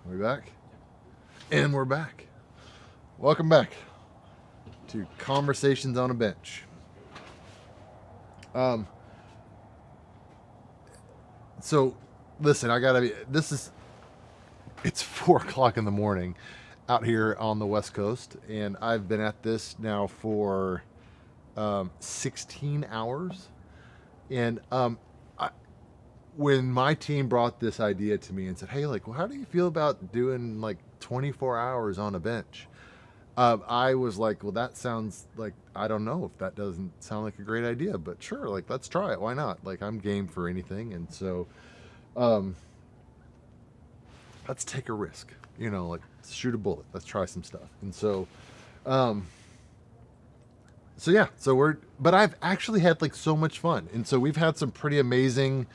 We back? And we're back. Welcome back to Conversations on a Bench. Um, so listen, I gotta be. It's 4 o'clock in the morning out here on the West Coast, and I've been at this now for 16 hours. And when my team brought this idea to me and said, "Hey, like, well, how do you feel about doing like 24 hours on a bench?" I was like, "Well, that sounds like I don't know if that doesn't sound like a great idea, but sure, like let's try it. Why not? Like I'm game for anything." And so, um, let's take a risk. Like shoot a bullet. Let's try some stuff. And um, so yeah, but I've actually had like so much fun, and so we've had some pretty amazing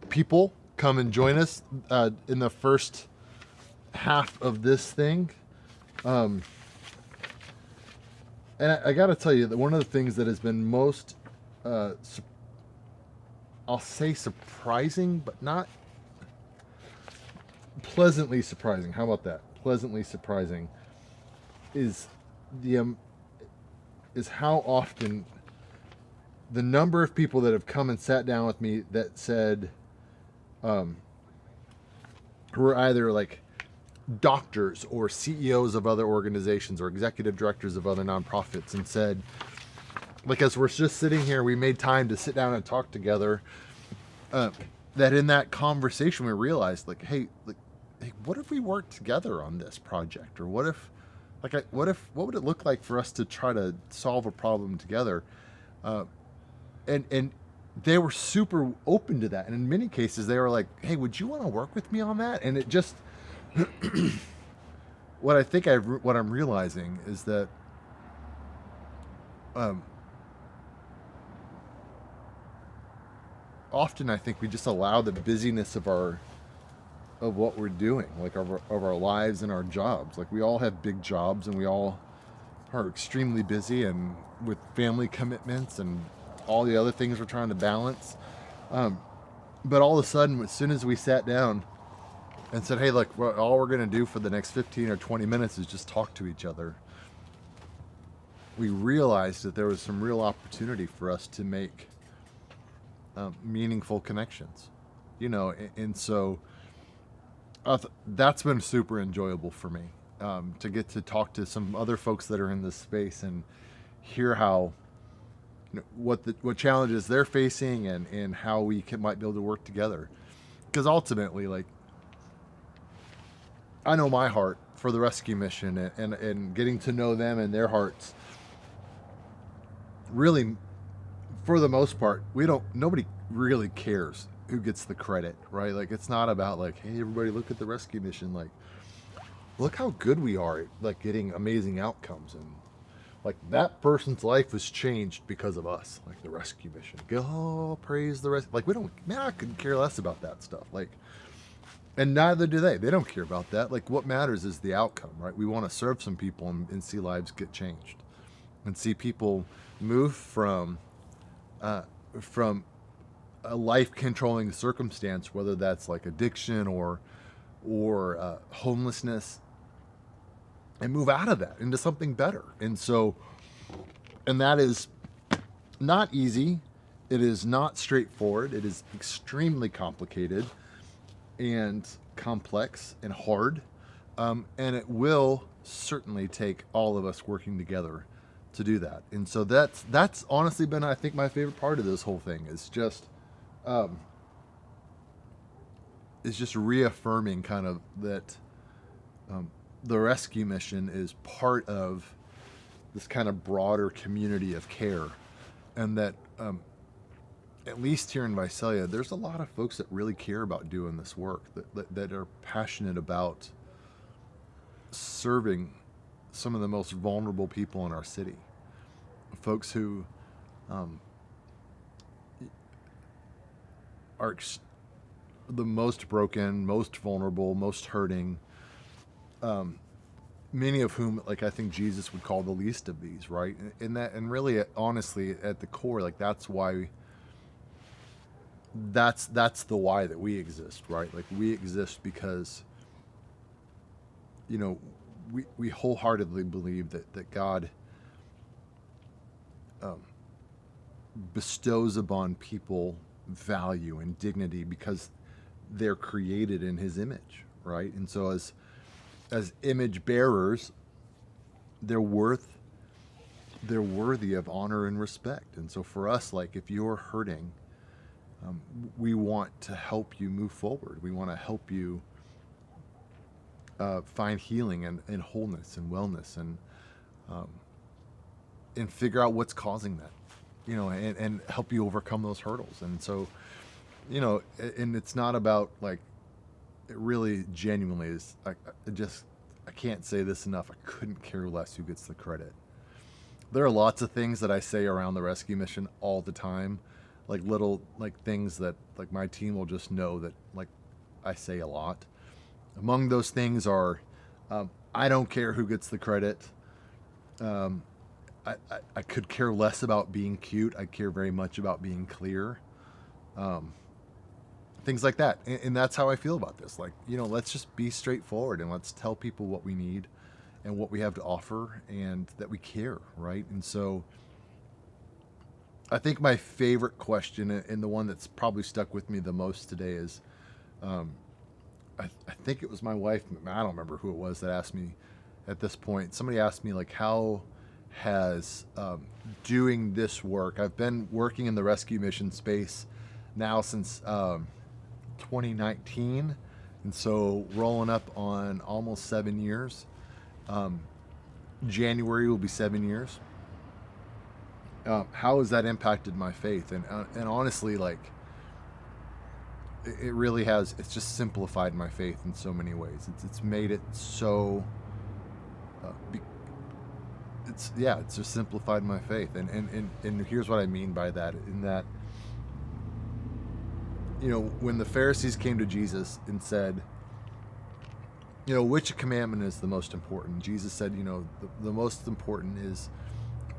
people come and join us in the first half of this thing. Um, and I got to tell you that one of the things that has been most, I'll say surprising, but not pleasantly surprising. How about that? Pleasantly surprising is the is how often the number of people that have come and sat down with me that said, who are either like doctors or CEOs of other organizations or executive directors of other nonprofits, and said, like, as we're just sitting here, we made time to sit down and talk together. That in that conversation, we realized, like, hey, what if we worked together on this project, or what if, what would it look like for us to try to solve a problem together? And they were super open to that, and in many cases, they were like, hey, would you want to work with me on that? And it just what I'm realizing is that often I think we just allow the busyness of what we're doing, like of our lives and our jobs. Like we all have big jobs, and we all are extremely busy, and with family commitments and all the other things we're trying to balance. But all of a sudden, as soon as we sat down and said, hey, look, all we're going to do for the next 15 or 20 minutes is just talk to each other, we realized that there was some real opportunity for us to make meaningful connections, and so that's been super enjoyable for me, to get to talk to some other folks that are in this space and hear how what challenges they're facing, and how we might be able to work together, because ultimately, like, I know my heart for the rescue mission, and getting to know them and their hearts. Really, for the most part, nobody really cares who gets the credit, right? Like, it's not about like, hey, everybody, look at the rescue mission. Like, look how good we are at like getting amazing outcomes, and like that person's life was changed because of us, like the rescue mission. Go praise the rescue. Like, we don't, man, I couldn't care less about that stuff. Like, and neither do they. They don't care about that. Like, what matters is the outcome, right? We want to serve some people, and see lives get changed, and see people move from a life controlling circumstance, whether that's like addiction or homelessness, and move out of that into something better. And that is not easy. It is not straightforward. It is extremely complicated and complex and hard. And it will certainly take all of us working together to do that. And so that's honestly been, I think, my favorite part of this whole thing is just reaffirming kind of that the rescue mission is part of this kind of broader community of care, and that at least here in Visalia, there's a lot of folks that really care about doing this work, that are passionate about serving some of the most vulnerable people in our city, folks who are the most broken, most vulnerable, most hurting, many of whom, like, I think Jesus would call the least of these, right? And really, honestly, at the core, like, that's the why that we exist, right? Like, we exist because you know, we wholeheartedly believe that God bestows upon people value and dignity because they're created in His image, right? And so as image bearers, they're worthy of honor and respect. And so for us, like if you're hurting, we want to help you move forward. We want to help you find healing and wholeness and wellness and figure out what's causing that, you know, and help you overcome those hurdles. And so, you know, and it's not about like, it really genuinely is. I can't say this enough. I couldn't care less who gets the credit. There are lots of things that I say around the rescue mission all the time, like little like things that like my team will just know that like I say a lot. Among those things are, I don't care who gets the credit. I could care less about being cute. I care very much about being clear. Things like that. And that's how I feel about this. Like, you know, let's just be straightforward and let's tell people what we need and what we have to offer and that we care, right? And so I think my favorite question and the one that's probably stuck with me the most today is, I think it was my wife, I don't remember who it was that asked me at this point. Somebody asked me like, how has doing this work, I've been working in the rescue mission space now since 2019, and so rolling up on almost 7 years. January will be 7 years. How has that impacted my faith? And honestly, like, it really has. It's just simplified my faith in so many ways. It's made it so. It's just simplified my faith. And here's what I mean by that. In that, you know, when the Pharisees came to Jesus and said, you know, which commandment is the most important? Jesus said, you know, the most important is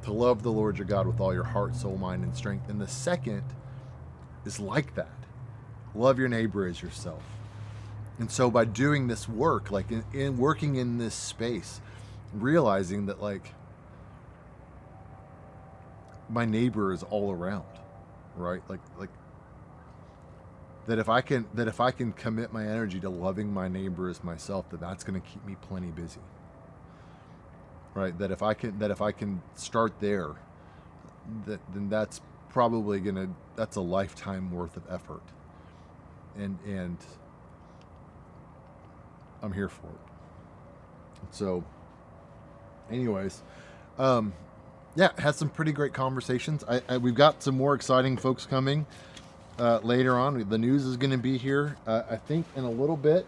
to love the Lord your God with all your heart, soul, mind, and strength. And the second is like that. Love your neighbor as yourself. And so by doing this work, like in working in this space, realizing that like my neighbor is all around, right? Like that if I can commit my energy to loving my neighbor as myself, that's going to keep me plenty busy. Right? That if I can start there, then that's probably that's a lifetime worth of effort. And I'm here for it. So anyways, had some pretty great conversations. We've got some more exciting folks coming later on. The news is going to be here, I think, in a little bit.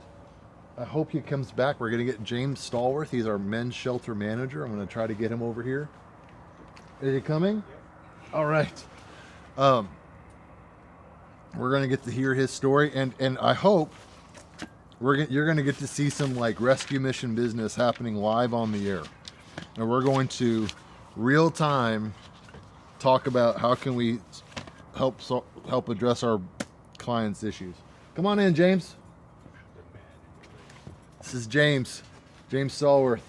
I hope he comes back. We're going to get James Stallworth. He's our men's shelter manager. I'm going to try to get him over here. Is he coming? Yep. All right. We're going to get to hear his story, and I hope you're going to get to see some like rescue mission business happening live on the air. And we're going to real time talk about how can we help address our clients' issues. Come on in, James. This is James Stallworth.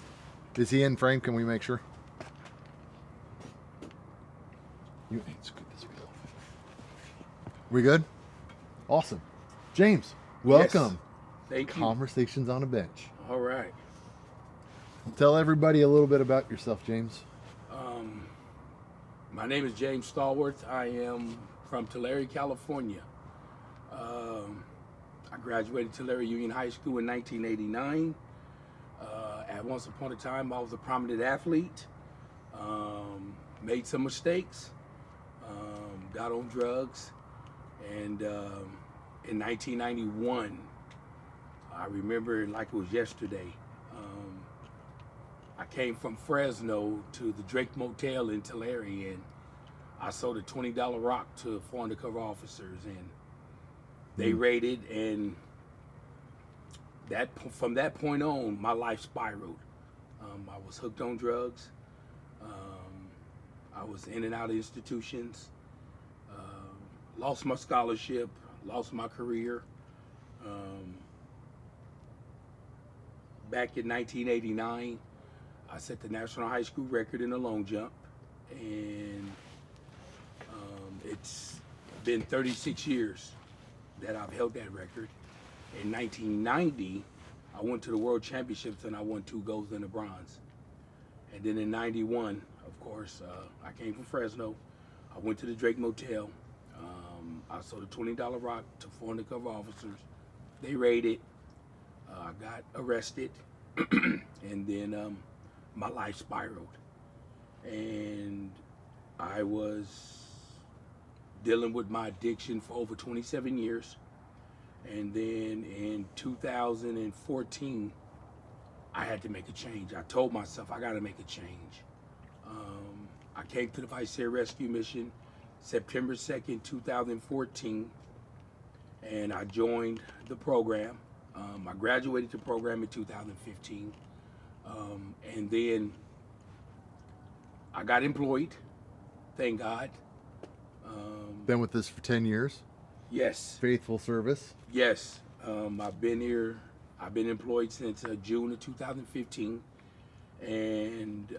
Is he in frame? Can we make sure? It's good this week. We good? Awesome. James, welcome. Yes. Thank you. Conversations on a Bench. All right. Tell everybody a little bit about yourself, James. My name is James Stallworth. I am from Tulare, California. I graduated Tulare Union High School in 1989. At once upon a time, I was a prominent athlete. Made some mistakes. Got on drugs. And in 1991, I remember it like it was yesterday. I came from Fresno to the Drake Motel in Tulare, and I sold a $20 rock to 4 undercover officers, and they raided, and from that point on, my life spiraled. I was hooked on drugs. I was in and out of institutions. Lost my scholarship, lost my career. back in 1989, I set the national high school record in the long jump, and it's been 36 years that I've held that record. In 1990, I went to the World Championships and I won 2 golds and a bronze. And then in 91, of course, I came from Fresno. I went to the Drake Motel. I sold a $20 rock to 4 undercover officers. They raided. I got arrested. And then my life spiraled. And I was dealing with my addiction for over 27 years. And then in 2014, I had to make a change. I told myself I got to make a change. I came to the Visalia Rescue Mission September 2nd, 2014, and I joined the program. I graduated the program in 2015, and then I got employed, thank God. Been with this for 10 years? Yes. Faithful service? Yes. I've been here, I've been employed since June of 2015, and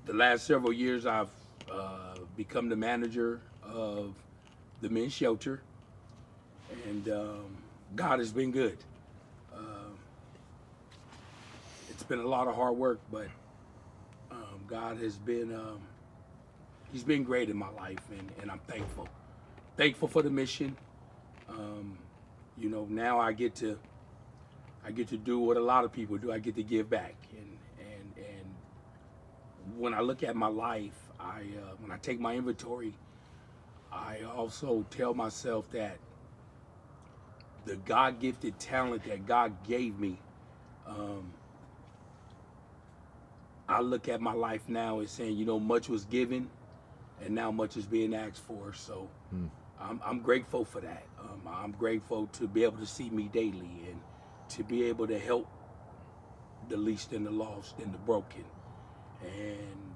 the last several years I've become the manager of the men's shelter, and God has been good. It's been a lot of hard work, but God has been, he's been great in my life, and I'm thankful. Thankful for the mission. You know, now I get to do what a lot of people do. I get to give back, and when I look at my life, when I take my inventory, I also tell myself that the God-gifted talent that God gave me, I look at my life now and saying, you know, much was given, and now much is being asked for. So I'm grateful for that. I'm grateful to be able to see me daily and to be able to help the least and the lost and the broken. And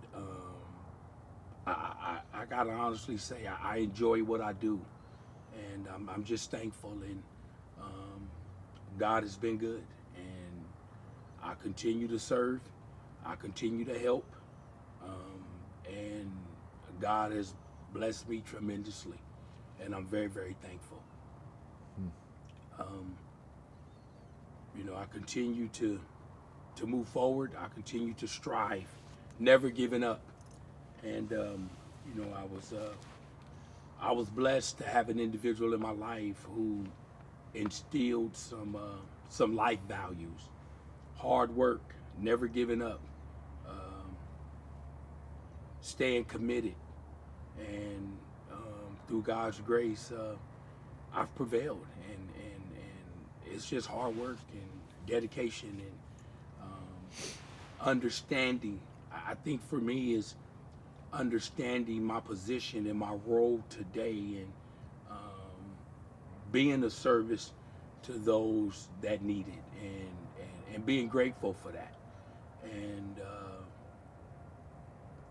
I gotta honestly say I enjoy what I do, and I'm just thankful. And God has been good, and I continue to serve. I continue to help, and God has blessed me tremendously, and I'm very, very thankful. You know, I continue to move forward. I continue to strive, never giving up. And you know, I was blessed to have an individual in my life who instilled some life values: hard work, never giving up, staying committed, and through God's grace, I've prevailed, and it's just hard work and dedication and understanding. I think for me is understanding my position and my role today, and being a service to those that need it, and being grateful for that. And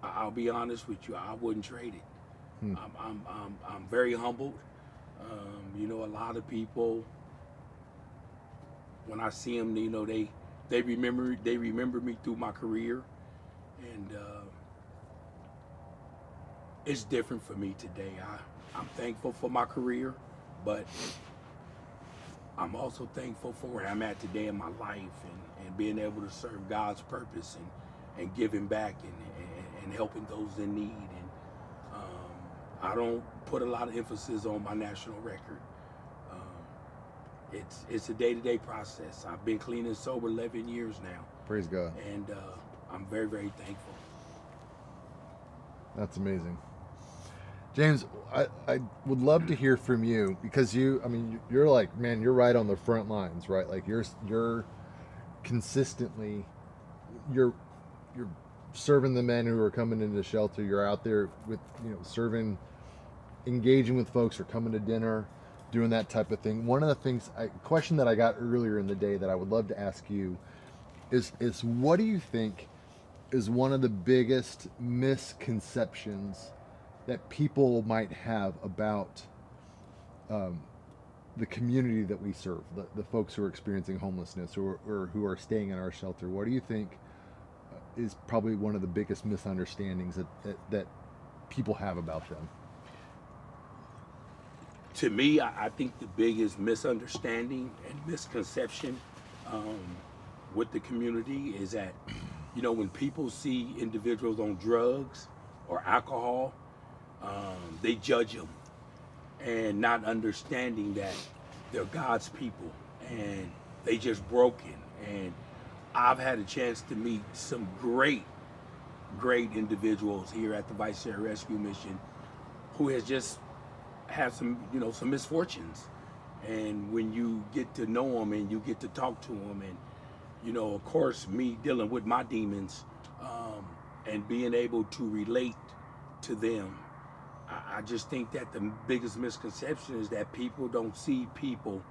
I'll be honest with you, I wouldn't trade it. I'm very humbled. You know, a lot of people, when I see them, you know, they remember me through my career, and it's different for me today. I'm thankful for my career, but I'm also thankful for where I'm at today in my life, and being able to serve God's purpose, and giving back, and helping those in need. And I don't put a lot of emphasis on my national record. It's a day-to-day process. I've been clean and sober 11 years now. Praise God. And I'm very, very thankful. That's amazing. James, I would love to hear from you, because you're like, man, you're right on the front lines, right? Like you're consistently, you're serving the men who are coming into the shelter. You're out there with, you know, serving, engaging with folks, or coming to dinner, doing that type of thing. One of the things, question that I got earlier in the day that I would love to ask you is what do you think is one of the biggest misconceptions that people might have about the community that we serve, the folks who are experiencing homelessness or who are staying in our shelter, what do you think is probably one of the biggest misunderstandings that people have about them? To me, I think the biggest misunderstanding and misconception um, with the community is that, when people see individuals on drugs or alcohol, they judge them and not understanding that they're God's people and they just broken. And I've had a chance to meet some great individuals here at the Visalia Rescue Mission who has just had some misfortunes. And when you get to know them and you get to talk to them, and of course, me dealing with my demons, and being able to relate to them, I just think that the biggest misconception is that people don't see people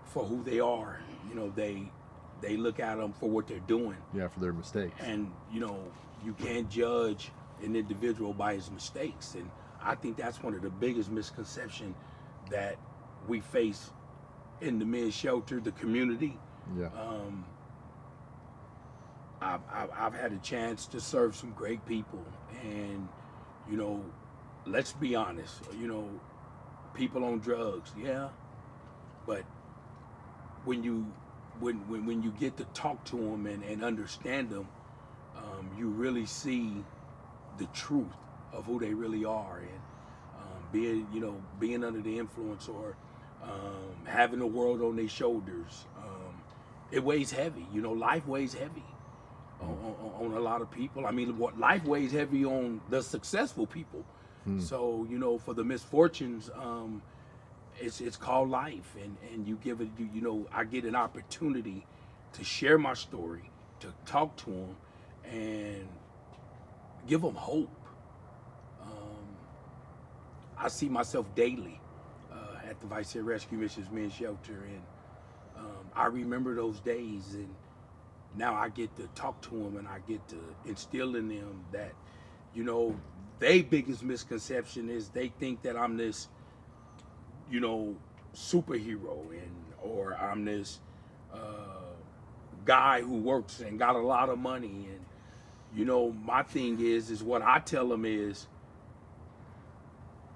for who they are. They look at them for what they're doing. Yeah, for their mistakes. And you can't judge an individual by his mistakes. And I think that's one of the biggest misconceptions that we face in the men's shelter, the community. Yeah. I've had a chance to serve some great people, and let's be honest, people on drugs, yeah, but when you get to talk to them and understand them, you really see the truth of who they really are. And being under the influence or having the world on their shoulders, it weighs heavy. Life weighs heavy on a lot of people. I mean, what life weighs heavy on the successful people. So for the misfortunes, it's called life, and you give it. I get an opportunity to share my story, to talk to them, and give them hope. I see myself daily at the Visalia Rescue Mission's men's shelter, and I remember those days, and now I get to talk to them and I get to instill in them that, their biggest misconception is they think that I'm this, superhero, or I'm this guy who works and got a lot of money. And, my thing is what I tell them is,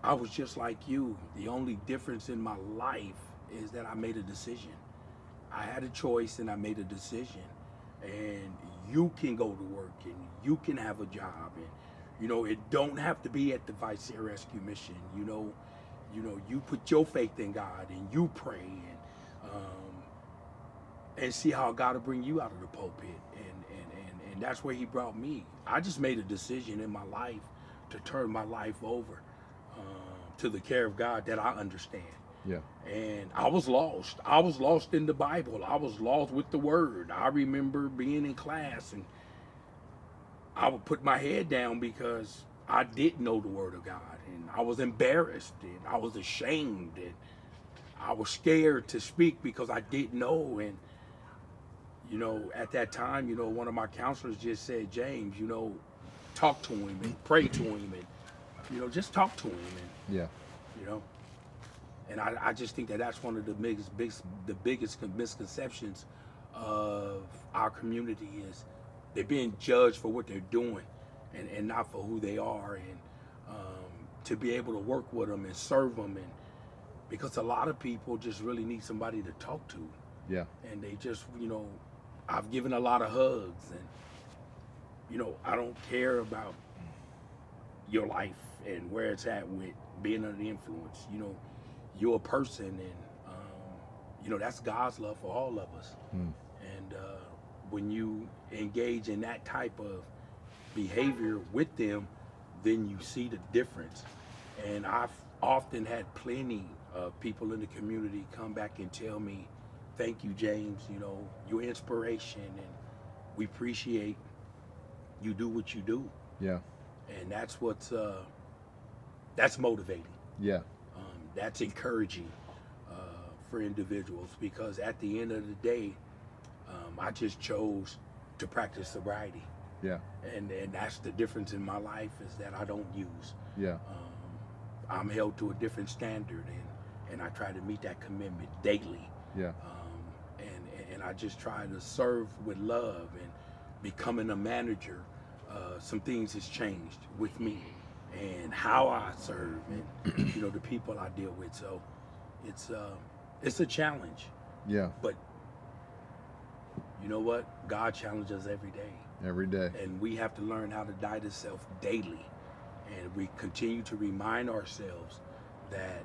I was just like you. The only difference in my life is that I made a decision. I had a choice and I made a decision. And you can go to work and you can have a job, and it don't have to be at the Visalia Rescue Mission. You put your faith in God and you pray, and see how God will bring you out of the pulpit. And that's where He brought me. I just made a decision in my life to turn my life over to the care of God that I understand. Yeah. And I was lost. I was lost in the Bible. I was lost with the Word. I remember being in class and I would put my head down because I didn't know the Word of God. And I was embarrassed and I was ashamed and I was scared to speak because I didn't know. And, at that time, one of my counselors just said, James, talk to him and pray to him and, just talk to him. And, Yeah. And I just think that that's one of the biggest misconceptions of our community is they're being judged for what they're doing and not for who they are. And to be able to work with them and serve them, and because a lot of people just really need somebody to talk to. Yeah. And they just, I've given a lot of hugs, and I don't care about your life and where it's at with being under the influence. You're a person, and that's God's love for all of us. And when you engage in that type of behavior with them, then you see the difference. And I've often had plenty of people in the community come back and tell me, thank you, James, your inspiration, and we appreciate you do what you do. Yeah. And that's that's motivating. Yeah. That's encouraging for individuals, because at the end of the day, I just chose to practice sobriety. Yeah. And that's the difference in my life, is that I don't use. Yeah. I'm held to a different standard, and I try to meet that commitment daily. Yeah. And I just try to serve with love, and becoming a manager. Some things has changed with me and how I serve, and the people I deal with. So it's a challenge, Yeah. but you know what? God challenges us every day. Every day. And we have to learn how to die to self daily. And we continue to remind ourselves that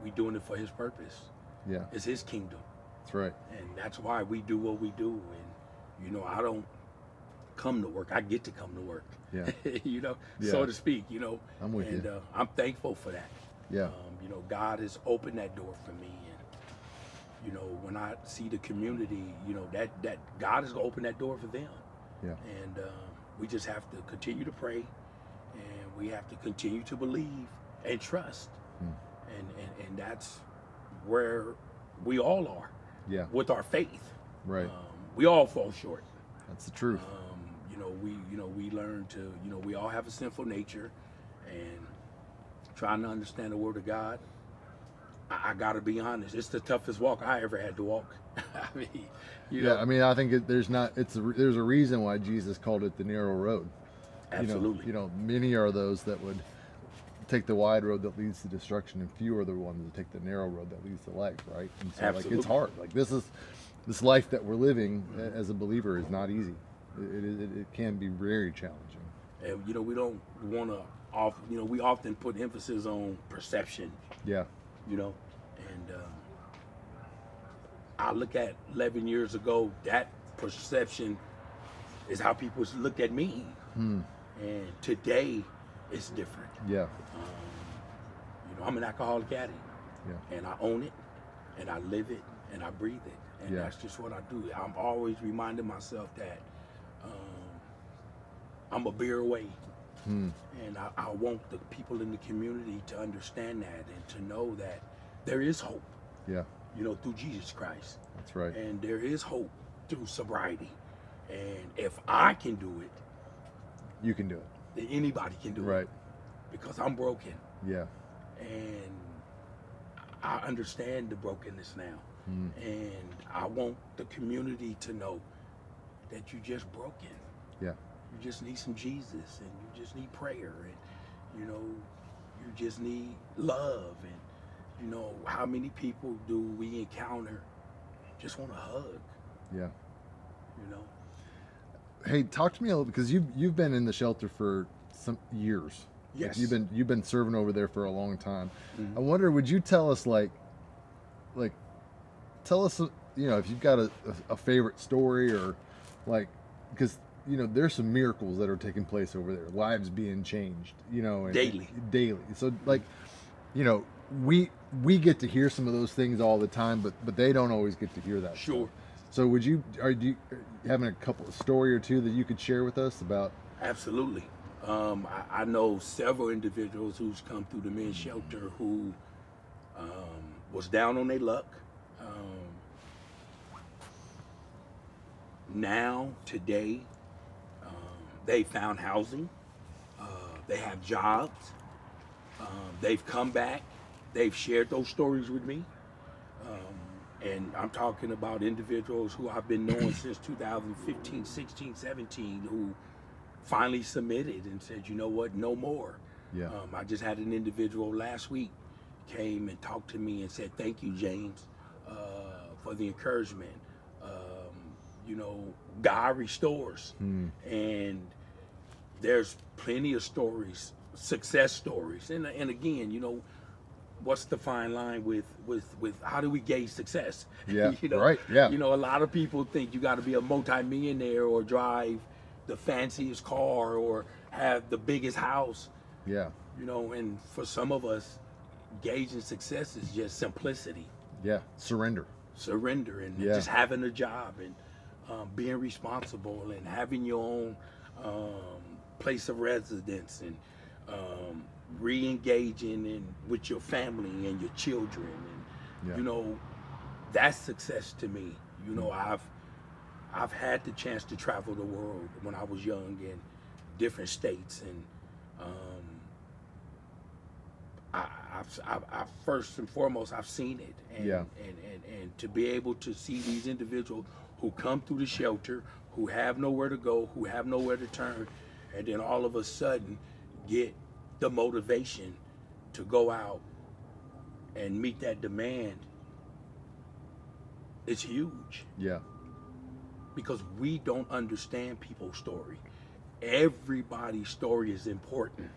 we're doing it for his purpose. Yeah. It's his kingdom. That's right. And that's why we do what we do. And, I don't come to work. I get to come to work, Yeah. Yeah. Yeah. So to speak, I'm with and, you. I'm thankful for that. Yeah. God has opened that door for me. And, when I see the community, that God is going to open that door for them. Yeah. And we just have to continue to pray, and we have to continue to believe and trust. And that's where we all are. Yeah. With our faith. Right. We all fall short. That's the truth. We learn to, we all have a sinful nature, and trying to understand the word of God. I gotta be honest, it's the toughest walk I ever had to walk. I mean, Yeah. I mean, I think there's a reason why Jesus called it the narrow road. absolutely. Many are those that would take the wide road that leads to destruction, and few are the ones that take the narrow road that leads to life, right? And so Absolutely. it's hard. Like this life that we're living as a believer is not easy. It can be very challenging. And we don't want to we often put emphasis on perception, Yeah. and I look at 11 years ago, that perception is how people looked at me. And today it's different. Yeah. I'm an alcoholic addict, Yeah. and I own it, and I live it, and I breathe it, and Yeah. that's just what I do. I'm always reminding myself that I'm a beer away, and I want the people in the community to understand that, and to know that there is hope, Yeah. through Jesus Christ. That's right. And there is hope through sobriety. And if I can do it, You can do it. then anybody can do Right. it, because I'm broken. Yeah. And I understand the brokenness now. And I want the community to know that you're just broken. Yeah. You just need some Jesus, and you just need prayer, and you just need love. And how many people do we encounter just want a hug? Yeah. you know. Hey, talk to me a little, because you've been in the shelter for some years. Yes. Like you've been serving over there for a long time. Mhm. I wonder, would you tell us tell us, if you've got a favorite story, or because there's some miracles that are taking place over there, lives being changed, and daily. So we get to hear some of those things all the time, but they don't always get to hear that. Sure. Stuff. So are you having a couple of story or two that you could share with us about? Absolutely. I know several individuals who's come through the men's shelter who was down on their luck. Now, today, they found housing. They have jobs. They've come back. They've shared those stories with me. And I'm talking about individuals who I've been knowing since 2015, 16, 17, who finally submitted and said, you know what, no more. Yeah. I just had an individual last week came and talked to me and said, thank you, James, for the encouragement. God restores. And there's plenty of stories, success stories. And again, what's the fine line with how do we gauge success? Yeah. Right. Yeah. A lot of people think you got to be a multimillionaire or drive the fanciest car or have the biggest house. Yeah. And for some of us, gauging success is just simplicity. Yeah. Surrender And Yeah. just having a job and being responsible and having your own place of residence and re-engaging with your family and your children. And Yeah. that's success to me. I've had the chance to travel the world when I was young in different states, and I first and foremost, I've seen it, and, Yeah. and to be able to see these individuals who come through the shelter, who have nowhere to go, who have nowhere to turn, and then all of a sudden get the motivation to go out and meet that demand, it's huge, Yeah. because we don't understand people's story. Everybody's story is important.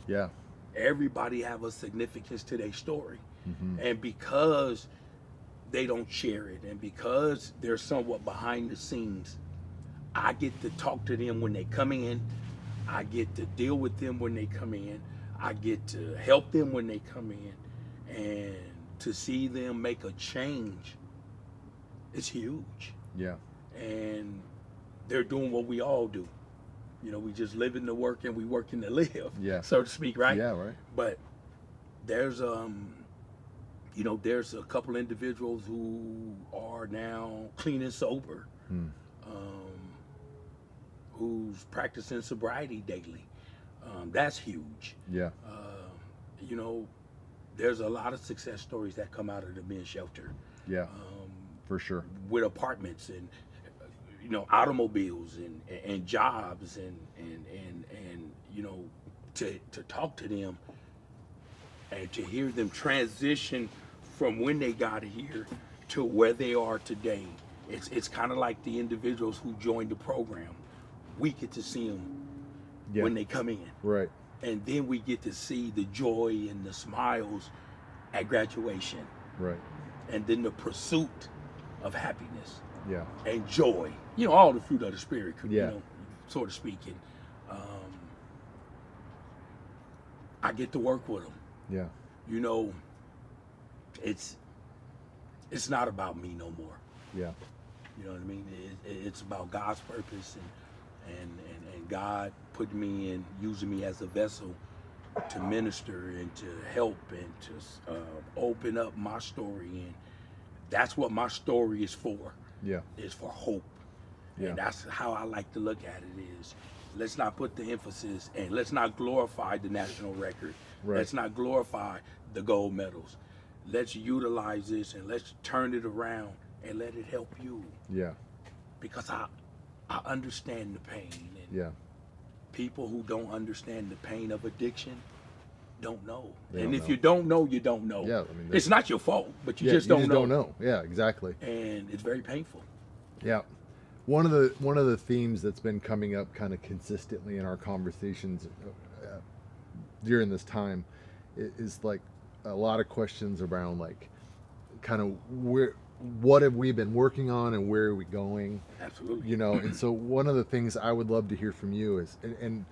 Yeah. Everybody have a significance to their story. Mm-hmm. And because they don't share it, and because they're somewhat behind the scenes, I get to talk to them when they come in. I get to deal with them when they come in. I get to help them when they come in. And to see them make a change, it's huge. Yeah. And they're doing what we all do. You know, we just live in the work and we work in the live, Yeah. so to speak, right? Yeah. Right. But there's you know, there's a couple individuals who are now clean and sober, Hmm. who's practicing sobriety daily. That's huge. Yeah. You know, there's a lot of success stories that come out of the men's shelter, Yeah. For sure. with apartments and, you know, automobiles and jobs and you know, to talk to them and to hear them transition from when they got here to where they are today. It's kind of like the individuals who joined the program. We get to see them Yeah. when they come in, Right. and then we get to see the joy and the smiles at graduation, Right. and then the pursuit of happiness Yeah. and joy. You know, all the fruit of the spirit, Yeah. you know, so to speak. And I get to work with them. Yeah. You know, it's not about me no more. Yeah. You know what I mean? It's about God's purpose and God putting me in, using me as a vessel to minister and to help and to open up my story. And that's what my story is for. Yeah. Is for hope. Yeah. And that's how I like to look at it is, let's not put the emphasis, and let's not glorify the national record. Right. Let's not glorify the gold medals. Let's utilize this and let's turn it around and let it help you. Yeah. Because I understand the pain. And Yeah. people who don't understand the pain of addiction don't know. They And don't if know. you don't know, you don't know. Yeah, I mean, it's not your fault, but you Yeah, just don't know. don't know. Yeah, exactly. And it's very painful. Yeah. One of the themes that's been coming up kind of consistently in our conversations during this time is like a lot of questions around like kind of what have we been working on and where are we going? Absolutely. You know, and so one of the things I would love to hear from you is, and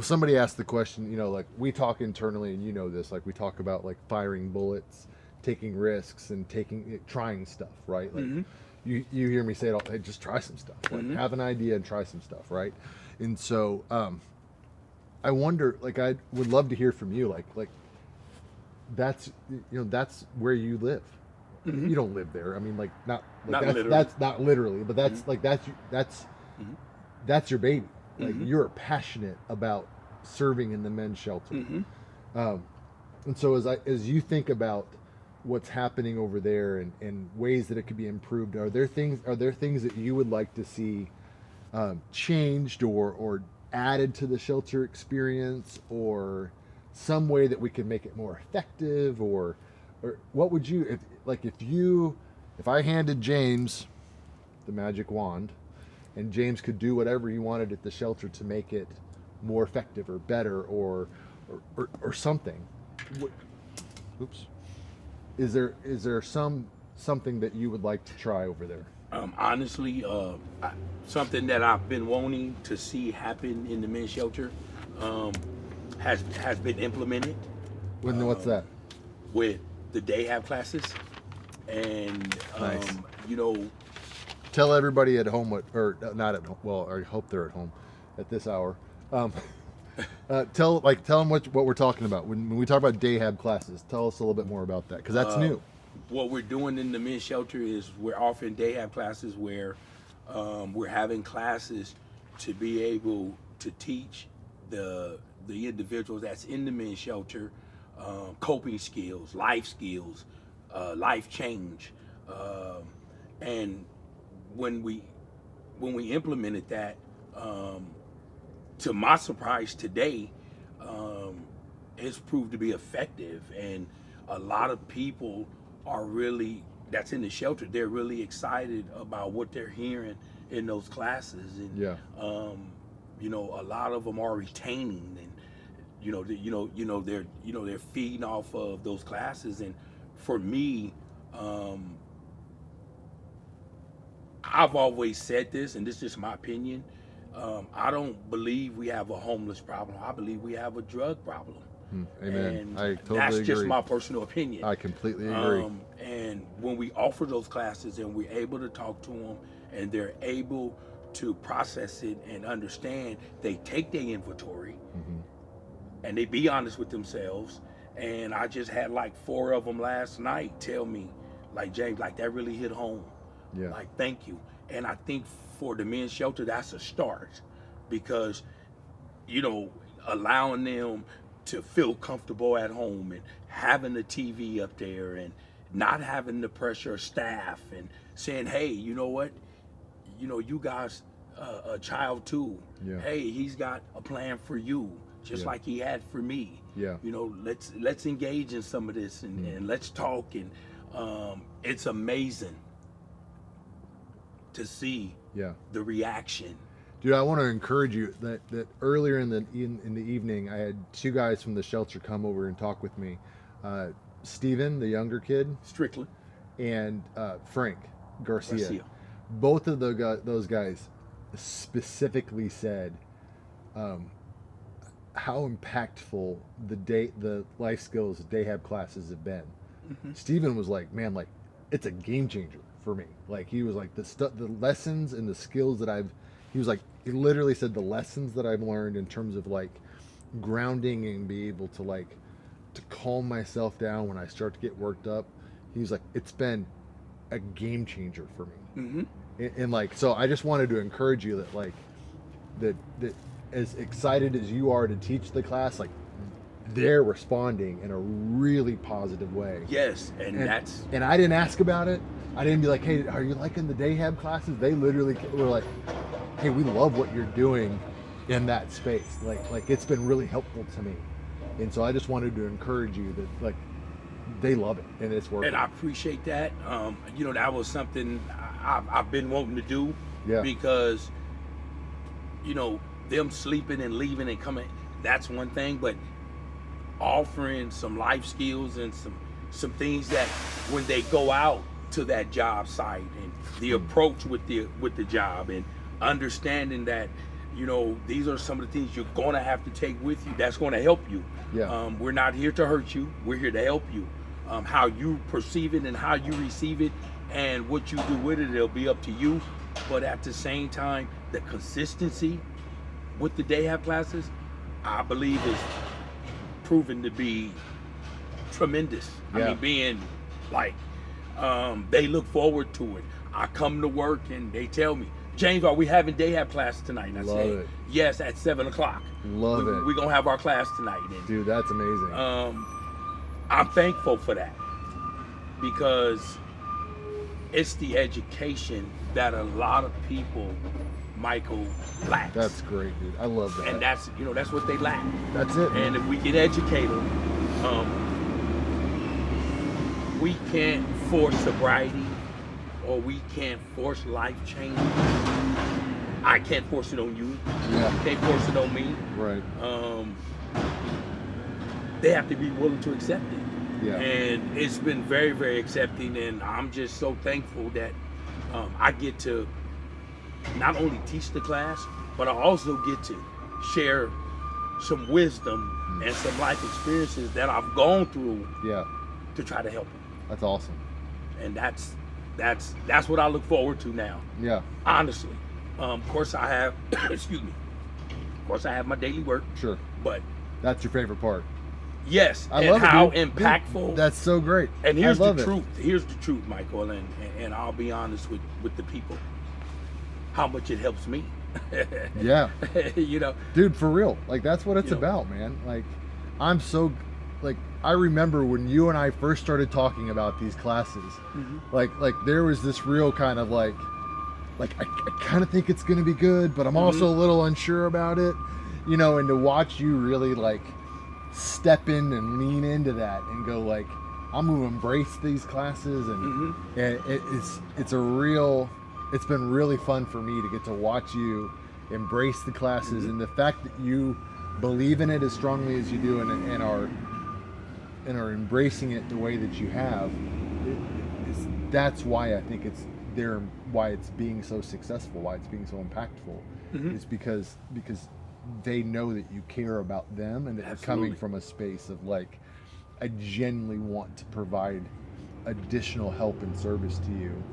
somebody asked the question, you know, like we talk internally, and you know this, like we talk about like firing bullets, taking risks, and trying stuff, right? Like you hear me say it all, hey, just try some stuff, like have an idea and try some stuff, right? And so I wonder, like I would love to hear from you, like that's, you know, that's where you live. You don't live there. I mean, like not literally. that's not literally, but that's like that's your baby. Like you're passionate about serving in the men's shelter. And so as you think about what's happening over there and ways that it could be improved, are there things that you would like to see changed or added to the shelter experience, or some way that we can make it more effective, or what would you, if I handed James the magic wand and James could do whatever he wanted at the shelter to make it more effective or better or something, oops, is there something that you would like to try over there? Honestly, something that I've been wanting to see happen in the men's shelter has been implemented. What's that? With the day have classes, and Nice. you know, Tell everybody at home not at home. Well, I hope they're at home at this hour. Tell them what we're talking about when we talk about day hab classes. Tell us a little bit more about that, because that's new. what we're doing in the men's shelter is we're offering day have classes where we're having classes to be able to teach the individuals that's in the men's shelter coping skills, life change, and when we implemented that, to my surprise today, it's proved to be effective, and a lot of people are really that's in the shelter. They're really excited about what they're hearing in those classes, and Yeah. you know, a lot of them are retaining, and they're feeding off of those classes. And for me, I've always said this, and this is just my opinion. I don't believe we have a homeless problem. I believe we have a drug problem. Amen. And I totally that's agree. just my personal opinion. I completely agree. And when we offer those classes and we're able to talk to them and they're able to process it and understand, they take their inventory and they be honest with themselves. And I just had like 4 of them last night tell me, like, James, like, that really hit home. Yeah. Like, thank you. And I think for the men's shelter, that's a start, because, you know, allowing them to feel comfortable at home and having the TV up there and not having the pressure of staff and saying, hey, you know what, you know, you guys, a child too. Yeah. Hey, he's got a plan for you, just Yeah. like he had for me. Yeah. You know, let's engage in some of this and let's talk. And it's amazing to see Yeah. the reaction. Dude, I want to encourage you that earlier in the evening, I had 2 guys from the shelter come over and talk with me. Steven, the younger kid, Strictly. and Frank Garcia. Garcia. Both of those guys specifically said how impactful the life skills day have classes have been. Steven was like, man, like, it's a game changer for me. Like, he was like, the lessons and the skills that he literally said the lessons that I've learned in terms of like grounding and be able to like to calm myself down when I start to get worked up. He was like, it's been a game changer for me. And like, so I just wanted to encourage you that like that as excited as you are to teach the class, like, they're responding in a really positive way. Yes, and I didn't ask about it. I didn't be like, hey, are you liking the day hab classes? They literally were like, hey, we love what you're doing in that space. Like it's been really helpful to me. And so I just wanted to encourage you that like they love it and it's working. And I appreciate that. You know, that was something I've been wanting to do. Yeah. Because, you know, them sleeping and leaving and coming, that's one thing, but offering some life skills and some things that when they go out to that job site and the approach with the job and understanding that, you know, these are some of the things you're gonna have to take with you that's gonna help you. Yeah. We're not here to hurt you, we're here to help you. How you perceive it and how you receive it and what you do with it, it'll be up to you. But at the same time, the consistency with the day have classes, I believe, is proven to be tremendous. Yeah. I mean, being like, they look forward to it. I come to work and they tell me, James, are we having day have class tonight? And I Love say, it. yes, at 7 o'clock. Love it. We're gonna have our class tonight. And, Dude, that's amazing. I'm thankful for that, because it's the education that a lot of people, Michael, lacks. That's great, dude. I love that. And that's, you know, that's what they lack. That's it. And if we can educate them, we can't force sobriety or we can't force life change. I can't force it on you. Yeah. You can't force it on me. Right. They have to be willing to accept it. Yeah. And it's been very, very accepting, and I'm just so thankful that I get to not only teach the class, but I also get to share some wisdom and some life experiences that I've gone through Yeah. to try to help them. That's awesome. And that's what I look forward to now. Yeah. Honestly. Of course I have excuse me. Of course I have my daily work. Sure. But That's your favorite part. yes, I and love how it, dude. impactful. Dude, that's so great. And here's I the love it. truth. Here's the truth, Michael, and I'll be honest with the people. How much it helps me. Yeah. You know. Dude, for real. Like, that's what it's You know. about, man. Like, I'm so like I remember when you and I first started talking about these classes, like there was this real kind of I kind of think it's going to be good, but I'm also a little unsure about it, you know, and to watch you really like step in and lean into that and go like, I'm going to embrace these classes, and it's been really fun for me to get to watch you embrace the classes, and the fact that you believe in it as strongly as you do, and are embracing it the way that you have. That's why I think it's there, why it's being so successful, why it's being so impactful, is because they know that you care about them, and that you're coming from a space of like, I genuinely want to provide additional help and service to you,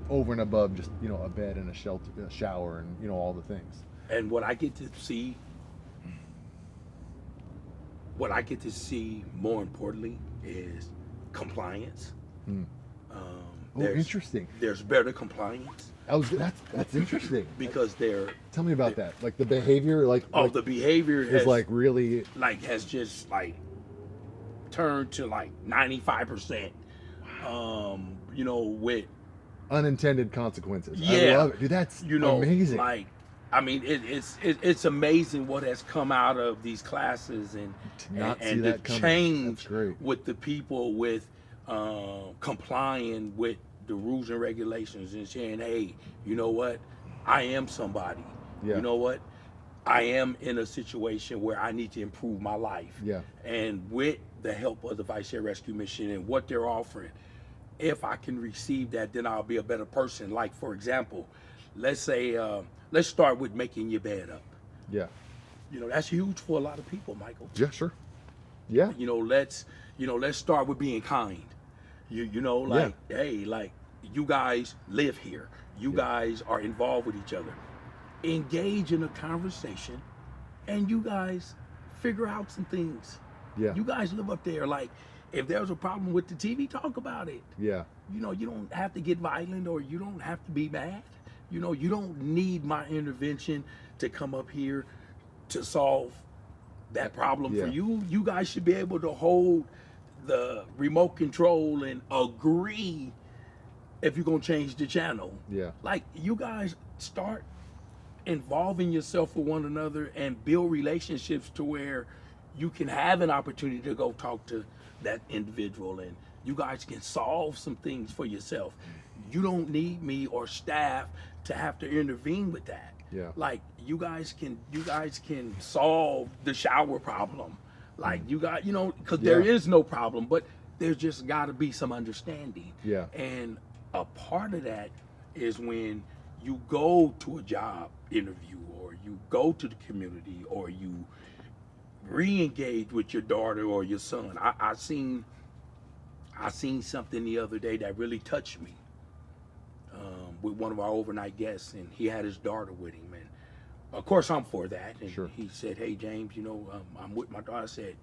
over and above just, you know, a bed and a shelter, a shower, and, you know, all the things. And what I get to see more importantly is compliance. Interesting. There's better compliance. That's interesting. Because tell me about that. Like the behavior, the behavior is like really has just like turned to like 95%. You know, with unintended consequences. Yeah, I love it, dude. That's amazing. Like, I mean, it's amazing what has come out of these classes, and the change with the people with complying with the rules and regulations, and saying, hey, you know what, I am somebody. You know what, I am in a situation where I need to improve my life. And with the help of the Visalia Rescue Mission and what they're offering, if I can receive that, then I'll be a better person. Like, for example, let's say, let's start with making your bed up. You know, that's huge for a lot of people, Michael. Yeah, sure. Yeah. You know, let's start with being kind. You know, like, hey, like, you guys live here. You guys are involved with each other. Engage in a conversation, and you guys figure out some things. You guys live up there. Like, if there's a problem with the TV, talk about it. You know, you don't have to get violent, or you don't have to be mad. You know, you don't need my intervention to come up here to solve that problem for you. You guys should be able to hold the remote control and agree if you're gonna change the channel. Like, you guys start involving yourself with one another and build relationships to where you can have an opportunity to go talk to that individual, and you guys can solve some things for yourself. You don't need me or staff to have to intervene with that. Like, you guys can solve the shower problem. Like, you got, you know, because there is no problem, but there's just got to be some understanding. And a part of that is when you go to a job interview, or you go to the community, or you re-engage with your daughter or your son. I seen something the other day that really touched me, with one of our overnight guests, and he had his daughter with him, and of course I'm for that. And he said, hey, James, you know, I'm with my daughter. I said,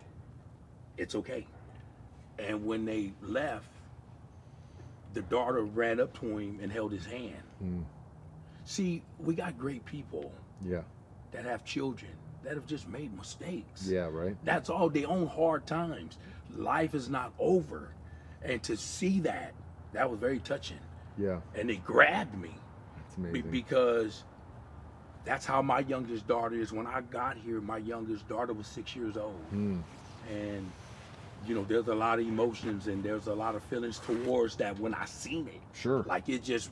it's okay. And when they left, the daughter ran up to him and held his hand. See, we got great people that have children that have just made mistakes. That's all. They own hard times. Life is not over. And to see that was very touching. And it grabbed me. That's amazing. Because that's how my youngest daughter is. When I got here, my youngest daughter was 6 years old. And, you know, there's a lot of emotions, and there's a lot of feelings towards that when I seen it. Like, it just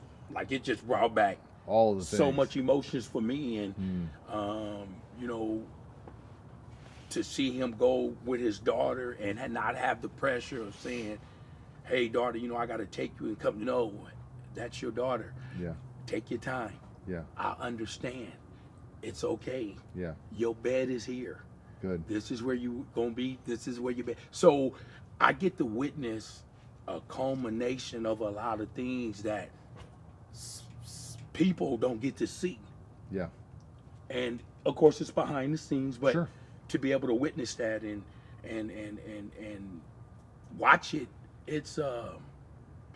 brought back all the so much emotions for me. And you know, to see him go with his daughter and not have the pressure of saying, hey, daughter, you know, I got to take you and come. No, that's your daughter. Take your time. I understand. It's okay. Your bed is here. Good. This is where you gonna be. This is where you be. So I get to witness a culmination of a lot of things that people don't get to see. And of course, it's behind the scenes, but to be able to witness that and watch it, it's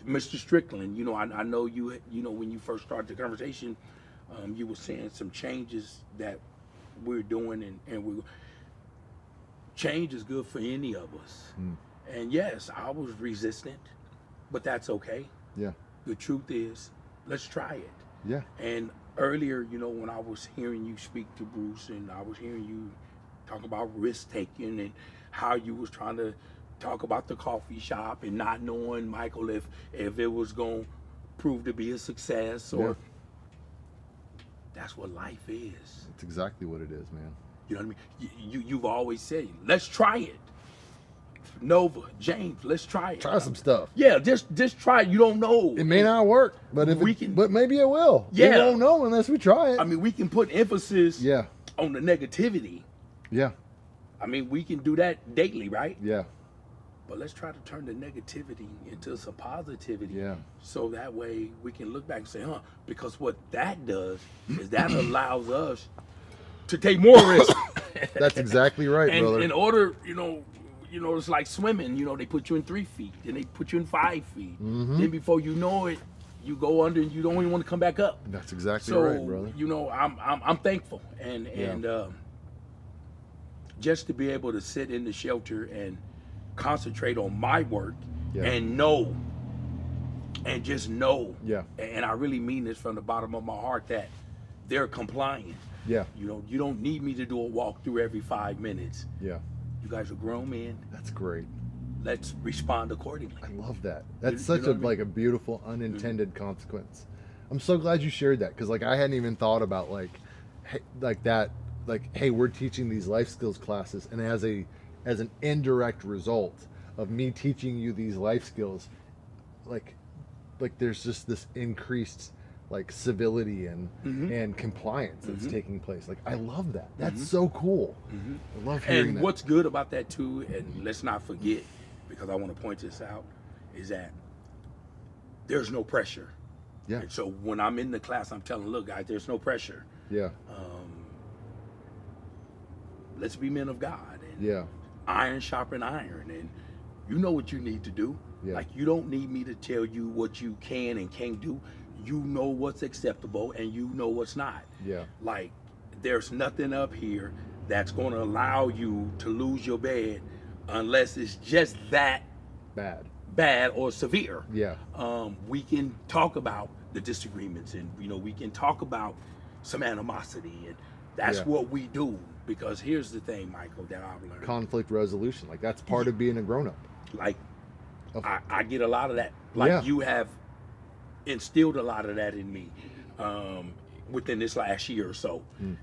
Mr. Strickland. You know, I know you know, when you first started the conversation, you were saying some changes that we're doing, and change is good for any of us. And yes, I was resistant, but that's okay. Yeah. The truth is, let's try it. Yeah. And earlier, you know, when I was hearing you speak to Bruce and I was hearing you talk about risk taking and how you was trying to talk about the coffee shop and not knowing, Michael, if it was going to prove to be a success or that's what life is. That's exactly what it is, man. You know what I mean? You've always said, let's try it. Nova, James, let's try it. Try some stuff. Yeah, just try it. You don't know. It may not work, but but maybe it will. Yeah. We won't know unless we try it. I mean, we can put emphasis Yeah. on the negativity. Yeah. I mean, we can do that daily, right? Yeah. But let's try to turn the negativity into some positivity. Yeah. So that way we can look back and say, because what that does is that allows us to take more risk. That's exactly right, And brother. in order, you know, it's like swimming. You know, they put you in 3 feet, then they put you in 5 feet. Then before you know it, you go under and you don't even want to come back up. That's exactly So, right, brother. you know, I'm thankful and just to be able to sit in the shelter and concentrate on my work and know and just know. Yeah. And I really mean this from the bottom of my heart that they're complying. Yeah. You know, you don't need me to do a walkthrough every 5 minutes. Yeah. You guys are grown men. That's great. Let's respond accordingly. I love that. That's You such know what I mean? like a beautiful unintended consequence. I'm so glad you shared that because like I hadn't even thought about hey, we're teaching these life skills classes, and as an indirect result of me teaching you these life skills, like there's just this increased like civility and compliance that's taking place. Like I love that. That's so cool. I love hearing And that. what's good about that too, and let's not forget, because I want to point this out, is that there's no pressure. Yeah. And so when I'm in the class, I'm telling, look, guys, there's no pressure. Yeah. Let's be men of God. And Yeah. iron sharpen iron, and you know what you need to do. Yeah. Like you don't need me to tell you what you can and can't do. You know what's acceptable and you know what's not. Yeah. Like there's nothing up here that's going to allow you to lose your bed unless it's just that bad or severe. Yeah. We can talk about the disagreements and we can talk about some animosity, and that's what we do. Because here's the thing, Michael, that I've learned. Conflict resolution. Like that's part of being a grown up. Like I get a lot of that. Like you have instilled a lot of that in me within this last year or so.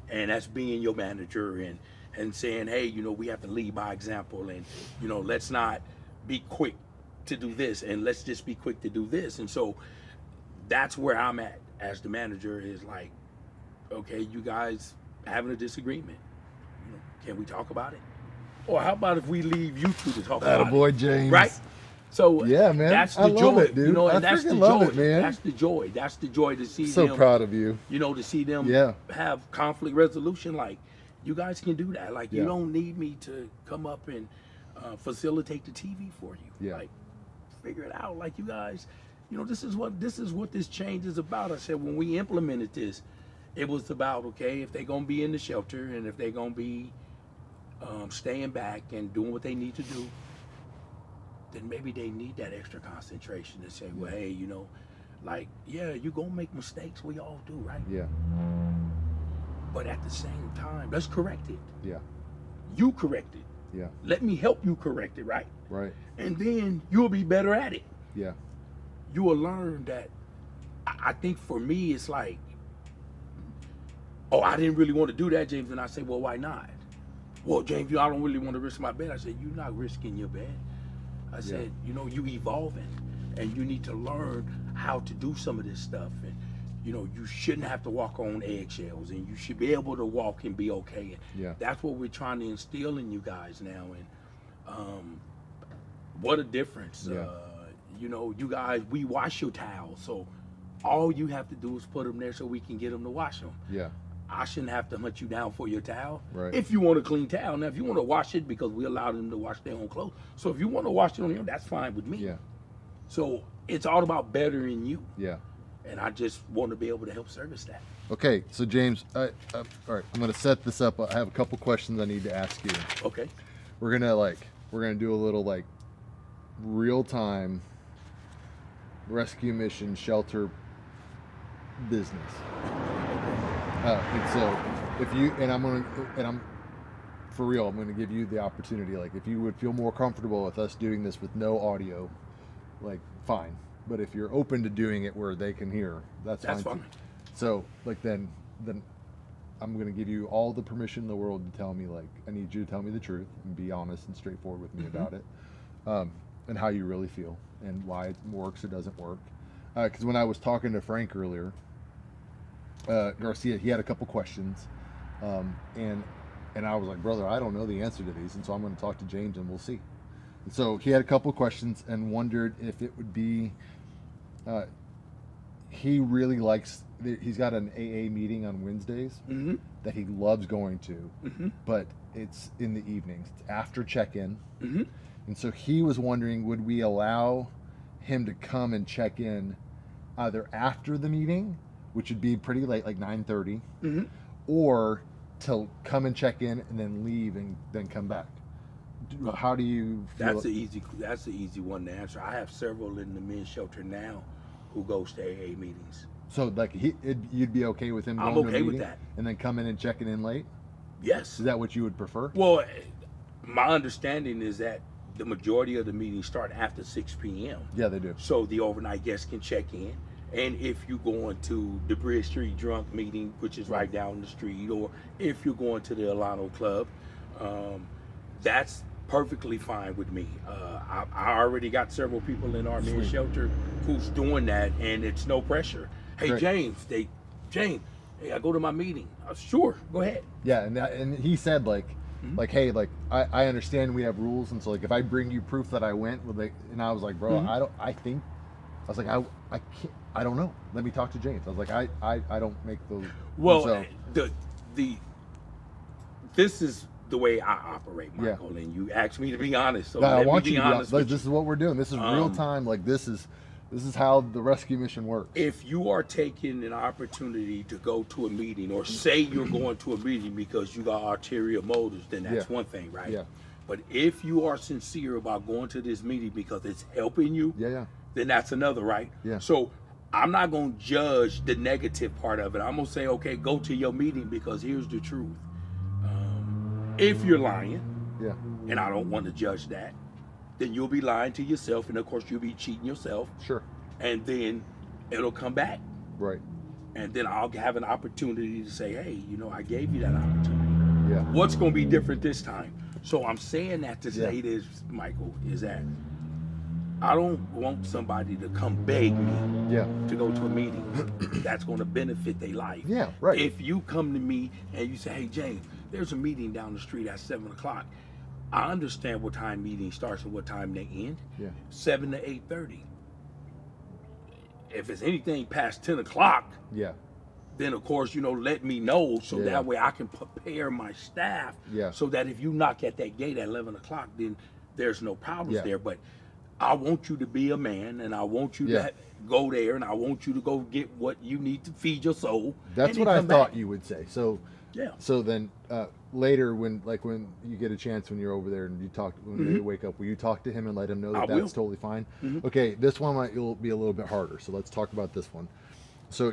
And that's being your manager and saying, hey, we have to lead by example, and let's not be quick to do this, and let's just be quick to do this. And so that's where I'm at as the manager, is like, okay, you guys having a disagreement, can we talk about it? Or how about if we leave you two to talk about Attaboy, it? James. Right? So yeah, man, that's the I joy, love it, dude. and I that's the freaking joy. love it, man. That's the joy. That's the joy to see So them. proud of you. To see them have conflict resolution. Like you guys can do that. Like you don't need me to come up and facilitate the TV for you. Yeah. Like figure it out. Like you guys, this is what this change is about. I said when we implemented this, it was about, okay, if they're gonna be in the shelter and if they're gonna be staying back and doing what they need to do, then maybe they need that extra concentration to say, well, hey, you're gonna make mistakes. We all do, right? Yeah. But at the same time, let's correct it. Yeah. You correct it. Yeah. Let me help you correct it, right? Right. And then you'll be better at it. Yeah. You will learn that. I think for me, it's like, oh, I didn't really want to do that, James. And I say, well, why not? Well, James, I don't really want to risk my bed. I said, you're not risking your bed. I said, you evolving, and you need to learn how to do some of this stuff. And, you shouldn't have to walk on eggshells, and you should be able to walk and be okay. And that's what we're trying to instill in you guys now. And what a difference. Yeah. You guys, we wash your towels. So all you have to do is put them there so we can get them to wash them. Yeah. I shouldn't have to hunt you down for your towel. Right. If you want a clean towel. Now, if you want to wash it, because we allow them to wash their own clothes. So if you want to wash it on them, that's fine with me. Yeah. So it's all about bettering you. Yeah. And I just want to be able to help service that. Okay, so James, all right, I'm going to set this up. I have a couple questions I need to ask you. Okay. we're gonna do a little like real time rescue mission shelter business. And so if you and I'm for real, I'm gonna give you the opportunity. Like if you would feel more comfortable with us doing this with no audio, like fine. But if you're open to doing it where they can hear, that's fine. fine. So like then I'm gonna give you all the permission in the world to tell me, like, I need you to tell me the truth and be honest and straightforward with me about it, and how you really feel and why it works or doesn't work. Because when I was talking to Frank earlier, Garcia, he had a couple questions, and I was like, brother, I don't know the answer to these, and so I'm going to talk to James and we'll see. And so he had a couple questions and wondered if it would be. He really likes. He's got an AA meeting on Wednesdays that he loves going to, but it's in the evenings. It's after check-in, and so he was wondering, would we allow him to come and check in either after the meeting, which would be pretty late, like 9:30, or to come and check in and then leave and then come back. How do you feel? That's the easy one to answer. I have several in the men's shelter now who goes to AA meetings. So like you'd be okay with him going I'm to a okay meeting with that. and then coming and checking in late? Yes. Is that what you would prefer? Well, my understanding is that the majority of the meetings start after 6 p.m. Yeah, they do. So the overnight guests can check in. And if you're going to the Bridge Street Drunk meeting, which is right down the street, or if you're going to the Alano Club, that's perfectly fine with me. I already got several people in our men's shelter who's doing that, and it's no pressure. Hey, Great. James, hey, I go to my meeting. Sure, go ahead. Yeah, and he said like, hey, like I understand we have rules, and so like if I bring you proof that I went, and I was like, bro, I don't know. Let me talk to James. I was like, I don't make those. Well, so, this is the way I operate, Michael, and you asked me to be honest. So I let want me you be to be honest. honest. This is what we're doing. This is real time. Like this is how the rescue mission works. If you are taking an opportunity to go to a meeting, or say you're going to a meeting because you got ulterior motives, then that's one thing, right? Yeah. But if you are sincere about going to this meeting because it's helping you, then that's another, right? Yeah. So I'm not going to judge the negative part of it. I'm going to say, okay, go to your meeting because here's the truth. If you're lying, and I don't want to judge that, then you'll be lying to yourself, and of course you'll be cheating yourself. Sure. And then it'll come back. Right. And then I'll have an opportunity to say, hey, I gave you that opportunity. Yeah. What's going to be different this time? So I'm saying that to say this, Michael, is that I don't want somebody to come beg me to go to a meeting that's going to benefit their life. Yeah, right. If you come to me and you say, hey, James, there's a meeting down the street at 7 o'clock. I understand what time meeting starts and what time they end. 7 to 8:30. If it's anything past 10 o'clock, then of course, let me know so that way I can prepare my staff so that if you knock at that gate at 11 o'clock, then there's no problems there. But I want you to be a man, and I want you to go there, and I want you to go get what you need to feed your soul. That's what I thought you would say. So Yeah. So then later, when you get a chance, when you're over there and you talk, when they wake up, will you talk to him and let him know that that's totally fine? Okay, this one might be a little bit harder. So let's talk about this one. So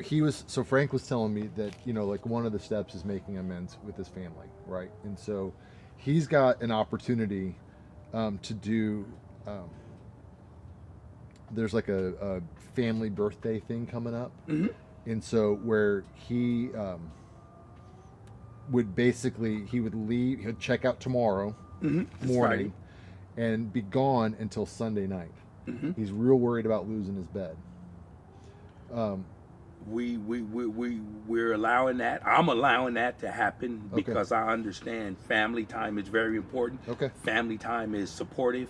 Frank was telling me that, like one of the steps is making amends with his family, right? And so he's got an opportunity to do. There's like a family birthday thing coming up, and so where he would leave, he'd check out tomorrow morning and be gone until Sunday night. He's real worried about losing his bed. We're allowing that. I'm allowing that to happen because I understand family time is very important. Family time is supportive.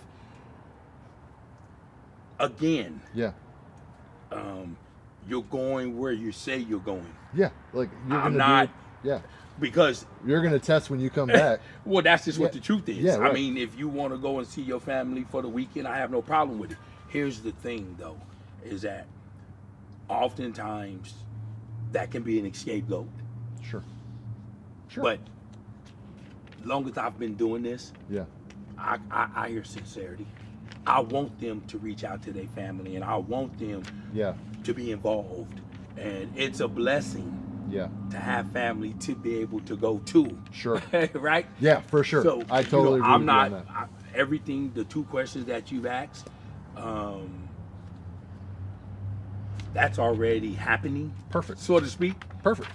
Again, you're going where you say you're going. Like I'm not. Because you're going to test when you come back. Well, that's just what the truth is. Right. I mean, if you want to go and see your family for the weekend, I have no problem with it. Here's the thing, though, is that oftentimes that can be an scapegoat. Sure. But long as I've been doing this, I hear sincerity. I want them to reach out to their family, and I want them Yeah. to be involved. And it's a blessing Yeah. to have family to be able to go to. Sure. Right? Yeah, for sure. So I totally agree I'm with you not on that. everything. The two questions that you've asked, that's already happening. Perfect. So to speak. Perfect.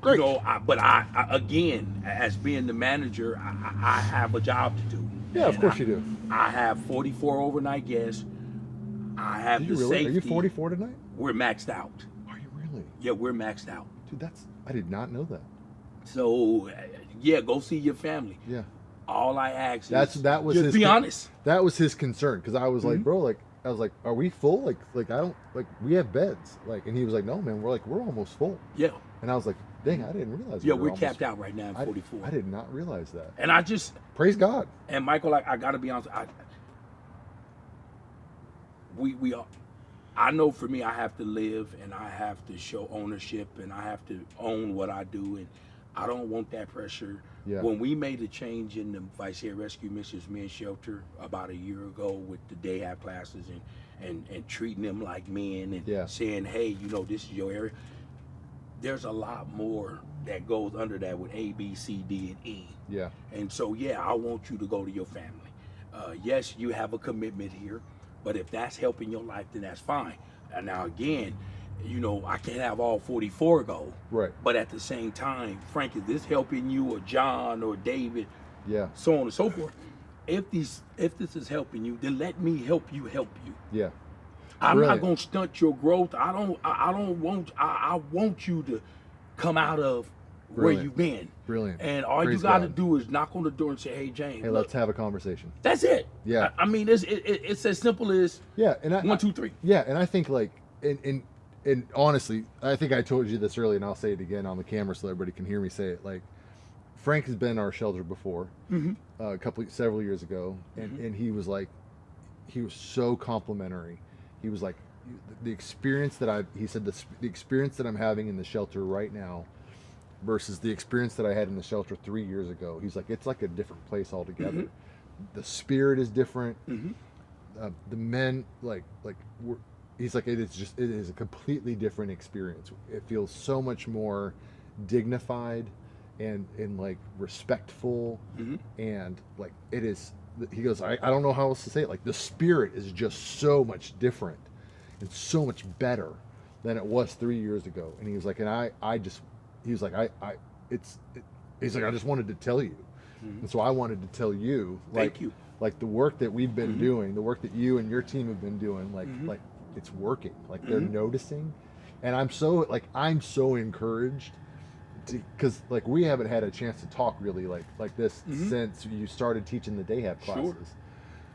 Great. But I again, as being the manager, I have a job to do. Yeah, of And course you do. I have 44 overnight guests. I have Do you the really? safety. Are you 44 tonight? We're maxed out. Are you really? Yeah, we're maxed out. Dude, I did not know that. So, yeah, go see your family. Yeah. All I ask That was just his be honest. That was his concern, because I was like, Mhm. bro, like, I was like, are we full? Like I don't, like, we have beds. Like, and he was like, no, man, we're almost full. Yeah. And I was like, dang, I didn't realize. Yeah, we were we're almost capped out right now at 44. I did not realize that. And I just, Praise God. and Michael, I got to be honest, I know for me, I have to live and I have to show ownership and I have to own what I do, and I don't want that pressure. Yeah. When we made a change in the Visalia Rescue Missions Men's Shelter about a year ago with the day half classes and treating them like men and Yeah. saying, hey, this is your area. There's a lot more that goes under that with A, B, C, D, and E. Yeah. And so, yeah, I want you to go to your family. Yes, you have a commitment here, but if that's helping your life, then that's fine. And now, again, I can't have all 44 go. Right. But at the same time, Frank, is this helping you, or John, or David, Yeah. so on and so forth? If this is helping you, then let me help you. Yeah. I'm Brilliant. not gonna stunt your growth. I want you to come out of where Brilliant. you've been. Brilliant. And all Praise you got to God. do is knock on the door and say, "Hey, James, Hey, look." let's have a conversation. That's it. Yeah. I mean, it's as simple as Yeah. And 1, 2, 3. Yeah, and I think, like, and honestly, I think I told you this earlier, and I'll say it again on the camera so everybody can hear me say it. Like, Frank has been in our shelter before, several years ago, and he was like, he was so complimentary. He was like, the experience that he said the experience that I'm having in the shelter right now versus the experience that I had in the shelter 3 years ago. He's like, it's like a different place altogether. The spirit is different. The men, he's like, it is a completely different experience. It feels so much more dignified and like respectful, and like it is. He goes, I don't know how else to say it. Like, the spirit is just so much different and so much better than it was 3 years ago. And he was like, and he's like, he's like, I just wanted to tell you. And so I wanted to tell you, like, Thank you. like the work that we've been doing, the work that you and your team have been doing, like it's working. Like, they're noticing, and I'm so encouraged, because like we haven't had a chance to talk really like this since you started teaching the day half classes.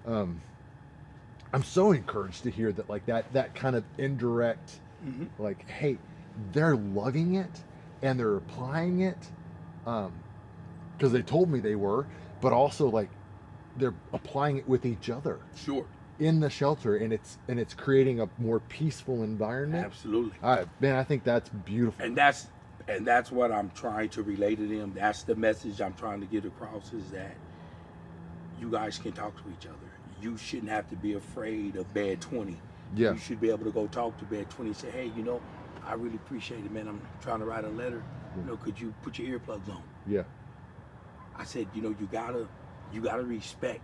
Sure. I'm so encouraged to hear that, like, that kind of indirect, like, hey, they're loving it and they're applying it, because they told me they were, but also, like, they're applying it with each other Sure. in the shelter, and it's creating a more peaceful environment. Absolutely. Man, I think that's beautiful. And that's what I'm trying to relay to them. That's the message I'm trying to get across, is that you guys can talk to each other. You shouldn't have to be afraid of bed 20. Yeah. You should be able to go talk to bed 20 and say, hey, I really appreciate it, man. I'm trying to write a letter. Could you put your earplugs on? Yeah. I said, you gotta respect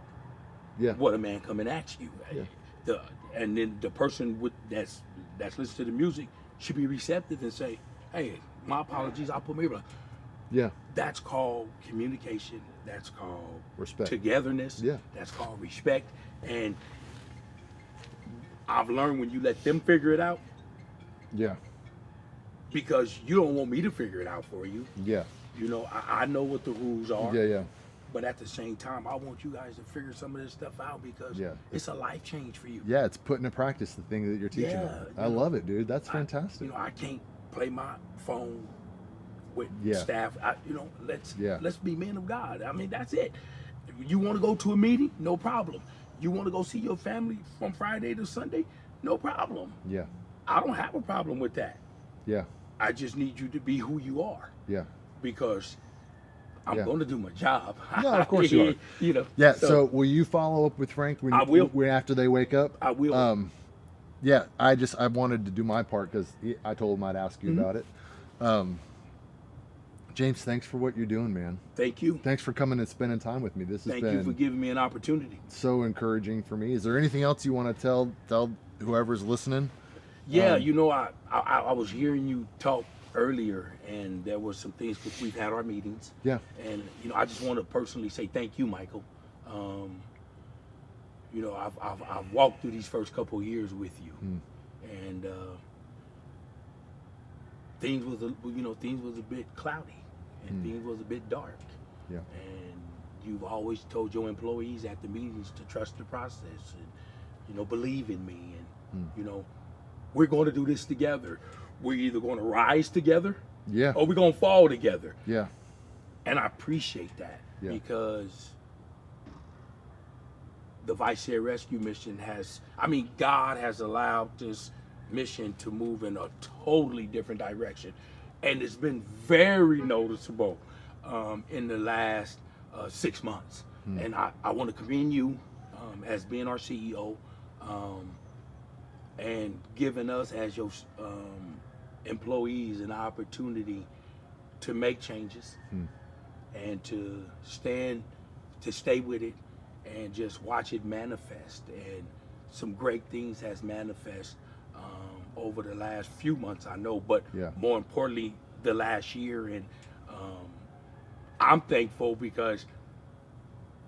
Yeah. what a man come and ask you. Yeah. And then the person that's listening to the music should be receptive and say, hey, my apologies, I'll put my earplugs. Yeah. That's called communication. That's called Respect. togetherness. Yeah. That's called respect. And I've learned, when you let them figure it out, Yeah. because you don't want me to figure it out for you. Yeah. I know what the rules are. Yeah. Yeah. But at the same time, I want you guys to figure some of this stuff out, because Yeah. it's a life change for you. Yeah. It's putting into practice the thing that you're teaching them. I love it, dude. That's fantastic. I can't play my phone with Yeah. staff. Yeah. Let's be men of God. I mean, that's it. You want to go to a meeting? No problem. You want to go see your family from Friday to Sunday? No problem. Yeah. I don't have a problem with that. Yeah. I just need you to be who you are, Yeah. because I'm Yeah. going to do my job. No, of course you are. You know. Yeah. So will you follow up with Frank when I will. after they wake up? I will. Yeah. I wanted to do my part because I told him I'd ask you about it. James, thanks for what you're doing, man. Thank you. Thanks for coming and spending time with me. This has Thank been you for giving me an opportunity. so encouraging for me. Is there anything else you want to tell whoever's listening? Yeah, I was hearing you talk earlier, and there were some things because we've had our meetings. Yeah. And I just want to personally say thank you, Michael. I've walked through these first couple of years with you, and things was a bit cloudy, and things was a bit dark. Yeah. And you've always told your employees at the meetings to trust the process and believe in me, and we're going to do this together. We're either going to rise together, Yeah. or we're going to fall together. Yeah. And I appreciate that because the Visalia Rescue Mission God has allowed this mission to move in a totally different direction. And it's been very noticeable in the last 6 months. And I want to commend you as being our CEO and giving us as your employees an opportunity to make changes and to stay with it and just watch it manifest. And some great things has manifest over the last few months, I know, but more importantly, the last year. And I'm thankful because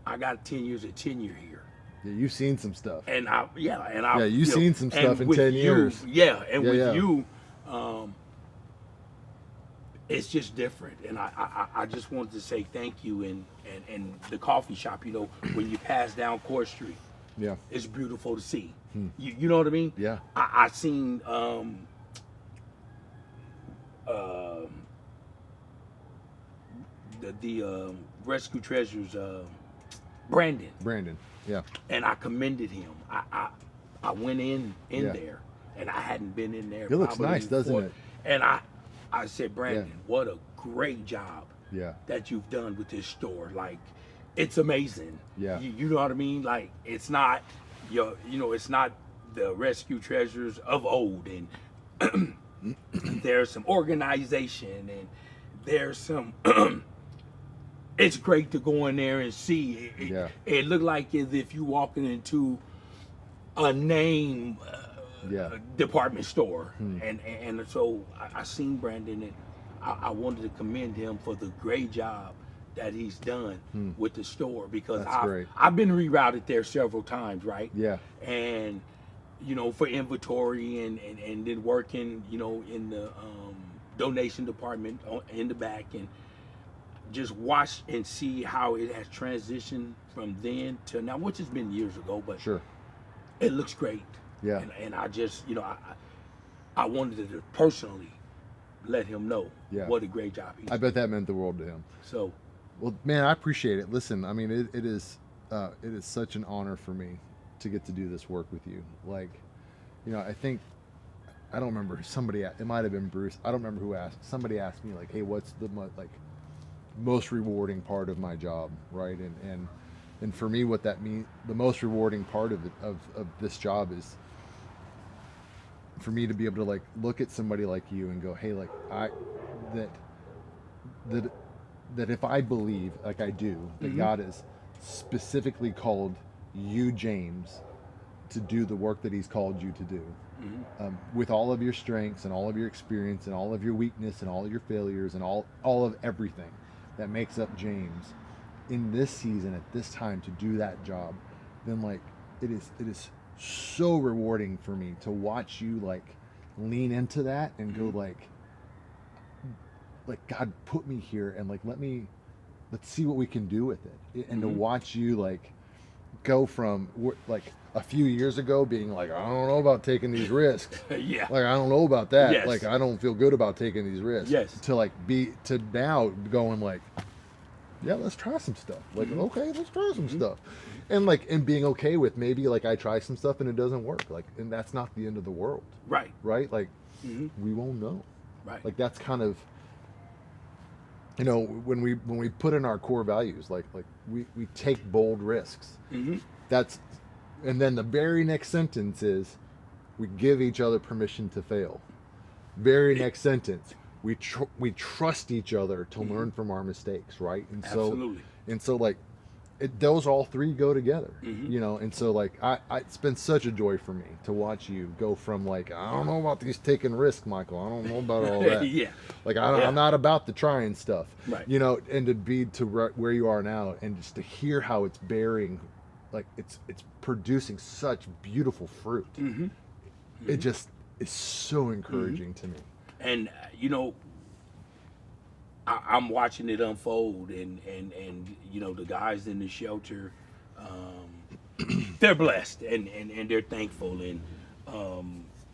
I got 10 years of tenure here. Yeah, you've seen some stuff. And you've seen some stuff in 10 years. You, it's just different. And I just wanted to say thank you. And the coffee shop, when you pass down Court Street, it's beautiful to see. You know what I mean? Yeah. I seen the Rescue Treasures Brandon. Yeah. And I commended him. I went in there, and I hadn't been in there. It looks nice, doesn't it? And I said, Brandon, what a great job that you've done with this store. Like, it's amazing. Yeah. You know what I mean? Like, it's not it's not the Rescue Treasures of old, and there's some organization, and there's some it's great to go in there and see. It looked like as if you walking into a name department store. And so I seen Brandon, and I wanted to commend him for the great job that he's done with the store, because I've been rerouted there several times, right? Yeah. And for inventory and then working in the donation department in the back, and just watch and see how it has transitioned from then to now, which has been years ago, but it looks great. Yeah. And I just I wanted to personally let him know what a great job he did. I bet that meant the world to him. So, well, man, I appreciate it. Listen, I mean, it is such an honor for me to get to do this work with you. Like, I think, I don't remember, it might have been Bruce. I don't remember who asked. Somebody asked me, like, hey, what's the most rewarding part of my job, right? And for me, what that means, the most rewarding part of this job is for me to be able to look at somebody like you and go, hey, that if I believe, like I do, that God has specifically called you, James, to do the work that he's called you to do, with all of your strengths and all of your experience and all of your weakness and all of your failures and all of everything that makes up James in this season at this time to do that job, then it is so rewarding for me to watch you lean into that and go God put me here, and let's see what we can do with it. And to watch you go from a few years ago being I don't know about taking these risks. I don't know about that. Yes. I don't feel good about taking these risks. Yes. To now going let's try some stuff. Okay, let's try some stuff. And being okay with maybe I try some stuff and it doesn't work. And that's not the end of the world. Right. Right? We won't know. Right. That's kind of, you know, when we put in our core values, like we take bold risks. Mm-hmm. That's, and then the very next sentence is, we give each other permission to fail. Very next sentence, we trust each other to learn from our mistakes, right? And Absolutely. so like, those all three go together, Mm-hmm. you know. And so like, it's been such a joy for me to watch you go from like, I don't know about these taking risks, Michael. I don't know about all that. Yeah. Like I'm not about the trying stuff, Right. you know. And to be to where you are now, and just to hear how it's bearing, like it's producing such beautiful fruit. Mm-hmm. It just is so encouraging to me. And you know, I'm watching it unfold, and you know, the guys in the shelter, they're blessed, and they're thankful, and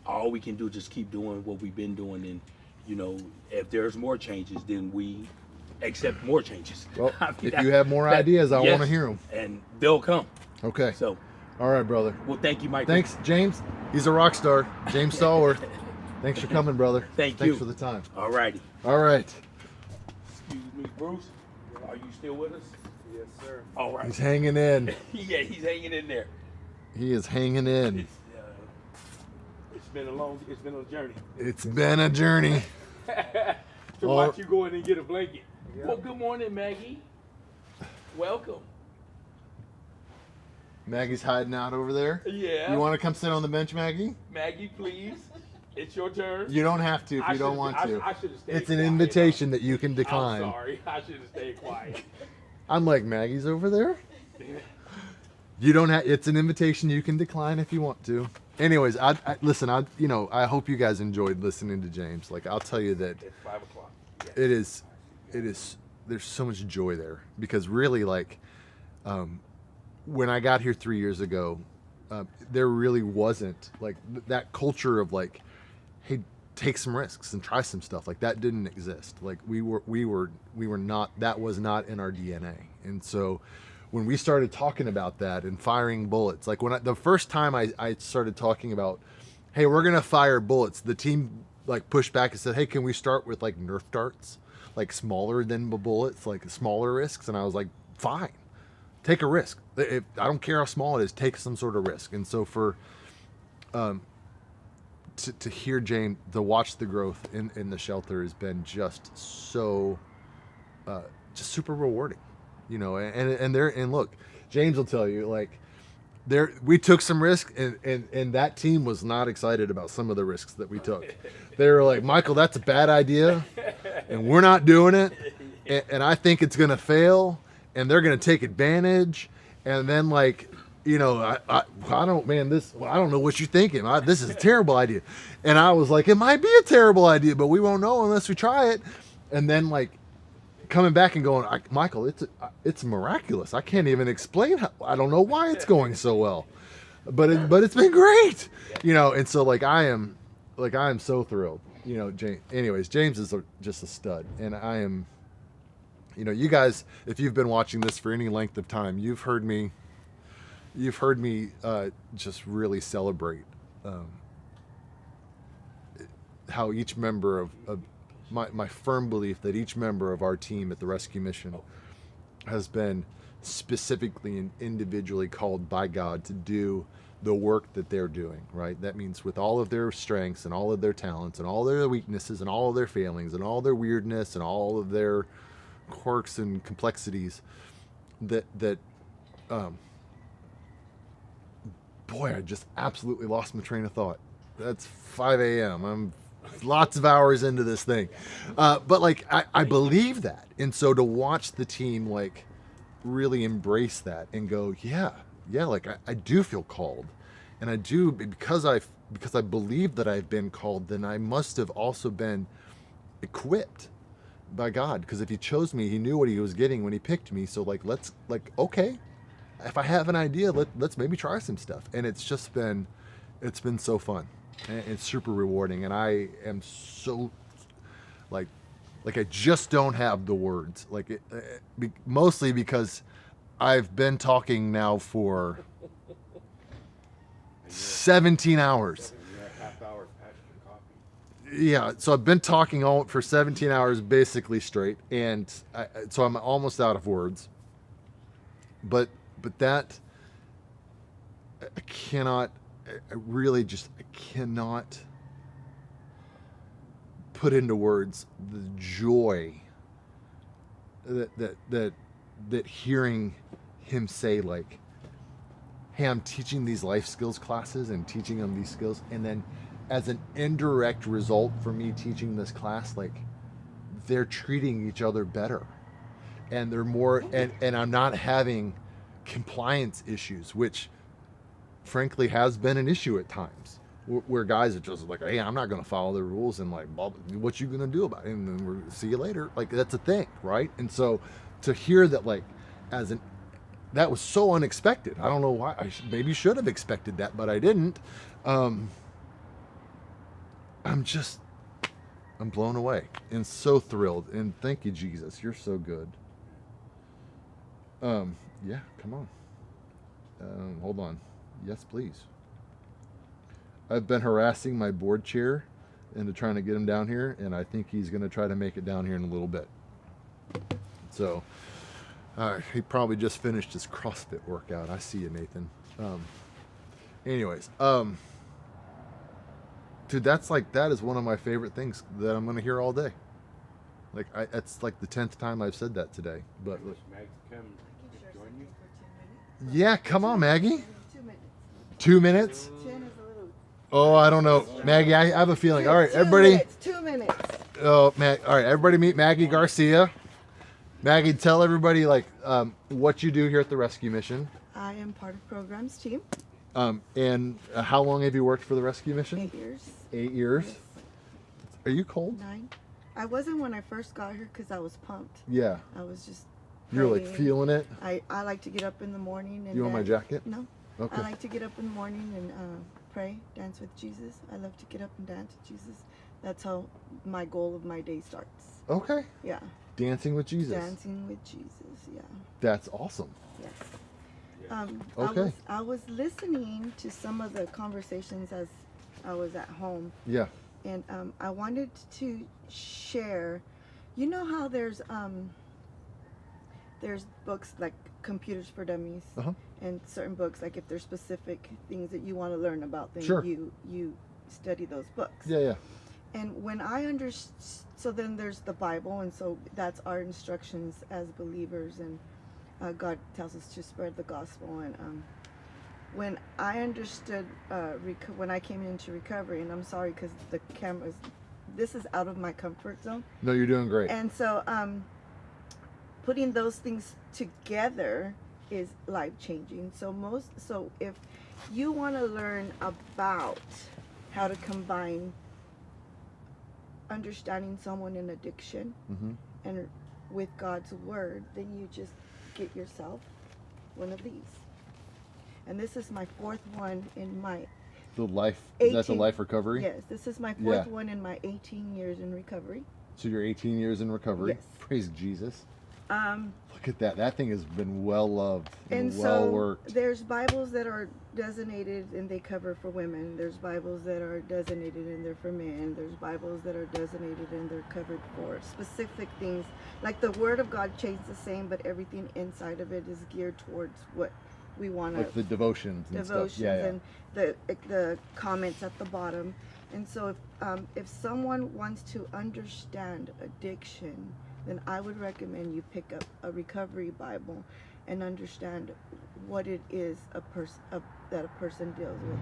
all we can do is just keep doing what we've been doing, and you know, if there's more changes, then we accept more changes. Well, I mean, if you have more ideas, I want to hear them. and they'll come. Okay. So, All right, brother. well, thank you, Mike. Thanks, James. He's a rock star. James Stallworth. Thanks for coming, brother. Thanks for the time. All righty. All right. Excuse me, Bruce. Are you still with us? Yes, sir. All right. He's hanging in. Yeah, he's hanging in there. He is hanging in. It's been a journey. It's been a journey. To All- watch you go in and get a blanket. Yeah. Well, good morning, Maggie. Welcome. Maggie's hiding out over there. Yeah. You want to come sit on the bench, Maggie? Maggie, please. It's your turn. You don't have to if you don't want to. I should have stayed It's an quiet. invitation that you can decline. I'm sorry. I should have stayed quiet. I'm like, Maggie's over there? You don't have. It's an invitation you can decline if you want to. Anyways, listen. I hope you guys enjoyed listening to James. Like, I'll tell you that It's 5 o'clock. Yeah. it is. There's so much joy there, because really, like, when I got here 3 years ago, there really wasn't like that culture of like, hey, take some risks and try some stuff. Like, that didn't exist. Like, we were not. That was not in our DNA. And so, when we started talking about that and firing bullets, like the first time I started talking about, hey, we're gonna fire bullets, the team like pushed back and said, hey, can we start with like Nerf darts, like smaller than bullets, like smaller risks? And I was like, fine, take a risk. I don't care how small it is, take some sort of risk. And so for to hear James, to watch the growth in the shelter has been just so just super rewarding, you know. And look, James will tell you, like, we took some risk, and that team was not excited about some of the risks that we took. They were like, Michael, that's a bad idea, and we're not doing it, and I think it's gonna fail, and they're gonna take advantage, and then, like, you know, I don't know what you're thinking. This is a terrible idea. And I was like, it might be a terrible idea, but we won't know unless we try it. And then, like, coming back and going, Michael, it's miraculous. I can't even explain how. I don't know why it's going so well, but it's been great, you know. And so, like, I am so thrilled, you know. James is just a stud, and I am, you know, you guys, if you've been watching this for any length of time, you've heard me just really celebrate how each member of my firm belief that each member of our team at the rescue mission has been specifically and individually called by God to do the work that they're doing, right? That means with all of their strengths and all of their talents and all their weaknesses and all of their failings and all their weirdness and all of their quirks and complexities, boy, I just absolutely lost my train of thought. That's 5 a.m. I'm lots of hours into this thing. But, like, I believe that. And so to watch the team, like, really embrace that and go, yeah, like, I do feel called. And I do, because I believe that I've been called, then I must have also been equipped by God. Because if he chose me, he knew what he was getting when he picked me. So, like, okay. If I have an idea, let's maybe try some stuff. And it's been so fun, and it's super rewarding. And I am so like I just don't have the words, like mostly because I've been talking now for 17 hours. Half hour past your coffee. yeah, so I've been talking all for 17 hours basically straight, and so I'm almost out of words. But that I cannot, I really just I cannot put into words the joy that hearing him say, like, hey, I'm teaching these life skills classes and teaching them these skills, and then as an indirect result for me teaching this class, like, they're treating each other better, and they're more, and I'm not having compliance issues, which frankly has been an issue at times, where guys are just like, hey, I'm not going to follow the rules, and like, well, what you going to do about it, and then we'll see you later. Like, that's a thing, right? And so to hear that, like, as an that was so unexpected. I don't know why. Maybe should have expected that, but I didn't. I'm blown away and so thrilled. And thank you, Jesus. You're so good. Yeah, come on. Hold on. Yes, please. I've been harassing my board chair into trying to get him down here, and I think he's going to try to make it down here in a little bit. So, he probably just finished his CrossFit workout. I see you, Nathan. Anyways, dude, that is one of my favorite things that I'm going to hear all day. Like, it's like the 10th time I've said that today. But yeah, come on, Maggie. 2 minutes. 2 minutes? 10 is a little. Oh, I don't know, Maggie. I have a feeling. All right, everybody. 2 minutes. Oh, All right, everybody, meet Maggie Garcia. Maggie, tell everybody, like, what you do here at the rescue mission. I am part of programs team. And how long have you worked for the rescue mission? 8 years. 8 years. Yes. Are you cold? 9. I wasn't when I first got here because I was pumped. Yeah. I was just. You're like praying. feeling it. I like to get up in the morning and. You want my jacket? No. Okay. I like to get up in the morning and pray, dance with Jesus. I love to get up and dance with Jesus. That's how my goal of my day starts. Okay. Yeah. Dancing with Jesus. Dancing with Jesus. Yeah. That's awesome. Yes. Okay. I was listening to some of the conversations as I was at home, Yeah. and I wanted to share. You know how there's books like Computers for Dummies, Uh-huh. and certain books, like if there's specific things that you want to learn about, then Sure. you study those books. Yeah, yeah. And when I understood, so then there's the Bible, and so that's our instructions as believers, and God tells us to spread the gospel. And when I understood, when I came into recovery, and I'm sorry because the cameras, this is out of my comfort zone. No, you're doing great. And so putting those things together is life-changing. So if you want to learn about how to combine understanding someone in addiction Mm-hmm. and with God's word, then you just get yourself one of these. And this is my 4th one in my The life, is that the 18 life recovery? Yes, this is my 4th Yeah. one in my 18 years in recovery. So you're 18 years in recovery? Yes. Praise Jesus. Um, Look at that. That thing has been well loved and, and well so worked. there's Bibles that are designated and they cover for women. There's Bibles that are designated and they're for men. There's Bibles that are designated and they're covered for specific things. Like the Word of God stays the same, but everything inside of it is geared towards what we want to. Like the devotions and stuff. Yeah, yeah. And the comments at the bottom. And so if someone wants to understand addiction, then I would recommend you pick up a recovery Bible and understand what it is that a person deals with.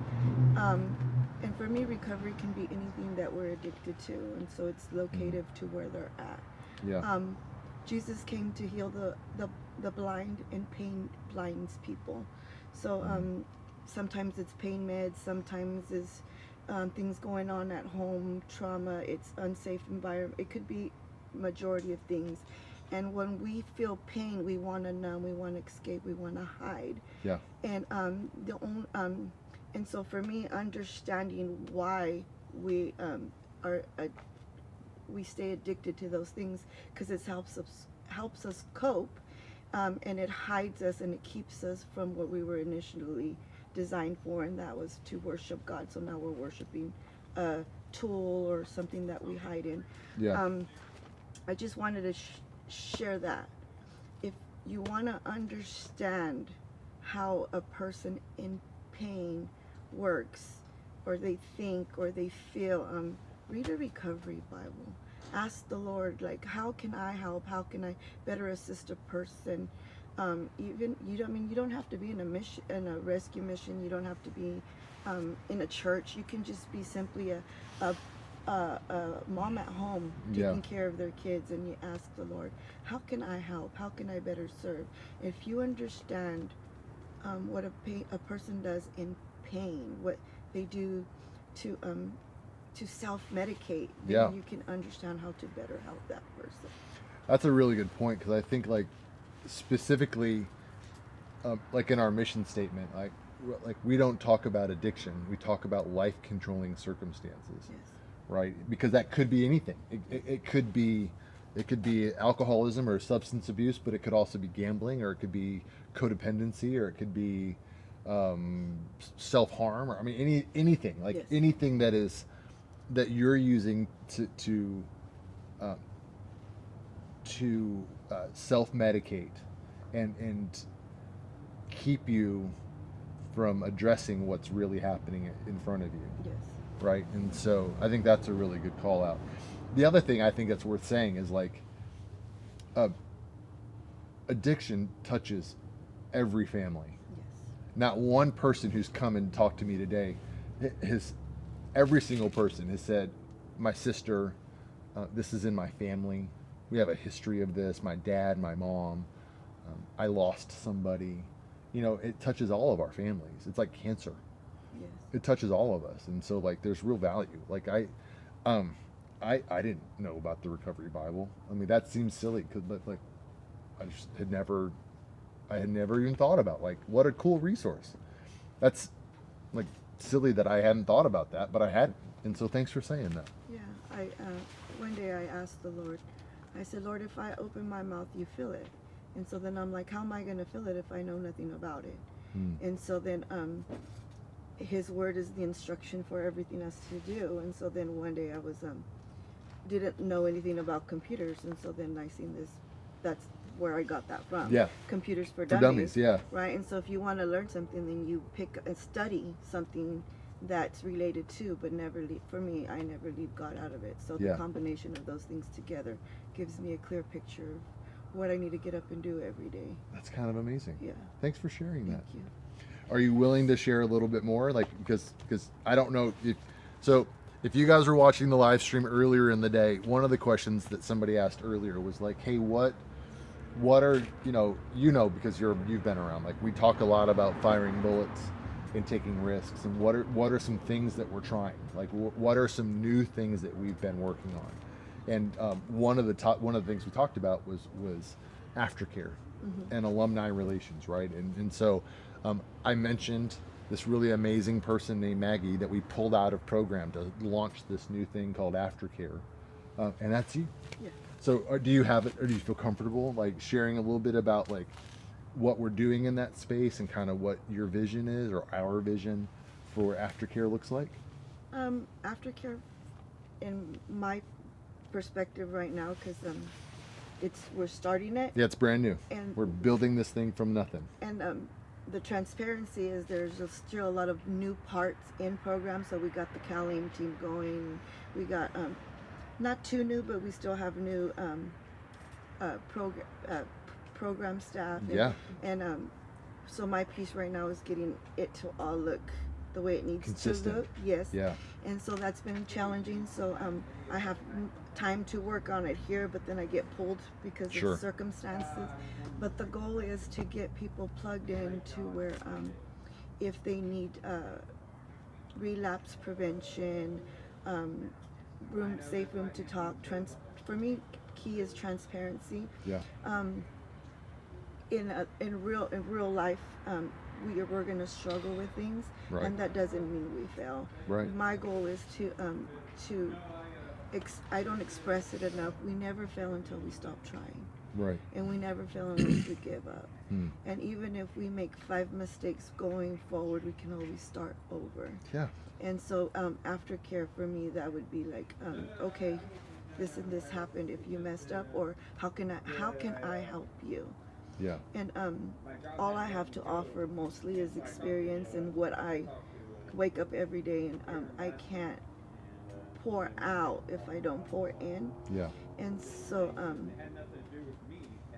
And for me, recovery can be anything that we're addicted to, and so it's locative to where they're at. Yeah. Jesus came to heal the blind, and pain blinds people. So sometimes it's pain meds, sometimes it's things going on at home, trauma, it's unsafe environment. It could be majority of things. And when we feel pain, we want to numb, we want to escape, we want to hide. Yeah. And and so for me, understanding why we we stay addicted to those things, because it helps us cope, and it hides us and it keeps us from what we were initially designed for, and that was to worship God. So now we're worshiping tool or something that we hide in. Yeah. I just wanted to share that. If you want to understand how a person in pain works, or they think, or they feel, read a recovery Bible. Ask the Lord, like, how can I help? How can I better assist a person? Even you don't have to be in a mission, in a rescue mission. You don't have to be in a church. You can just be simply a mom at home taking care of their kids, and you ask the Lord, how can I help? How can I better serve? If you understand what a person does in pain, what they do to self-medicate, then you can understand how to better help that person. That's a really good point, because I think, like, specifically, like in our mission statement, like we don't talk about addiction. We talk about life-controlling circumstances, right? Because that could be anything. It could be alcoholism or substance abuse, but it could also be gambling, or it could be codependency, or it could be self-harm, or anything, like anything that you're using to self-medicate and keep you from addressing what's really happening in front of you. Right? And so I think that's a really good call out. The other thing I think that's worth saying is, like, addiction touches every family. Not one person who's come and talked to me today every single person has said, my sister, this is in my family. We have a history of this. My dad, my mom, I lost somebody. It touches all of our families. It's like cancer. It touches all of us. And so, like, there's real value. Like, I didn't know about the Recovery Bible. I mean, that seems silly, but like, I had never even thought about, like, what a cool resource. That's, like, silly that I hadn't thought about that, but I hadn't. And so thanks for saying that. Yeah, one day I asked the Lord, I said, Lord, if I open my mouth, you feel it. And so then I'm like, how am I going to feel it if I know nothing about it? And so then his word is the instruction for everything else to do. And so then one day I was didn't know anything about computers, and so then I seen this. That's where I got that from. Computers for dummies. Right. And so if you want to learn something, then you pick and study something that's related to, but never leave. For me, I never leave God out of it. So the combination of those things together gives me a clear picture of what I need to get up and do every day. That's kind of amazing. Thanks for sharing that. Thank you. Are you willing to share a little bit more? Like, because I don't know if you guys were watching the live stream earlier in the day, one of the questions that somebody asked earlier was like, hey, what are, because you've been around, like, we talk a lot about firing bullets and taking risks, and what are some things that we're trying, like, what are some new things that we've been working on? And one of the things we talked about was aftercare and alumni relations, right? And so I mentioned this really amazing person named Maggie that we pulled out of program to launch this new thing called aftercare, and that's you. So do you have it, or do you feel comfortable, like, sharing a little bit about, like, what we're doing in that space and kind of what your vision is, or our vision for aftercare looks like? Aftercare, in my perspective right now, because we're starting it. Yeah, it's brand new. And we're building this thing from nothing. And the transparency is there's still a lot of new parts in program. So we got the CalAIM team going. We got not too new, but we still have new program staff. And so my piece right now is getting it to all look the way it needs consistent. To look. Yes. And so that's been challenging. So I have time to work on it here, but then I get pulled because of circumstances. But the goal is to get people plugged in to where if they need relapse prevention, safe room to talk. For me, key is transparency. In real life, we're going to struggle with things, and that doesn't mean we fail. My goal is to I don't express it enough. We never fail until we stop trying. Right. And we never feel unless we give up. Hmm. And even if we make 5 mistakes going forward, we can always start over. Yeah. And so aftercare for me, that would be like, okay, this and this happened. If you messed up, or how can I help you? Yeah. And all I have to offer mostly is experience and what I wake up every day, and I can't pour out if I don't pour in. Yeah. And so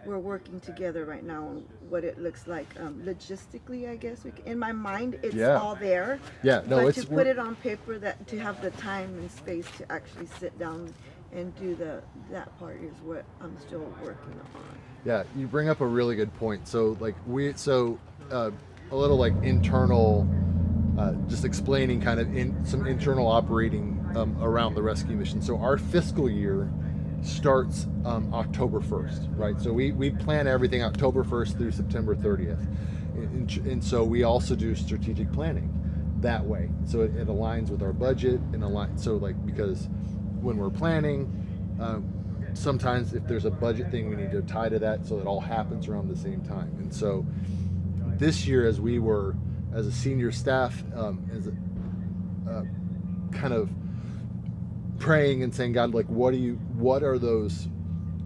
we're working together right now on what it looks like logistically, I guess. In my mind, it's all there. Yeah, no, but it's to put it on paper, that to have the time and space to actually sit down and do that part is what I'm still working on. Yeah, you bring up a really good point. So like a little like internal, just explaining kind of some internal operating around the rescue mission. So our fiscal year starts October 1st, right? So we plan everything October 1st through September 30th. And so we also do strategic planning that way. So it aligns with our budget and so like, because when we're planning, sometimes if there's a budget thing, we need to tie to that so it all happens around the same time. And so this year, as we were, as a senior staff, kind of praying and saying, God, like, what are those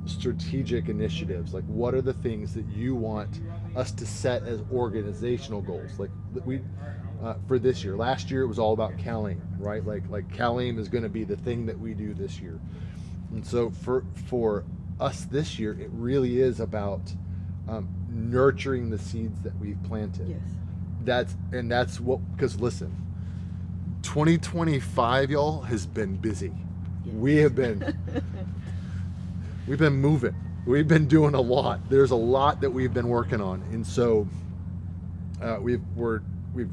strategic initiatives? Like, what are the things that you want us to set as organizational goals? Like for this year. Last year it was all about Calim, right? Like Calim is going to be the thing that we do this year. And so for us this year, it really is about nurturing the seeds that we've planted. Yes. That's what, because listen, 2025, y'all, has been busy. Yes. We've been moving. We've been doing a lot. There's a lot that we've been working on. And so we've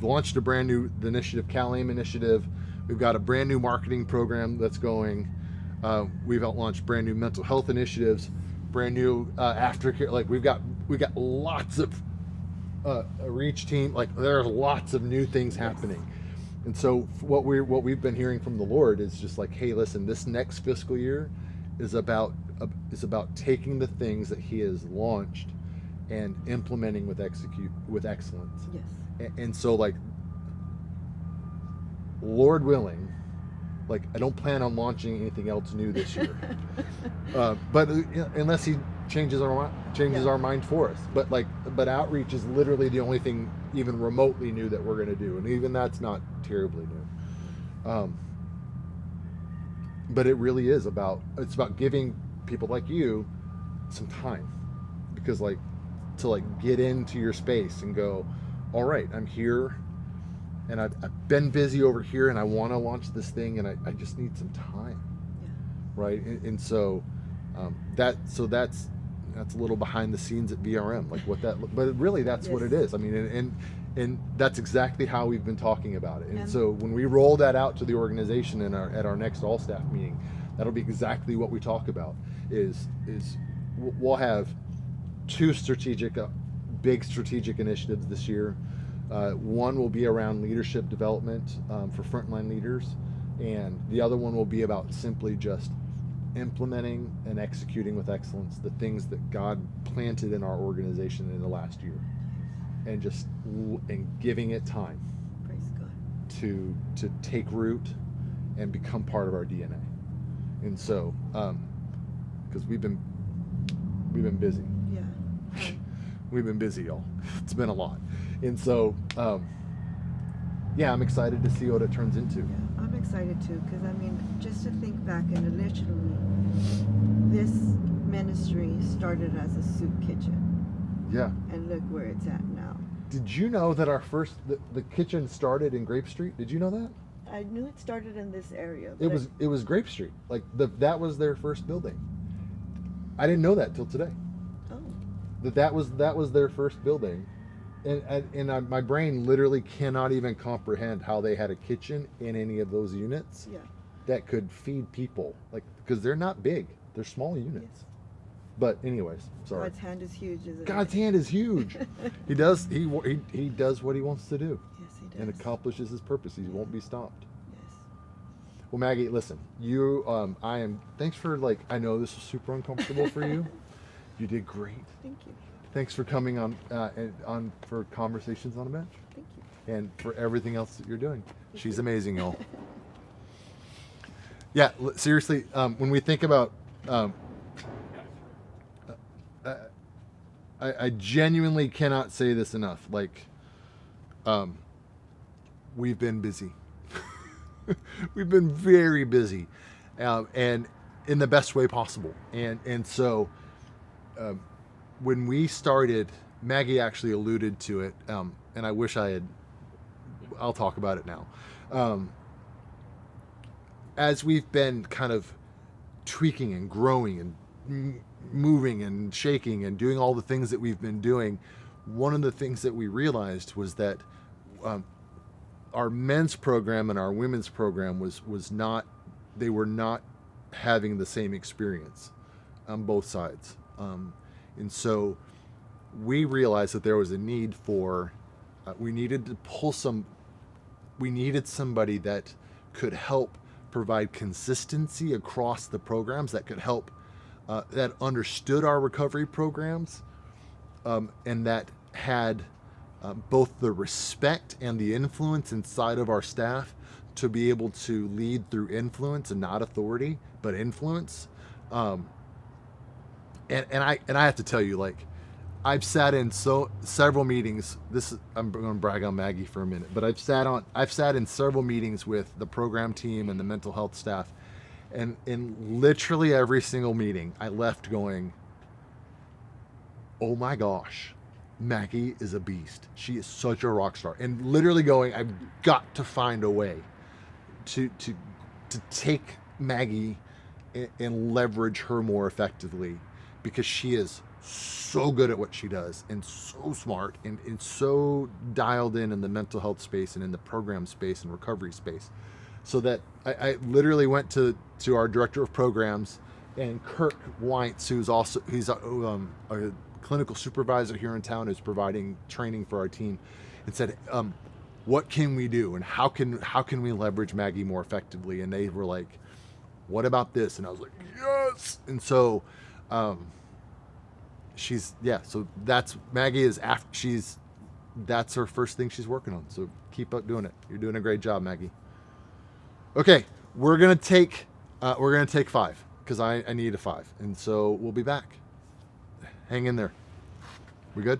launched a brand new initiative, Calim initiative. We've got a brand new marketing program that's going. We've launched brand new mental health initiatives, brand new aftercare. Like we've got lots of a reach team. Like there's lots of new things happening. And so what we've been hearing from the Lord is just like, hey, listen, this next fiscal year is about taking the things that He has launched and implementing with excellence. Yes. And so, like, Lord willing, like, I don't plan on launching anything else new this year, but unless He changes our mind for us. But outreach is literally the only thing even remotely new that we're going to do, and even that's not terribly new. But it really is about giving people like you some time, because to get into your space and go, all right, I'm here and I've been busy over here and I want to launch this thing and I just need some time. Yeah. Right. And so that's a little behind the scenes at VRM, like what that, but really that's what it is. I mean, and that's exactly how we've been talking about it. And so when we roll that out to the organization at our next all staff meeting, that'll be exactly what we talk about. Is we'll have 2 big strategic initiatives this year. One will be around leadership development for frontline leaders, and the other one will be about simply just implementing and executing with excellence the things that God planted in our organization in the last year, and giving it time. Praise God. to take root and become part of our DNA. And so because we've been busy. Yeah. We've been busy, y'all. It's been a lot. And so I'm excited to see what it turns into. Yeah, I'm excited too, because I mean, just to think back, and initially this ministry started as a soup kitchen. Yeah. And look where it's at now. Did you know that the kitchen started in Grape Street? Did you know that? I knew it started in this area. It was Grape Street. Like that was their first building. I didn't know that till today. Oh. That was their first building. And my brain literally cannot even comprehend how they had a kitchen in any of those units that could feed people, like, because they're not big, they're small units. Yes. But anyways, sorry. God's hand is huge, isn't it? God's hand is huge. He does what He wants to do. Yes, He does. And accomplishes His purpose. He won't be stopped. Yes. Well, Maggie, listen, thanks for, I know this is super uncomfortable for you. You did great. Thank you. Thanks for coming on for Conversations on a Bench, Thank you. and for everything else that you're doing. She's amazing, y'all. Yeah, seriously, when we think about, I genuinely cannot say this enough. Like, we've been busy. We've been very busy, and in the best way possible. And so, when we started, Maggie actually alluded to it, and I wish I had. I'll talk about it now. As we've been kind of tweaking and growing and moving and shaking and doing all the things that we've been doing, one of the things that we realized was that our men's program and our women's program was not, they were not having the same experience on both sides. And so we realized that there was a need for, we needed somebody that could help provide consistency across the programs, that could help, that understood our recovery programs, and that had both the respect and the influence inside of our staff to be able to lead through influence and not authority, but influence. And I have to tell you, like, I've sat in several meetings. I'm going to brag on Maggie for a minute, but I've sat in several meetings with the program team and the mental health staff, and in literally every single meeting, I left going, "Oh my gosh, Maggie is a beast. She is such a rock star," and literally going, "I've got to find a way to take Maggie and leverage her more effectively, because she is so good at what she does and so smart and so dialed in the mental health space and in the program space and recovery space." So that I literally went to our director of programs, and Kirk Weintz, he's a clinical supervisor here in town, who's providing training for our team, and said, "What can we do, and how can we leverage Maggie more effectively?" And they were like, "What about this?" And I was like, "Yes!" And so, so that's Maggie is that's her first thing she's working on. So keep up doing it. You're doing a great job, Maggie. Okay, we're gonna take 5, because I need a 5, and so we'll be back. Hang in there. We good?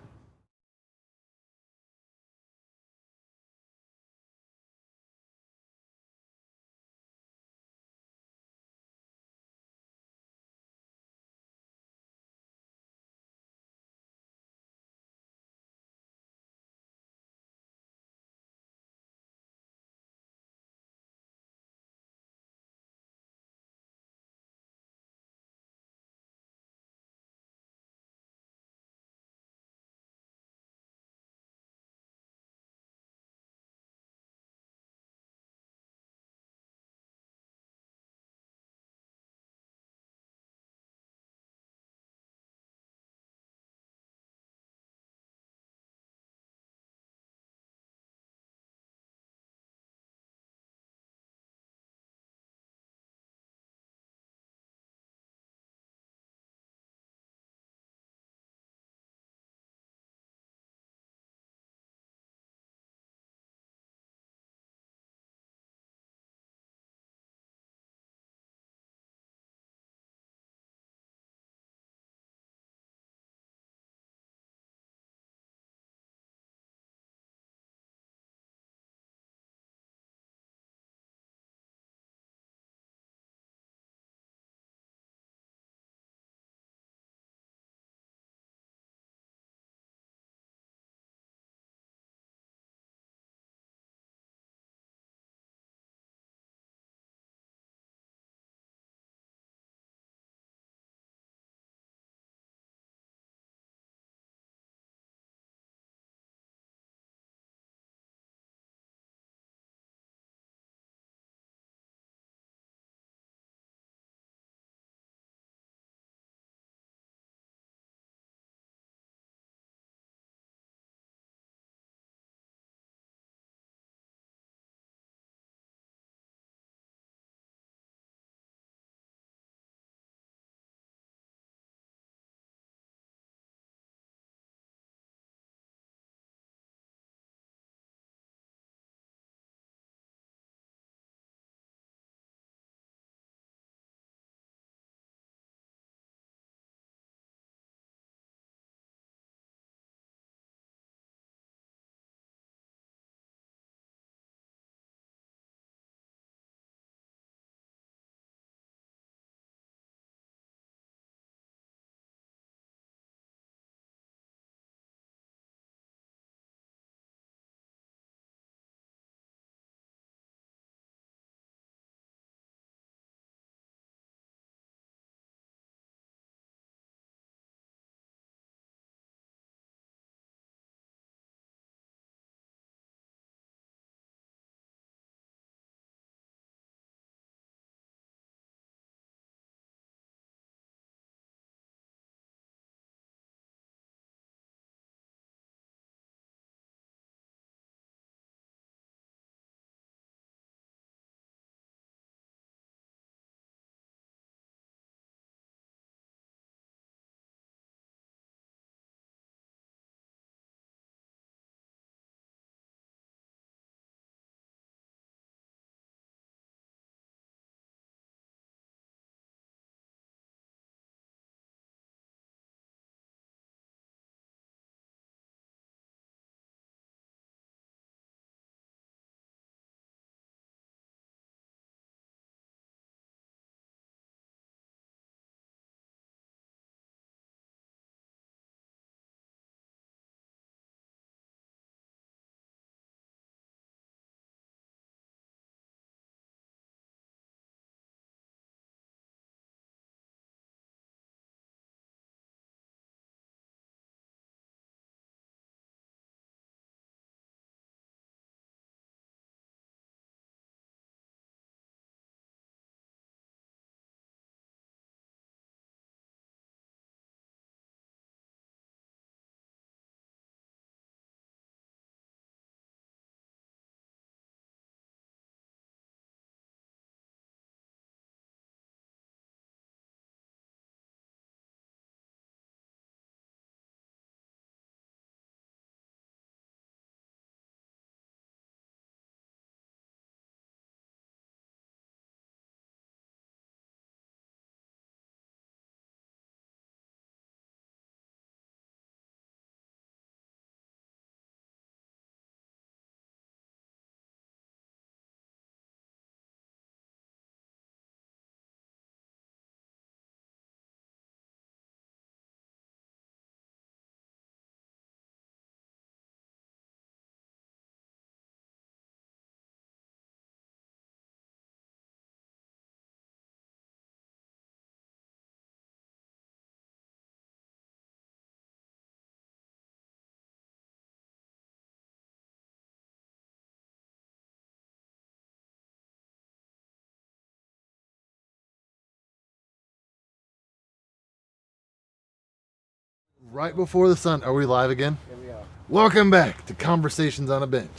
Right before the sun. Are we live again? Here we are. Welcome back to Conversations on a Bench.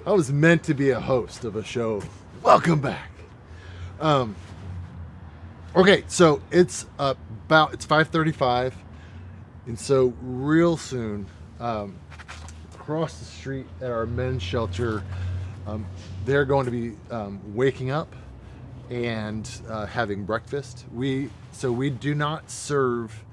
I was meant to be a host of a show. Welcome back. Okay, so it's 5:35, and so real soon, across the street at our men's shelter, they're going to be waking up and having breakfast. We do not serve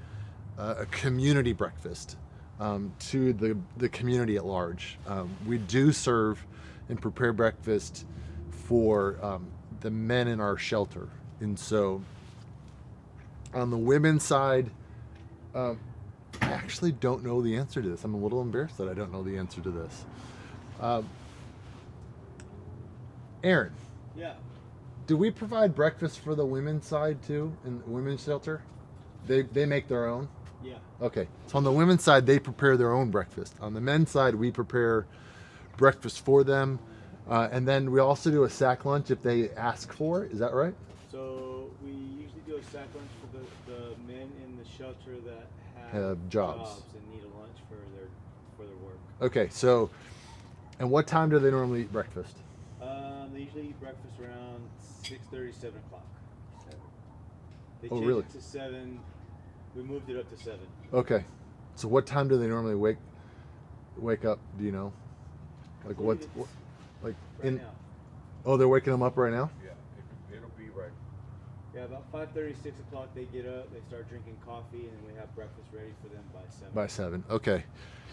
a community breakfast to the community at large. We do serve and prepare breakfast for the men in our shelter. And so on the women's side, I actually don't know the answer to this. I'm a little embarrassed that I don't know the answer to this. Aaron. Yeah. Do we provide breakfast for the women's side too in the women's shelter? They make their own? Yeah. Okay. So on the women's side, they prepare their own breakfast. On the men's side, we prepare breakfast for them. And then we also do a sack lunch if they ask for it. Is that right? So we usually do a sack lunch for the men in the shelter that Have jobs. and need a lunch for their work. Okay. So, and what time do they normally eat breakfast? They usually eat breakfast around 6:30, 7 o'clock. They Oh, changed really? it to 7. We moved it up to 7. Okay. So what time do they normally wake up? Do you know? Like what like Right in? now. Oh, they're waking them up right now. Yeah, it'll be right. Yeah, about 5:30, 6 o'clock they get up, they start drinking coffee, and we have breakfast ready for them by 7. By 7. Okay.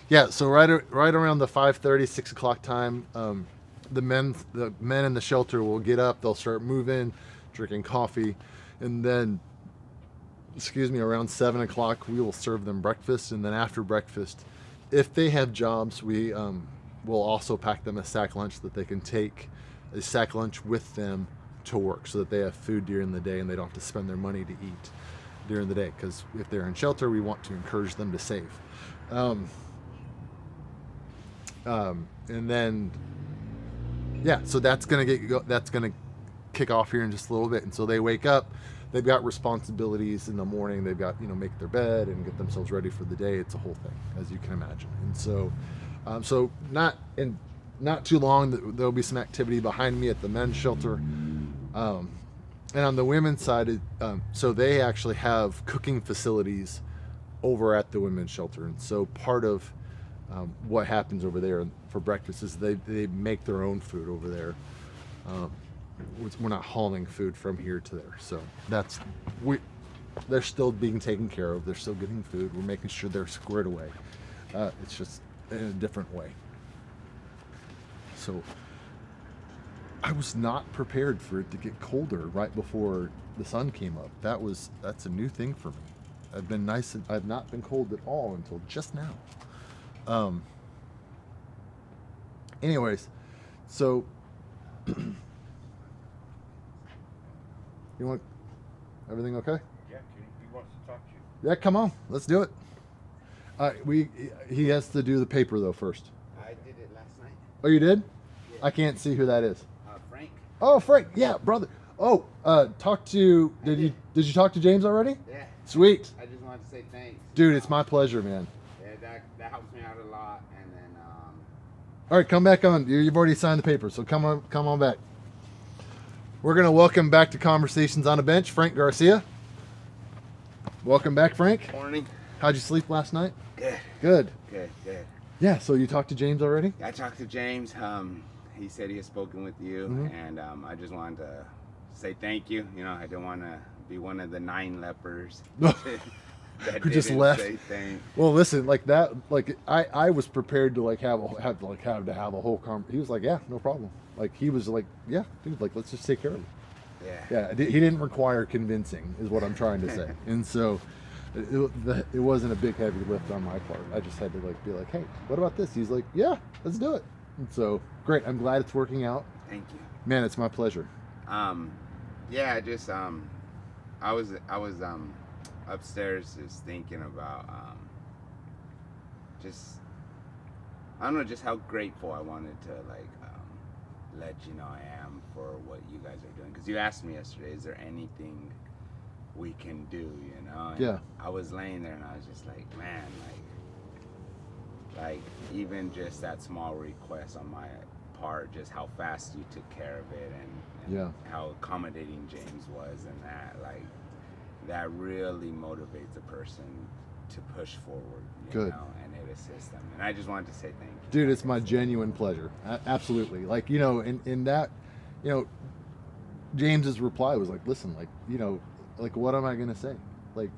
Yeah. So right around the 5:30, 6 o'clock time, the men in the shelter will get up. They'll start moving, drinking coffee, and then, around 7 o'clock we will serve them breakfast. And then after breakfast, if they have jobs, we will also pack them a sack lunch that they can take a sack lunch with them to work, so that they have food during the day and they don't have to spend their money to eat during the day. Because if they're in shelter, we want to encourage them to save. And then, yeah, so that's gonna kick off here in just a little bit. And so they wake up, they've got responsibilities in the morning. They've got, make their bed and get themselves ready for the day. It's a whole thing, as you can imagine. And so, not too long, there'll be some activity behind me at the men's shelter. And on the women's side, so they actually have cooking facilities over at the women's shelter. And so part of what happens over there for breakfast is they make their own food over there. We're not hauling food from here to there. So they're still being taken care of. They're still getting food. We're making sure they're squared away. It's just in a different way. So I was not prepared for it to get colder right before the sun came up. That's a new thing for me. I've not been cold at all until just now. Anyways, so you want everything okay? Yeah, he wants to talk to you. Yeah, come on, let's do it. He has to do the paper though first. I did it last night. Oh, you did? Yeah. I can't see who that is. Frank. Oh, Frank. Yeah, brother. Oh, did you talk to James already? Yeah. Sweet. I just wanted to say thanks. Dude, it's my pleasure, man. Yeah, that helps me out a lot. And then All right, come back on. You've already signed the paper, so come on back. We're going to welcome back to Conversations on a Bench, Frank Garcia. Welcome back, Frank. morning. How'd you sleep last night? Good. Good. Good. Yeah, so you talked to James already? I talked to James. He said he has spoken with you, and I just wanted to say thank you. I don't want to be one of the 9 lepers that Who just didn't left. say thanks. Well, listen, like that, like I was prepared to have a whole He was like, yeah, no problem. Like he was like, yeah, dude, like let's just take care of it. Yeah. Yeah, he didn't require convincing, is what I'm trying to say. And so, it wasn't a big heavy lift on my part. I just had to be like, hey, what about this? He's like, yeah, let's do it. And so, great. I'm glad it's working out. Thank you. Man, it's my pleasure. Yeah, just I was upstairs just thinking about I don't know, just how grateful I wanted to let you know I am for what you guys are doing. Because you asked me yesterday, is there anything we can do, you know. And Yeah. I was laying there and I was just like, man, like even just that small request on my part, just how fast you took care of it, and Yeah. how accommodating James was, and that really motivates a person to push forward, you Good. know, and it assists them. And I just wanted to say thank you. Dude, it's my genuine pleasure. Absolutely. Like, you know, in that, you know, James's reply was like, listen, like, you know, like, what am I going to say? Like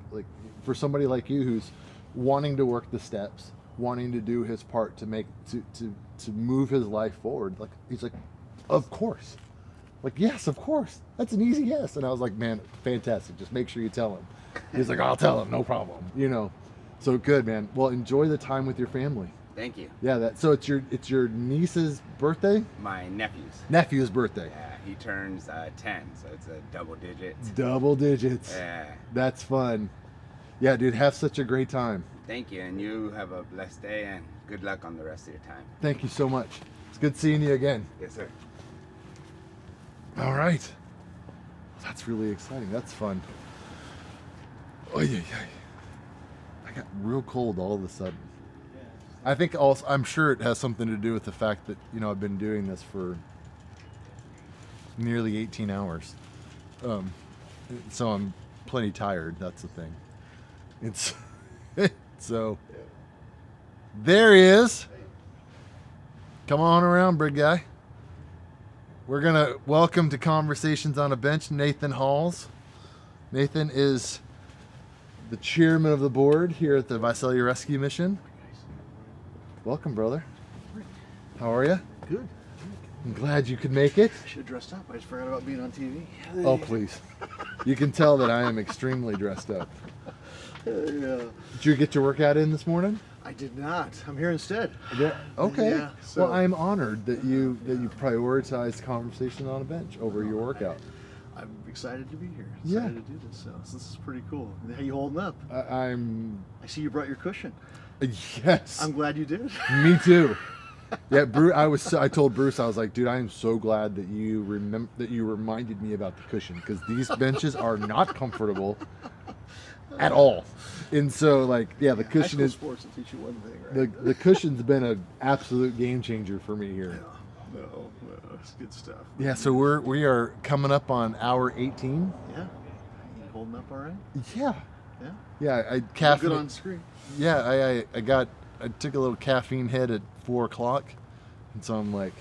for somebody like you who's wanting to work the steps, wanting to do his part to make, to move his life forward. Like, he's like, of course. Like, yes, of course. That's an easy yes. And I was like, man, fantastic. Just make sure you tell him. He's like, I'll tell him, no problem. You know, so good, man. Well, enjoy the time with your family. Thank you. Yeah, so it's your niece's birthday? My Nephew's birthday. Yeah, he turns 10, so it's a double digits. Double digits. Yeah. That's fun. Yeah, dude, have such a great time. Thank you, and you have a blessed day, and good luck on the rest of your time. Thank you so much. It's good seeing you again. Yes, sir. All right. That's really exciting. That's fun. Oh yeah, I got real cold all of a sudden. I think also, I'm sure it has something to do with the fact that, you know, I've been doing this for nearly 18 hours. So I'm plenty tired. That's the thing. It's so there he is. Come on around, big guy. We're going to welcome to Conversations on a Bench Nathan Halls. Nathan is the chairman of the board here at the Visalia Rescue Mission. Welcome, brother. How are you? Good. I'm glad you could make it. I should have dressed up. I just forgot about being on TV. Oh, please. You can tell that I am extremely dressed up. Yeah. Did you get your workout in this morning? I did not. I'm here instead. Yeah. Okay. Yeah, so- Well, I'm honored that you prioritized Conversation on a Bench over your workout. I'm excited to be here. Yeah. Excited to do this. So this is pretty cool. How you holding up? I'm I see you brought your cushion. yes. I'm glad you did. Me too. Yeah, Bruce. I told Bruce, I was like, dude, I am so glad that you reminded me about the cushion, because these benches are not comfortable at all. And so, like, yeah, the High cushion school is sports will teach you one thing, right? the cushion's been an absolute game changer for me here. No, it's good stuff. Yeah, so we are coming up on hour 18. Yeah. You holding up all right? Yeah, Yeah. yeah. I Good caffeine. on screen. Yeah, I took a little caffeine hit at 4 o'clock, and so I'm like,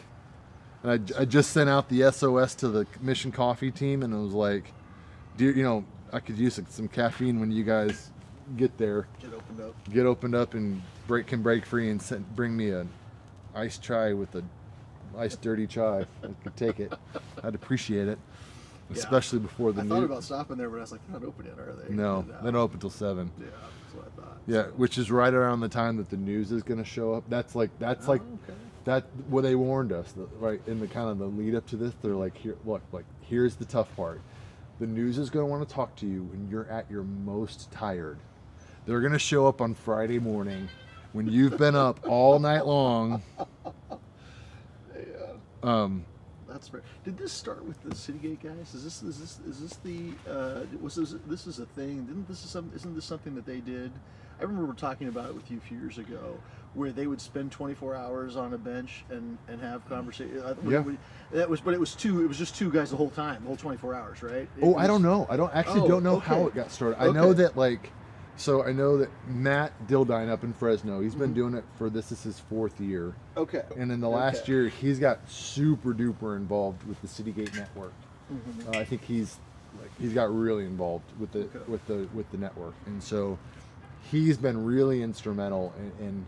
and I just sent out the SOS to the Mission Coffee team, and it was like, dear, you know, I could use some caffeine when you guys get there. Get opened up and break free and bring me an iced chai with a iced dirty chai. I could take it. I'd appreciate it, especially before the I news. thought about stopping there, but I was like, they're not open yet, are they? No, they don't open till 7. Yeah, that's what I thought. Yeah, which is right around the time that the news is going to show up. That's like Okay. that. Well, they warned us right in the kind of the lead up to this. They're like, here, look, like here's the tough part. The news is going to want to talk to you when you're at your most tired. They're going to show up on Friday morning when you've been up all night long. That's right. Did this start with the Citygate guys? Is this the this is a thing? Isn't this something that they did? I remember talking about it with you a few years ago, where they would spend 24 hours on a bench and have conversation. Yeah. It was just two guys the whole time, the whole 24 hours, right? I don't know. I don't know how okay. it got started. I know that I know that Matt Dildine up in Fresno, he's been doing it this is his 4th year. Okay. And in the last year, he's got super duper involved with the Citygate network. I think he's got really involved with the network, and so he's been really instrumental in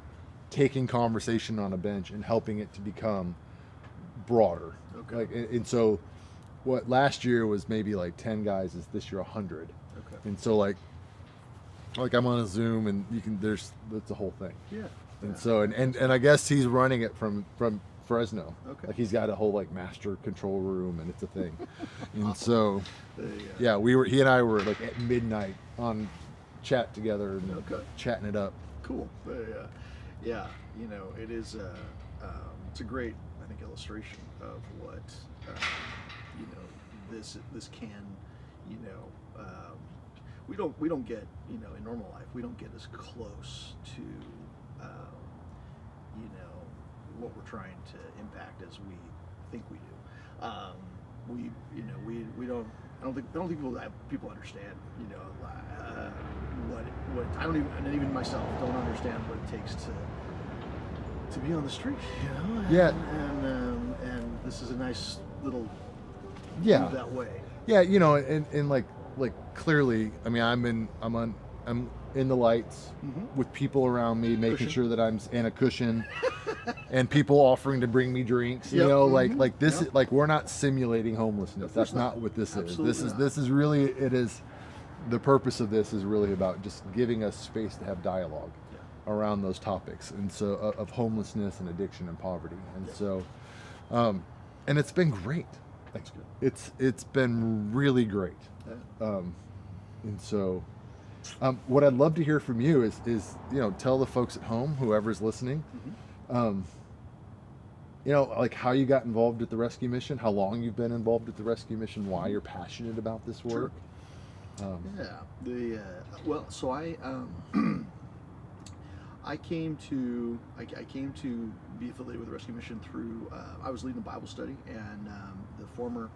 taking Conversation on a Bench and helping it to become broader. Okay. And so, what last year was maybe like 10 guys is this year 100. Okay. And so like I'm on a Zoom and that's the whole thing. Yeah. And so and I guess he's running it from Fresno. Okay. Like he's got a whole like master control room and it's a thing. And so There you go. yeah, he and I were like at midnight on chat together and Okay. chatting it up. Cool. Yeah, you know, it is. It's a great, I think, illustration of what you know this can, you know, we don't get, you know, in normal life, we don't get as close to, you know, what we're trying to impact as we think we do. You know, we don't. I don't think people understand. You know, what I don't even, and even myself don't understand what it takes to be on the street. You know. Yeah. And this is a nice little Yeah. move that way. Yeah, you know, and like clearly, I mean, I'm in the lights with people around me, making Cushion. sure that I'm in a cushion, and people offering to bring me drinks. You Yep. know, like this Yep. is like, we're not simulating homelessness. Of course That's not what this Absolutely is. not. This is really, it is. The purpose of this is really about just giving us space to have dialogue around those topics, and so of homelessness and addiction and poverty, and so, and it's been great. That's good. It's been really great. Yeah. And so, what I'd love to hear from you is you know, tell the folks at home, whoever's listening, you know, like how you got involved at the rescue mission, how long you've been involved at the rescue mission, why you're passionate about this work. Yeah. Well, so I I came to be affiliated with the rescue mission through I was leading a Bible study, and the former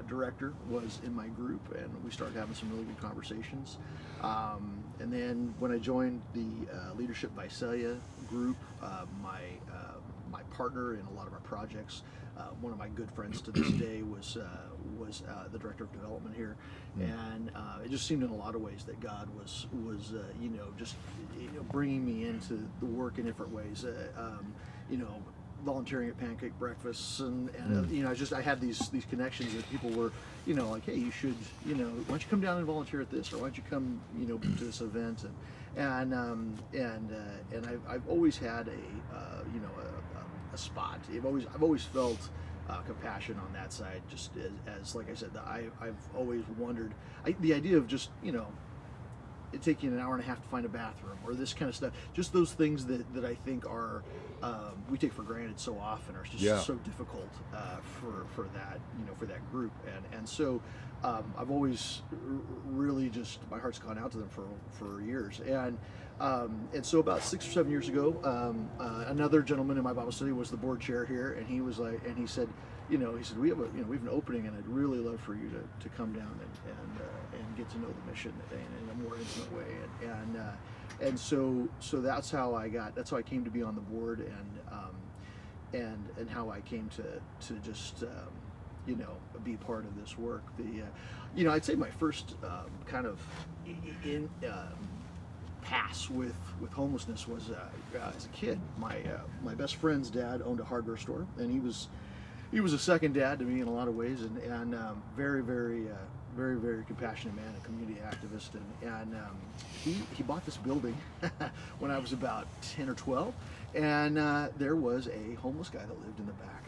director was in my group, and we started having some really good conversations. And then when I joined the leadership Visalia group, my partner in a lot of our projects, one of my good friends to this day was the director of development here, and it just seemed in a lot of ways that God was you know, just, you know, bringing me into the work in different ways. You know, volunteering at pancake breakfasts, and you know, I had these connections that people were, you know, like, hey, you should, you know, why don't you come down and volunteer at this, or why don't you come, you know, to this event, and I've always had you know, a spot. I've always felt compassion on that side, just as like I said, I've always wondered, the idea of just, you know, it taking an hour and a half to find a bathroom, or this kind of stuff, just those things that I think are we take for granted so often, are just so difficult for that, you know, for that group, and so I've always really just, my heart's gone out to them for years, and so about 6 or 7 years ago, another gentleman in my Bible study was the board chair here, and he was like, and he said, we have an opening, and I'd really love for you to come down and get to know the mission in a more intimate way, and so that's how I came to be on the board, and how I came to just you know, be part of this work. You know, I'd say my first kind of pass with homelessness was as a kid. My best friend's dad owned a hardware store, and he was a second dad to me in a lot of ways, and very compassionate man, a community activist, and he bought this building when I was about 10 or 12, and there was a homeless guy that lived in the back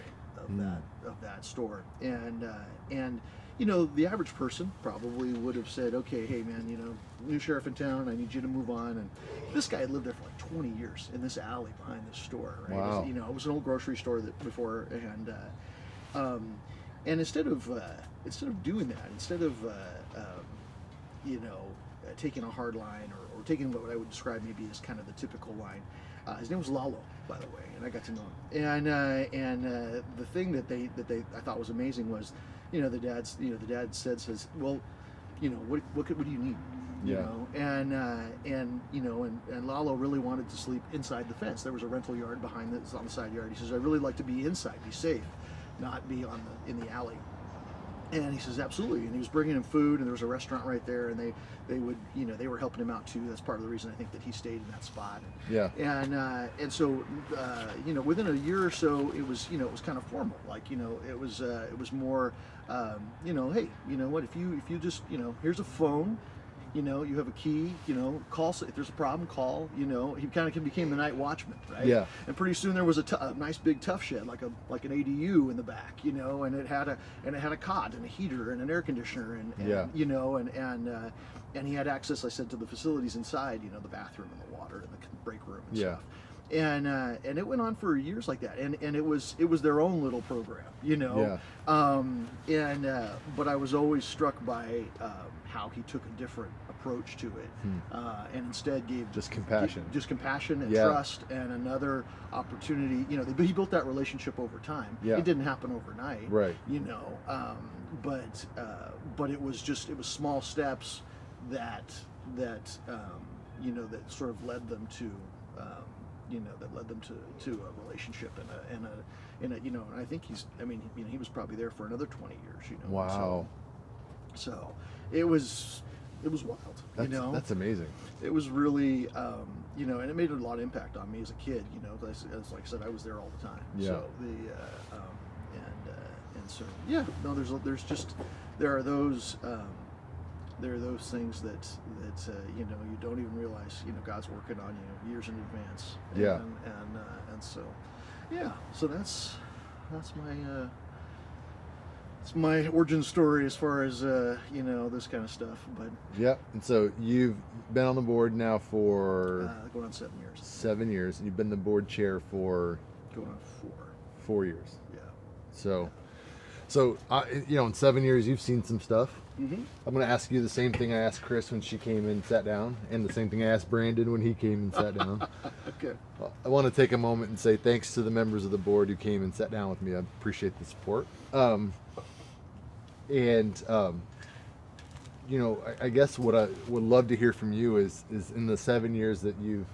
of that store, and you know, the average person probably would have said, okay, hey man, you know, new sheriff in town, I need you to move on. And this guy had lived there for like 20 years in this alley behind this store, right? Wow. You know, it was an old grocery store before, and instead of doing that, instead of you know, taking a hard line, or taking what I would describe maybe as kind of the typical line, his name was Lalo, by the way, and I got to know him. And the thing that I thought was amazing was, you know, the dad says, well, you know, what do you need? You know, and you know, and Lalo really wanted to sleep inside the fence. There was a rental yard behind this on the side yard. He says, I'd really like to be inside, be safe, not be in the alley. And he says, absolutely. And he was bringing him food, and there was a restaurant right there, and they would, you know, they were helping him out too. That's part of the reason I think that he stayed in that spot. And so, you know, within a year or so, it was, you know, it was kind of formal. Like, you know, it was more, you know, hey, you know what, if you just, you know, here's a phone, you know, you have a key, you know, call, if there's a problem, call, you know. He kind of became the night watchman, right? Yeah. And pretty soon there was a nice big tough shed, like an ADU in the back, you know, and it had a cot and a heater and an air conditioner, and you know, and he had access, I said, to the facilities inside, you know, the bathroom and the water and the break room and stuff. And it went on for years like that, and it was their own little program, you know. But I was always struck by how he took a different approach to it, and instead gave Just compassion. just compassion and Yeah. trust and another opportunity. You know, he built that relationship over time. Yeah. It didn't happen overnight, Right. you know, but it was small steps that you know, that sort of led them to you know, that led them to a relationship and a you know, and I think he was probably there for another 20 years, you know. Wow. So it was wild, That's, you know. that's amazing. It was really, you know, and it made a lot of impact on me as a kid. You know, as like I said, I was there all the time. Yeah. So and so yeah, no, there are those things that you know, you don't even realize, you know, God's working on you years in advance. Yeah. And so yeah, so that's my origin story as far as you know, this kind of stuff. But Yep. And so you've been on the board now for going on 7 years. 7 years, and you've been the board chair for Going on 4. 4 years. Yeah. So, you know, in 7 years, you've seen some stuff. Mm-hmm. I'm going to ask you the same thing I asked Chris when she came and sat down, and the same thing I asked Brandon when he came and sat down. Okay. I want to take a moment and say thanks to the members of the board who came and sat down with me. I appreciate the support. You know, I guess what I would love to hear from you is in the 7 years that you've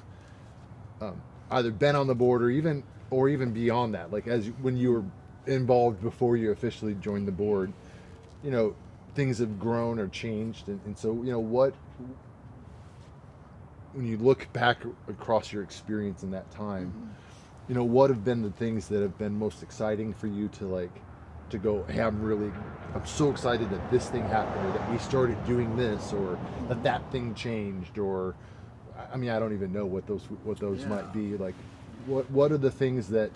either been on the board or even beyond that, like when you were involved before you officially joined the board, you know, things have grown or changed, and so, you know, when you look back across your experience in that time, you know, what have been the things that have been most exciting for you to go, hey, I'm so excited that this thing happened, or that we started doing this, or that thing changed, or I mean, I don't even know what those Yeah. might be. Like, what are the things that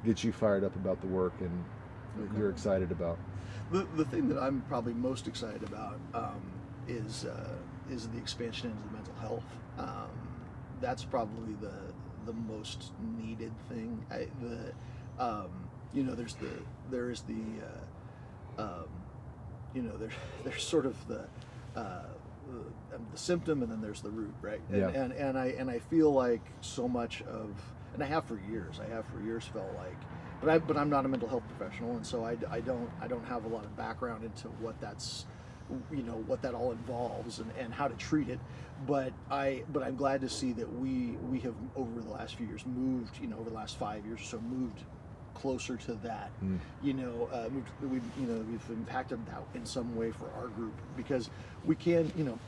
get you fired up about the work and that you're excited about? The thing that I'm probably most excited about is the expansion into the mental health. That's probably the most needed thing. You know, you know, there's sort of the symptom, and then there's the root, right? Yeah. And I feel like so much of, and I have for years felt like, but I'm not a mental health professional, and so I don't have a lot of background into what that's, you know, what that all involves and how to treat it. But I'm glad to see that we have, over the last few years, moved, you know, over the last 5 years or so, moved closer to that. You know, we've impacted that in some way for our group, because we can, you know,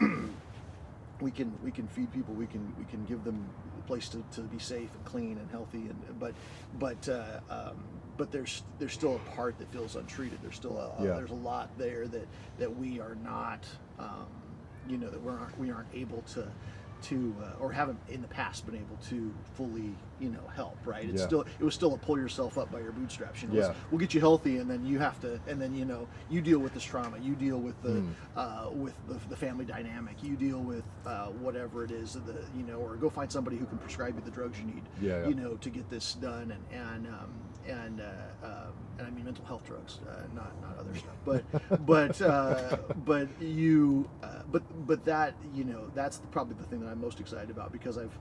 we can feed people, we can give them a place to be safe and clean and healthy, but there's still a part that feels untreated. There's still there's a lot there that we are not, you know, that we aren't able to or haven't in the past been able to fully, you know, help, right? It was still a pull yourself up by your bootstraps, you know. We'll get you healthy, and then you have to, and then, you know, you deal with this trauma, you deal with the family dynamic, you deal with whatever it is, you know, or go find somebody who can prescribe you the drugs you need, you know, to get this done, and I mean mental health drugs, not other stuff, but that, you know, that's probably the thing that I'm most excited about, because I've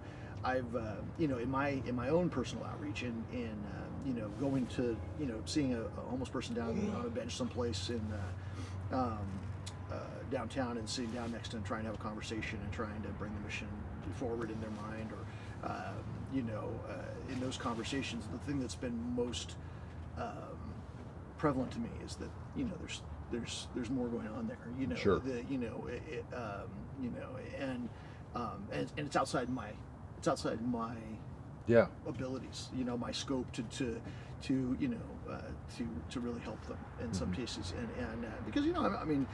you know, in my own personal outreach, in you know, going to, you know, seeing a homeless person down on a bench someplace in downtown, and sitting down next to them, trying to have a conversation and trying to bring the mission forward in their mind, or you know, in those conversations, the thing that's been most prevalent to me is that, you know, there's more going on there, you know. Sure. You know, you know, and it's outside my abilities, you know, my scope to you know, to really help them in some cases, and because, you know, I mean,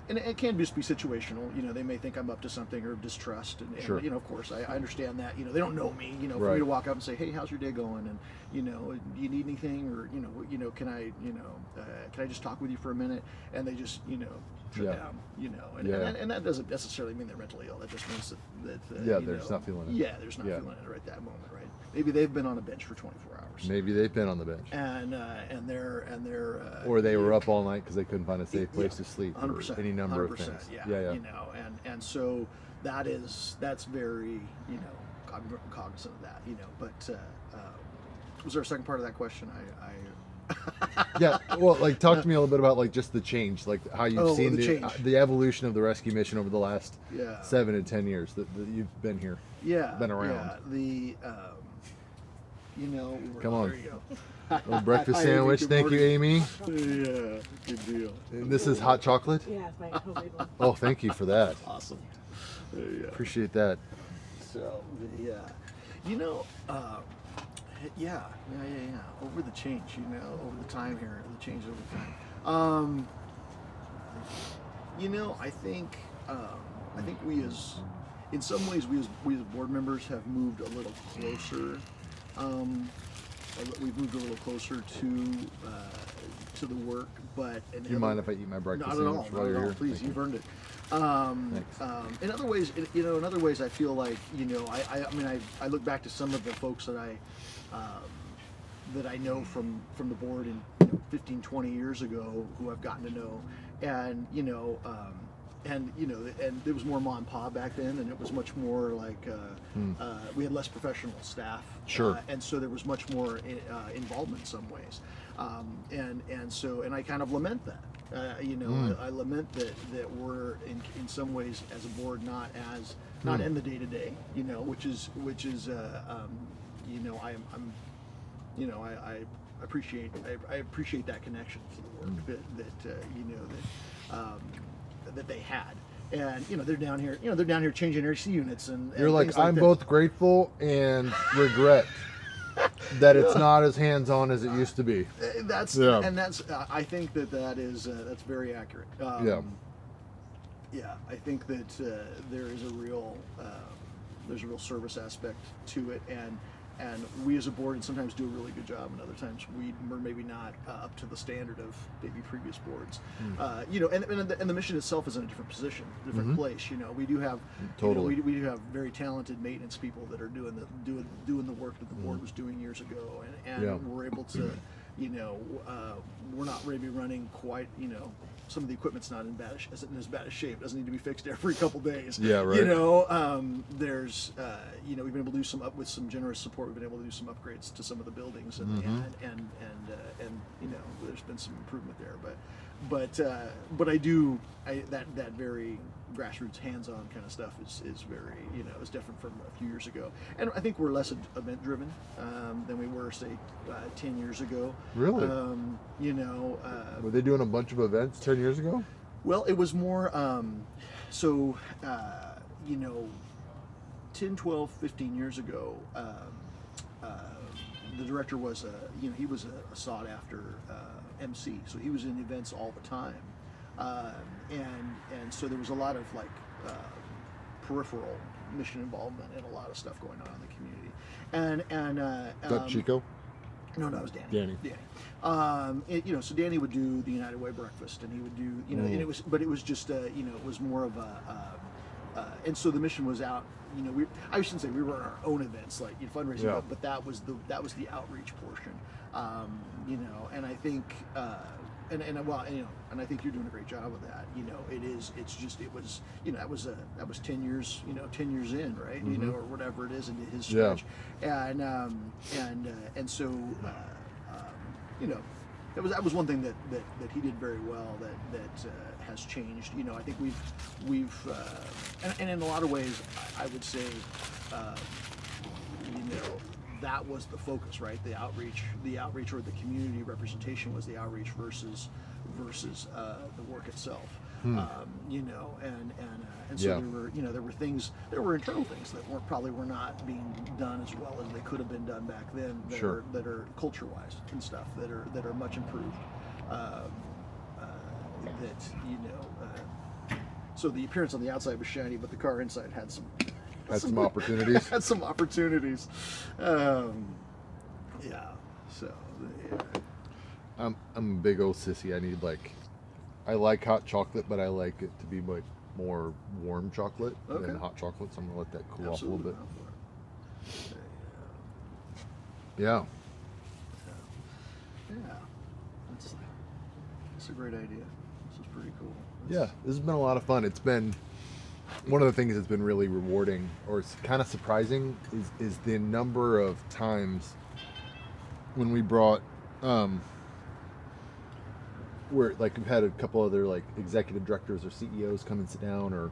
and it can just be situational, you know. They may think I'm up to something, or distrust, and Sure. you know, of course, I understand that, you know, they don't know me, you know, for Right. me to walk up and say, hey, how's your day going, and, you know, do you need anything, or, you know, can I just talk with you for a minute, and they just, you know, shut down, you know, and that doesn't necessarily mean they're mentally ill. That just means that Yeah, you they're know, not feeling it. Yeah, they're just not feeling it right that moment, right? Maybe they've been on a bench for 24 hours. Maybe they've been on the bench, And they're or they were up all night because they couldn't find a safe place to sleep, 100%, or any number of 100%, things. yeah, you know, and so, that's very, you know, I'm cognizant of that, you know. But was there a second part of that question? Yeah, well, like talk to me a little bit about like just the change, like how you've Oh, seen the change. the evolution of the rescue mission over the last Yeah. 7 to 10 years that you've been here. Yeah, Been around. Yeah, you know, Come on. there you go. Little breakfast Hi, Amy. sandwich. Good Thank you, morning. Amy. Yeah, good deal. And this is hot chocolate. Yeah, it's my homemade one. Oh, thank you for that. Awesome. Yeah. Appreciate that. So yeah, you know, yeah. Over the change, you know, over the time here, the change over time. You know, I think we as, in some ways, we as board members have moved a little closer. We've moved a little closer to the work, but Do you mind if I eat my breakfast not at all. sandwich while Not at you're all. here? Please, Thank you. you've earned it. Thanks. In other ways, you know, in other ways, I feel like, you know, I mean, I look back to some of the folks that I know from the board in, you know, 15, 20 years ago who I've gotten to know, and you know, and there was more mom and pop back then, and it was much more like we had less professional staff, Sure. and so there was much more involvement in some ways, and I kind of lament that. You know, I lament that we're in some ways as a board not in the day to day. You know, which is you know, I'm you know, I appreciate that connection to the work that you know that they had. And you know, they're down here changing AC units and You're like, things I'm this. both grateful and regret that it's not as hands-on as it used to be. That's Yeah. and that's I think that is that's very accurate. Yeah. Yeah, I think that there is a real there's a real service aspect to it, and we as a board and sometimes do a really good job, and other times we're maybe not up to the standard of maybe previous boards. You know, and the mission itself is in a different position, different place. You know, we do have Totally. we do have very talented maintenance people that are doing the work that the board was doing years ago, and Yeah. we're able to, you know, we're not maybe running quite, you know. Some of the equipment's not isn't in as bad a shape. It doesn't need to be fixed every couple days. Yeah, right. You know, there's, you know, we've been able to do with some generous support. We've been able to do some upgrades to some of the buildings, and you know, there's been some improvement there. But that very grassroots, hands-on kind of stuff is very, you know, is different from a few years ago. And I think we're less event-driven than we were, say, 10 years ago. Really? You know. Were they doing a bunch of events 10 years ago? Well, it was more, you know, 10, 12, 15 years ago, the director was, you know, he was a sought-after MC, so he was in events all the time. And so there was a lot of, like, peripheral mission involvement and a lot of stuff going on in the community. Is that Chico? No, it was Danny. You know, so Danny would do the United Way breakfast, and he would do, you know, and it was just, you know, it was more of and so the mission was out. You know, I shouldn't say we were our own events, like, you know, fundraising, Yeah. but that was the outreach portion. You know, and I think, and well, you know, and I think you're doing a great job of that. You know, it was, you know, that was 10 years, you know, 10 years in, right? You know, or whatever it is into his stretch, and so, you know, that was one thing that he did very well that has changed. You know, I think we've and in a lot of ways, I would say, you know, that was the focus, right? The outreach or the community representation was the outreach versus the work itself. You know, and so Yeah. there were internal things that were not being done as well as they could have been done back then. Sure. That are culture-wise and stuff that are much improved. That, you know, so the appearance on the outside was shiny, but the car inside had some opportunities. had some opportunities. Yeah. So. Yeah. I'm a big old sissy. I like hot chocolate, but I like it to be like more warm chocolate Okay. than hot chocolate. So I'm gonna let that cool Absolutely. off a little bit. Yeah. Yeah. That's a great idea. This is pretty cool. Yeah. This has been a lot of fun. It's been one of the things that's been really rewarding, or it's kind of surprising, is the number of times when we brought, where like we've had a couple other like executive directors or CEOs come and sit down, or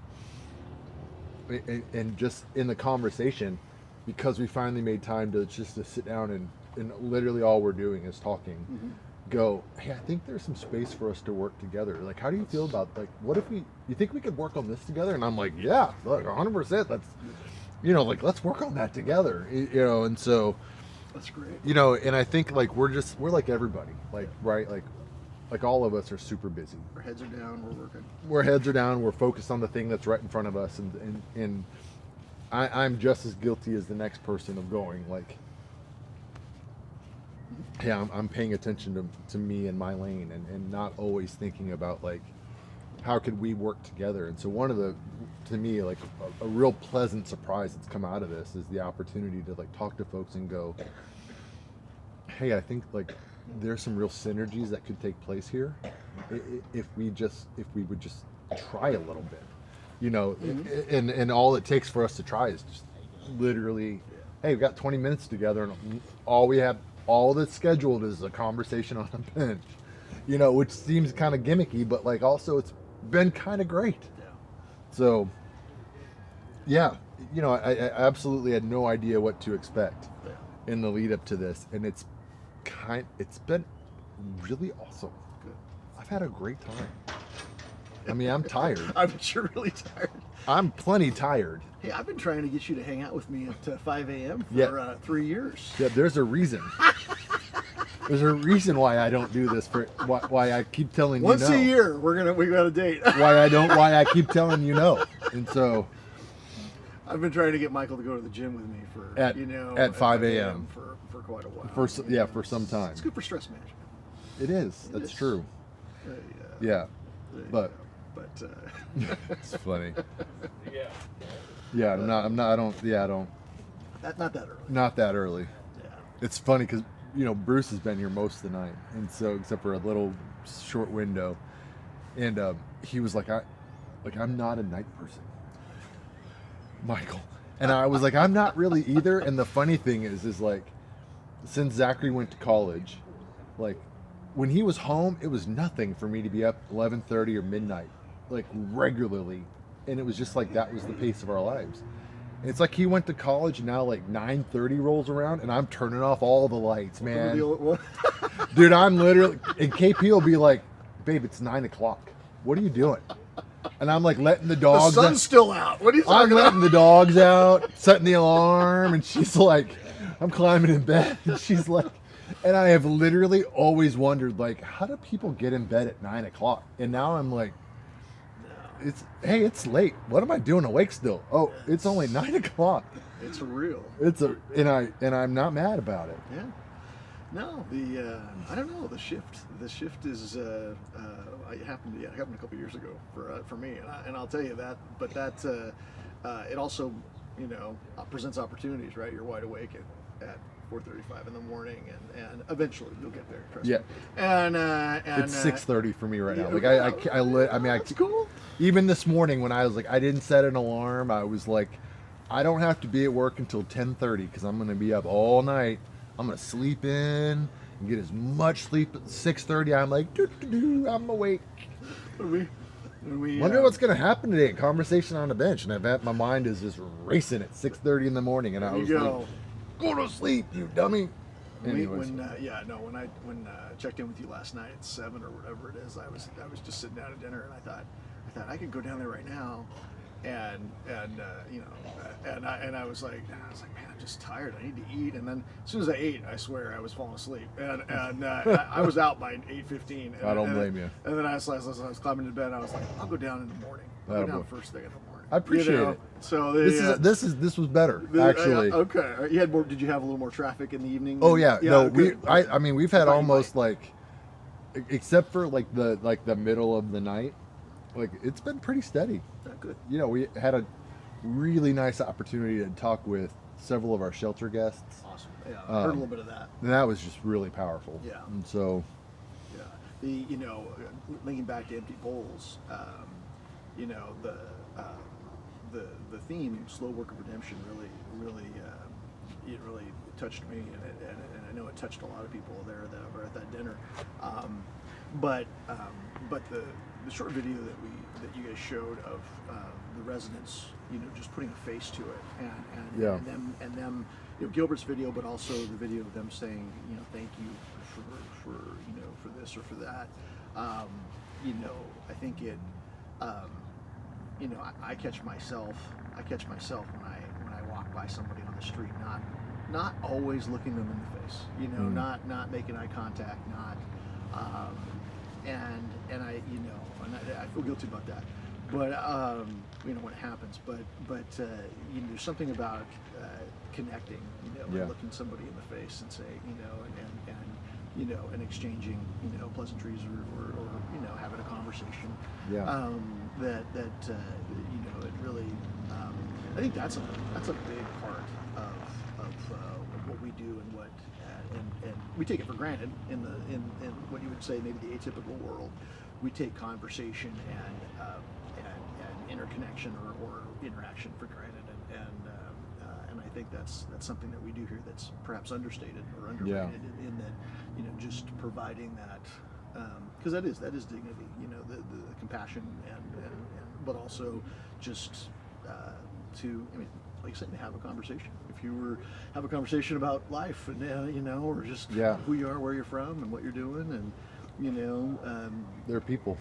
and just in the conversation, because we finally made time to just to sit down and literally all we're doing is talking. Mm-hmm. Go, hey, I think there's some space for us to work together. Like, how do you feel about, like, what if you think we could work on this together? And I'm like, yeah, look, 100%. That's, like, let's work on that together. And so, That's great. and I think like we're like everybody, like, right, like all of us are super busy. Our heads are down. We're working. Our heads are down. We're focused on the thing that's right in front of us, and I'm just as guilty as the next person of going like, yeah, I'm paying attention to me and my lane, and not always thinking about like how could we work together. And so one of the, to me, like a real pleasant surprise that's come out of this is the opportunity to like talk to folks and go, hey, I think like there's some real synergies that could take place here if we would just try a little bit, and all it takes for us to try is just literally, hey, we've got 20 minutes together, and all that's scheduled is a conversation on a bench, which seems kind of gimmicky, but like also it's been kind of great. Yeah. So, yeah, I absolutely had no idea what to expect in the lead up to this, and it's been really awesome. Good. I've had a great time. I mean, I'm tired. I bet you're really tired. I'm plenty tired. Hey, I've been trying to get you to hang out with me at 5 a.m. for Yeah. 3 years. Yeah, there's a reason. There's a reason why I don't do this. Why I keep telling Once you no. a year, we got a date. Why I keep telling you no. And so I've been trying to get Michael to go to the gym with me for at 5 a.m. for quite a while. for some time. It's good for stress management. It is. That's true. Yeah. Yeah. But it's funny. Yeah. I'm not. I don't. Not that early. Not that early. Yeah. It's funny because Bruce has been here most of the night, and so except for a little short window, and he was like, I'm not a night person, Michael, and I was like, I'm not really either. And the funny thing is like, since Zachary went to college, like when he was home, it was nothing for me to be up 11:30 or midnight, like regularly, and it was just like that was the pace of our lives. And it's like he went to college, and now like 9:30 rolls around, and I'm turning off all the lights, man. Dude, I'm literally, and KP will be like, babe, it's 9 o'clock. What are you doing? And I'm like letting the dogs. The sun's still out. What are you talking I'm letting the dogs out, setting the alarm, and she's like, I'm climbing in bed, and she's like, and I have literally always wondered, like, how do people get in bed at 9 o'clock? And now I'm like, it's late. What am I doing awake still? Oh, it's only 9 o'clock. It's real. And I'm not mad about it. Yeah. No, I don't know, the shift is it happened a couple years ago for me, and I'll tell you that. But that it also presents opportunities, right? You're wide awake at 4:35 in the morning, and eventually you'll get there. Trust me. And it's 6:30 for me right now. Yeah, Like that's cool. Even this morning when I was like, I didn't set an alarm. I was like, I don't have to be at work until 10:30 because I'm going to be up all night. I'm going to sleep in and get as much sleep at 6:30. I'm like, I'm awake. Wonder what's going to happen today. Conversation on the bench, and my mind is just racing at 6:30 in the morning, and I was like, go to sleep, you dummy. Anyways. When I checked in with you last night at 7 or whatever it is, I was just sitting down at dinner, and I thought I could go down there right now, and I was like, man, I'm just tired. I need to eat. And then as soon as I ate, I swear I was falling asleep, and I was out by 8:15. I don't blame you. And then I was climbing into bed, and I was like, I'll go down in the morning. I'll go down first thing in the morning. I appreciate it. So this was better actually. Okay, you had more. Did you have a little more traffic in the evening? Oh yeah, no, good. I mean we've had almost like, except for like the middle of the night, like it's been pretty steady. Good. We had a really nice opportunity to talk with several of our shelter guests. Awesome. Yeah, I heard a little bit of that. And that was just really powerful. Yeah. And so. Yeah. Linking back to empty bowls, the theme, slow work of redemption, it really touched me, and I know it touched a lot of people there that were at that dinner. But the short video that you guys showed of the residents, just putting a face to it, and them, Gilbert's video, but also the video of them saying, thank you for this or for that. I think it. I catch myself when I walk by somebody on the street, not always looking them in the face, not making eye contact, and I feel guilty about that, but when it happens, but there's something about connecting, and looking somebody in the face and say, and exchanging, pleasantries or having a conversation. Yeah. It really, I think that's a big part of what we do and what, and we take it for granted in what you would say maybe the atypical world. We take conversation and interconnection or interaction for granted, and I think that's something that we do here that's perhaps understated or underrated in that, just providing that, because that is dignity, the compassion and but also just like I said, to have a conversation. If you have a conversation about life and or just who you are, where you're from, and what you're doing, and they're people.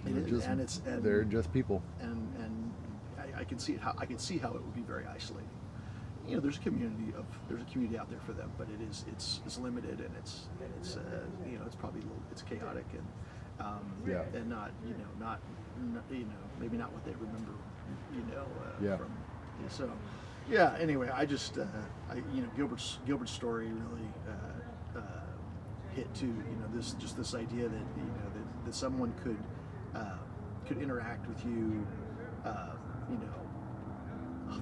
They're just people. And I can see how it would be very isolating. There's a community out there for them, but it's limited, and it's probably it's chaotic and not maybe not what they remember from. So anyway, I just Gilbert's story really hit too. This idea that that someone could interact with you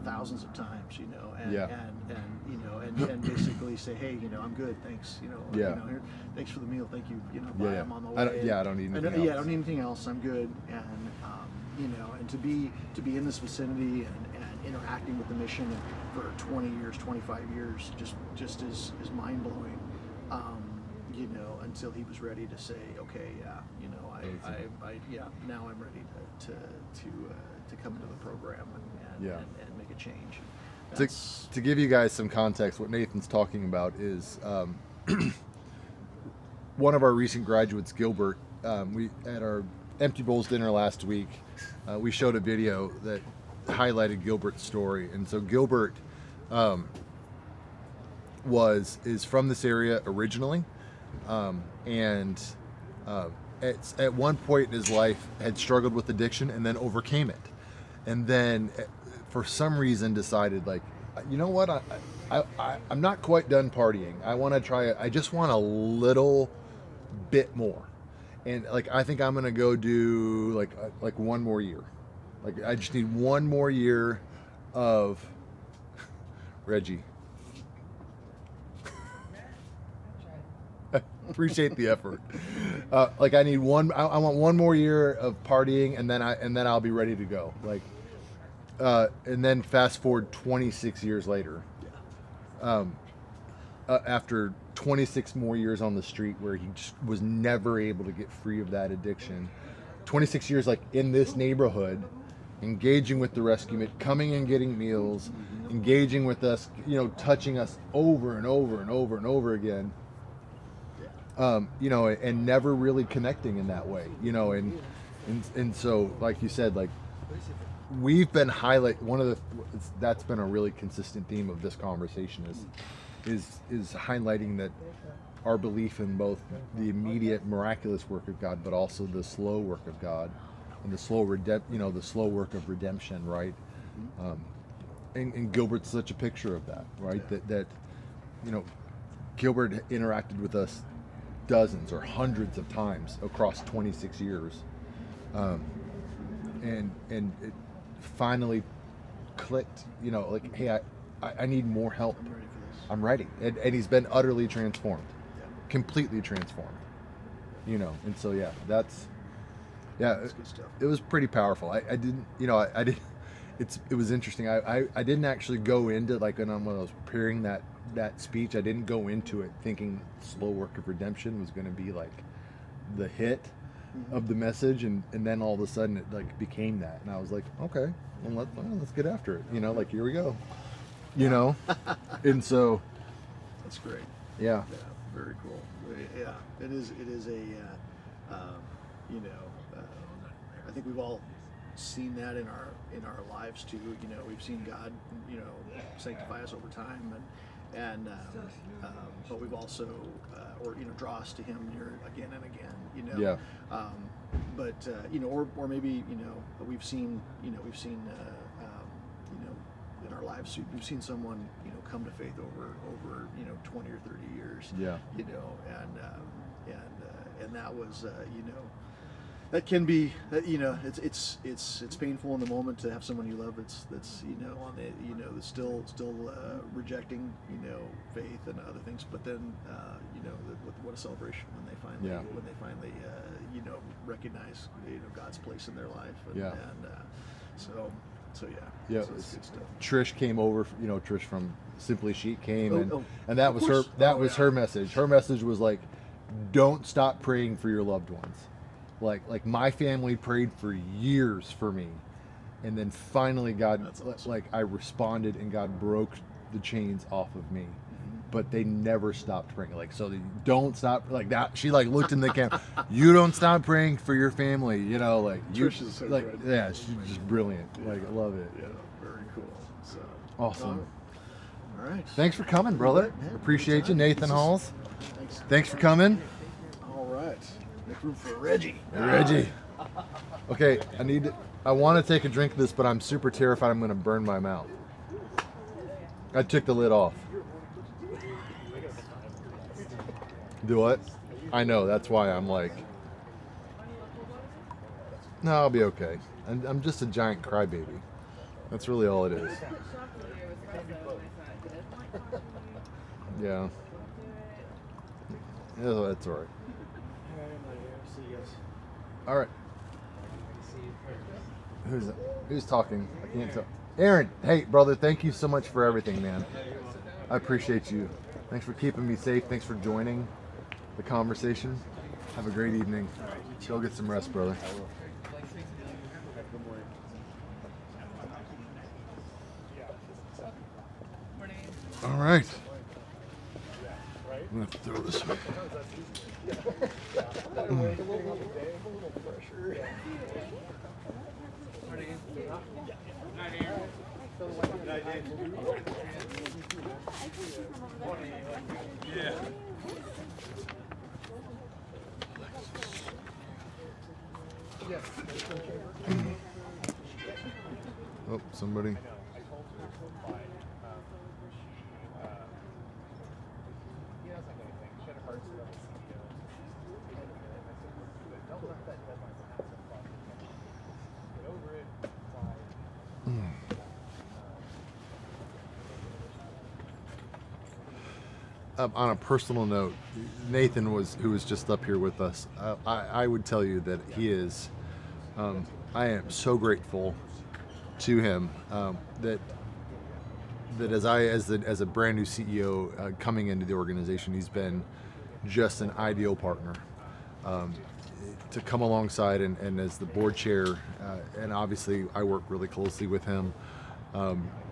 thousands of times, and basically say, hey, I'm good, thanks, thanks for the meal, thank you, bye, I'm on the way. I don't need anything else. I don't need anything else, I'm good, and and to be in this vicinity and interacting with the mission for 20 years, 25 years, just is mind blowing, until he was ready to say, okay, now I'm ready to come into the program and make a change. To give you guys some context, what Nathan's talking about is one of our recent graduates, Gilbert. We at our Empty Bowls dinner last week, we showed a video that highlighted Gilbert's story, and so Gilbert is from this area originally, and at one point in his life had struggled with addiction and then overcame it, and then for some reason decided, like, you know what, I'm not quite done partying. I want to try it. I just want a little bit more, and like I think I'm gonna go do like one more year. Like I just need one more year of Reggie. Appreciate the effort. Like I need one. I want one more year of partying, and then I'll be ready to go. Like, and then fast forward 26 years later. After 26 more years on the street, where he just was never able to get free of that addiction. 26 years, like in this neighborhood, engaging with the rescue mission, coming and getting meals, engaging with us, touching us over and over and over and over again. And never really connecting in that way, and so, like you said, like we've been that's been a really consistent theme of this conversation is highlighting that our belief in both the immediate miraculous work of God, but also the slow work of God and the slow work of redemption, right? And Gilbert's such a picture of that, right? That Gilbert interacted with us dozens or hundreds of times across 26 years, and it finally clicked, like, hey, I need more help. I'm ready. And he's been utterly transformed, completely transformed, and so that's good stuff. It was pretty powerful. I didn't, it was interesting. I didn't actually go into, like, when I was preparing that speech, I didn't go into it thinking Slow Work of Redemption was going to be like the hit of the message, and then all of a sudden it like became that, and I was like, okay, well, let's get after it, like, here we go, and so That's great. yeah. Yeah, very cool. Yeah, it is a, I think we've all seen that in our lives too. We've seen God, sanctify us over time, and but we've also, draw us to Him again and again. Yeah. But or maybe we've seen in our lives we've seen someone come to faith over 20 or 30 years. Yeah. And that was that can be it's painful in the moment to have someone you love that's on the that's still rejecting faith and other things, but then what a celebration when they finally recognize God's place in their life, and so Yeah, so it's good stuff. Trish came over, Trish from Simply Chic came, Oh, and that of was course. her message. Her message was like, don't stop praying for your loved ones. Like my family prayed for years for me, and then finally God, That's awesome. like, I responded and God broke the chains off of me. But they never stopped praying. Like, so they don't stop, like that. She like looked in the camera. You don't stop praying for your family, like you, Trish is so like, good. yeah, she's just brilliant. Like, I love it. Yeah, very cool. So Awesome. All right. Thanks for coming, brother. Yeah, Appreciate you, anytime. Nathan This is- Halls. Thanks. Thanks for coming, All right. Make room for Reggie. Reggie. Okay, I want to take a drink of this, but I'm super terrified I'm going to burn my mouth. I took the lid off. Do what? I know, that's why I'm like, no, I'll be okay. I'm just a giant crybaby. That's really all it is. Yeah. Yeah, that's all right. All right. Who's talking? I can't tell. Aaron, hey, brother, thank you so much for everything, man. I appreciate you. Thanks for keeping me safe. Thanks for joining the conversation. Have a great evening. Go get some rest, brother. All right. I'm gonna throw this away. Oh, somebody. On a personal note, Nathan who was just up here with us. I would tell you that he is. I am so grateful to him that as a brand new CEO coming into the organization, he's been just an ideal partner to come alongside, and as the board chair, and obviously I work really closely with him.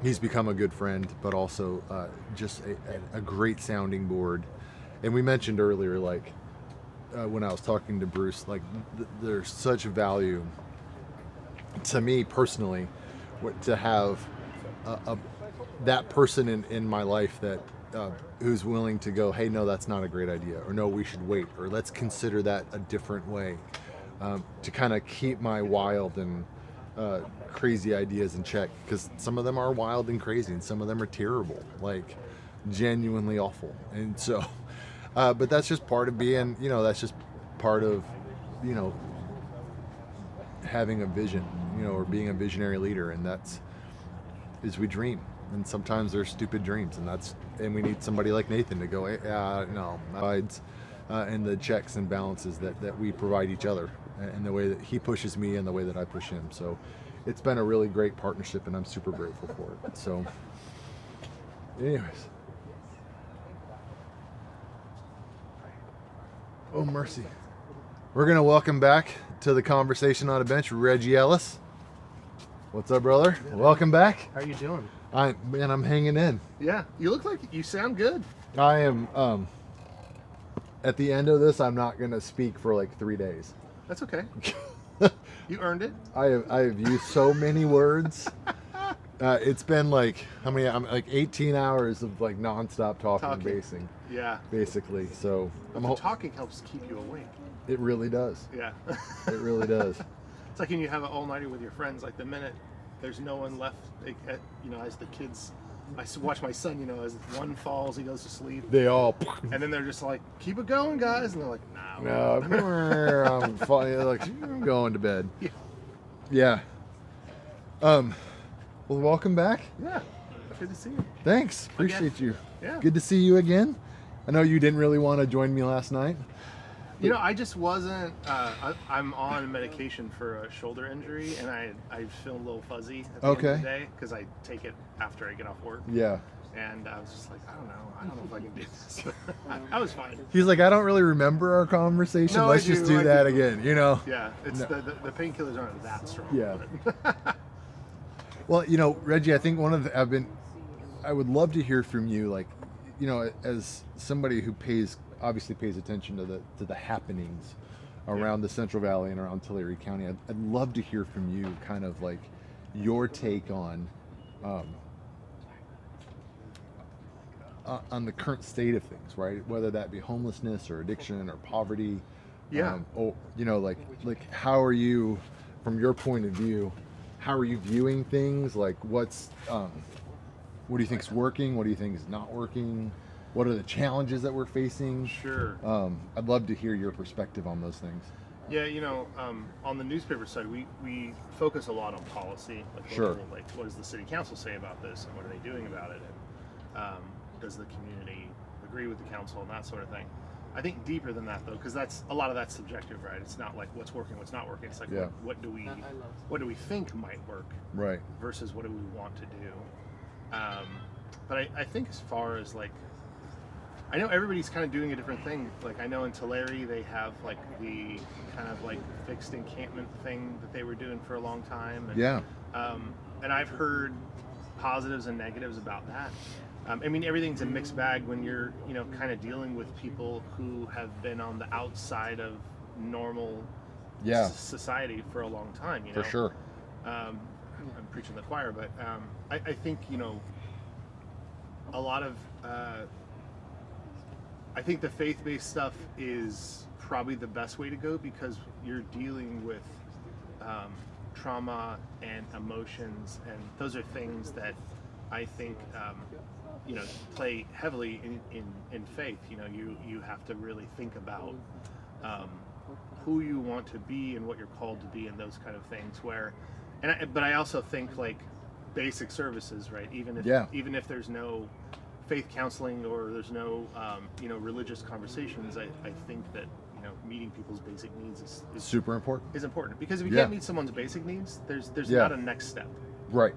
He's become a good friend, but also just a great sounding board. And we mentioned earlier, like when I was talking to Bruce, like there's such value to me personally to have that person in my life that who's willing to go, hey, no, that's not a great idea, or no, we should wait, or let's consider that a different way, to kind of keep my wild and crazy ideas in check, because some of them are wild and crazy and some of them are terrible, like genuinely awful. And so but that's just part of being, that's just part of having a vision, or being a visionary leader, and is we dream, and sometimes they're stupid dreams, and we need somebody like Nathan to go, hey, no, provides and the checks and balances that we provide each other, and the way that he pushes me and the way that I push him. So it's been a really great partnership, and I'm super grateful for it. So, anyways. Oh, mercy. We're going to welcome back to the conversation on a bench Reggie Ellis. What's up, brother? Welcome back. How you doing? I'm hanging in. Yeah, you look like you sound good. I am, at the end of this, I'm not going to speak for like 3 days. That's okay. You earned it. I have used so many words. It's been like, how many? I'm like 18 hours of like nonstop talking. And basing. Yeah. Basically. So But the talking helps keep you awake. It really does. Yeah. It really does. It's like when you have an all-nighter with your friends, like the minute there's no one left, as the kids, watch my son, as one falls, he goes to sleep. They all. And then they're just like, keep it going, guys. And they're like, no. I'm fine. Like, I'm going to bed. Yeah. Well, welcome back. Yeah. Good to see you. Thanks. Appreciate you. Yeah. Good to see you again. I know you didn't really want to join me last night. I just wasn't. I'm on medication for a shoulder injury, and I feel a little fuzzy at the end of the day because I take it after I get off work. Yeah. And I was just like, I don't know if I can do this. I was fine. He's like, I don't really remember our conversation. No, Let's just do that again, Yeah, it's the painkillers aren't that strong. Yeah. Well, Reggie, I think I would love to hear from you, like, as somebody who obviously pays attention to the happenings around the Central Valley and around Tulare County. I'd love to hear from you, kind of like your take on the current state of things, right? Whether that be homelessness or addiction or poverty. Yeah. Like how are you, from your point of view, how are you viewing things? Like what do you think's working? What do you think is not working? What are the challenges that we're facing? Sure. I'd love to hear your perspective on those things. Yeah, on the newspaper side, we focus a lot on policy. Sure. Like, what does the city council say about this, and what are they doing about it? And does the community agree with the council and that sort of thing? I think deeper than that, though, because a lot of that's subjective, right? It's not like what's working, what's not working. It's like what do we think might work, right? Versus what do we want to do. But I think as far as like, I know everybody's kind of doing a different thing. Like I know in Tulare they have like the kind of like fixed encampment thing that they were doing for a long time. And, and I've heard positives and negatives about that. I mean, everything's a mixed bag when you're, kind of dealing with people who have been on the outside of normal society for a long time. For sure. I'm preaching the choir, but I think, a lot of I think the faith-based stuff is probably the best way to go because you're dealing with trauma and emotions, and those are things that I think play heavily in faith. You have to really think about who you want to be and what you're called to be, and those kind of things. But I also think like basic services, right? Even if there's no faith counseling or there's no religious conversations, I think that meeting people's basic needs is super important. Is important because if you can't meet someone's basic needs, there's not a next step. Right.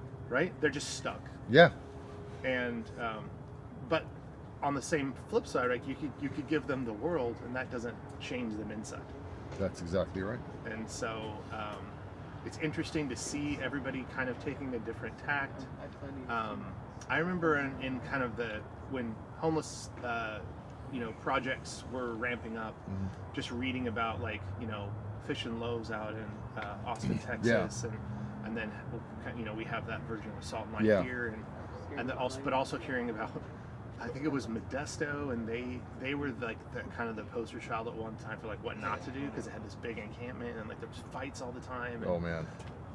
They're just stuck. Yeah. And but on the same flip side, like you could give them the world, and that doesn't change them inside. That's exactly right. And so it's interesting to see everybody kind of taking a different tact. I remember in kind of when homeless projects were ramping up, just reading about like Fish and Loaves out in Austin, Texas, and then we have that version of Salt and Light here, and also hearing about, I think it was Modesto, and they were like the kind of the poster child at one time for like what not to do because it had this big encampment and like there was fights all the time. And, oh man.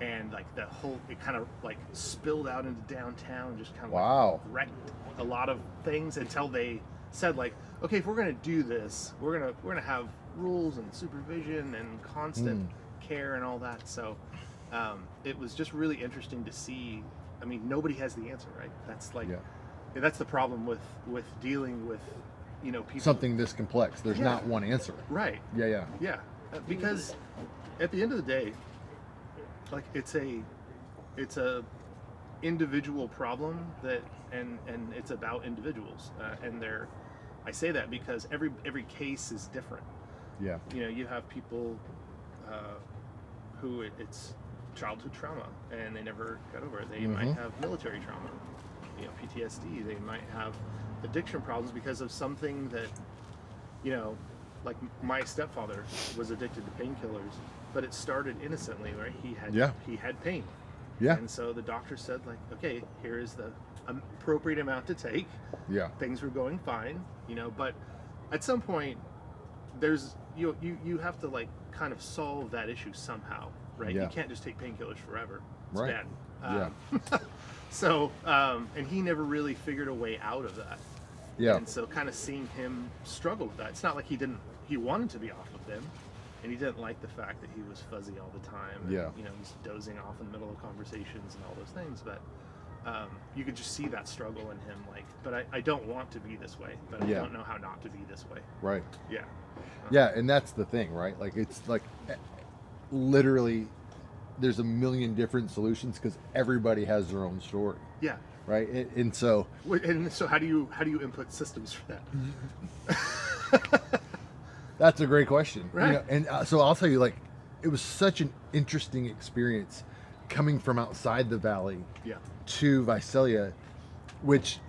And like it kind of like spilled out into downtown and just kind of like wrecked a lot of things until they said like, okay, if we're gonna do this, we're gonna have rules and supervision and constant care and all that. So it was just really interesting to see. I mean, nobody has the answer, right? That's like that's the problem with dealing with people. Something this complex. There's not one answer. Right. Yeah. Because at the end of the day, like it's a it's a individual problem that, and it's about individuals, and they're. I say that because every case is different. Yeah. You know, you have people who it's childhood trauma and they never got over it. They might have military trauma, you know, PTSD. They might have addiction problems because of something that, you know, like my stepfather was addicted to painkillers, but it started innocently, right? He had pain. Yeah. And so the doctor said, like, okay, here is the appropriate amount to take. Yeah. Things were going fine, you know, but at some point there's you have to like kind of solve that issue somehow, right? Yeah. You can't just take painkillers forever. It's Right. bad. Yeah. So, and he never really figured a way out of that. Yeah. And so kind of seeing him struggle with that, it's not like he wanted to be off of them, and he didn't like the fact that he was fuzzy all the time. And, Yeah. you know, he's dozing off in the middle of conversations and all those things, but you could just see that struggle in him, like, but I don't want to be this way, but I Yeah. don't know how not to be this way. Right. Yeah. Yeah, and that's the thing, right? Like, it's like literally there's a million different solutions because everybody has their own story, Yeah. right? And so And so how do you input systems for that? that's a great question. Right. You know, and so I'll tell you, like, it was such an interesting experience coming from outside the valley Yeah. to Visalia, which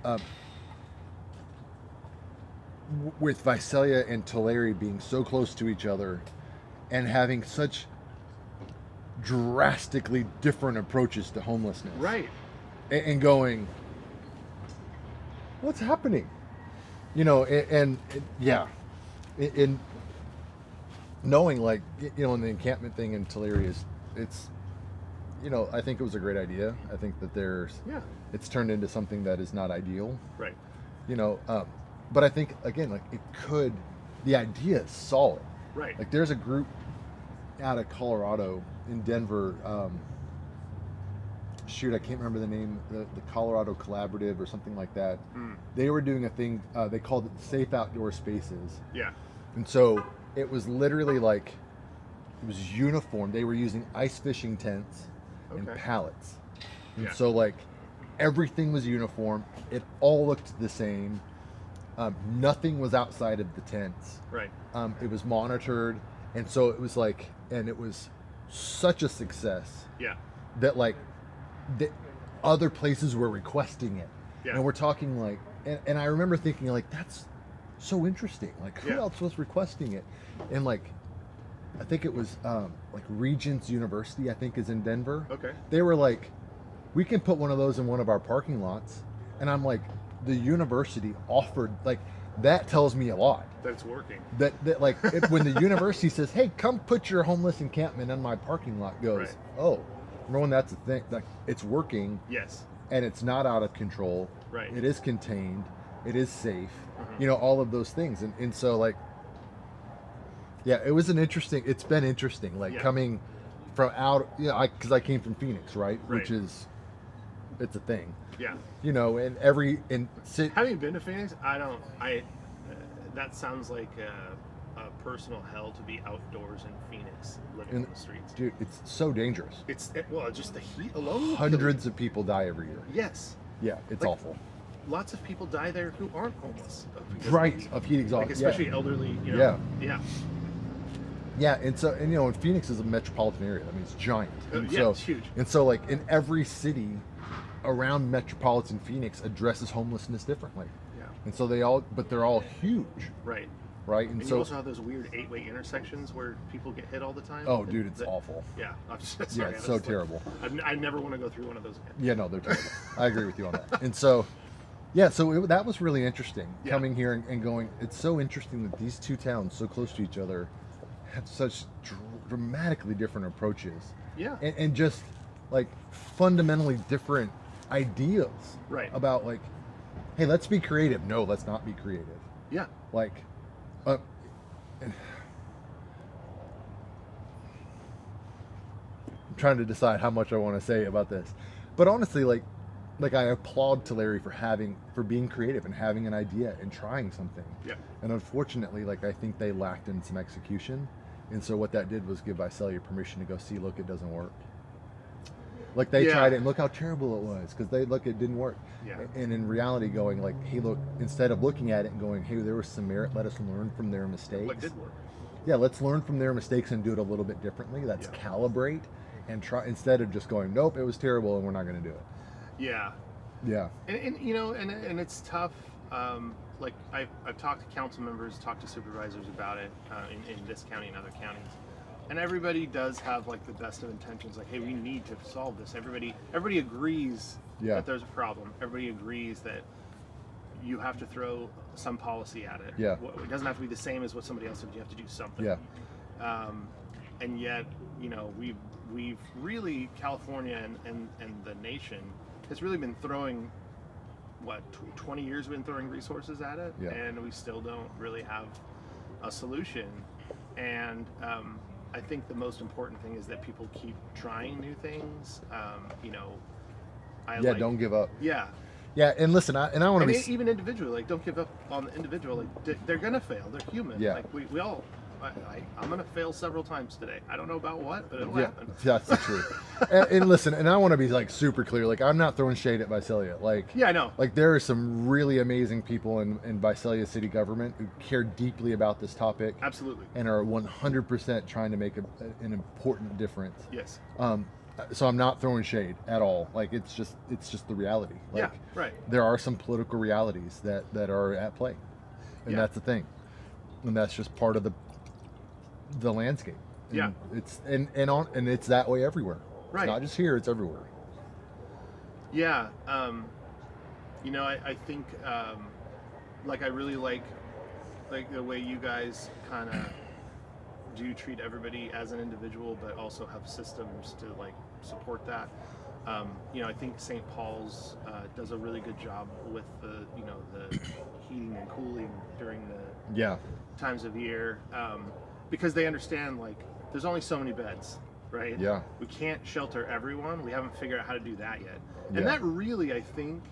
with Visalia and Tulare being so close to each other and having such drastically different approaches to homelessness, Right. and going, what's happening, you know, and yeah, in knowing, like, you know, in the encampment thing in Tulare it's, you know, I think it was a great idea. I think that Yeah. it's turned into something that is not ideal, Right. you know, but I think, again, like, the idea is solid. Right. Like, there's a group out of Colorado in Denver, shoot, I can't remember the name, the Colorado Collaborative or something like that. They were doing a thing, they called it Safe Outdoor Spaces. Yeah. And so it was literally like, it was uniform. They were using ice fishing tents and Okay. pallets. And Yeah. so, like, everything was uniform. It all looked the same. Nothing was outside of the tents. Right. It was monitored. And so it was like, and it was such a success Yeah. that, like, the other places were requesting it. Yeah. And we're talking, like, and I remember thinking, like, that's so interesting. Like, who Yeah. else was requesting it? And, like, I think it was like Regents University, I think, is in Denver. Okay. They were like, we can put one of those in one of our parking lots. And I'm like, the university offered, like, that tells me a lot. That's working. That like, when the university says, hey, come put your homeless encampment in my parking lot, goes, Right. oh, remember when that's a thing, like, it's working. Yes. And it's not out of control. Right. It is contained. It is safe. Mhm. You know, all of those things. And so, like, yeah, it's been interesting, like, Yeah. coming from out, you know, because I came from Phoenix, right? Right. Which is, it's a thing, Yeah. you know, and Having you been to Phoenix, that sounds like a personal hell to be outdoors in Phoenix, living And- on the streets. dude, it's so dangerous. Well, just the heat alone. Hundreds of people die every year. Yes. Yeah, it's Like, awful. Lots of people die there who aren't homeless. because of Right, heat. of heat exhaustion. Like, especially yeah. elderly. You know, Yeah. Yeah. Yeah, and so, and you know, and Phoenix is a metropolitan area. I mean, it's giant. And Yeah, so, it's huge. And so, like, in every city around metropolitan Phoenix addresses homelessness differently. Yeah. And so they're all huge, Right. right? And you so, also have those weird 8-way intersections where people get hit all the time. oh, dude, it's awful. Yeah. I'm just, Yeah, sorry, it's I so was like, terrible. I never want to go through one of those again. Yeah, no, they're terrible. I agree with you on that. And so, yeah, so that was really interesting, Yeah. coming here and going, it's so interesting that these two towns so close to each other have such dramatically different approaches. Yeah. And just, like, fundamentally different ideas. Right. About, like, hey, let's be creative. No, let's not be creative. Yeah. Like, I'm trying to decide how much I want to say about this, but honestly, like I applaud Tulare for being creative and having an idea and trying something. Yeah. And unfortunately, like, I think they lacked in some execution, and so what that did was give Visalia permission to go see, look, it doesn't work. Like they Yeah. tried it and look how terrible it was because it didn't work. Yeah. And in reality, going like, hey, look, instead of looking at it and going, hey, there was some merit, let us learn from their mistakes. What did work? Yeah, let's learn from their mistakes and do it a little bit differently. Let's Yeah. calibrate and try instead of just going, nope, it was terrible and we're not going to do it. Yeah. Yeah. And you know, and it's tough. Like I've talked to council members, talked to supervisors about it in this county and other counties, and everybody does have like the best of intentions. Like, hey, we need to solve this. Everybody agrees Yeah. that there's a problem. Everybody agrees that you have to throw some policy at it. Yeah. It doesn't have to be the same as what somebody else did. You have to do something. Yeah. And yet, you know, we've really, California and the nation has really been throwing, 20 years we've been throwing resources at it, Yeah. and we still don't really have a solution. And I think the most important thing is that people keep trying new things. You know, Don't give up. Yeah. Yeah, and listen, I want to And be even individually, like, don't give up on the individual. Like, they're gonna fail. They're human. Yeah. Like we all. I'm gonna fail several times today. I don't know about what, but it'll yeah, happen. that's the truth. And listen, and I want to be like super clear. Like, I'm not throwing shade at Visalia. Like, Yeah, I know. like there are some really amazing people in Visalia city government who care deeply about this topic Absolutely. and are 100% trying to make an important difference. Yes. So I'm not throwing shade at all. Like, it's just the reality. Like, Yeah. Right. there are some political realities that are at play, and Yeah. that's the thing, and that's just part of the landscape. And Yeah. it's and it's that way everywhere. Right. It's not just here; it's everywhere. Yeah. You know, I think like I really like the way you guys kind of do treat everybody as an individual, but also have systems to like support that. You know, I think St. Paul's does a really good job with the heating and cooling during the Yeah. times of year, because they understand like there's only so many beds, right? Yeah. We can't shelter everyone. We haven't figured out how to do that yet. Yeah. And that really, I think,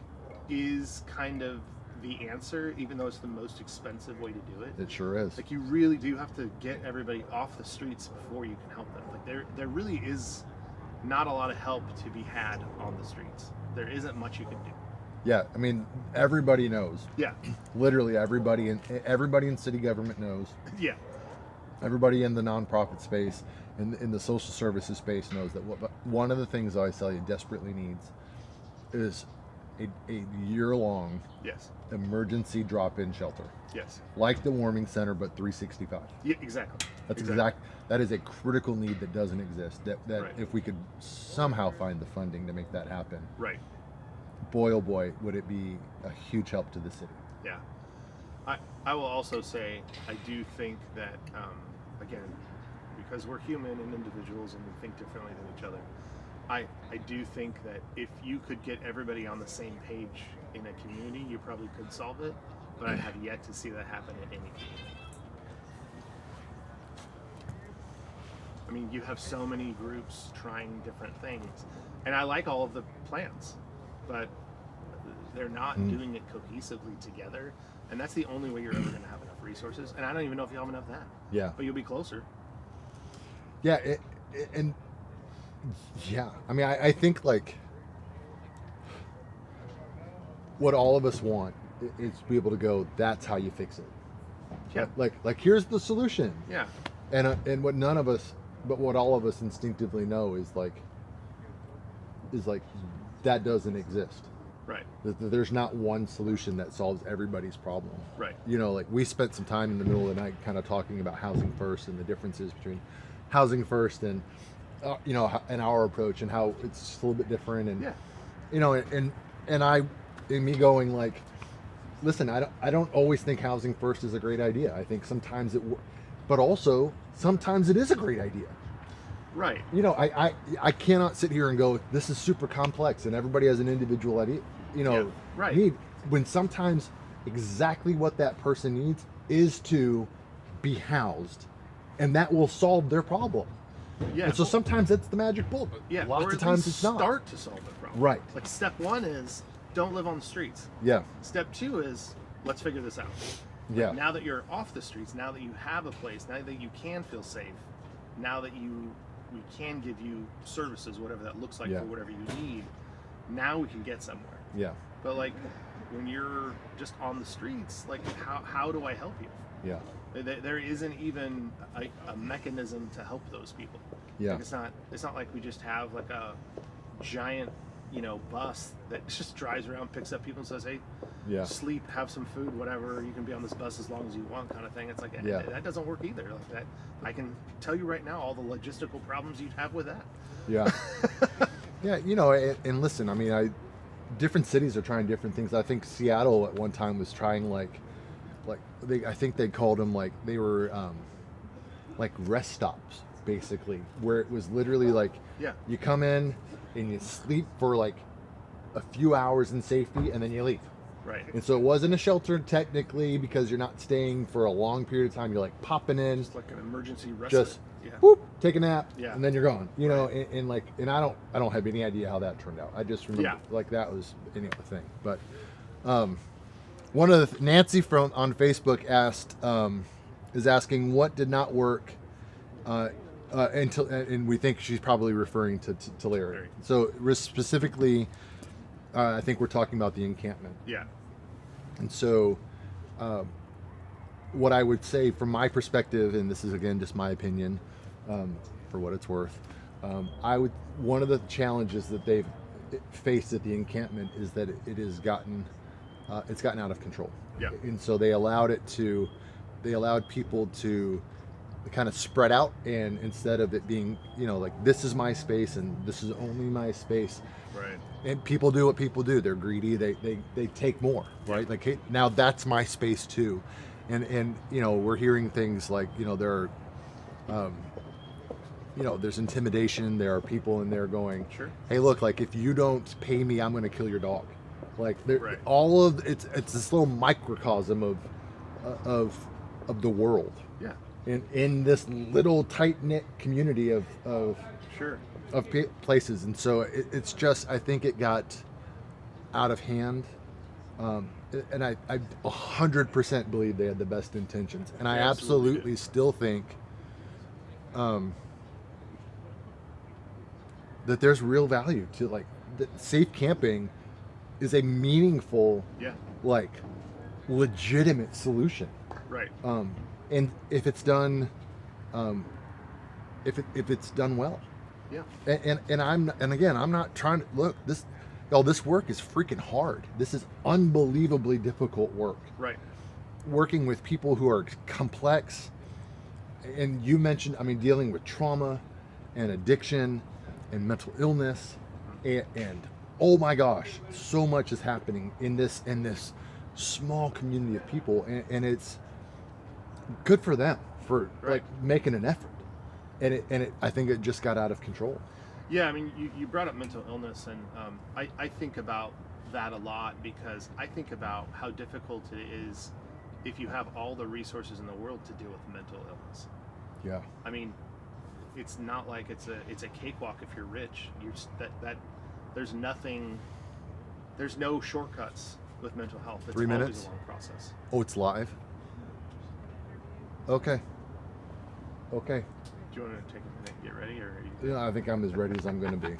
is kind of the answer, even though it's the most expensive way to do it. It sure is. Like, you really do have to get everybody off the streets before you can help them. Like, there really is not a lot of help to be had on the streets. There isn't much you can do. Yeah. I mean, everybody knows. Yeah. Literally, everybody in city government knows. Yeah. Everybody in the nonprofit space, in the social services space, knows that one of the things Visalia desperately needs is a year-long Yes. emergency drop-in shelter, Yes. like the warming center, but 365. Yeah, exactly. That's Exactly. that is a critical need that doesn't exist. That Right. if we could somehow find the funding to make that happen, Right. boy oh boy, would it be a huge help to the city. Yeah. I will also say, I do think that, again, because we're human and individuals and we think differently than each other, I do think that if you could get everybody on the same page in a community, you probably could solve it, but I have yet to see that happen in any community. I mean, you have so many groups trying different things, and I like all of the plans, but they're not doing it cohesively together, and that's the only way you're ever going to have enough resources, and I don't even know if you'll have enough of that, Yeah. but you'll be closer. Yeah. And yeah, I mean, I think like what all of us want is to be able to go, that's how you fix it. Yeah. Like here's the solution. Yeah. And what none of us, but what all of us instinctively know is like that doesn't exist. Right. There's not one solution that solves everybody's problem. Right. You know, like we spent some time in the middle of the night kind of talking about housing first and the differences between housing first and and our approach and how it's just a little bit different. And Yeah. you know, and me going like, listen, I don't always think housing first is a great idea. I think sometimes but also sometimes it is a great idea. Right. You know, I cannot sit here and go, this is super complex and everybody has an individual idea, Yeah, right. need, when sometimes exactly what that person needs is to be housed, and that will solve their problem. Yeah. And so sometimes it's the magic bullet. Yeah. Lots or of at times least it's not. start to solve the problem. Right. Like, step one is don't live on the streets. Yeah. Step two is let's figure this out. Yeah. Now that you're off the streets, now that you have a place, now that you can feel safe, now that you we can give you services, whatever that looks like, Yeah. for whatever you need. Now we can get somewhere. Yeah. But like when you're just on the streets, like how do I help you? Yeah. There isn't even a mechanism to help those people. Yeah. Like it's not like we just have like a giant, bus that just drives around, picks up people and says, hey, Yeah. sleep, have some food, whatever, you can be on this bus as long as you want, kind of thing. It's like, Yeah. that doesn't work either. Like that, I can tell you right now all the logistical problems you'd have with that. Yeah. Yeah. And listen, I mean, different cities are trying different things. I think Seattle at one time was trying I think they called them they were like rest stops, basically, where it was literally like, Yeah. you come in and you sleep for like a few hours in safety and then you leave. Right. And so it wasn't a shelter technically, because you're not staying for a long period of time. You're like popping in, Just like an emergency rest. just Yeah. whoop, take a nap, Yeah. and then you're gone. And I don't have any idea how that turned out. I just remember that was the thing. But one of the Nancy on Facebook is asking what did not work and we think she's probably referring to Larry. Larry. So specifically, I think we're talking about the encampment. Yeah. And so, what I would say from my perspective, and this is again just my opinion, for what it's worth, one of the challenges that they've faced at the encampment is that it has gotten out of control. Yeah. And so they allowed people to kind of spread out, and instead of it being, like, this is my space and this is only my space. Right. And people do what people do. They're greedy. They take more, right? Like, hey, now that's my space too. And we're hearing things like, there are, there's intimidation. There are people in there going, Sure. hey, look, like, if you don't pay me, I'm going to kill your dog. Like, Right. all of it's this little microcosm of the world. Yeah. In this little tight knit community of Sure. places. And so it's just, I think it got out of hand, and I 100% believe they had the best intentions, and I They absolutely absolutely still think that there's real value to, like, that safe camping is a meaningful, Yeah. like, legitimate solution. Right. And if it's done, if it's done well. Yeah. And again, I'm not trying to look this. This work is freaking hard. This is unbelievably difficult work. Right. Working with people who are complex, and you mentioned, I mean, dealing with trauma and addiction and mental illness, and oh my gosh, so much is happening in this small community of people, and it's good for them for like making an effort. And I think it just got out of control. Yeah, I mean, you brought up mental illness, and I think about that a lot, because I think about how difficult it is if you have all the resources in the world to deal with mental illness. Yeah. I mean, it's not like it's a cakewalk if you're rich. There's no shortcuts with mental health. It's 3 always minutes? a long process. Oh, it's live? Okay. Okay. Do you want to take a minute and get ready, or are you... Yeah, I think I'm as ready as I'm going to be.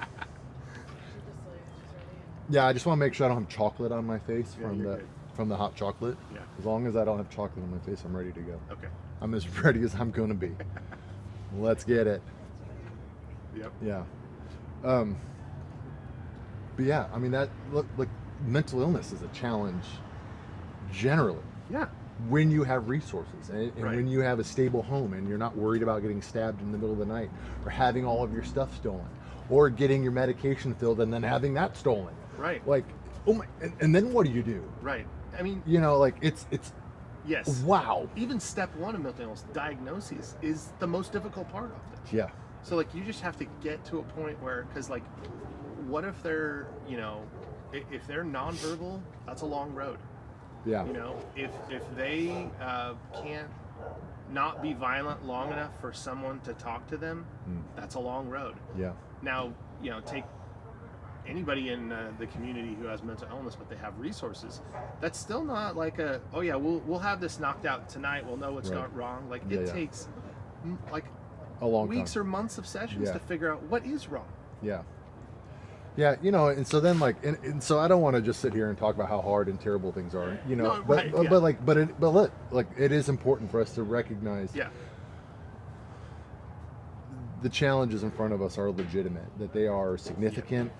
Yeah, I just want to make sure I don't have chocolate on my face Yeah, you're good. from the hot chocolate. Yeah. As long as I don't have chocolate on my face, I'm ready to go. Okay. I'm as ready as I'm going to be. Let's get it. Yep. Yeah. But yeah, I mean, look, mental illness is a challenge generally. Yeah. When you have resources and Right. when you have a stable home and you're not worried about getting stabbed in the middle of the night, or having all of your stuff stolen, or getting your medication filled and then having that stolen. Right. Like, oh my, and then what do you do? Right. I mean, Like, it's yes. wow. Even step one of mental illness, diagnosis, is the most difficult part of it. Yeah. So, like, you just have to get to a point where, because, like, what if they're, if they're nonverbal, that's a long road. Yeah. If they can't not be violent long enough for someone to talk to them, that's a long road. Yeah. Now, take anybody in the community who has mental illness, but they have resources. That's still not like we'll have this knocked out tonight. We'll know what's Right. not wrong. Like, Yeah, it yeah. takes like A long weeks time. or months of sessions Yeah. to figure out what is wrong. Yeah. Yeah, and so then and so I don't want to just sit here and talk about how hard and terrible things are, No, but right, but, yeah. but look, like it is important for us to recognize Yeah. the challenges in front of us are legitimate, that they are significant.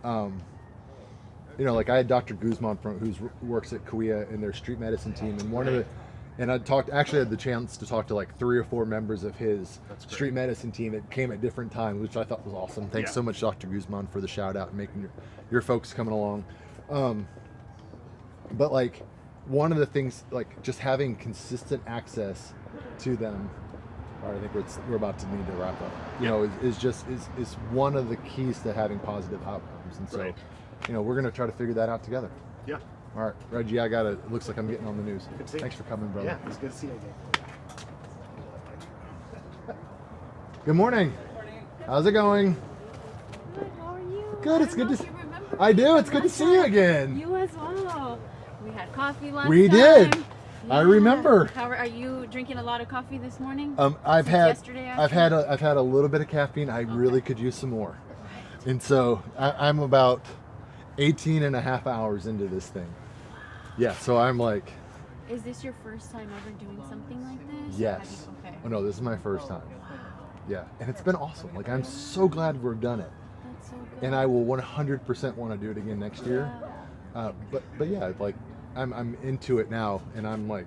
Like I had Dr. Guzman who works at Kuya in their street medicine team, and and I had the chance to talk to like 3 or 4 members of his That's great. street medicine team that came at different times, which I thought was awesome. Thanks Yeah. so much, Dr. Guzman, for the shout out and making your folks coming along. But like one of the things, like just having consistent access to them. All right, I think we're about to need to wrap up. Is one of the keys to having positive outcomes, and so Right. we're gonna try to figure that out together. Yeah. All right, Reggie, it looks like I'm getting on the news. Good to see you. Thanks for coming, brother. Yeah, it's good to see you again. Good morning. How's it going? Good, how are you? Good, it's I good don't to know if you remember I me do. from It's good to last see you time. again. You as well. We had coffee last We time. did. I remember. How are you drinking a lot of coffee this morning? I've Since had yesterday, I've had a little bit of caffeine. I really could use some more. And so I'm about 18 and a half hours into this thing. Yeah, so I'm like, Is this your first time ever doing something like this? Or yes. have you- Okay. Oh no, this is my first time. Yeah, and it's been awesome. Like I'm so glad we've done it. That's so good. And I will 100% want to do it again next year. Yeah. But yeah, like I'm into it now, and I'm like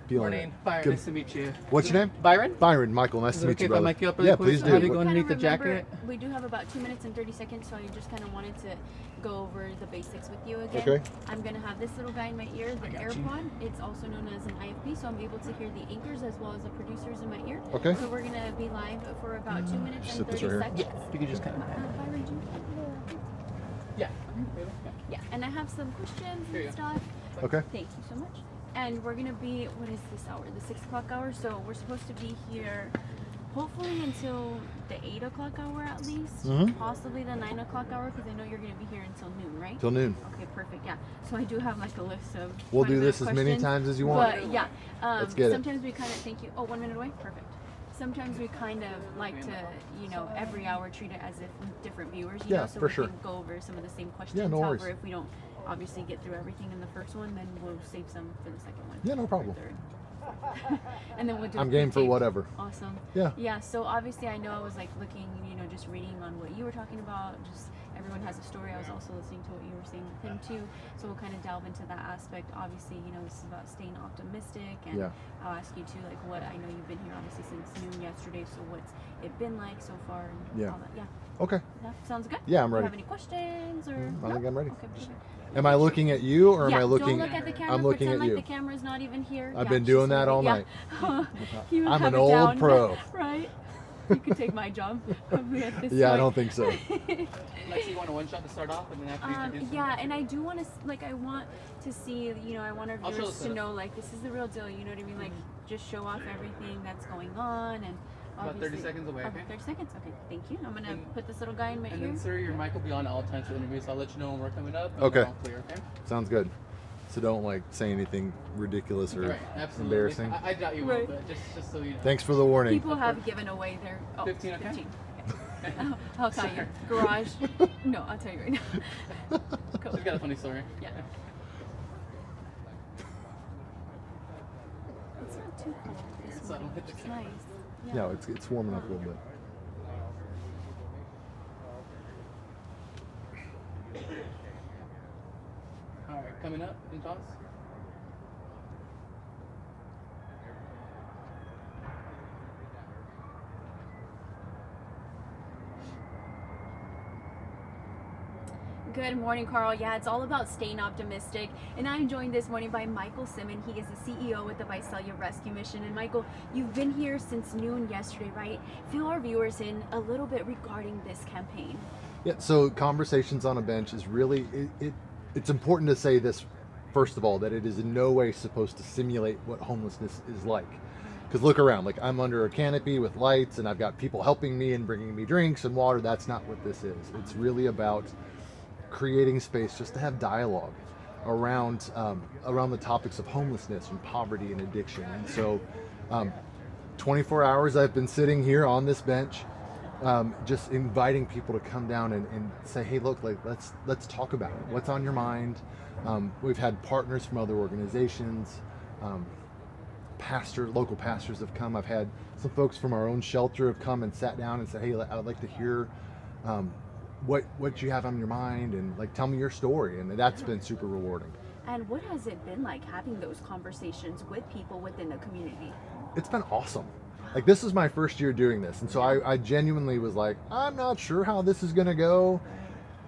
feeling Morning, it. Byron. Good. Nice to meet you. What's your name? Byron. Byron. Michael. Nice Is to it meet okay you, if I brother. mic you up really Yeah, quick? please How do do. you go Kind of underneath the remember- jacket? We do have about 2 minutes and 30 seconds, so I just kind of wanted to go over the basics with you again. Okay. I'm going to have this little guy in my ear, the AirPod. It's also known as an IFP, so I'm able to hear the anchors as well as the producers in my ear. Okay. So we're going to be live for about 2 minutes Just and sit this 30 right here. seconds. If you could just kind of. Byron, do you- Yeah. yeah, and I have some questions Here you and go. stuff. Okay. Thank you so much. And we're gonna be, what is this hour? The 6 o'clock hour. So we're supposed to be here, hopefully until the 8 o'clock hour at least, Mhm. possibly the 9 o'clock hour, because I know you're gonna be here until noon, right? Till noon. Okay, perfect. Yeah. So I do have like a list of. We'll quite a do bit this of as many questions, times as you want. But yeah, Let's get it. sometimes we kind of thank you. Oh, 1 minute away. Perfect. Sometimes we kind of like to, every hour treat it as if different viewers, Yeah, know, so for we sure. can go over some of the same questions. Yeah, no worries. However, if we don't obviously get through everything in the first one, then we'll save some for the second one. Yeah, no or problem. third. And then we'll do. I'm a game quick for tape. whatever. Awesome. Yeah. Yeah. So obviously, I know I was like looking, just reading on what you were talking about. Just everyone has a story. I was also listening to what you were saying with him too. So we'll kind of delve into that aspect. Obviously, this is about staying optimistic, and Yeah. I'll ask you too, like what I know you've been here obviously since noon yesterday. So what's it been like so far? And Yeah. all that. Yeah. Okay. Yeah. Sounds good. Yeah, I'm Do you ready. have any questions or? I think I'm ready. Okay. Perfect. Am I looking at you or am Yeah, I looking? Don't look at the camera. I'm looking Pretend at you. like the camera's not even here. I've Yeah, been just doing that leave all it. Yeah. night. You I'm have an it old down. pro. Right? You could take my job. At this Yeah, I point. don't think so. Lexi, you want a one shot to start off, and then after you do Yeah, and I do want to, I want to see, I want our I'll show viewers the to setup. know, this is the real deal, you know what I mean? Like, just show off everything that's going on, and About 30 obviously- seconds away, okay? 30 seconds? Okay, thank you. I'm going to And- put this little guy in my And ear. then, sir, your mic will be on all times for the interview, so I'll let you know when we're coming up. And Okay. we're all clear, okay? Sounds good. So don't say anything ridiculous or Right, absolutely. embarrassing. I doubt you will, Right. but just so you know. Thanks for the warning. People have given away their, 15, okay? 15. Okay. I'll tell you. Garage. No, I'll tell you right now. Cool. She's got a funny story. Yeah. It's not too cold this So I don't morning, hit the which is camera. nice. Yeah, it's warming up a little bit. All right, coming up in toss. Good morning, Carl. Yeah, it's all about staying optimistic. And I'm joined this morning by Michael Simon. He is the CEO with the Visalia Rescue Mission. And Michael, you've been here since noon yesterday, right? Fill our viewers in a little bit regarding this campaign. Yeah, so Conversations on a Bench is really, it's important to say this, first of all, that it is in no way supposed to simulate what homelessness is like. Because look around, I'm under a canopy with lights and I've got people helping me and bringing me drinks and water. That's not what this is. It's really about creating space just to have dialogue around the topics of homelessness and poverty and addiction. And so 24 hours I've been sitting here on this bench, just inviting people to come down and say, hey, look, like let's talk about it. What's on your mind? We've had partners from other organizations, local pastors have come. I've had some folks from our own shelter have come and sat down and said, hey, I'd like to hear what you have on your mind, and like tell me your story, and that's been super rewarding. And what has it been like having those conversations with people within the community? It's been awesome. Like, this is my first year doing this, and so I genuinely was like, I'm not sure how this is gonna go,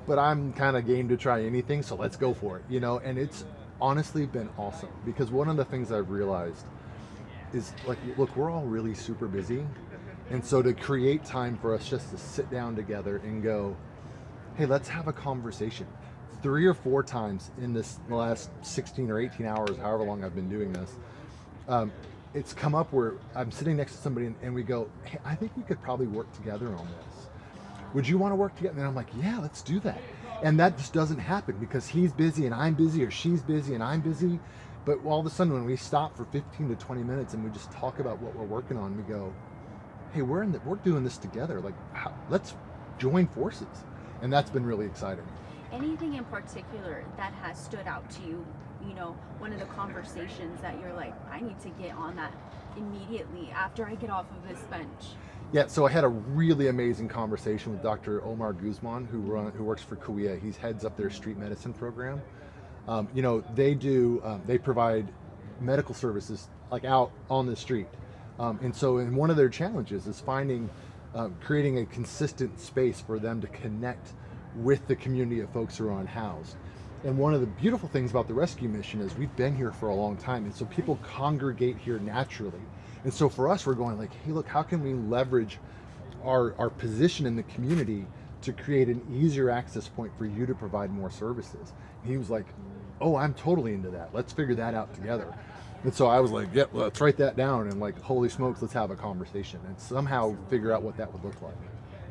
but I'm kind of game to try anything, so let's go for it, you know. And it's honestly been awesome, because one of the things I've realized is, like, look, we're all really super busy, and so to create time for us just to sit down together and go, hey, let's have a conversation. 3 or 4 times in the last 16 or 18 hours, however long I've been doing this, it's come up where I'm sitting next to somebody and we go, hey, I think we could probably work together on this. Would you want to work together? And I'm like, yeah, let's do that. And that just doesn't happen because he's busy and I'm busy, or she's busy and I'm busy. But all of a sudden, when we stop for 15 to 20 minutes and we just talk about what we're working on, we go, hey, we're doing this together. Like, let's join forces. And that's been really exciting. Anything in particular that has stood out to you? You know, one of the conversations that you're like, I need to get on that immediately after I get off of this bench. Yeah, so I had a really amazing conversation with Dr. Omar Guzman, who works for CUIA. He heads up their street medicine program. You know, they provide medical services like out on the street. And so one of their challenges is creating a consistent space for them to connect with the community of folks who are unhoused. And one of the beautiful things about the rescue mission is we've been here for a long time, and so people congregate here naturally. And so for us, we're going like, hey, look, how can we leverage our position in the community to create an easier access point for you to provide more services? And he was like, oh, I'm totally into that. Let's figure that out together. And so I was like, yep, let's write that down, and like, holy smokes, let's have a conversation and somehow figure out what that would look like.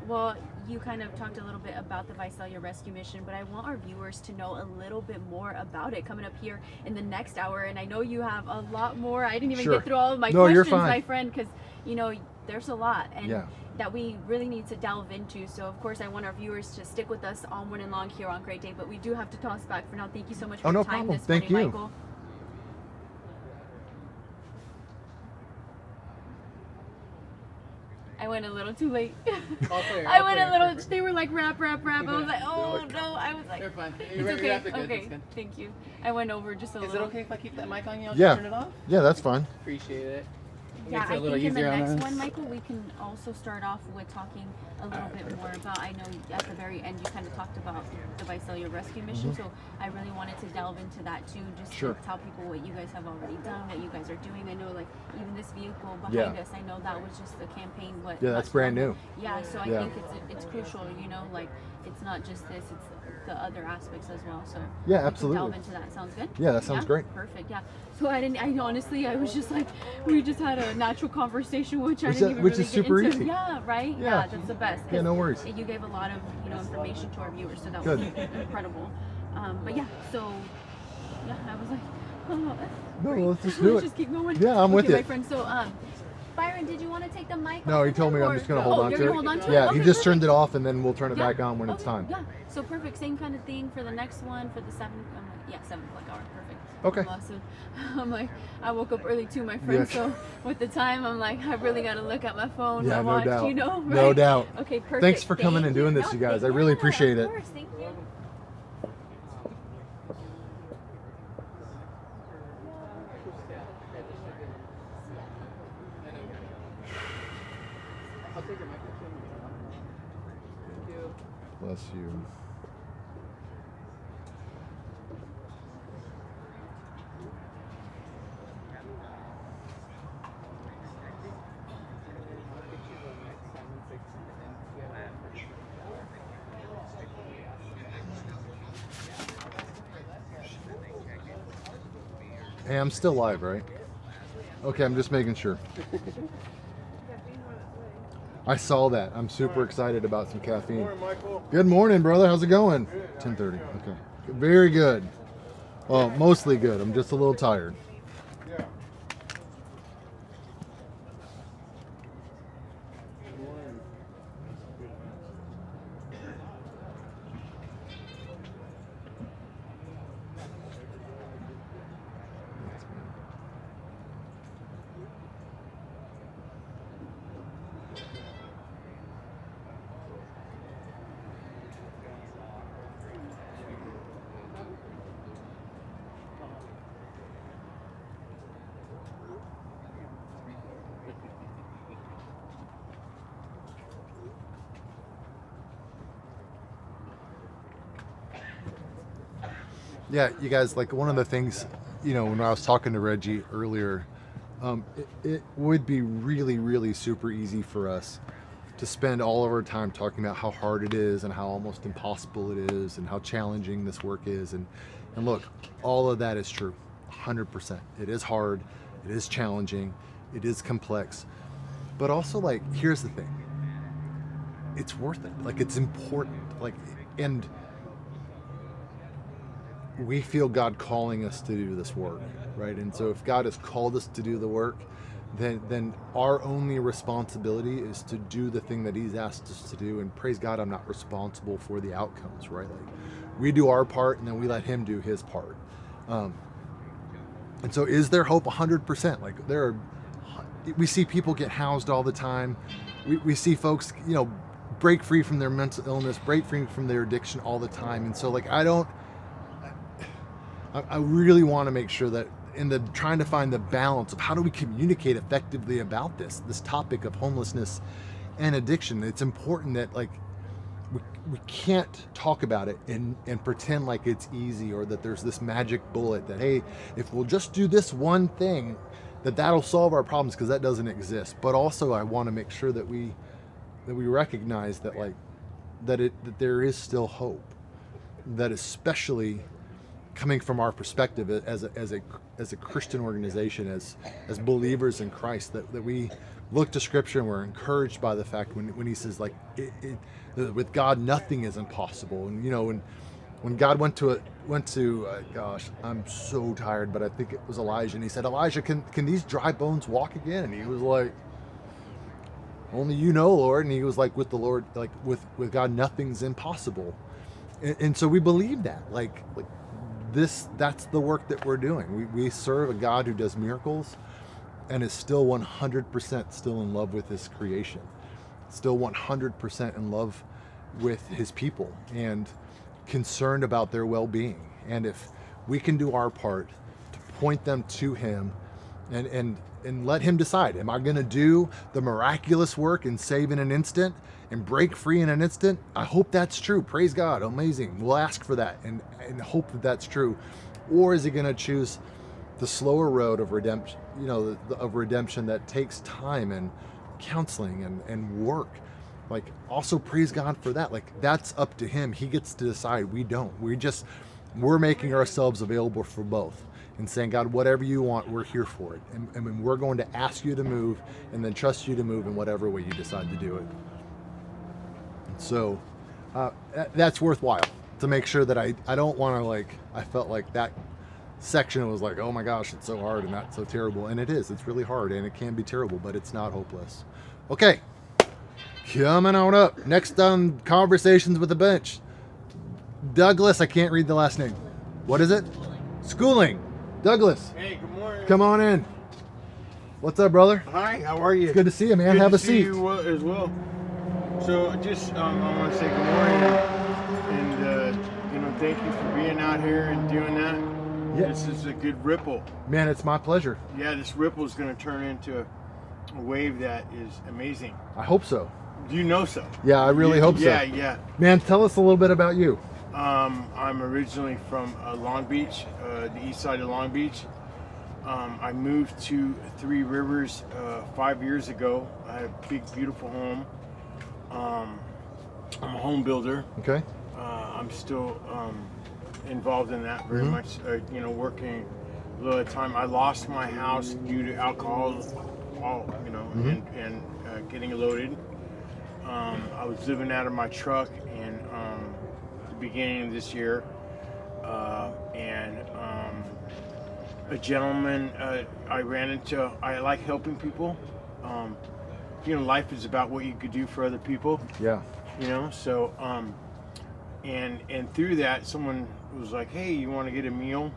Well, you kind of talked a little bit about the Visalia Rescue Mission, but I want our viewers to know a little bit more about it coming up here in the next hour. And I know you have a lot more. I didn't even Sure. get through all of my No, you're questions, fine. my friend, because, you know, there's a lot and Yeah. that we really need to delve into. So, of course, I want our viewers to stick with us all morning long here on Great Day, but we do have to toss back for now. Thank you so much for Oh, no your time problem. this Thank morning, you. Michael. I went a little too late. All clear, I all went a clear. little. They were like rap. I was like, oh no. I was like, You're fine. it's You're okay. wrapped it good. Okay, It's good. thank you. I went over just a Is it little. okay if I keep that mic on you? I'll Yeah. just turn it off? Yeah, that's fine. Appreciate it. Yeah, Makes it I a little think in the easier on next us. one, Michael, we can also start off with talking a little bit more about, I know at the very end you kind of talked about the Visalia Rescue Mission, so I really wanted to delve into that too, just Sure. to tell people what you guys have already done, what you guys are doing. I know, like, even this vehicle behind Yeah. us, I know that was just the campaign. Yeah, that's brand new. Yeah, so I Yeah. think it's crucial, you know, like, it's not just this, it's the other aspects as well. So Yeah, we can absolutely. delve into that. Sounds good? Yeah, that sounds great. Perfect, yeah. So I honestly, I was just like, we just had a natural conversation, which I Which didn't is- even which really is get super into. easy. Yeah, right? Yeah. Yeah, that's the best. Yeah, no worries. You gave a lot of, you know, information to our viewers, so that Good. was incredible. But yeah, so, yeah, I was like, oh, that's No, great. let's just do Let's it. just keep going. Yeah, I'm with Okay, you. my friend, so, Byron, did you want to take the mic No, off he of told him, me I'm or- just going to Oh, hold on you're to gonna it. hold on to it? Yeah, Okay, he just perfect. turned it off, and then we'll turn it Yeah. back on when it's Okay, time. Yeah, so perfect. Same kind of thing for the next one, for the 7 o'clock hour. Perfect. Okay. Awesome. I'm like, I woke up early too, my friend. Yeah. So with the time, I'm like, I really got to look at my phone, Yeah, my no watch, doubt. you know? Right? No doubt. Okay, perfect. Thanks for coming Thank and doing you. this, No, you guys. I thank- really yeah, appreciate it. Of course, thank you. I'll take your microphone. Thank you. Bless you. Hey, I'm still live, right? Okay, I'm just making sure. I saw that. I'm super excited about some caffeine. Morning, Michael. Good morning, brother. How's it going? 10:30. Okay. Very good. Well, mostly good. I'm just a little tired. Yeah. Yeah, you guys, like one of the things, when I was talking to Reggie earlier, it would be really, really super easy for us to spend all of our time talking about how hard it is and how almost impossible it is and how challenging this work is. And look, all of that is true, 100%. It is hard, it is challenging, it is complex. But also, like, here's the thing. It's worth it. Like, it's important. Like, and we feel God calling us to do this work, right? And so if God has called us to do the work, then our only responsibility is to do the thing that he's asked us to do. And praise God, I'm not responsible for the outcomes, right? Like, we do our part and then we let him do his part. And so is there hope? 100%. Like, we see people get housed all the time. We see folks, break free from their mental illness, break free from their addiction all the time. And so, like, I really want to make sure that in the trying to find the balance of how do we communicate effectively about this topic of homelessness and addiction, it's important that, like, we can't talk about it and pretend like it's easy, or that there's this magic bullet that, hey, if we'll just do this one thing, that'll solve our problems, because that doesn't exist. But also, I want to make sure that we recognize that, like, that there is still hope, that especially coming from our perspective as a Christian organization, as believers in Christ, that we look to Scripture and we're encouraged by the fact when he says, like, with God nothing is impossible. And when God went to gosh, I'm so tired, but I think it was Elijah, and he said, Elijah, can these dry bones walk again? And he was like, only you know, Lord. And he was like, with the Lord, like, with God nothing's impossible. And so we believe that, like that's the work that we're doing. We serve a God who does miracles and is still 100% still in love with his creation, still 100% in love with his people and concerned about their well-being. And if we can do our part to point them to him and let him decide, am I going to do the miraculous work and save in an instant and break free in an instant? I hope that's true. Praise God. Amazing. We'll ask for that and hope that that's true. Or is he going to choose the slower road of redemption, of redemption that takes time and counseling and work? Like, also praise God for that. Like, that's up to him. He gets to decide. We don't. We're making ourselves available for both and saying, God, whatever you want, we're here for it. And we're going to ask you to move and then trust you to move in whatever way you decide to do it. So that's worthwhile to make sure that I don't want to, like, I felt like that section was like, oh my gosh, it's so hard and that's so terrible. And it is. It's really hard and it can be terrible, but it's not hopeless. Okay. Coming on up. Next on Conversations with the Bench. Douglas, I can't read the last name. What is it? Schooling. Douglas. Hey, good morning. Come on in. What's up, brother? Hi, how are you? It's good to see you, man. Good Have to a see seat. You as well. So just I want to say good morning and thank you for being out here and doing that. Yeah. This is a good ripple. Man, it's my pleasure. Yeah, this ripple is going to turn into a wave that is amazing. I hope so. You know so. Yeah, I really hope so. Yeah. Man, tell us a little bit about you. I'm originally from Long Beach, the east side of Long Beach. I moved to Three Rivers 5 years ago. I had a big, beautiful home. I'm a home builder. Okay. I'm still involved in that very much. Working a little at a time. I lost my house due to alcohol, and getting loaded. I was living out of my truck in the beginning of this year, and a gentleman I ran into. I like helping people. Life is about what you could do for other people. Yeah. So and through that, someone was like, "Hey, you want to get a meal?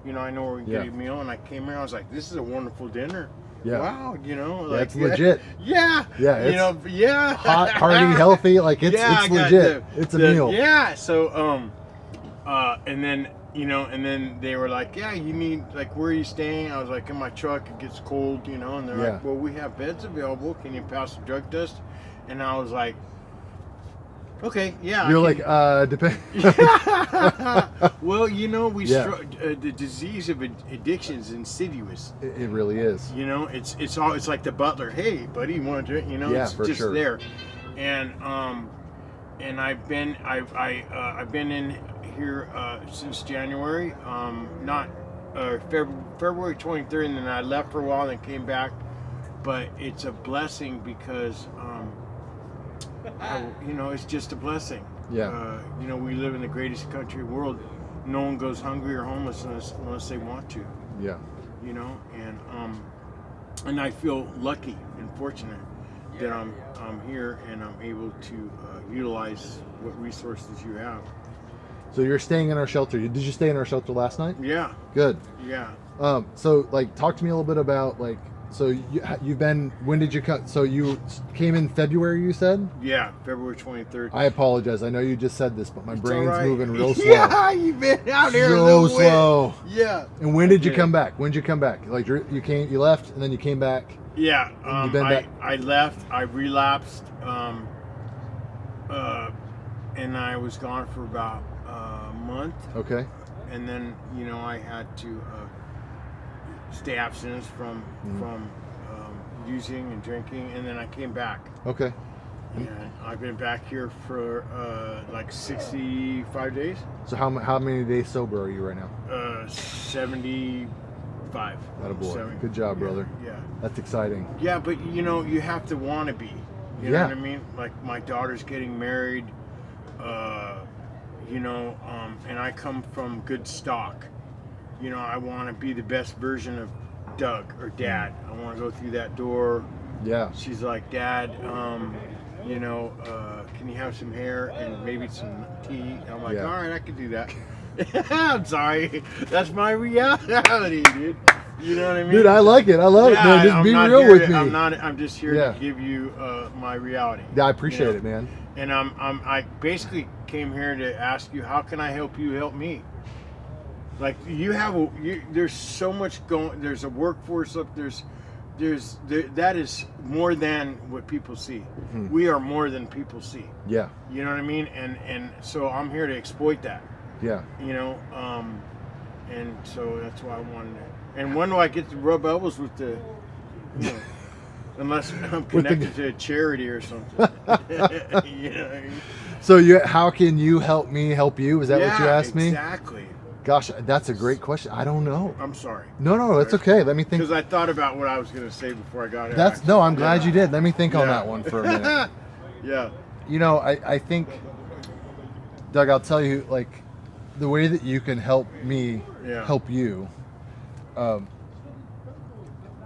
I know where we can get a meal." And I came here. I was like, "This is a wonderful dinner." Yeah. Wow, that's legit. Yeah. Yeah. Hot, hearty, healthy. Like it's legit. It's a meal. Yeah. So and then and then they were like, "Yeah, you need, like, where are you staying?" I was like, "In my truck. It gets cold, and they're like, "Well, we have beds available. Can you pass the drug test?" And I was like, Okay, yeah. You're like, depend. Well, you know, Yeah. the disease of addiction is insidious. It really is. You know, it's like the butler. Hey, buddy, you want to drink? You know, Yeah, it's for just sure. there. And I've been in here since January. Not February 23rd, and then I left for a while, and came back. But it's a blessing because you know, it's just a blessing. Yeah. You know, we live in the greatest country in the world. No one goes hungry or homeless unless they want to. Yeah. You know, and I feel lucky and fortunate that I'm here and I'm able to utilize what resources you have. So you're staying in our shelter. Did you stay in our shelter last night? Yeah. Good. Yeah. So like, talk to me a little bit about like, so you've been, when did you cut? So you came in February, you said? Yeah, February 23rd. I apologize. I know you just said this, but my brain's all right. moving real slow. Yeah, you've been out here a So little bit. slow. Yeah. And when did you Okay. come back? When did you come back? Like you left and then you came back. Yeah, You've been back. I left. I relapsed, and I was gone for about a month. Okay. And then, you know, I had to stay abstinent from using and drinking, and then I came back. Okay. And I've been back here for like 65 days. So how many days sober are you right now? 75. Attaboy. 70. Good job, brother. Yeah. That's exciting. Yeah, but you know, you have to want to be. You know Yeah. what I mean? Like my daughter's getting married, you know, and I come from good stock. You know, I want to be the best version of Doug or Dad. I want to go through that door. Yeah. She's like, Dad, you know, can you have some hair and maybe some tea? And I'm like, Yeah. all right, I can do that. I'm sorry. That's my reality, dude. You know what I mean? Dude, I like it. I love it, man. Just I'm be not real here with to- me. I'm just here Yeah. to give you my reality. Yeah, I appreciate You know? it, man. And I basically came here to ask you, how can I help you help me? Like there's so much going. There's a workforce up. That is more than what people see. Mhm. We are more than people see. Yeah. You know what I mean? And so I'm here to exploit that. Yeah. You know, and so that's why I wanted to. And when do I get to rub elbows with the, you know, unless I'm connected to a charity or something. You know what I mean? So how can you help me help you? Is that what you asked me? Exactly. Gosh, that's a great question. I don't know. I'm sorry. No, it's okay. Let me think. Because I thought about what I was going to say before I got here. That's no. I'm glad you did. Let me think on Yeah. that one for a minute. Yeah. You know, I think, Doug, I'll tell you, like, the way that you can help me Yeah. help you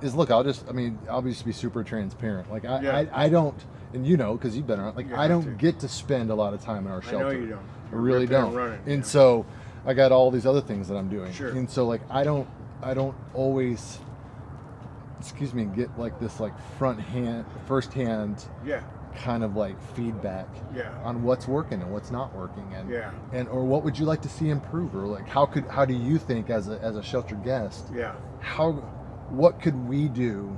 is, look, I'll just be super transparent. Like, Yeah. I don't, and you know, because you've been around, like, You I have don't to. get to spend a lot of time in our I shelter. know you don't. I really Ripping and don't. running, And yeah. so I got all these other things that I'm doing. Sure. And so, like, I don't always, get like this, like, first hand Yeah. kind of like feedback Yeah. on what's working and what's not working, Yeah. or what would you like to see improve, or like how do you think as a shelter guest, Yeah. what could we do?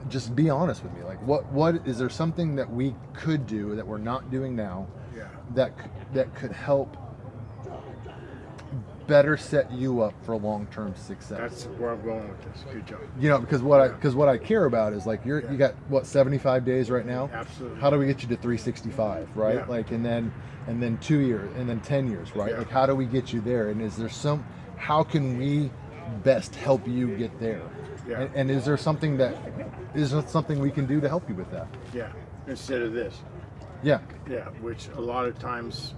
Just be honest with me. Like, what is there something that we could do that we're not doing now Yeah. that could help better set you up for long-term success? That's where I'm going with this. Good job. You know, because what I care about is, like, you got what, 75 days right now? Absolutely. How do we get you to 365, right? Yeah. Like, and then 2 years, and then 10 years, right? Yeah. Like, how do we get you there? And is there how can we best help you get there? Yeah. And is there something we can do to help you with that? Yeah. Instead of this. Yeah. Yeah. Which a lot of times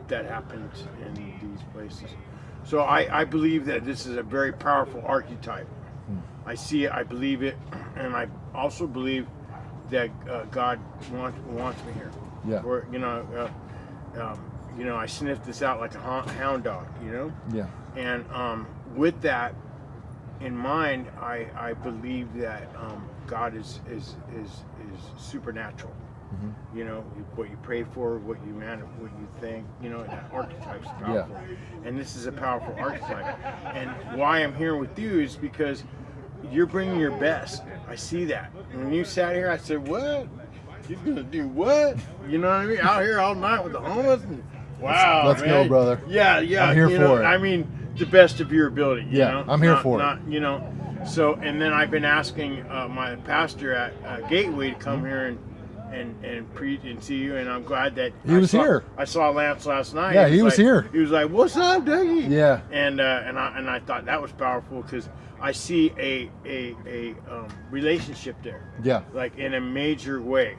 that happens in these places. So I believe that this is a very powerful archetype. I see it, I believe it, and I also believe that God wants me here. Yeah. Or I sniffed this out like a hound dog. You know. Yeah. And with that in mind, I believe that God is supernatural. Mm-hmm. You know, what you pray for, what you think, you know, that archetype's powerful. And this is a powerful archetype. And why I'm here with you is because you're bringing your best. I see that. And when you sat here, I said, what? He's gonna do what? You know what I mean? Out here all night with the homeless? And, wow, Let's man. go, brother. Yeah, yeah. I'm here you for know, it. I mean, the best of your ability. You Yeah, know? I'm here Not- for it. not, you know. So, and then I've been asking my pastor at Gateway to come here and preach and see you, and I'm glad that He was here. I saw Lance last night. Yeah, he was like- here. He was like, "What's up, Dougie?" Yeah. And I thought that was powerful because I see a relationship there. Yeah. Like in a major way,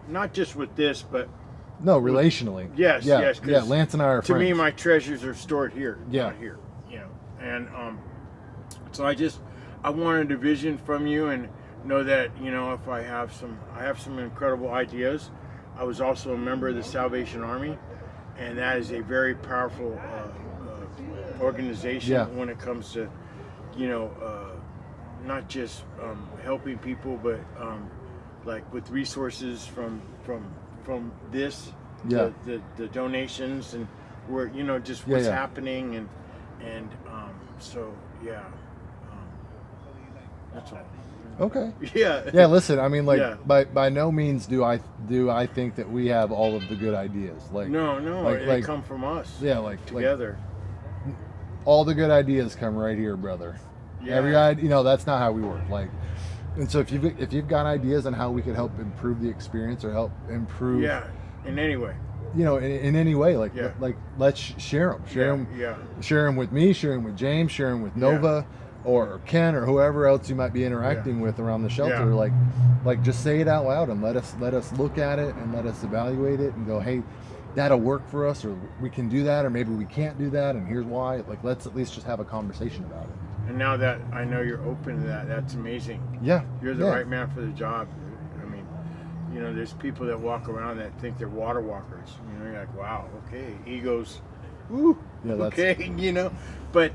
not just with this, but No, relationally. yes, Yeah. yes. 'cause Yeah. Lance and I are to friends. me, my treasures are stored here. Yeah. Not here. You know, and so I wanted a vision from you and know that if I have some incredible ideas. I was also a member of the Salvation Army, and that is a very powerful organization Yeah. when it comes to not just helping people, but like with resources from this, Yeah. the donations and where just Yeah, what's yeah. happening and so yeah, that's all. Okay. Yeah. Yeah, listen, I mean, like, Yeah. by no means do I think that we have all of the good ideas. Like, No, like, they come from us. yeah, like Together. all the good ideas come right here, brother. Yeah. Every idea, that's not how we work. Like, and so if you've got ideas on how we could help improve the experience or help improve, Yeah, in any way. in any way, like, Yeah. let's share them, Yeah. share them with me, share them with James, share them with Nova. Or Ken, or whoever else you might be interacting with around the shelter, Yeah. like just say it out loud and let us look at it and let us evaluate it and go, hey, that'll work for us, or we can do that, or maybe we can't do that, and here's why. Like, let's at least just have a conversation about it. And now that I know you're open to that, that's amazing. Yeah, You're the yeah. right man for the job. I mean, there's people that walk around that think they're water walkers. You're like, wow, okay, egos, woo, Yeah, that's- okay, but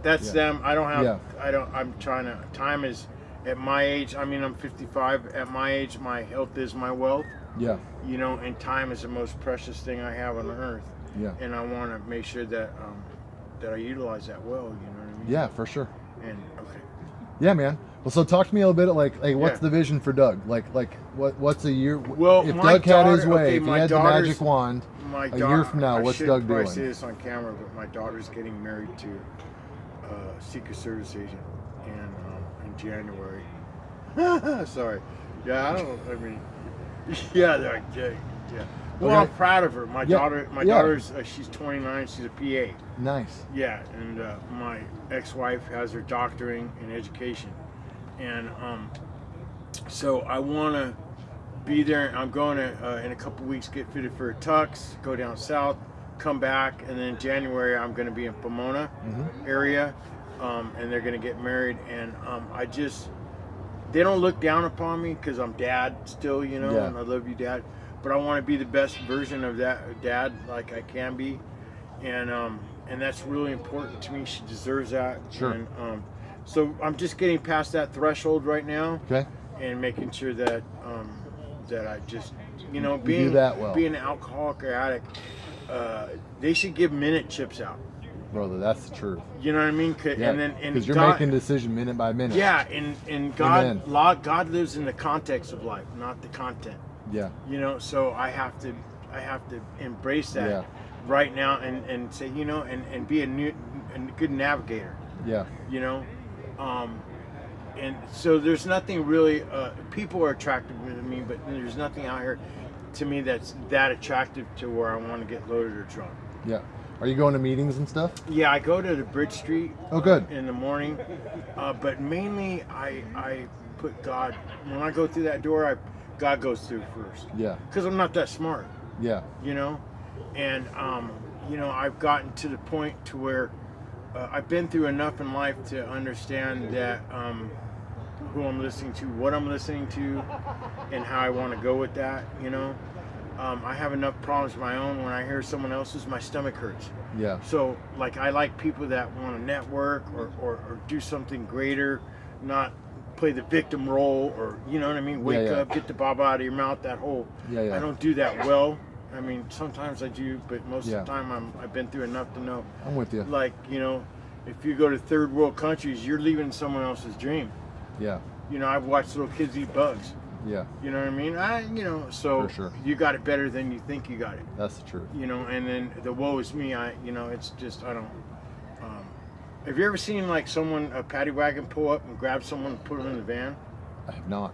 that's Yeah. them. I don't have, Yeah. I'm trying to, time is, at my age, I'm 55, at my age, my health is my wealth, Yeah, and time is the most precious thing I have on earth. yeah, And I want to make sure that that I utilize that well, you know what I mean? yeah, for sure. And okay. Yeah, man. Well, so talk to me a little bit. Like, what's Yeah. the vision for Doug? Like, what's a year? Well, if my Doug had his daughter- way, okay, if he my had the daughter's- magic wand, My a year from now, I what's should Doug probably doing? say this on camera, but my daughter's getting married to a Secret Service agent in January. Sorry. Yeah, I mean, yeah, they're like, yeah. Well, Okay. I'm proud of her. My Yeah, yeah. daughter's, she's 29. She's a PA. nice. Yeah, and my ex-wife has her doctorate in education, and so I want to be there. I'm going to in a couple weeks get fitted for a tux, go down south, come back, and then in January I'm going to be in Pomona area, and they're going to get married, and they don't look down upon me because I'm dad still, Yeah. and I love you, Dad, but I want to be the best version of that dad like I can be, and that's really important to me. She deserves that. Sure. And so I'm just getting past that threshold right now, Okay. and making sure that that I just do being that well. being an alcoholic or addict, they should give minute chips out. Brother, that's the truth. You know what I mean? Yeah, And then because you're God, making a decision minute by minute. yeah, and God, Amen. God lives in the context of life, not the content. Yeah. So I have to embrace that Yeah. right now and say, and be a good navigator, Yeah. and so there's nothing really, people are attracted to me, but there's nothing out here to me that's that attractive to where I want to get loaded or drunk. Yeah. Are you going to meetings and stuff? Yeah, I go to the Bridge Street. Oh, good. In the morning, but mainly I put God. When I go through that door, God goes through first. Yeah. Because I'm not that smart, Yeah. and I've gotten to the point to where I've been through enough in life to understand that who I'm listening to, what I'm listening to, and how I want to go with that. I have enough problems of my own. When I hear someone else's, my stomach hurts. Yeah. So, like, I like people that want to network or do something greater, not play the victim role, or, you know what I mean? Wake Yeah. up, get the baba out of your mouth, that whole. Yeah. I don't do that well. I mean, sometimes I do, but most Yeah. of the time I've been through enough to know. I'm with you. Like, if you go to third world countries, you're leaving someone else's dream. Yeah. I've watched little kids eat bugs. Yeah. You know what I mean? So For sure. you got it better than you think you got it. That's the truth. And then the woe is me. It's just I don't. Have you ever seen like a paddy wagon pull up and grab someone and put them in the van? I have not.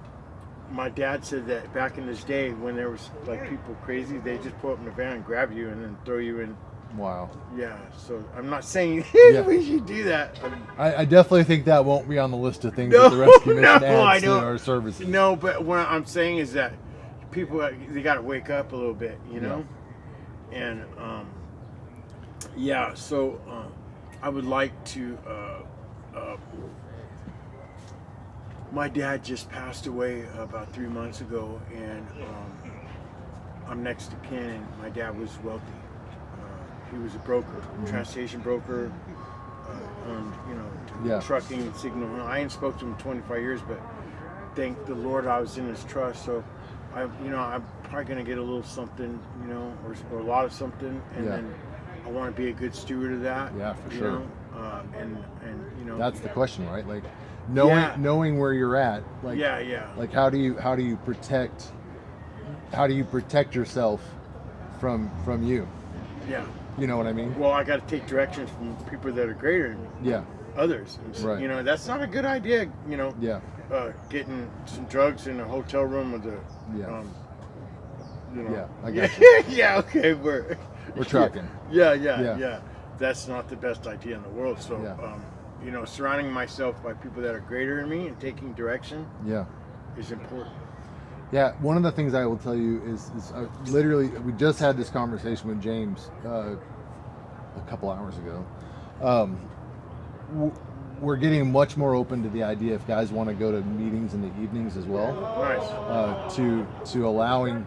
My dad said that back in his day when there was like people crazy, they just pull up in the van and grab you and then throw you in. Wow. Yeah, so I'm not saying Yeah. we should do that. I definitely think that won't be on the list of things that the rescue mission adds I to don't. our services. No, but what I'm saying is that people, they got to wake up a little bit, And, so I would like to, my dad just passed away about 3 months ago, and I'm next to kin, and my dad was wealthy. He was a broker, transportation broker, trucking and signal. I ain't spoke to him in 25 years, but thank the Lord I was in his trust. So, I'm probably gonna get a little something, or a lot of something, and then I want to be a good steward of that. Yeah, for sure. That's the question, right? Like knowing where you're at. Like Like how do you protect yourself from you? Yeah. You know what I mean? Well, I got to take directions from people that are greater than me. Yeah. Others. And so, Right. That's not a good idea. Yeah. Getting some drugs in a hotel room with Yeah. Yeah, I got you. yeah, okay, we're tracking. Yeah. That's not the best idea in the world. So, surrounding myself by people that are greater than me and taking direction is important. Yeah, one of the things I will tell you is literally, we just had this conversation with James a couple hours ago. We're getting much more open to the idea if guys want to go to meetings in the evenings as well. Nice. To allowing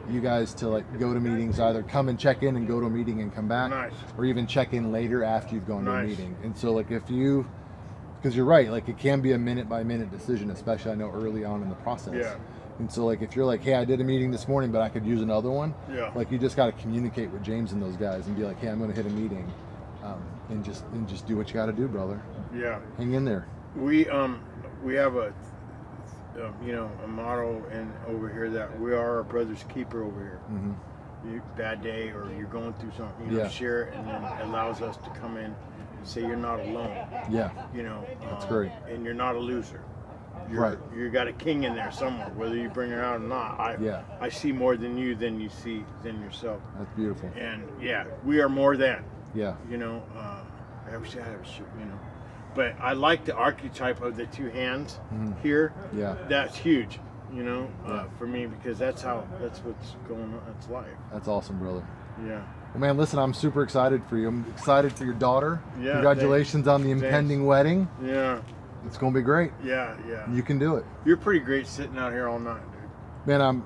you guys to like go to meetings, either come and check in and go to a meeting and come back, Nice. or even check in later after you've gone to a Nice. meeting. And so like because you're right, like it can be a minute by minute decision, especially I know early on in the process. Yeah. And so like if you're like, hey, I did a meeting this morning, but I could use another one. Yeah. Like you just got to communicate with James and those guys and be like, hey, I'm going to hit a meeting, and just do what you got to do, brother. Yeah. Hang in there. We have a motto over here that we are our brother's keeper over here. Mm-hmm. Bad day or you're going through something, share it, and then it allows us to come in and say you're not alone. Yeah. That's great. And you're not a loser. Right. You got a king in there somewhere, whether you bring it out or not. I see more than you than you see than yourself. That's beautiful. And we are more than. Yeah. I wish I had a shirt, But I like the archetype of the two hands here. Yeah. That's huge, for me, because that's what's going on. That's life. That's awesome, brother. Yeah. Well, man, listen, I'm super excited for you. I'm excited for your daughter. Yeah. Congratulations on the impending wedding. Yeah. It's going to be great. Yeah. You can do it. You're pretty great sitting out here all night, dude. Man,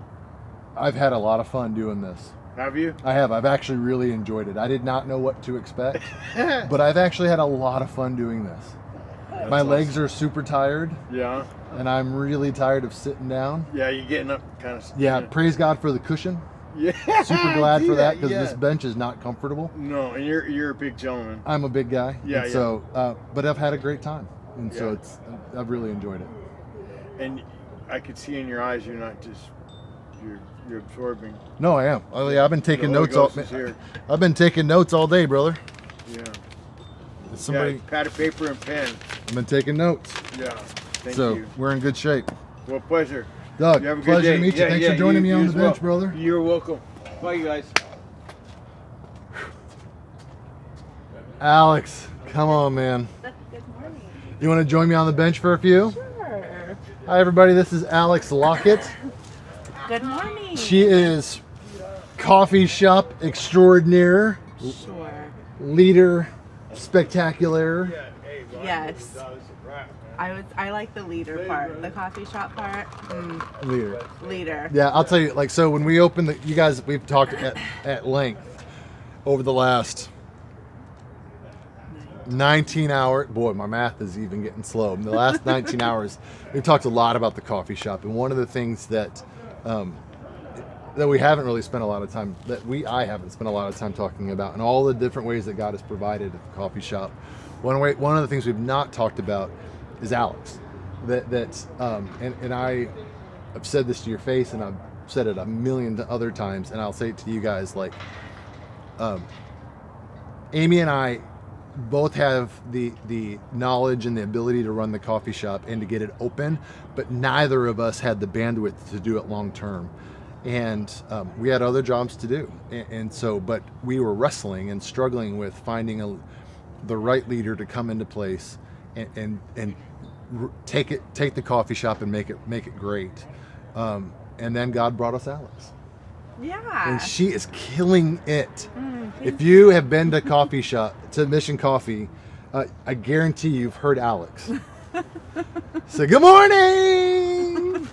I've had a lot of fun doing this. Have you? I have. I've actually really enjoyed it. I did not know what to expect, but I've actually had a lot of fun doing this. My legs are super tired. Yeah. And I'm really tired of sitting down. Yeah, you're getting up kind of. Yeah, praise God for the cushion. Yeah. Super glad for that because this bench is not comfortable. No, and you're a big gentleman. I'm a big guy. Yeah. And so, but I've had a great time, and so I've really enjoyed it. And I could see in your eyes you're not just you're absorbing. No, I am. Oh yeah, I've been taking notes all. Here. I've been taking notes all day, brother. Yeah. Somebody pad of paper and pen. I've been taking notes. Yeah. Thank so you. We're in good shape. Well, pleasure. Doug, you have a pleasure good day. to meet you. Thanks for joining me on the bench, brother. You're welcome. Bye, you guys. Alex, come on, man. Good morning. You want to join me on the bench for a few? Sure. Hi, everybody. This is Alex Lockett. Good morning. She is coffee shop extraordinaire. Sure. Leader spectacular. Yes. I like the leader part. The coffee shop part. Leader. Yeah, I'll tell you. Like, so when we opened you guys, we've talked at length over the last 19 hours. Boy, my math is even getting slow. In the last 19 hours, we've talked a lot about the coffee shop, and one of the things that we haven't really spent a lot of time, I haven't spent a lot of time talking about, and all the different ways that God has provided at the coffee shop. One of the things we've not talked about is Alex. And I've said this to your face, and I've said it a million other times, and I'll say it to you guys, like, Amy and I both have the knowledge and the ability to run the coffee shop and to get it open, but neither of us had the bandwidth to do it long term. And we had other jobs to do. And so, but we were wrestling and struggling with finding the right leader to come into place and take the coffee shop and make it great. And then God brought us Alex. Yeah. And she is killing it. If you have been to Mission Coffee, I guarantee you've heard Alex. Say, good morning!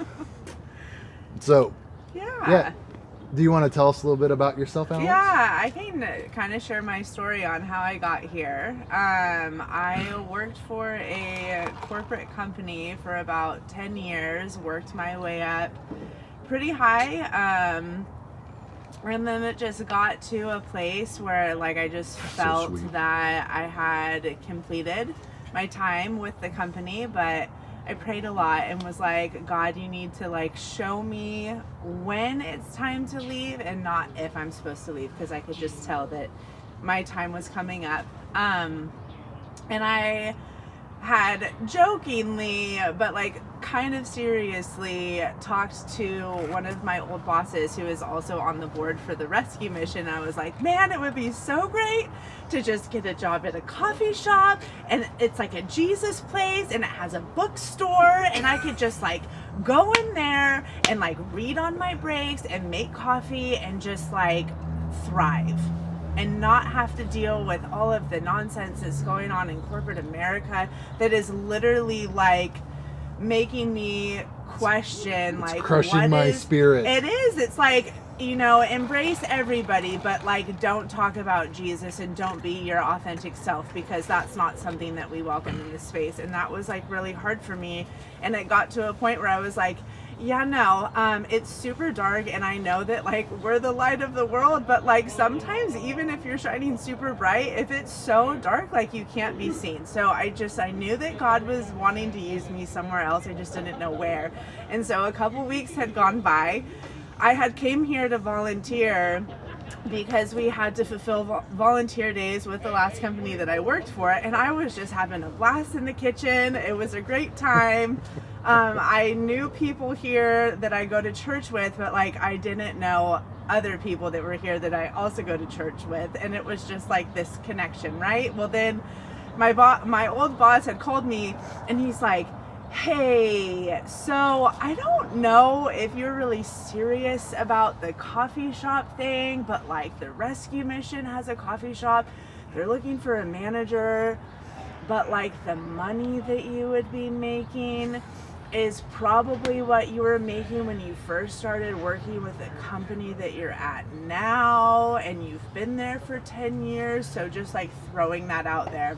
So, yeah. Do you want to tell us a little bit about yourself, Alex? Yeah, I can kind of share my story on how I got here. I worked for a corporate company for about 10 years, worked my way up pretty high. And then it just got to a place where, like, I just felt that I had completed my time with the company, but I prayed a lot and was like, God, you need to, like, show me when it's time to leave and not if I'm supposed to leave, because I could just tell that my time was coming up. And I had jokingly, but like kind of seriously, talked to one of my old bosses who is also on the board for the rescue mission. I was like, man, it would be so great to just get a job at a coffee shop, and it's like a Jesus place, and it has a bookstore, and I could just like go in there and like read on my breaks and make coffee and just like thrive and not have to deal with all of the nonsense that's going on in corporate America that is literally like making me question, like, crushing my spirit. It is. It's like, you know, embrace everybody, but like don't talk about Jesus and don't be your authentic self, because that's not something that we welcome in this space. And that was like really hard for me. And it got to a point where I was like, yeah, no, it's super dark, and I know that like we're the light of the world, but like sometimes even if you're shining super bright, if it's so dark, like you can't be seen. So I knew that God was wanting to use me somewhere else. I just didn't know where. And so a couple weeks had gone by. I had came here to volunteer because we had to fulfill volunteer days with the last company that I worked for, and I was just having a blast in the kitchen. It was a great time. I knew people here that I go to church with, but like I didn't know other people that were here that I also go to church with, and it was just like this connection, right? Well, then my old boss had called me, and he's like, hey, so I don't know if you're really serious about the coffee shop thing, but like the rescue mission has a coffee shop. They're looking for a manager, but like the money that you would be making is probably what you were making when you first started working with the company that you're at now, and you've been there for 10 years. So just like throwing that out there.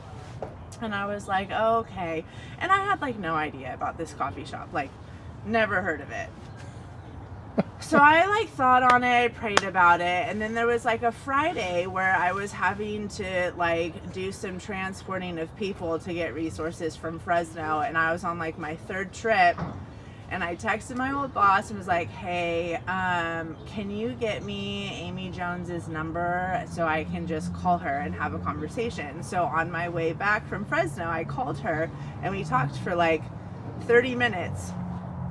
And I was like, oh, okay. And I had like no idea about this coffee shop, like never heard of it. So I like thought on it, I prayed about it, and then there was like a Friday where I was having to like do some transporting of people to get resources from Fresno, and I was on like my third trip, and I texted my old boss and was like, hey, can you get me Amy Jones's number so I can just call her and have a conversation? So on my way back from Fresno, I called her and we talked for like 30 minutes.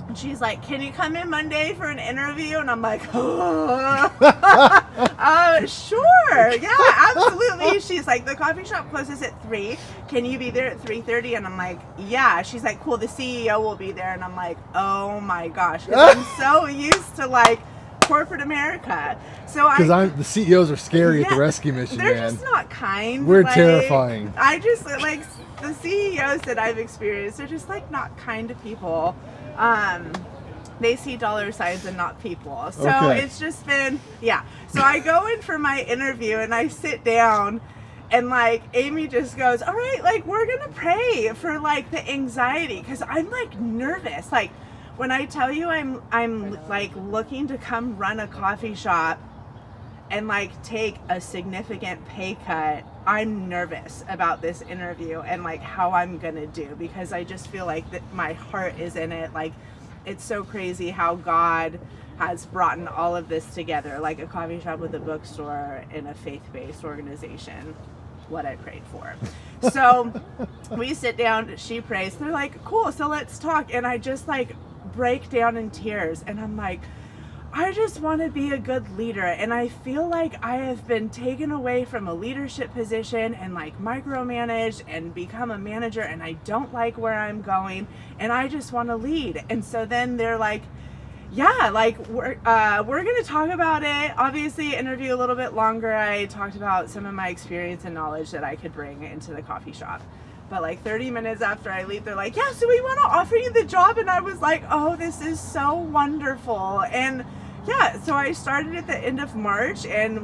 And she's like, can you come in Monday for an interview? And I'm like, sure. Yeah, absolutely. She's like, the coffee shop closes at 3. Can you be there at 3:30? And I'm like, yeah. She's like, cool, the CEO will be there. And I'm like, oh my gosh. Because I'm so used to like corporate America. So because the CEOs are scary at the rescue mission, they're man. just not kind. We're like, terrifying. I just like the CEOs that I've experienced, they're just like not kind to people. They see dollar signs and not people. So It's just been, yeah. So I go in for my interview and I sit down, and like Amy just goes, all right, like we're gonna pray for like the anxiety, because I'm like nervous. Like when I tell you I'm like looking to come run a coffee shop and like take a significant pay cut, I'm nervous about this interview and like how I'm gonna do, because I just feel like that my heart is in it. Like it's so crazy how God has brought in all of this together, like a coffee shop with a bookstore and a faith-based organization. What I prayed for. So we sit down, she prays, they're like, cool, so let's talk. And I just like break down in tears, and I'm like, I just want to be a good leader, and I feel like I have been taken away from a leadership position and like micromanaged and become a manager, and I don't like where I'm going, and I just want to lead. And so then they're like, yeah, like we're gonna talk about it. Obviously, interview a little bit longer. I talked about some of my experience and knowledge that I could bring into the coffee shop. But like 30 minutes after I leave, they're like, yeah, so we want to offer you the job. And I was like, oh, this is so wonderful. And yeah, so I started at the end of March, and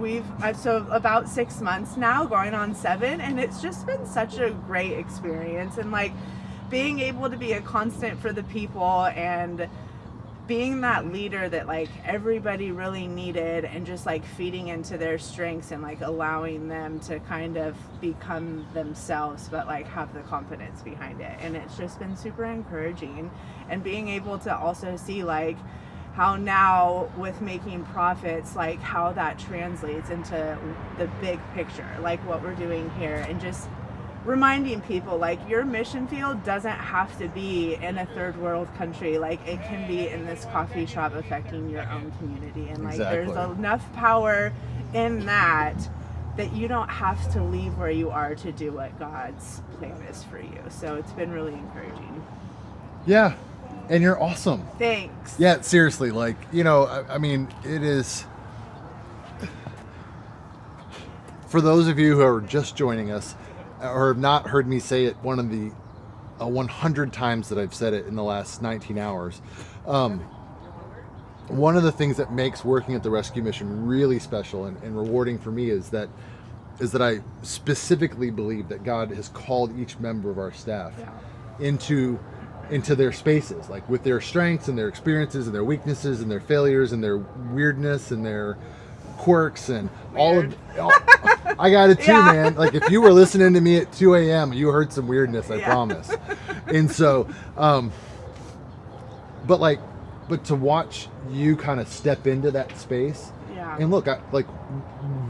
so about 6 months now, going on 7, and it's just been such a great experience. And like being able to be a constant for the people and being that leader that like everybody really needed, and just like feeding into their strengths and like allowing them to kind of become themselves, but like have the confidence behind it. And it's just been super encouraging, and being able to also see like how now with making profits, like how that translates into the big picture, like what we're doing here, and just reminding people like your mission field doesn't have to be in a third world country. Like it can be in this coffee shop affecting your own community, and like there's enough power in that you don't have to leave where you are to do what God's plan is for you. So it's been really encouraging. Yeah, and you're awesome. Thanks. Yeah, seriously, like, you know, I mean, it is, for those of you who are just joining us or have not heard me say it one of the 100 times that I've said it in the last 19 hours, one of the things that makes working at the rescue mission really special and rewarding for me is that I specifically believe that God has called each member of our staff into their spaces, like with their strengths and their experiences and their weaknesses and their failures and their weirdness and their quirks and all of I got it too, man. Like if you were listening to me at 2 a.m. you heard some weirdness, I promise. And so but to watch you kind of step into that space, and look,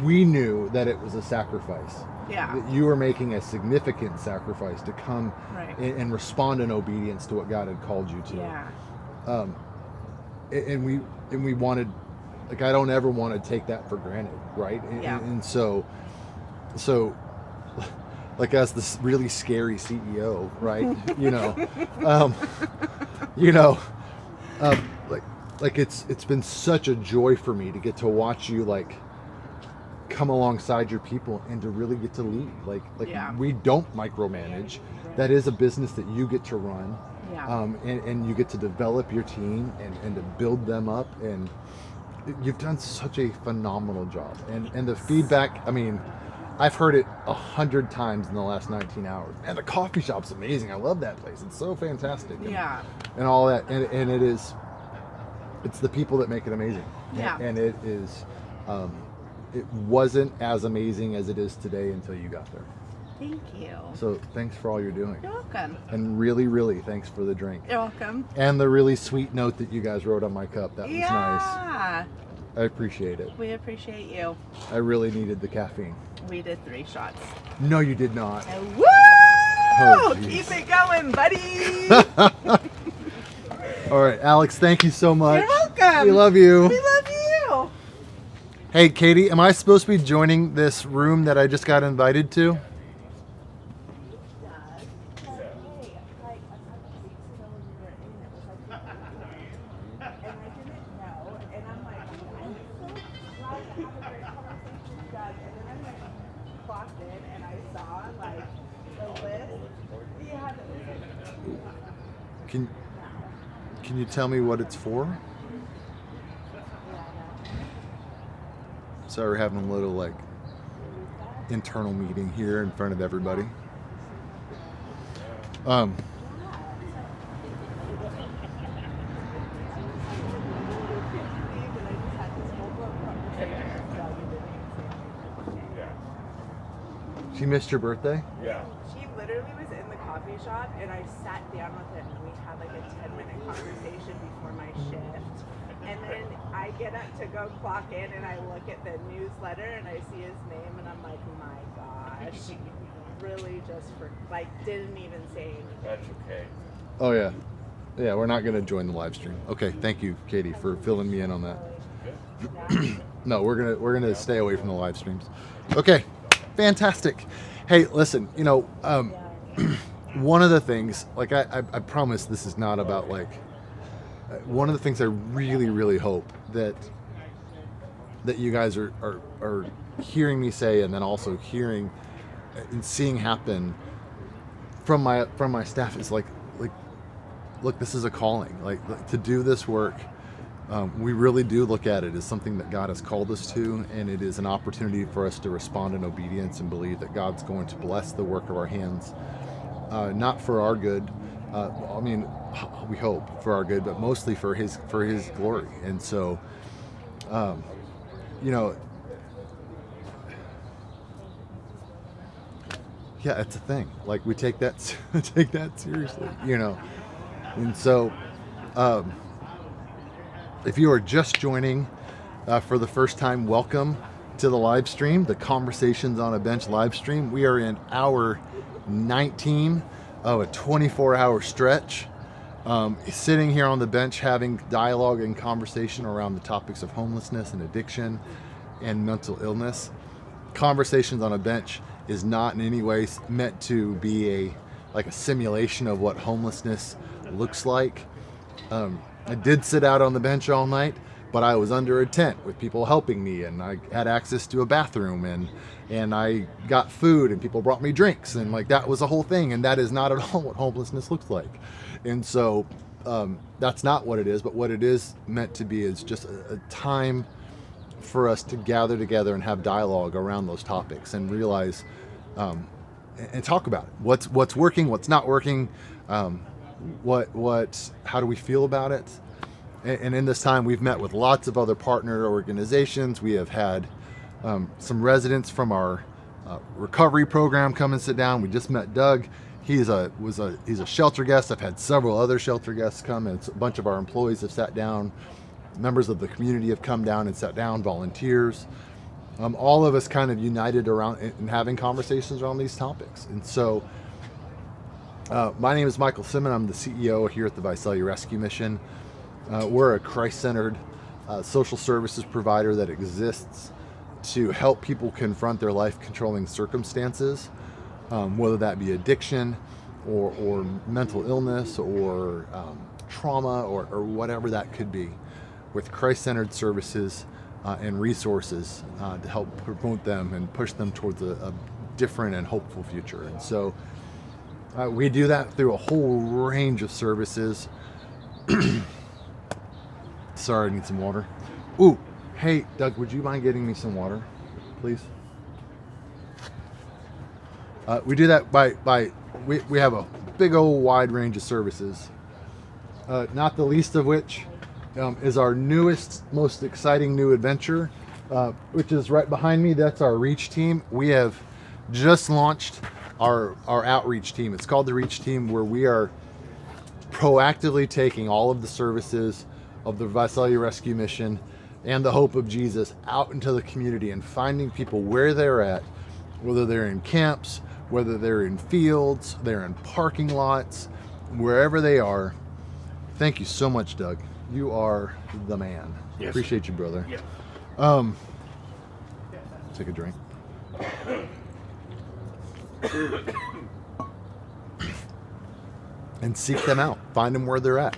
we knew that it was a sacrifice. That you were making a significant sacrifice to come and respond in obedience to what God had called you to. And we wanted, like, I don't ever want to take that for granted, right? And so like as this really scary CEO, right? Like it's been such a joy for me to get to watch you like come alongside your people and to really get to lead. Like we don't micromanage. That is a business that you get to run, and you get to develop your team and to build them up, and you've done such a phenomenal job. And the feedback, I mean, I've heard it 100 times in the last 19 hours. Man, the coffee shop's amazing. I love that place. It's so fantastic. And all that. And it's the people that make it amazing. And it is, it wasn't as amazing as it is today until you got there. Thank you. So thanks for all you're doing. You're welcome. And really, really thanks for the drink. You're welcome. And the really sweet note that you guys wrote on my cup. That was nice. I appreciate it. We appreciate you. I really needed the caffeine. We did 3 shots. No, you did not. Woo! Oh, keep it going, buddy. All right, Alex, thank you so much. You're welcome. We love you. We love you. Hey, Katie, am I supposed to be joining this room that I just got invited to? Can you tell me what it's for? So we're having a little like internal meeting here in front of everybody. She missed your birthday? Yeah. She literally was in the coffee shop, and I sat down with him, and we had like a 10-minute conversation before my shift. And then I get up to go clock in, and I look at the newsletter, and I see his name, and I'm like, my gosh. Really just didn't even say anything. That's okay. Oh yeah. Yeah, we're not gonna join the live stream. Okay, thank you, Katie, for filling me in on that. No, we're gonna stay away from the live streams. Okay, fantastic. Hey, listen, one of the things, like I promise this is not about like, one of the things I really, really hope that you guys are hearing me say, and then also hearing and seeing happen from my staff is like, look, this is a calling. Like to do this work, we really do look at it as something that God has called us to, and it is an opportunity for us to respond in obedience and believe that God's going to bless the work of our hands, not for our good. I mean, we hope for our good, but mostly for His glory. And so, yeah, it's a thing. Like we take that seriously, And so, if you are just joining for the first time, welcome to the live stream, the Conversations on a Bench live stream. We are in hour 19 of a 24-hour stretch, sitting here on the bench having dialogue and conversation around the topics of homelessness and addiction and mental illness. Conversations on a Bench is not in any way meant to be a simulation of what homelessness looks like. I did sit out on the bench all night, but I was under a tent with people helping me, and I had access to a bathroom, and I got food, and people brought me drinks, and like that was a whole thing, and that is not at all what homelessness looks like. And so that's not what it is, but what it is meant to be is just a time for us to gather together and have dialogue around those topics and realize and talk about it. What's working, what's not working, how do we feel about it? And in this time, we've met with lots of other partner organizations. We have had some residents from our recovery program come and sit down. We just met Doug. He's a shelter guest. I've had several other shelter guests come, and a bunch of our employees have sat down. Members of the community have come down and sat down, volunteers. All of us kind of united around and having conversations around these topics. And so my name is Michael Simon. I'm the CEO here at the Visalia Rescue Mission. We're a Christ-centered social services provider that exists to help people confront their life-controlling circumstances, whether that be addiction or mental illness or trauma or whatever that could be, with Christ-centered services and resources to help promote them and push them towards a different and hopeful future. And so we do that through a whole range of services. Sorry, I need some water. Ooh, hey, Doug, would you mind getting me some water, please? We do that we have a big old wide range of services, not the least of which is our newest, most exciting new adventure, which is right behind me. That's our Reach team. We have just launched our outreach team. It's called the Reach team, where we are proactively taking all of the services of the Visalia Rescue Mission and the Hope of Jesus out into the community and finding people where they're at, whether they're in camps, whether they're in fields, they're in parking lots, wherever they are. Thank you so much, Doug. You are the man. Yes. Appreciate you, brother. Yes. Take a drink. And seek them out. Find them where they're at.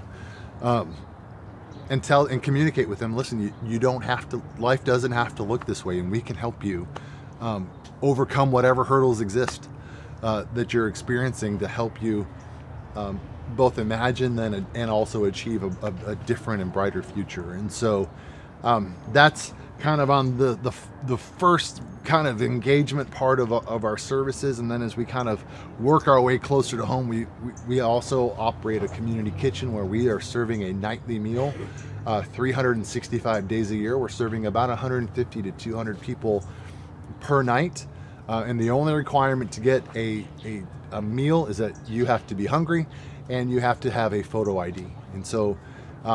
And tell and communicate with them. Listen, you don't have to. Life doesn't have to look this way, and we can help you overcome whatever hurdles exist that you're experiencing to help you both imagine and also achieve a different and brighter future. And so that's kind of on the first kind of engagement part of our services. And then as we kind of work our way closer to home, we also operate a community kitchen where we are serving a nightly meal 365 days a year. We're serving about 150 to 200 people per night. And the only requirement to get a meal is that you have to be hungry and you have to have a photo ID. And so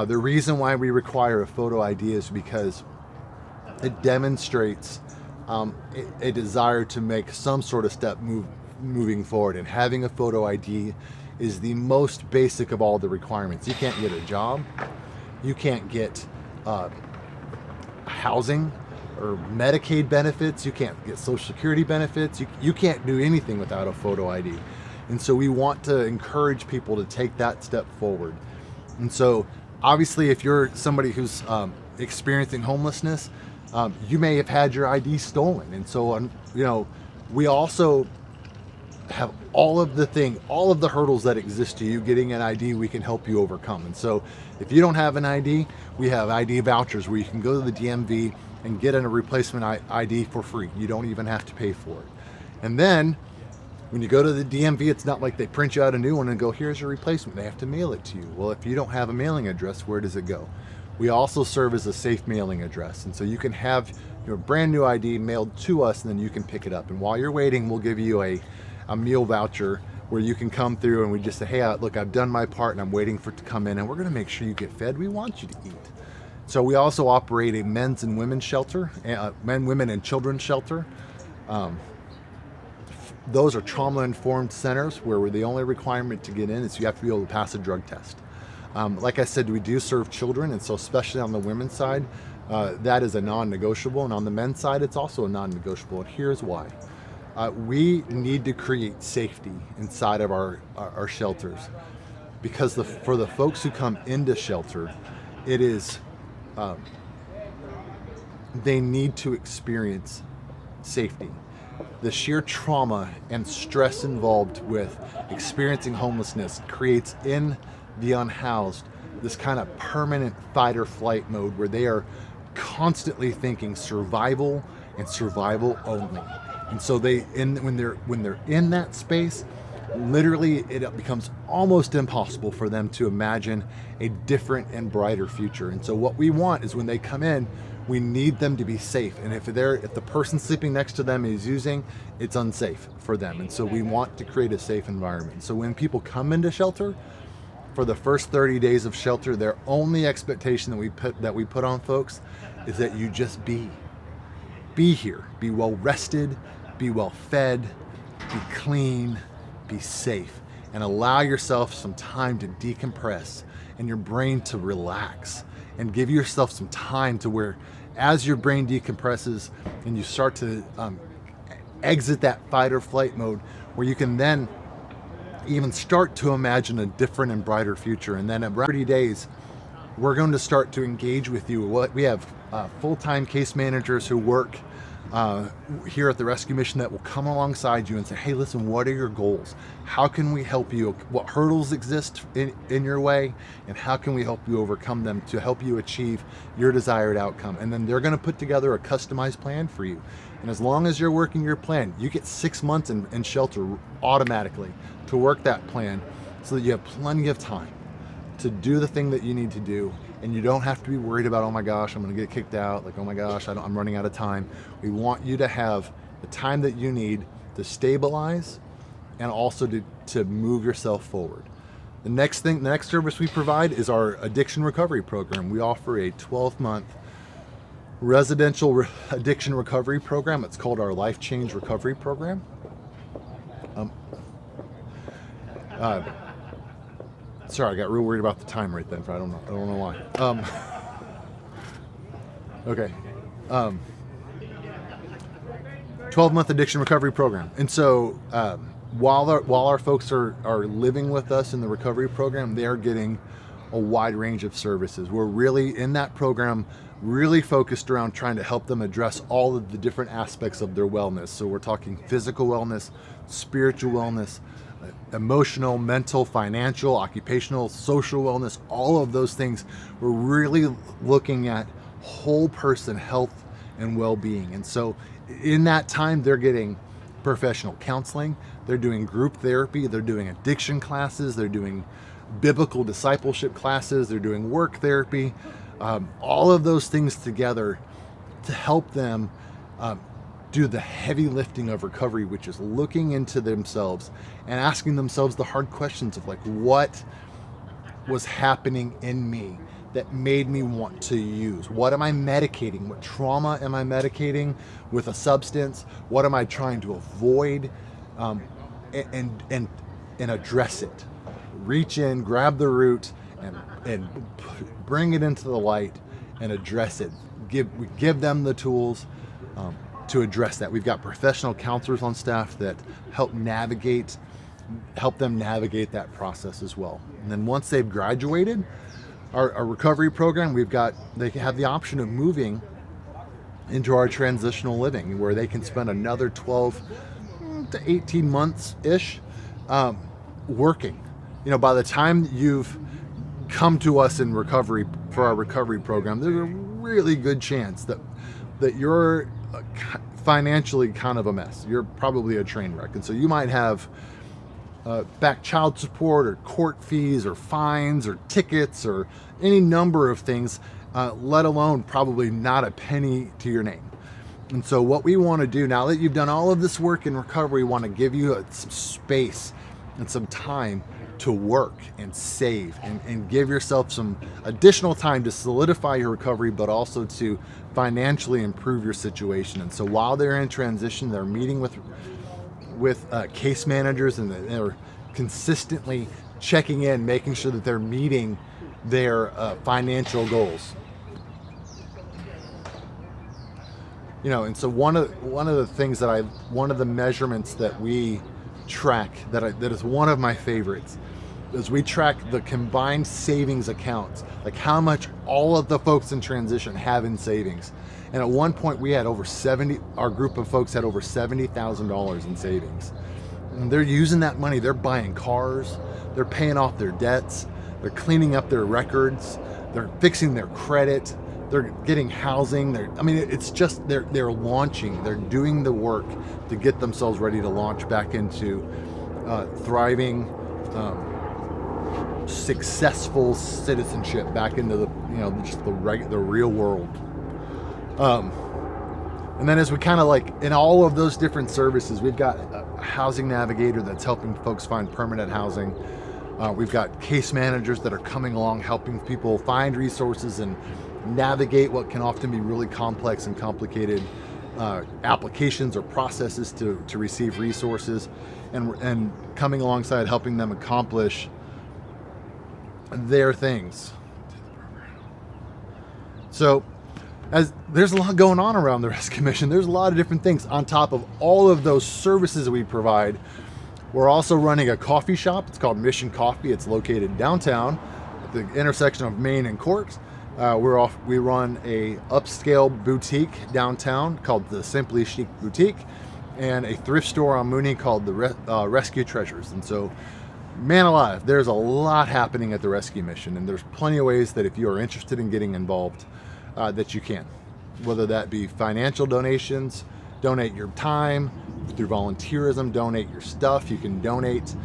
the reason why we require a photo ID is because it demonstrates a desire to make some sort of step moving forward. And having a photo ID is the most basic of all the requirements. You can't get a job, you can't get housing or Medicaid benefits, you can't get Social Security benefits, you can't do anything without a photo ID. And so we want to encourage people to take that step forward. And so obviously if you're somebody who's experiencing homelessness, you may have had your ID stolen. And so, you know, we also have all of the hurdles that exist to you getting an ID we can help you overcome. And so if you don't have an ID, we have ID vouchers where you can go to the DMV and get a replacement ID for free. You don't even have to pay for it. And then when you go to the DMV, it's not like they print you out a new one and go, here's your replacement. They have to mail it to you. Well, if you don't have a mailing address, where does it go? We also serve as a safe mailing address. And so you can have your brand new ID mailed to us and then you can pick it up. And while you're waiting, we'll give you a meal voucher where you can come through and we just say, hey, look, I've done my part and I'm waiting for it to come in and we're gonna make sure you get fed. We want you to eat. So we also operate a men's and women's shelter, men, women, and children's shelter. Those are trauma-informed centers where the only requirement to get in is you have to be able to pass a drug test. Like I said, we do serve children, and so especially on the women's side, that is a non-negotiable, and on the men's side, it's also a non-negotiable, and here's why. We need to create safety inside of our shelters, because for the folks who come into shelter, it is they need to experience safety. The sheer trauma and stress involved with experiencing homelessness creates in the unhoused this kind of permanent fight or flight mode where they are constantly thinking survival and survival only. And so when they're in that space, literally it becomes almost impossible for them to imagine a different and brighter future. And so what we want is when they come in, we need them to be safe. And if the person sleeping next to them is using, it's unsafe for them. And so we want to create a safe environment. So when people come into shelter, for the first 30 days of shelter, their only expectation that we put on folks is that you just be here, be well rested, be well fed, be clean, be safe, and allow yourself some time to decompress and your brain to relax, and give yourself some time to where as your brain decompresses and you start to exit that fight or flight mode, where you can then even start to imagine a different and brighter future. And then at 30 days, we're going to start to engage with you. We have full-time case managers who work here at the Rescue Mission that will come alongside you and say, hey, listen, what are your goals? How can we help you? What hurdles exist in your way? And how can we help you overcome them to help you achieve your desired outcome? And then they're going to put together a customized plan for you. And as long as you're working your plan, you get 6 months in shelter automatically to work that plan so that you have plenty of time to do the thing that you need to do. And you don't have to be worried about, oh my gosh, I'm going to get kicked out. Like, oh my gosh, I'm running out of time. We want you to have the time that you need to stabilize and also to move yourself forward. The next service we provide is our addiction recovery program. We offer a 12-month residential addiction recovery program. It's called our Life Change Recovery Program. Sorry, I got real worried about the time right then. I don't know why. Okay. 12-month addiction recovery program. And so while our folks are living with us in the recovery program, they're getting a wide range of services. We're really in that program really focused around trying to help them address all of the different aspects of their wellness. So we're talking physical wellness, spiritual wellness, emotional, mental, financial, occupational, social wellness, all of those things. We're really looking at whole person health and well-being. And so in that time, they're getting professional counseling, they're doing group therapy, they're doing addiction classes, they're doing biblical discipleship classes, they're doing work therapy, all of those things together to help them do the heavy lifting of recovery, which is looking into themselves and asking themselves the hard questions of like, what was happening in me that made me want to use? What am I medicating? What trauma am I medicating with a substance? What am I trying to avoid? And address it. Reach in, grab the root, and bring it into the light and address it. We give them the tools to address that. We've got professional counselors on staff that help them navigate that process as well. And then once they've graduated our recovery program, they have the option of moving into our transitional living, where they can spend another 12 to 18 months ish working. By the time you've come to us in recovery for our recovery program, there's a really good chance that you're financially kind of a mess. You're probably a train wreck, and so you might have back child support or court fees or fines or tickets or any number of things, let alone probably not a penny to your name. And so what we want to do, now that you've done all of this work in recovery, we want to give you some space and some time to work and save and give yourself some additional time to solidify your recovery, but also to financially improve your situation. And so while they're in transition, they're meeting with case managers, and they're consistently checking in, making sure that they're meeting their financial goals. And so one of the measurements that we track that is one of my favorites is we track the combined savings accounts, like how much all of the folks in transition have in savings. And at one point we had our group of folks had over $70,000 in savings. And they're using that money, they're buying cars, they're paying off their debts, they're cleaning up their records, they're fixing their credit, they're getting housing. They're launching, they're doing the work to get themselves ready to launch back into thriving, successful citizenship, back into the real world. And then as we kind of in all of those different services, we've got a housing navigator that's helping folks find permanent housing. We've got case managers that are coming along, helping people find resources and navigate what can often be really complex and complicated applications or processes to receive resources, and coming alongside helping them accomplish their things. So as there's a lot going on around the Rescue Mission, there's a lot of different things on top of all of those services that we provide. We're also running a coffee shop. It's called Mission Coffee. It's located downtown at the intersection of Main and Court. We run a upscale boutique downtown called the Simply Chic Boutique, and a thrift store on Mooney called the Rescue Treasures. And so, man alive, there's a lot happening at the Rescue Mission, and there's plenty of ways that if you are interested in getting involved, that you can. Whether that be financial donations, donate your time through volunteerism, donate your stuff. You can donate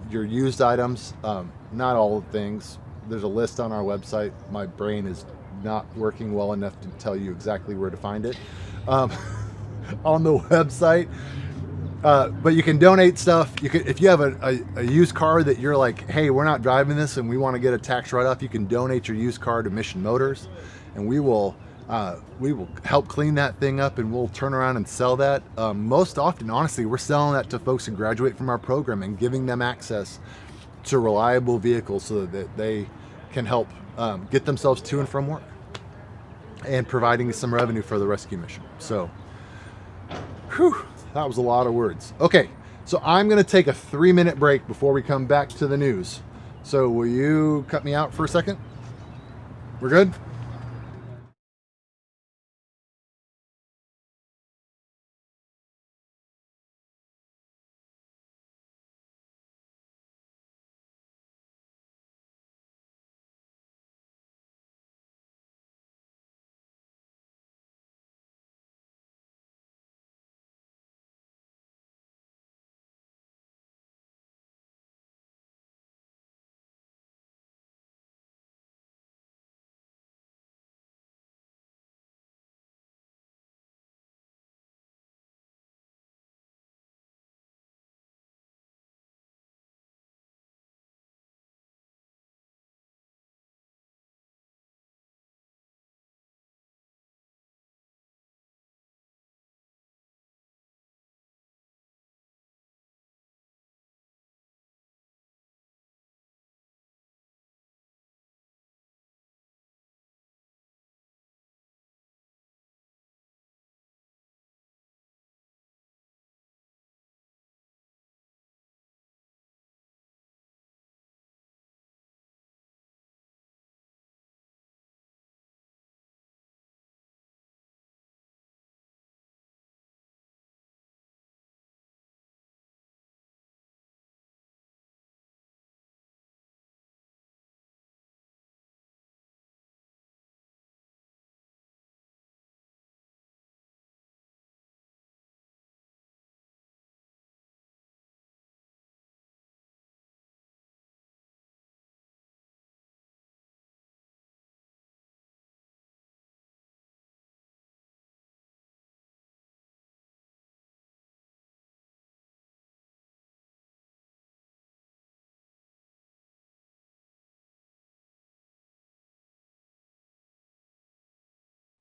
your used items, not all things. There's a list on our website. My brain is not working well enough to tell you exactly where to find it on the website. But you can donate stuff. If you have a used car that you're like, hey, we're not driving this and we want to get a tax write-off, you can donate your used car to Mission Motors, and we will help clean that thing up, and we'll turn around and sell that. Most often, honestly, we're selling that to folks who graduate from our program and giving them access to reliable vehicles so that they can help get themselves to and from work, and providing some revenue for the Rescue Mission. So, that was a lot of words. Okay, so I'm going to take a 3-minute break before we come back to the news. So will you cut me out for a second? We're good?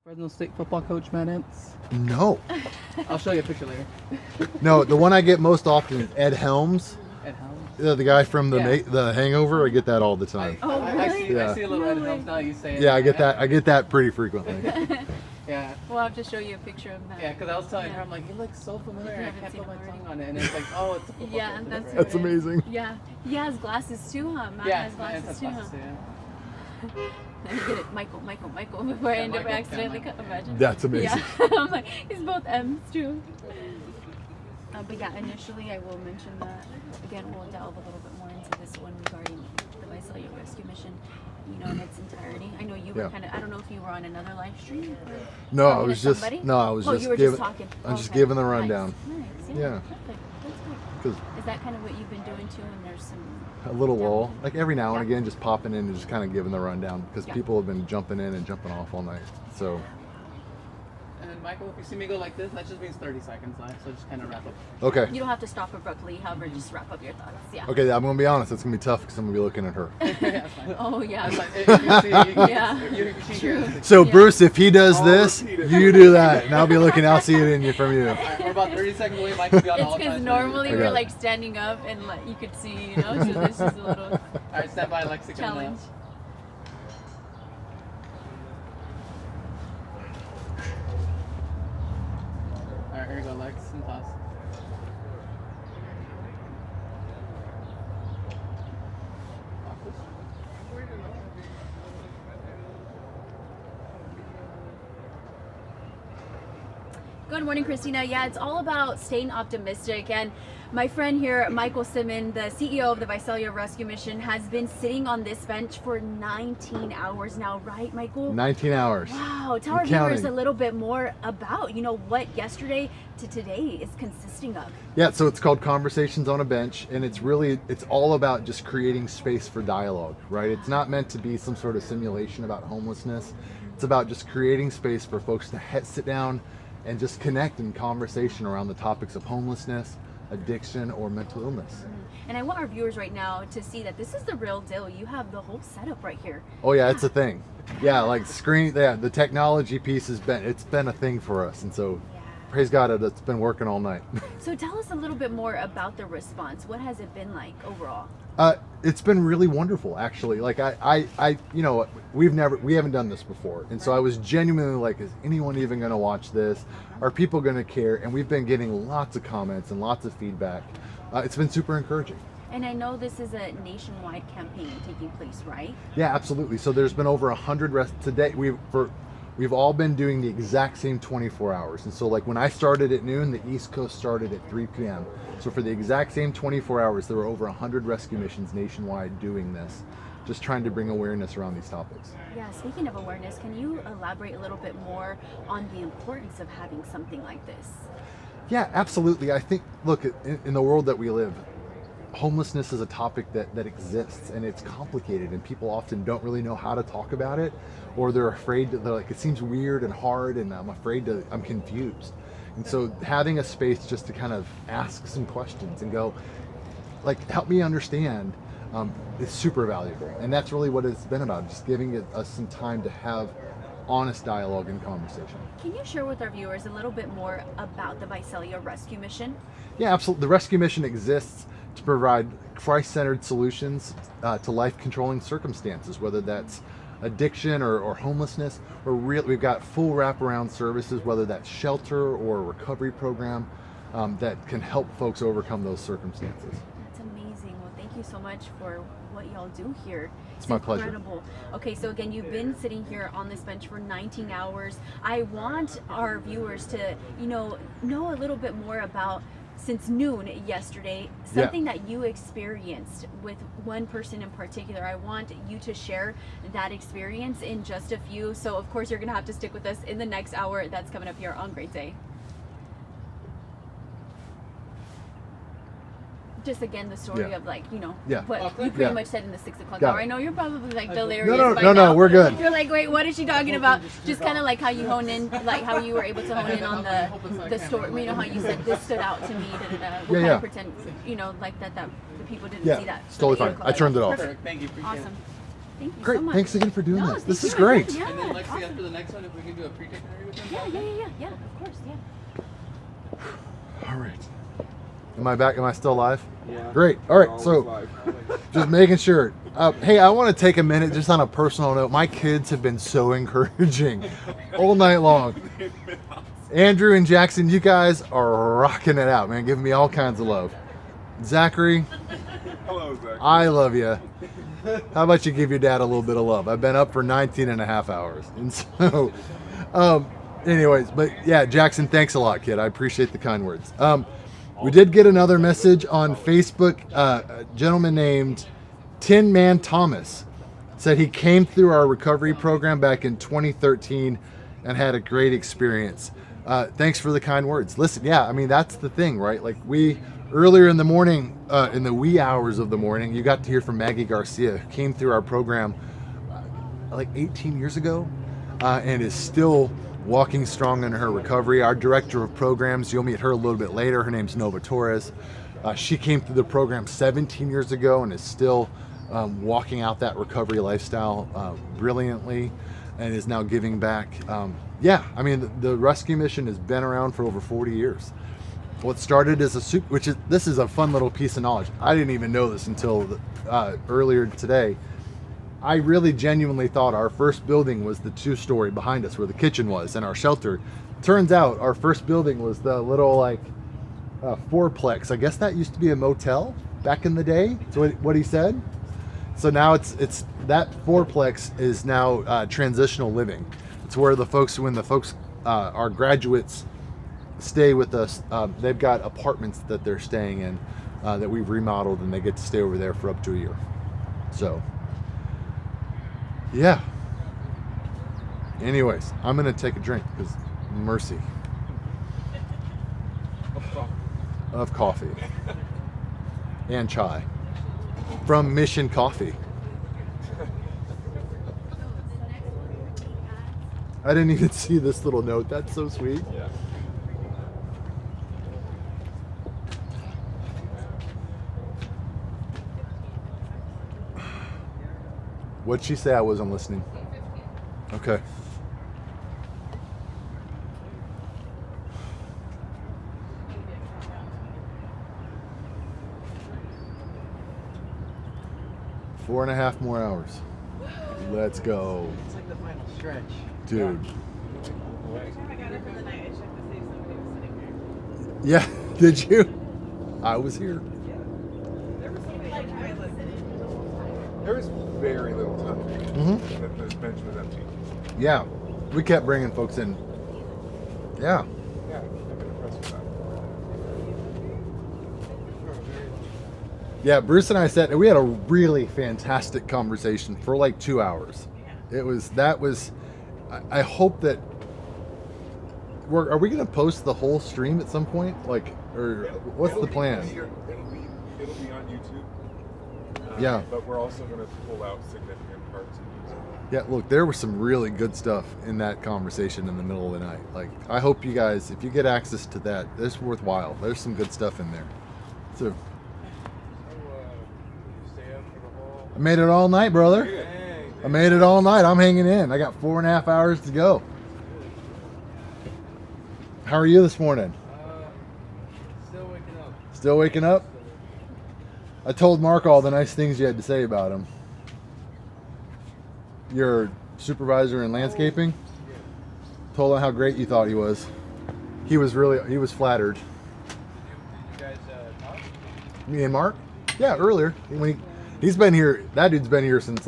Fresno State football coach Matt Entz. No. I'll show you a picture later. No, the one I get most often is Ed Helms. Ed Helms? The guy from Yeah. the Hangover. I get that all the time. I see Yeah. I see a little Ed Helms now you say it. Yeah, I get that. I get that pretty frequently. Yeah. We'll have to show you a picture of that. Yeah, because I was telling her, I'm like, he looks so familiar. You I haven't can't seen put my him already. tongue on it. And it's like, oh, it's a football Yeah, coach. that's That's amazing. Yeah, he has glasses too, huh? Matt Yeah, has Matt glasses has too, glasses, huh? yeah. Let me get it, Michael, before I end up Michael, accidentally Michael. imagine. That's amazing. Yeah, I'm like, he's both M's too. But yeah, initially I will mention that. Again, we'll delve a little bit more into this one regarding the Visalia rescue mission, you know, in its entirety. I know you were Yeah. kind of, I don't know if you were on another live stream. Or No, I talking was to just somebody? no, I was Oh, just you were giving. just talking. I'm just Okay. giving the rundown. Nice. Yeah. Perfect. That's good. 'Cause Is that kind of what you've been doing too? And there's some. a little lull, like every now and Yeah. again, just popping in and just kind of giving the rundown because Yeah. people have been jumping in and jumping off all night. So And Michael, if you see me go like this, that just means 30 seconds left. So just kind of wrap up. okay, You don't have to stop abruptly. However, just wrap up your thoughts. Yeah. okay, I'm gonna be honest. It's gonna be tough because I'm gonna be looking at her. Yeah, that's fine. Oh yeah. That's fine. If you see, you can, Yeah. you can hear. So Yeah. Bruce, if he does I'll this, repeat it. you do that, and I'll be looking. I'll see it in you from you. All right, we're about 30 seconds away. Mike will be on It's all because times. normally I got we're it. like standing up and like you could see, you know, so this is a little All right, stand by, Lexi. challenge. All right, here you go, Lex, and toss. Good morning, Christina. Yeah, it's all about staying optimistic. And my friend here, Michael Simon, the CEO of the Visalia Rescue Mission, has been sitting on this bench for 19 hours now, right, Michael? 19 hours. Wow. Tell I'm our viewers counting. a little bit more about, you know, what yesterday to today is consisting of. Yeah, so it's called Conversations on a Bench, and it's all about just creating space for dialogue, right? It's not meant to be some sort of simulation about homelessness. It's about just creating space for folks to sit down and just connect in conversation around the topics of homelessness, addiction, or mental illness. And I want our viewers right now to see that this is the real deal. You have the whole setup right here. Oh yeah, it's a thing. Yeah, like the technology piece has been a thing for us, and so praise God it's been working all night. So tell us a little bit more about the response. What has it been like overall? It's been really wonderful, actually. Like I you know, we haven't done this before, and so I was genuinely like, is anyone even going to watch this? Are people going to care? And we've been getting lots of comments and lots of feedback. It's been super encouraging. And I know this is a nationwide campaign taking place, right? Yeah, absolutely. So there's been over 100 today. We've all been doing the exact same 24 hours. And so like when I started at noon, the East Coast started at 3 p.m. So for the exact same 24 hours, there were over 100 rescue missions nationwide doing this, just trying to bring awareness around these topics. Yeah, speaking of awareness, can you elaborate a little bit more on the importance of having something like this? Yeah, absolutely. I think, look, in the world that we live, homelessness is a topic that exists, and it's complicated, and people often don't really know how to talk about it, or they're afraid they're like, it seems weird and hard, and I'm confused. And so having a space just to kind of ask some questions and go, like, help me understand, is super valuable. And that's really what it's been about, just giving us some time to have honest dialogue and conversation. Can you share with our viewers a little bit more about the Visalia Rescue Mission? Yeah, absolutely. The rescue mission exists to provide Christ-centered solutions to life-controlling circumstances, whether that's addiction or homelessness. We've got full wraparound services, whether that's shelter or a recovery program that can help folks overcome those circumstances. That's amazing. Well, thank you so much for what y'all do here. It's my pleasure. Incredible. Okay, so again, you've been sitting here on this bench for 19 hours. I want our viewers to, know a little bit more about, since noon yesterday, something that you experienced with one person in particular. I want you to share that experience in just a few. So of course you're gonna have to stick with us in the next hour that's coming up here on Great Day. Just again the story of what you pretty much said in the 6 o'clock hour. I know you're probably like delirious. No, we're good. You're like, wait, what is she talking about? Just kind of like how you hone in, like how you were able to hone in on the story. You know how you said this stood out to me. We'll kind of pretend, like that the people didn't see that. It's totally fine. I turned it off. Perfect. Thank you. Appreciate it. Awesome. Thank you Great. so much. Thanks again for doing No, this. thank This you is again. great. Yeah, And then Lexi, awesome. after the next one, if we can do a pre-dictionary with them. Yeah, of course, yeah. All right. Am I back? Am I still live? Yeah. Great. All right. So just making sure. Hey, I want to take a minute just on a personal note. My kids have been so encouraging all night long. Andrew and Jackson, you guys are rocking it out, man. Giving me all kinds of love. Zachary, Hello, Zach. I love you. How about you give your dad a little bit of love? I've been up for 19 and a half hours. And so, anyways, but yeah, Jackson, thanks a lot, kid. I appreciate the kind words. We did get another message on Facebook. A gentleman named Tin Man Thomas said he came through our recovery program back in 2013 and had a great experience. Thanks for the kind words. Listen, yeah, I mean, that's the thing, right? Like earlier in the morning, in the wee hours of the morning, you got to hear from Maggie Garcia, who came through our program like 18 years ago and is still walking strong in her recovery. Our director of programs, you'll meet her a little bit later. Her name's Nova Torres. She came through the program 17 years ago and is still walking out that recovery lifestyle brilliantly and is now giving back. Yeah, I mean, the rescue mission has been around for over 40 years. What started as this is a fun little piece of knowledge. I didn't even know this until earlier today. I really genuinely thought our first building was the 2-story behind us where the kitchen was and our shelter. Turns out our first building was the little like fourplex. I guess that used to be a motel back in the day. So what he said. So now it's that fourplex is now transitional living. It's where when the folks our graduates stay with us. They've got apartments that they're staying in that we've remodeled, and they get to stay over there for up to a year. So. Yeah. Anyways, I'm gonna take a drink because mercy of coffee and chai from Mission Coffee. I didn't even see this little note. That's so sweet. Yeah. What'd she say? I wasn't listening. Okay. Four and a half more hours. Let's go. It's like the final stretch. Dude. I got up in the night, I checked to see if somebody was sitting here. Yeah, did you? I was here. There was very little time Mm-hmm. that the bench was empty. Yeah, we kept bringing folks in. Yeah. Yeah, I've been impressed with that. Yeah, Bruce and I we had a really fantastic conversation for like 2 hours. I hope that, are we going to post the whole stream at some point? Or what's the plan? It'll be on YouTube. Yeah. But we're also going to pull out significant parts of music. Yeah, look, there was some really good stuff in that conversation in the middle of the night. Like, I hope you guys, if you get access to that, it's worthwhile. There's some good stuff in there. So, I made it all night, brother. I made it all night. I'm hanging in. I got 4.5 hours to go. How are you this morning? Still waking up. Still waking up? I told Mark all the nice things you had to say about him. Your supervisor in landscaping? Told him how great you thought he was. He was flattered. You guys talk? Me and Mark? Yeah, earlier. He's been here, that dude's been here since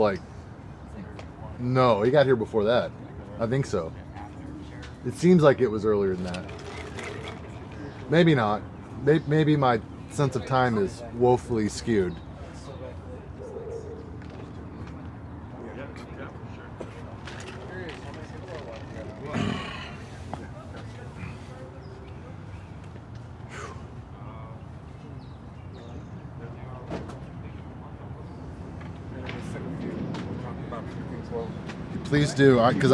no, he got here before that. I think so. It seems like it was earlier than that. Maybe not. Maybe my sense of time is woefully skewed. Please do, because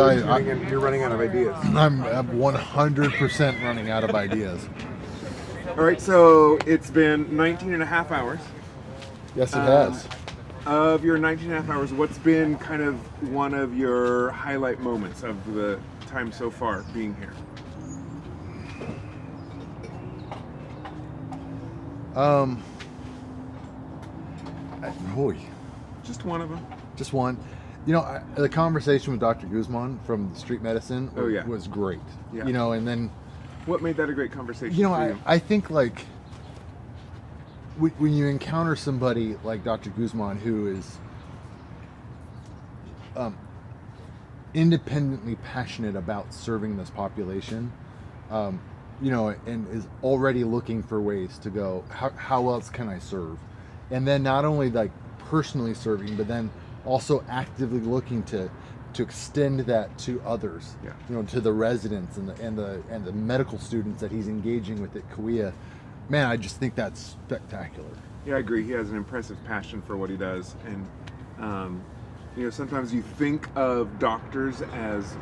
you're running out of ideas. I'm 100% running out of ideas. All right, so it's been 19 and a half hours. Yes, it has. Of your 19 and a half hours, what's been kind of one of your highlight moments of the time so far being here? Boy, Just one of them. just one. You know, the conversation with Dr. Guzman from Street Medicine Oh, yeah. was great. Yeah. You know, and then, What made that a great conversation you know, for you? I think like when you encounter somebody like Dr. Guzman who is independently passionate about serving this population, you know, and is already looking for ways to go, how else can I serve? And then not only like personally serving, but then also actively looking to extend that to others, Yeah. you know, to the residents and the medical students that he's engaging with at Kauai. Man, I just think that's spectacular. Yeah, I agree. He has an impressive passion for what he does, and you know, sometimes you think of doctors as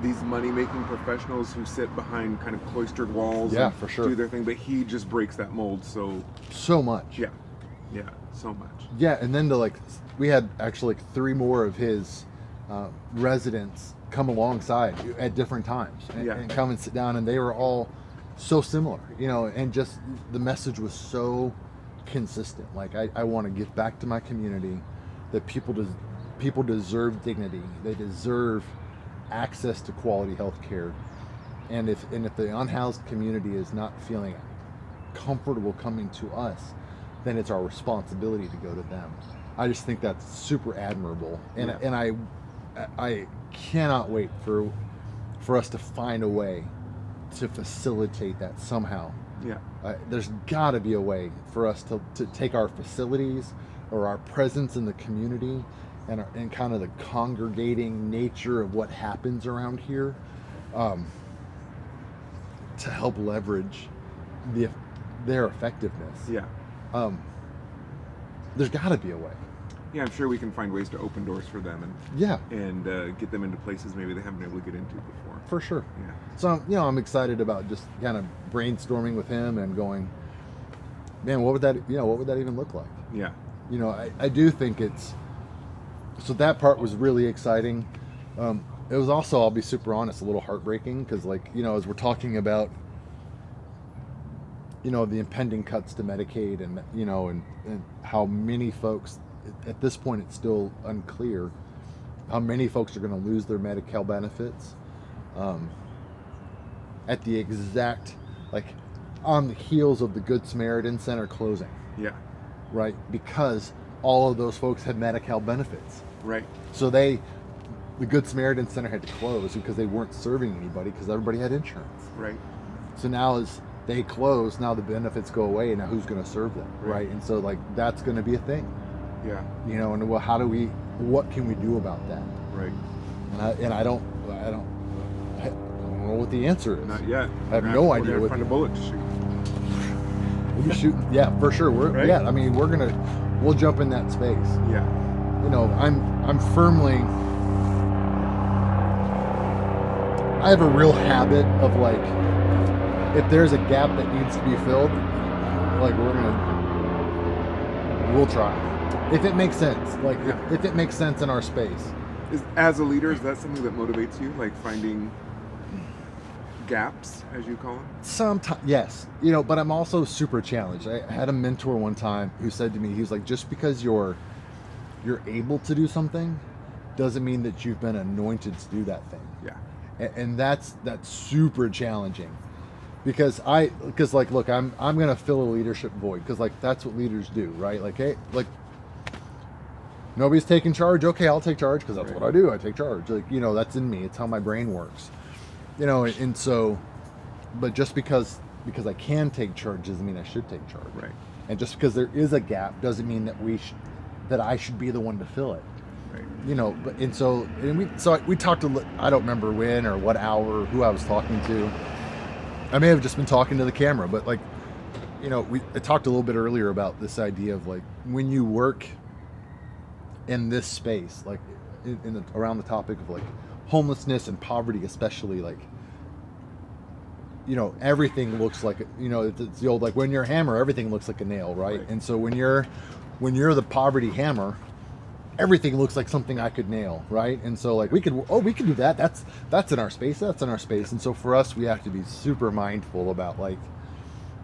these money-making professionals who sit behind kind of cloistered walls, Yeah, and for sure. do their thing, but he just breaks that mold. So much. Yeah, so much. Yeah, and then we had actually like 3 more of his residents come alongside at different times and come and sit down, and they were all so similar, you know, and just the message was so consistent. Like, I want to give back to my community, that people deserve dignity, they deserve access to quality health care, and if the unhoused community is not feeling comfortable coming to us, then it's our responsibility to go to them. I just think that's super admirable, and I cannot wait for us to find a way to facilitate that somehow. Yeah. There's got to be a way for us to take our facilities or our presence in the community and kind of the congregating nature of what happens around here, to help leverage their effectiveness. Yeah. There's got to be a way. Yeah, I'm sure we can find ways to open doors for them and get them into places maybe they haven't been able to get into before. For sure. Yeah. So, you know, I'm excited about just kind of brainstorming with him and going, man, what would that even look like? Yeah. You know, I do think so that part was really exciting. It was also, I'll be super honest, a little heartbreaking, because, like, you know, as we're talking about, you know, the impending cuts to Medicaid and, you know, and how many folks, at this point it's still unclear how many folks are going to lose their Medi-Cal benefits at the exact, like, on the heels of the Good Samaritan Center closing. Yeah. Right? Because all of those folks had Medi-Cal benefits. Right. So the Good Samaritan Center had to close because they weren't serving anybody because everybody had insurance. Right. So now as they close, now the benefits go away, and now who's going to serve them, right? And so, like, that's going to be a thing. Yeah. You know, and well, what can we do about that? Right. And I don't know what the answer is. Not yet. I have no idea We're what gonna find a bullet to shoot. We'll be shooting. Yeah, for sure. Right? Yeah, I mean, we'll jump in that space. Yeah. You know, I have a real habit of, like, if there's a gap that needs to be filled, like, we'll try. If it makes sense. Like, if it makes sense in our space. As a leader, is that something that motivates you? Like finding gaps, as you call them? Sometimes, yes. You know, but I'm also super challenged. I had a mentor one time who said to me, he was like, just because you're able to do something doesn't mean that you've been anointed to do that thing. Yeah. And that's super challenging. Because like, look, I'm gonna fill a leadership void, because, like, that's what leaders do, right? Like, hey, like, nobody's taking charge. Okay, I'll take charge, because that's what I do. I take charge. Like, you know, that's in me. It's how my brain works. You know, and so, but just because I can take charge doesn't mean I should take charge. Right. And just because there is a gap doesn't mean that I should be the one to fill it. Right. You know, we talked I don't remember when or what hour, who I was talking to. I may have just been talking to the camera, but, like, you know, I talked a little bit earlier about this idea of, like, when you work in this space, like around the topic of, like, homelessness and poverty, especially, like, you know, everything looks like, you know, it's the old, like, when you're a hammer, everything looks like a nail, right? And so when you're when you're the poverty hammer, everything looks like something I could nail, right? And so like we could do that. That's in our space. That's in our space. And so for us, we have to be super mindful about like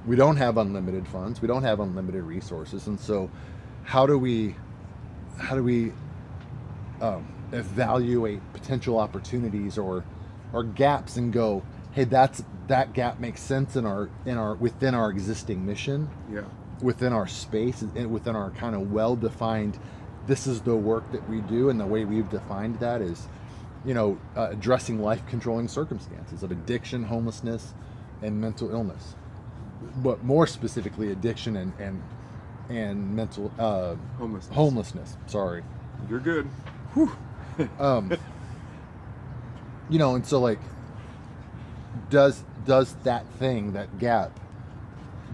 we don't have unlimited funds, we don't have unlimited resources, and so how do we evaluate potential opportunities or gaps and go, hey, that gap makes sense in our within our existing mission, within our space and within our kind of well-defined, this is the work that we do, and the way we've defined that is, addressing life-controlling circumstances of addiction, homelessness, and mental illness, but more specifically addiction and mental homelessness. Sorry, you're good. Whew. And so like, does that thing, that gap,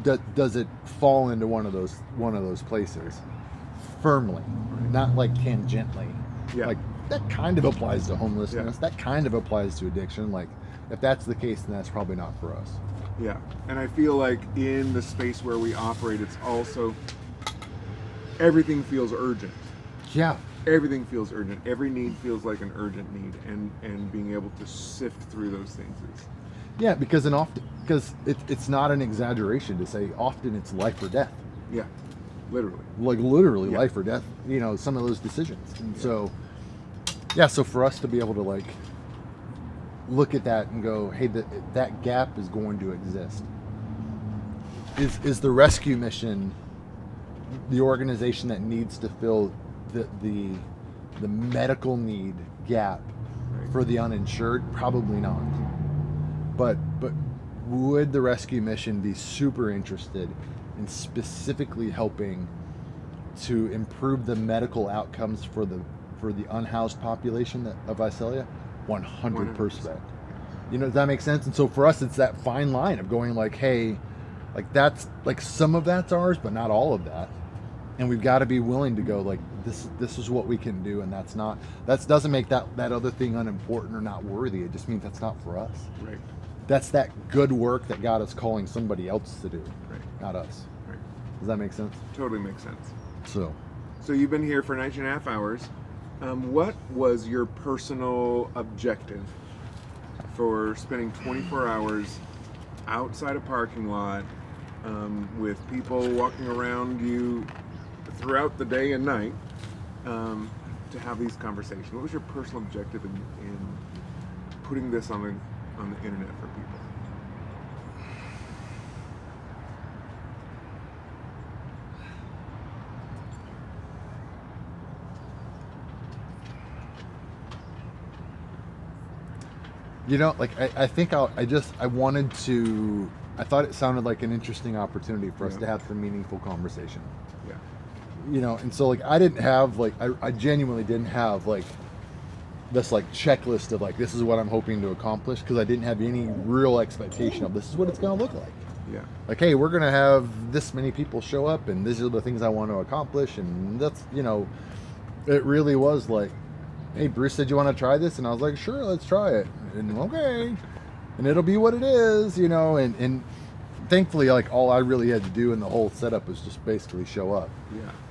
does it fall into one of those places firmly, not like tangentially? Like that kind of applies to homelessness, that kind of applies to addiction. Like if that's the case, then that's probably not for us. And I feel like in the space where we operate, it's also everything feels urgent. Everything feels urgent. Every need feels like an urgent need, and being able to sift through those things is because it's not an exaggeration to say often it's life or death. Literally life or death, some of those decisions. And so for us to be able to like look at that and go, hey, that gap is going to exist. Is the rescue mission the organization that needs to fill the medical need gap for the uninsured? Probably not. But would the rescue mission be super interested in specifically helping to improve the medical outcomes for the unhoused population of Visalia? 100%. Does that make sense? And so for us, it's that fine line of going like, hey, like that's like some of that's ours, but not all of that. And we've got to be willing to go like, this is what we can do, and that doesn't make that other thing unimportant or not worthy. It just means that's not for us. That's that good work that God is calling somebody else to do, not us. Does that make sense? Totally makes sense. So you've been here for 19.5 hours. What was your personal objective for spending 24 hours outside a parking lot with people walking around you throughout the day and night to have these conversations? What was your personal objective in putting this on the internet for people? I think I thought it sounded like an interesting opportunity for us to have some meaningful conversation. And so like I didn't have like I genuinely didn't have like this like checklist of like this is what I'm hoping to accomplish, because I didn't have any real expectation of this is what it's going to look like. Like, hey, we're going to have this many people show up and these are the things I want to accomplish, and that's it really was like, hey, Bruce said you want to try this, and I was like, sure, let's try it, and okay, and it'll be what it is, and thankfully like all I really had to do in the whole setup was just basically show up.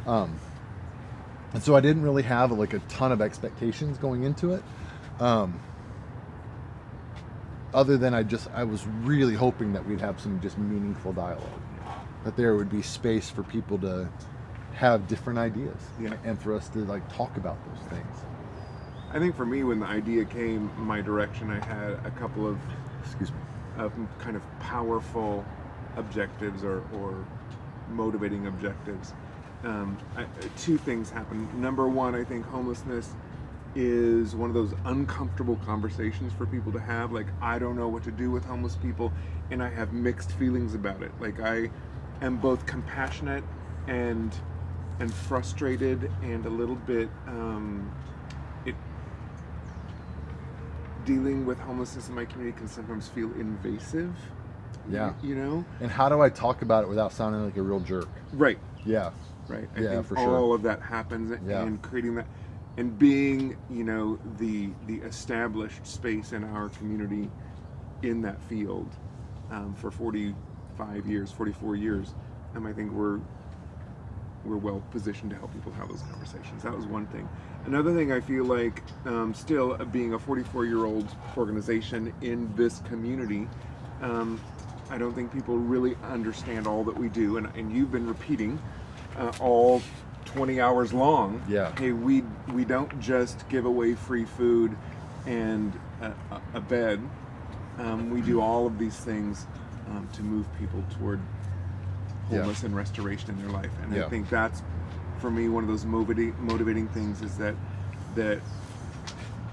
And so I didn't really have like a ton of expectations going into it, other than I was really hoping that we'd have some just meaningful dialogue, that there would be space for people to have different ideas, and for us to like talk about those things. I think for me, when the idea came my direction, I had a couple of kind of powerful objectives or motivating objectives. Two things happened. Number one, I think homelessness is one of those uncomfortable conversations for people to have. Like, I don't know what to do with homeless people, and I have mixed feelings about it. Like, I am both compassionate and frustrated, and a little bit dealing with homelessness in my community can sometimes feel invasive. And how do I talk about it without sounding like a real jerk? Right. I think for all of that happens, and creating that and being the established space in our community in that field for 44 years, I think we're well positioned to help people have those conversations. That was one thing. Another thing I feel like, still being a 44-year-old organization in this community, I don't think people really understand all that we do, and you've been repeating all 20 hours long. Yeah. Hey, we don't just give away free food and a bed. We do all of these things to move people toward wholeness and restoration in their life, and I think that's, for me, one of those motivating things is that the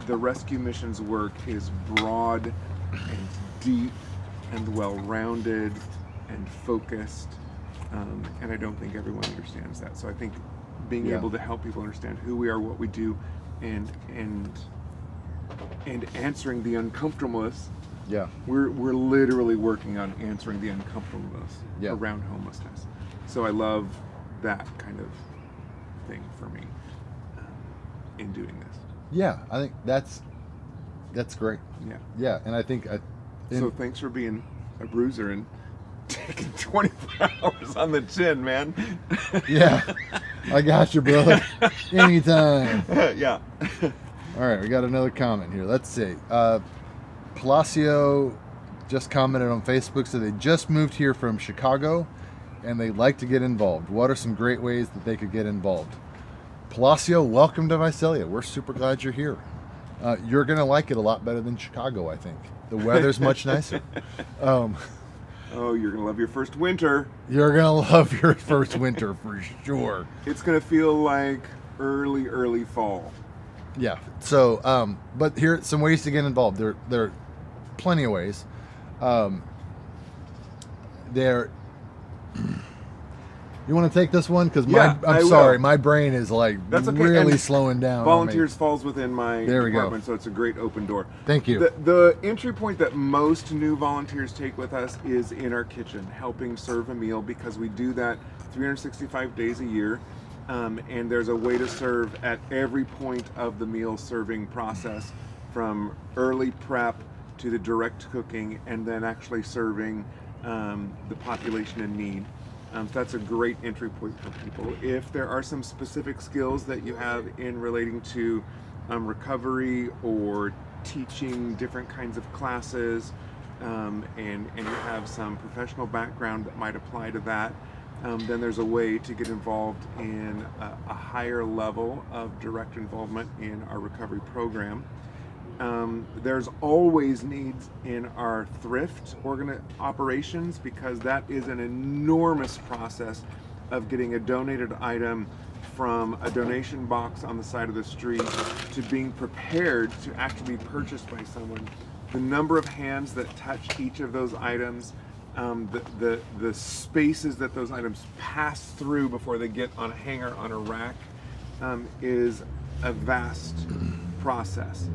rescue missions work is broad and deep and well-rounded and focused, and I don't think everyone understands that. So I think being able to help people understand who we are, what we do, and answering the uncomfortableness. Yeah. We're literally working on answering the uncomfortableness around homelessness. So I love that kind of thing for me in doing this. Yeah, I think that's great. Yeah. Yeah, and I think so thanks for being a bruiser and taking 24 hours on the chin, man. Yeah, I got you, brother. Anytime. Yeah. All right, we got another comment here. Let's see. Palacio just commented on Facebook, so they just moved here from Chicago and they'd like to get involved. What are some great ways that they could get involved? Palacio, welcome to Visalia. We're super glad you're here. You're going to like it a lot better than Chicago, I think. The weather's much nicer. Oh, you're going to love your first winter. You're going to love your first winter for sure. It's going to feel like early fall. Yeah. So, but here are some ways to get involved. There are plenty of ways. You want to take this one? Because I'm sorry, my brain is like really slowing down. Volunteers falls within my Go. department, so it's a great open door. Thank you. The entry point that most new volunteers take with us is in our kitchen, helping serve a meal, because we do that 365 days a year. And there's a way to serve at every point of the meal serving process, from early prep to the direct cooking, and then actually serving the population in need. So that's a great entry point for people. If there are some specific skills that you have in relating to recovery or teaching different kinds of classes, and you have some professional background that might apply to that, then there's a way to get involved in a higher level of direct involvement in our recovery program. There's always needs in our thrift operations, because that is an enormous process of getting a donated item from a donation box on the side of the street to being prepared to actually be purchased by someone. The number of hands that touch each of those items, the spaces that those items pass through before they get on a hanger on a rack, is a vast process.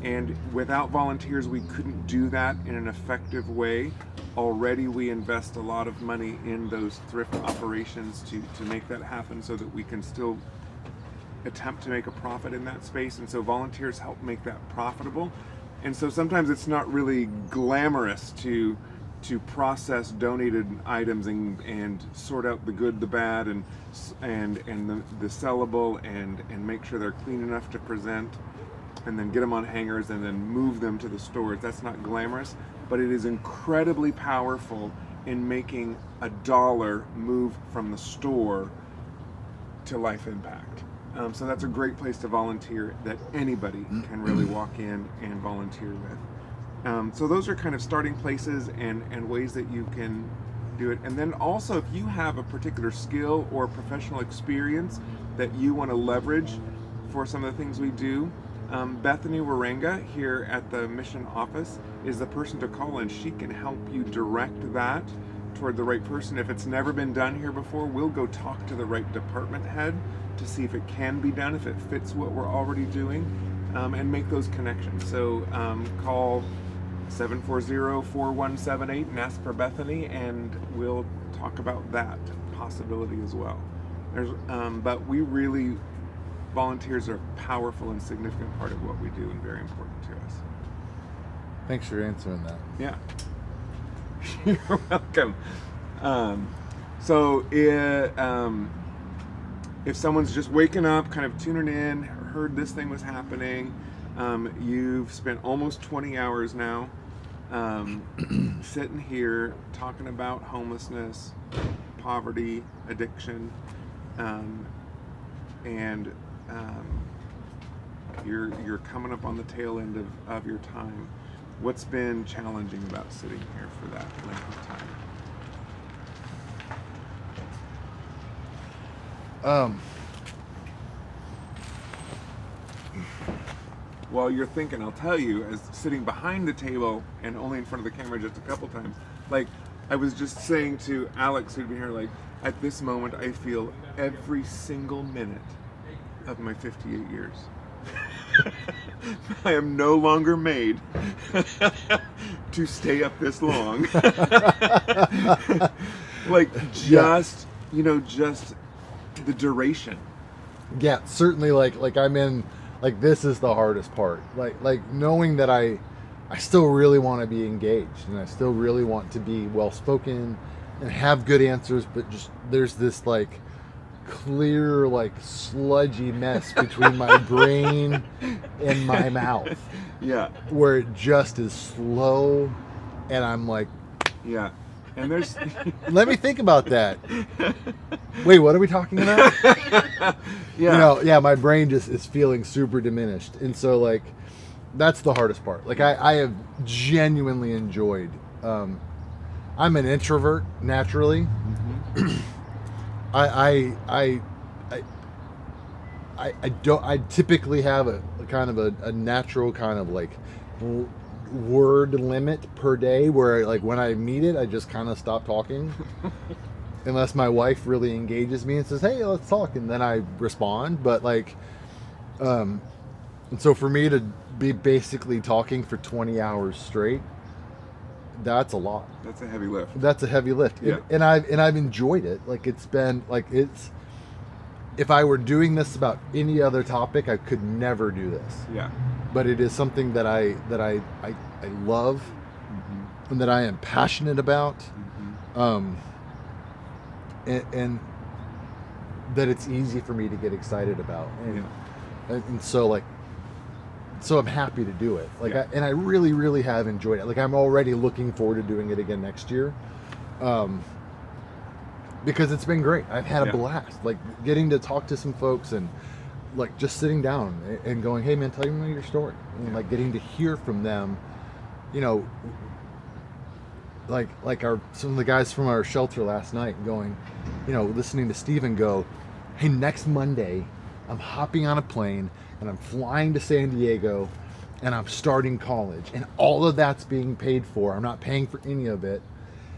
And without volunteers, we couldn't do that in an effective way. Already we invest a lot of money in those thrift operations to make that happen, so that we can still attempt to make a profit in that space. And so volunteers help make that profitable. And so sometimes it's not really glamorous to process donated items and sort out the good, the bad, and the sellable, and make sure they're clean enough to present, and then get them on hangers and then move them to the stores. That's not glamorous, but it is incredibly powerful in making $1 move from the store to life impact. So that's a great place to volunteer that anybody can really walk in and volunteer with. So those are kind of starting places and ways that you can do it. And then also, if you have a particular skill or professional experience that you want to leverage for some of the things we do, Bethany Warenga here at the mission office is the person to call, and she can help you direct that toward the right person. If it's never been done here before, we'll go talk to the right department head to see if it can be done, if it fits what we're already doing, and make those connections. So call 740-4178 and ask for Bethany, and we'll talk about that possibility as well. But we really, volunteers are a powerful and significant part of what we do, and very important to us. Thanks for answering that. Yeah. You're welcome. So if someone's just waking up, kind of tuning in, heard this thing was happening, you've spent almost 20 hours now sitting here talking about homelessness, poverty, addiction, and you're coming up on the tail end of your time. What's been challenging about sitting here for that length of time? While you're thinking, I'll tell you, as sitting behind the table and only in front of the camera just a couple times, like I was just saying to Alex, who'd be here, like at this moment I feel every single minute of my 58 years. I am no longer made to stay up this long. Like just, just the duration. Yeah, certainly like I'm in, like this is the hardest part. Like knowing that I still really want to be engaged and I still really want to be well spoken and have good answers, but just there's this like clear like sludgy mess between my brain and my mouth. Yeah. Where it just is slow and I'm like, yeah. And there's let me think about that. Wait, what are we talking about? Yeah. My brain just is feeling super diminished. And so like that's the hardest part. Like I have genuinely enjoyed I'm an introvert naturally. Mm-hmm. I typically have a kind of a natural kind of like word limit per day where like when I meet it I just kind of stop talking unless my wife really engages me and says, hey, let's talk, and then I respond. But like and so for me to be basically talking for 20 hours straight, that's a lot. That's a heavy lift. That's a heavy lift. Yeah. And I've enjoyed it. Like it's been like if I were doing this about any other topic, I could never do this. Yeah. But it is something that I love, mm-hmm. and that I am passionate about, mm-hmm. And that it's easy for me to get excited about, and so I'm happy to do it. Like I really, really have enjoyed it. Like I'm already looking forward to doing it again next year, because it's been great. I've had a blast. Like getting to talk to some folks and like just sitting down and going, hey man, tell me your story, and like getting to hear from them, like some of the guys from our shelter last night going, listening to Steven go, hey, next Monday I'm hopping on a plane and I'm flying to San Diego and I'm starting college, and all of that's being paid for. I'm not paying for any of it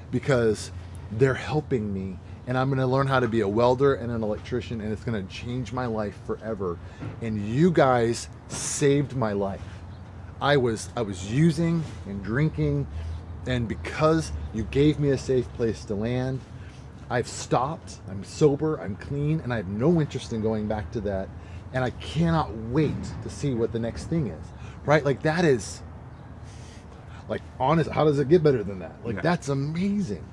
because they're helping me, and I'm going to learn how to be a welder and an electrician, and it's going to change my life forever. And you guys saved my life. I was using and drinking, and because you gave me a safe place to land, I've stopped. I'm sober, I'm clean, and I have no interest in going back to that. And I cannot wait to see what the next thing is. Right? Like that is like honest. How does it get better than that? Like that's amazing.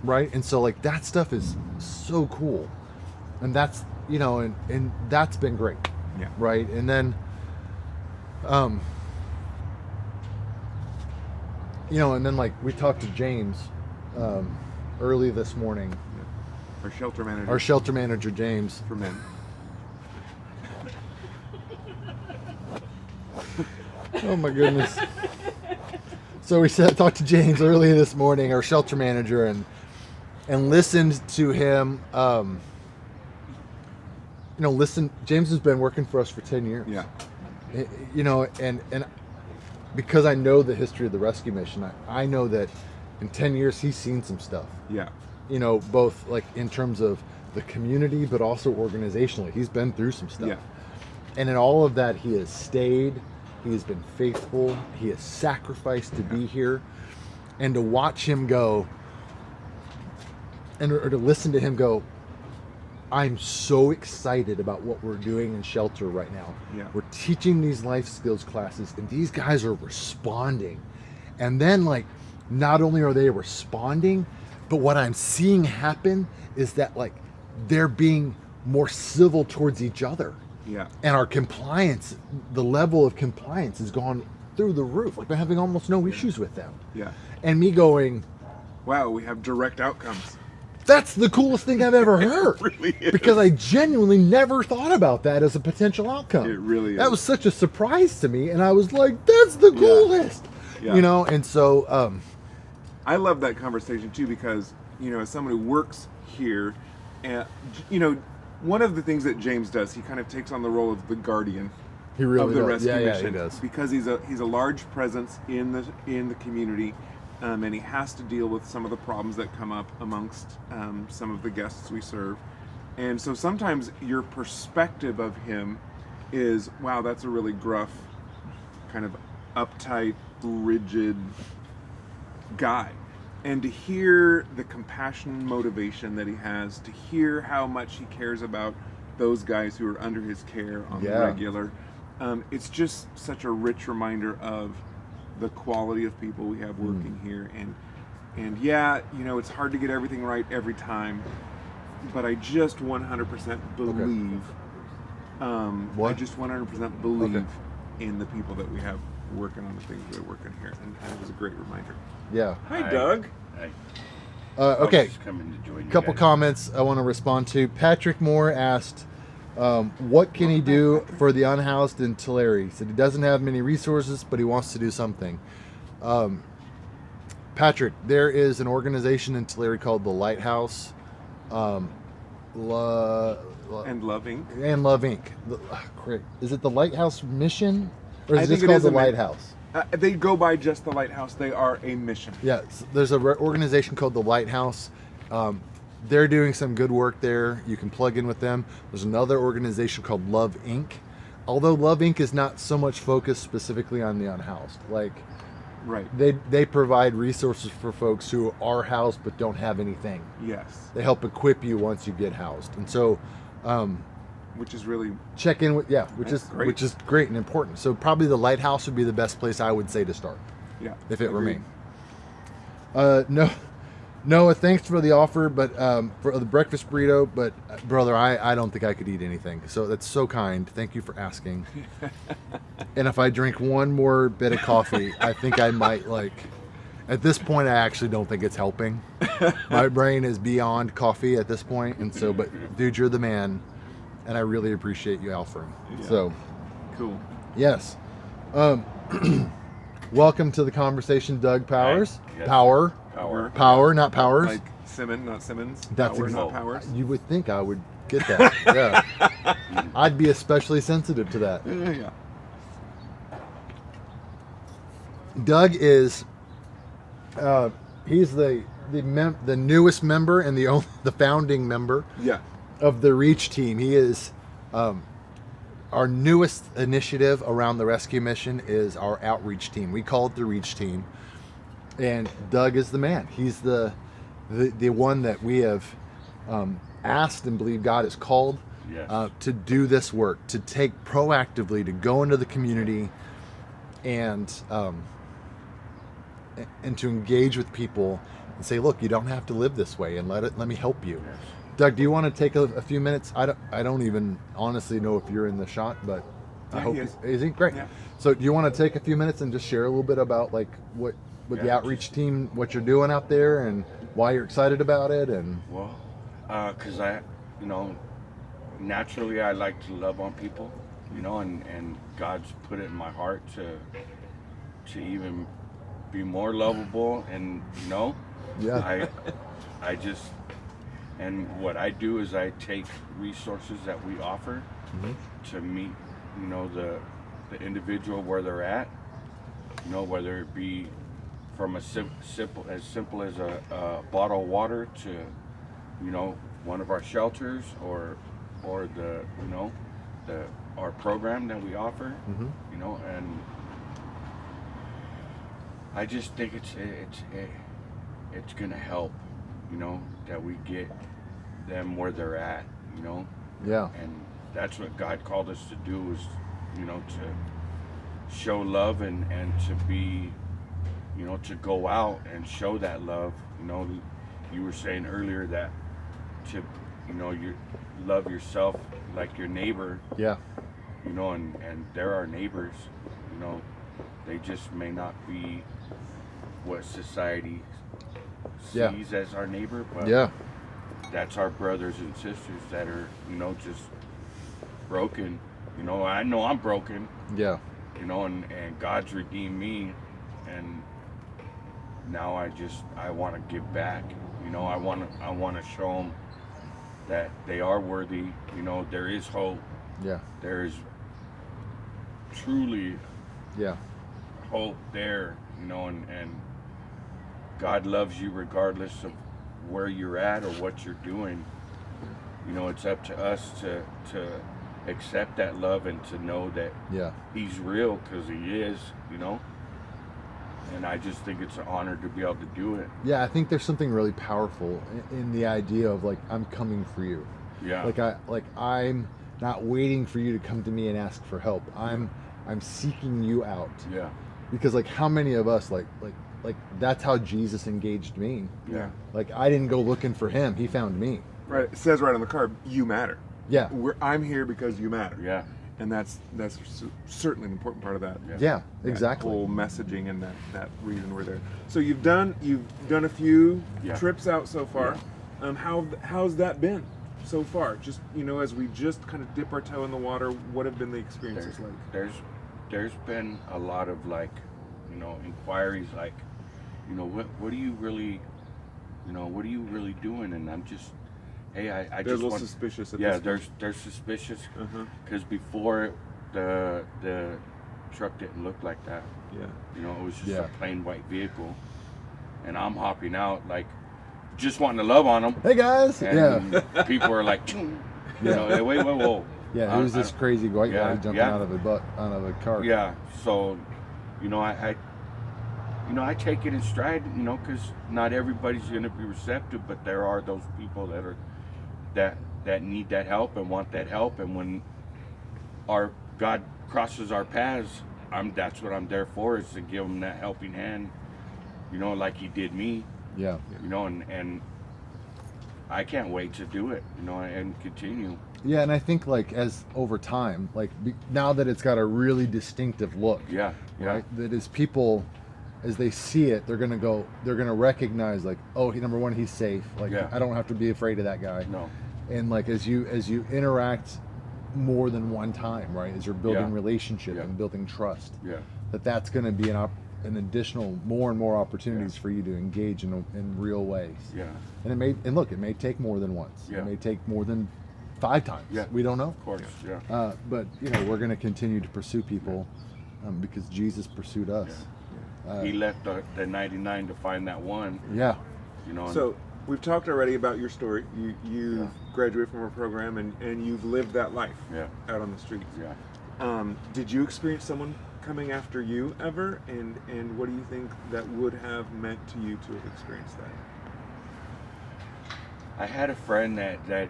Right? And so like that stuff is so cool. And that's, and that's been great. Yeah. Right? And then and then like we talked to James early this morning. Our shelter manager. Our shelter manager, James. For men. Oh my goodness. So we talked to James early this morning, our shelter manager, and listened to him. James has been working for us for 10 years. Yeah. And because I know the history of the rescue mission, I know that in 10 years he's seen some stuff. Yeah. Both like in terms of the community, but also organizationally. He's been through some stuff. Yeah. And in all of that, he has stayed. He has been faithful. He has sacrificed to be here. And to watch him go, or to listen to him go, I'm so excited about what we're doing in shelter right now. Yeah. We're teaching these life skills classes, and these guys are responding. And then, like, not only are they responding, but what I'm seeing happen is that, like, they're being more civil towards each other. Yeah. And our compliance, the level of compliance has gone through the roof. Like, we're having almost no issues with them. Yeah. And me going, wow, we have direct outcomes. that's the coolest thing I've ever heard. It really is. Because I genuinely never thought about that as a potential outcome. It really is. That was such a surprise to me, and I was like, that's the coolest. Yeah. You know, and so I love that conversation too, because, you know, as someone who works here, and, you know, one of the things that James does, he kind of takes on the role of the guardian he really of the does. rescue Yeah, mission, he does. because he's a large presence in the community, and he has to deal with some of the problems that come up amongst some of the guests we serve. And so sometimes your perspective of him is, wow, that's a really gruff, kind of uptight, rigid guy. And to hear the compassion and motivation that he has, to hear how much he cares about those guys who are under his care on the regular, it's just such a rich reminder of the quality of people we have working here. And yeah, you know, it's hard to get everything right every time, but I just 100% believe, I just 100% believe in the people that we have working on the things we're working here, and it was a great reminder. Yeah. Hi, Doug. Hi. Okay. Just coming to join you Couple guys. comments I want to respond to. Patrick Moore asked, what can he do for the unhoused in Tulare? He said he doesn't have many resources, but he wants to do something. Patrick, there is an organization in Tulare called the Lighthouse, And Love Inc. And Love Inc. Is it the Lighthouse Mission, or is I it think just it called is the a mi- Lighthouse? They go by just the Lighthouse. They are a mission. Yeah, there's an organization called the Lighthouse. They're doing some good work there. You can plug in with them. There's another organization called Love Inc. Although Love Inc. is not so much focused specifically on the unhoused. Like, right. They provide resources for folks who are housed but don't have anything. Yes. They help equip you once you get housed. And so, which is really check in with which is great and important. So probably the Lighthouse would be the best place I would say to start. Yeah. If it were me. Agreed. Noah, thanks for the offer, but for the breakfast burrito. But brother, I don't think I could eat anything. So that's so kind. Thank you for asking. And if I drink one more bit of coffee, I think I might At this point, I actually don't think it's helping. My brain is beyond coffee at this point, and so. But dude, you're the man, and I really appreciate you offering. Yeah. So cool. Yes. Welcome to the conversation, Doug Powers. Yes. Power, not Powers. Like Simmons, not Simmons. That's Power, exactly. not Powers. You would think I would get that. Yeah. I'd be especially sensitive to that. Yeah. Doug is he's the newest member and the founding member of the Reach team. He is our newest initiative around the rescue mission is our outreach team. We call it the Reach team, and Doug is the man. He's the one that we have asked and believe God has called to do this work, to take proactively, to go into the community and to engage with people and say, look, you don't have to live this way, and let me help you. Yes. Doug, do you want to take a few minutes? I don't even honestly know if you're in the shot, but I hope is he? Great. Yeah. So do you want to take a few minutes and just share a little bit about like what the outreach team, what you're doing out there, and why you're excited about it? And well, because naturally I like to love on people, and God's put it in my heart to even be more lovable, and I just, and what I do is I take resources that we offer to meet the individual where they're at, whether it be from as simple as a bottle of water to one of our shelters or our program that we offer, and I just think it's gonna help, that we get them where they're at, Yeah. And that's what God called us to do, is, to show love and to be, to go out and show that love. You were saying earlier that you know, you love yourself like your neighbor. Yeah. You know, and they're our neighbors. You know, they just may not be what society sees as our neighbor, but that's our brothers and sisters that are, you know, just broken. You know, I know I'm broken. Yeah. You know, and God's redeemed me, and now I want to give back. You know, I want to show them that they are worthy. You know, there is hope. Yeah. There is truly hope there. You know, and God loves you regardless of where you're at or what you're doing. You know, it's up to us to accept that love and to know that He's real, because He is, you know. And I just think it's an honor to be able to do it. Yeah, I think there's something really powerful in the idea of, like, I'm coming for you. Yeah. Like I'm not waiting for you to come to me and ask for help. I'm seeking you out. Yeah. Because, like, how many of us like that's how Jesus engaged me. Yeah. Like, I didn't go looking for Him. He found me. Right. It says right on the card, you matter. Yeah. I'm here because you matter. Yeah. And that's certainly an important part of that. Yeah, exactly. That whole messaging and that reason we're there. So you've done a few trips out so far. Yeah. How's that been so far? Just, you know, as we just kind of dip our toe in the water, what have been the experiences like? There's been a lot of, like, you know, inquiries, like, you know, what are you really, you know, what are you really doing? And I'm just, hey, I they're just a little suspicious at yeah, this they're suspicious because before the truck didn't look like that. Yeah. You know, it was just a plain white vehicle, and I'm hopping out like just wanting to love on them. Hey guys. And people are like, you know, hey, wait, whoa. Yeah, who's this crazy white guy jumping out of a car? Yeah. So, you know, I take it in stride, you know, because not everybody's going to be receptive, but there are those people that need that help and want that help, and when our God crosses our paths, that's what I'm there for, is to give them that helping hand, you know, like He did me. Yeah. You know, and I can't wait to do it, you know, and continue. Yeah, and I think, like, as over time, like, now that it's got a really distinctive look. Yeah. Right. That as people, as they see it, they're gonna recognize, like, oh, number one, he's safe. Like, I don't have to be afraid of that guy. No. And, like, as you interact more than one time, right, as you're building relationship and building trust, that's going to be an additional more and more opportunities for you to engage in real ways. Yeah. And it may take more than once. Yeah. It may take more than 5 times. Yeah. We don't know. Of course. Yeah. But, you know, we're going to continue to pursue people because Jesus pursued us. Yeah. He left the 99 to find that one. Yeah. You know. So we've talked already about your story. You graduated from our program and you've lived that life out on the streets. Yeah. Did you experience someone coming after you ever? And what do you think that would have meant to you to have experienced that? I had a friend that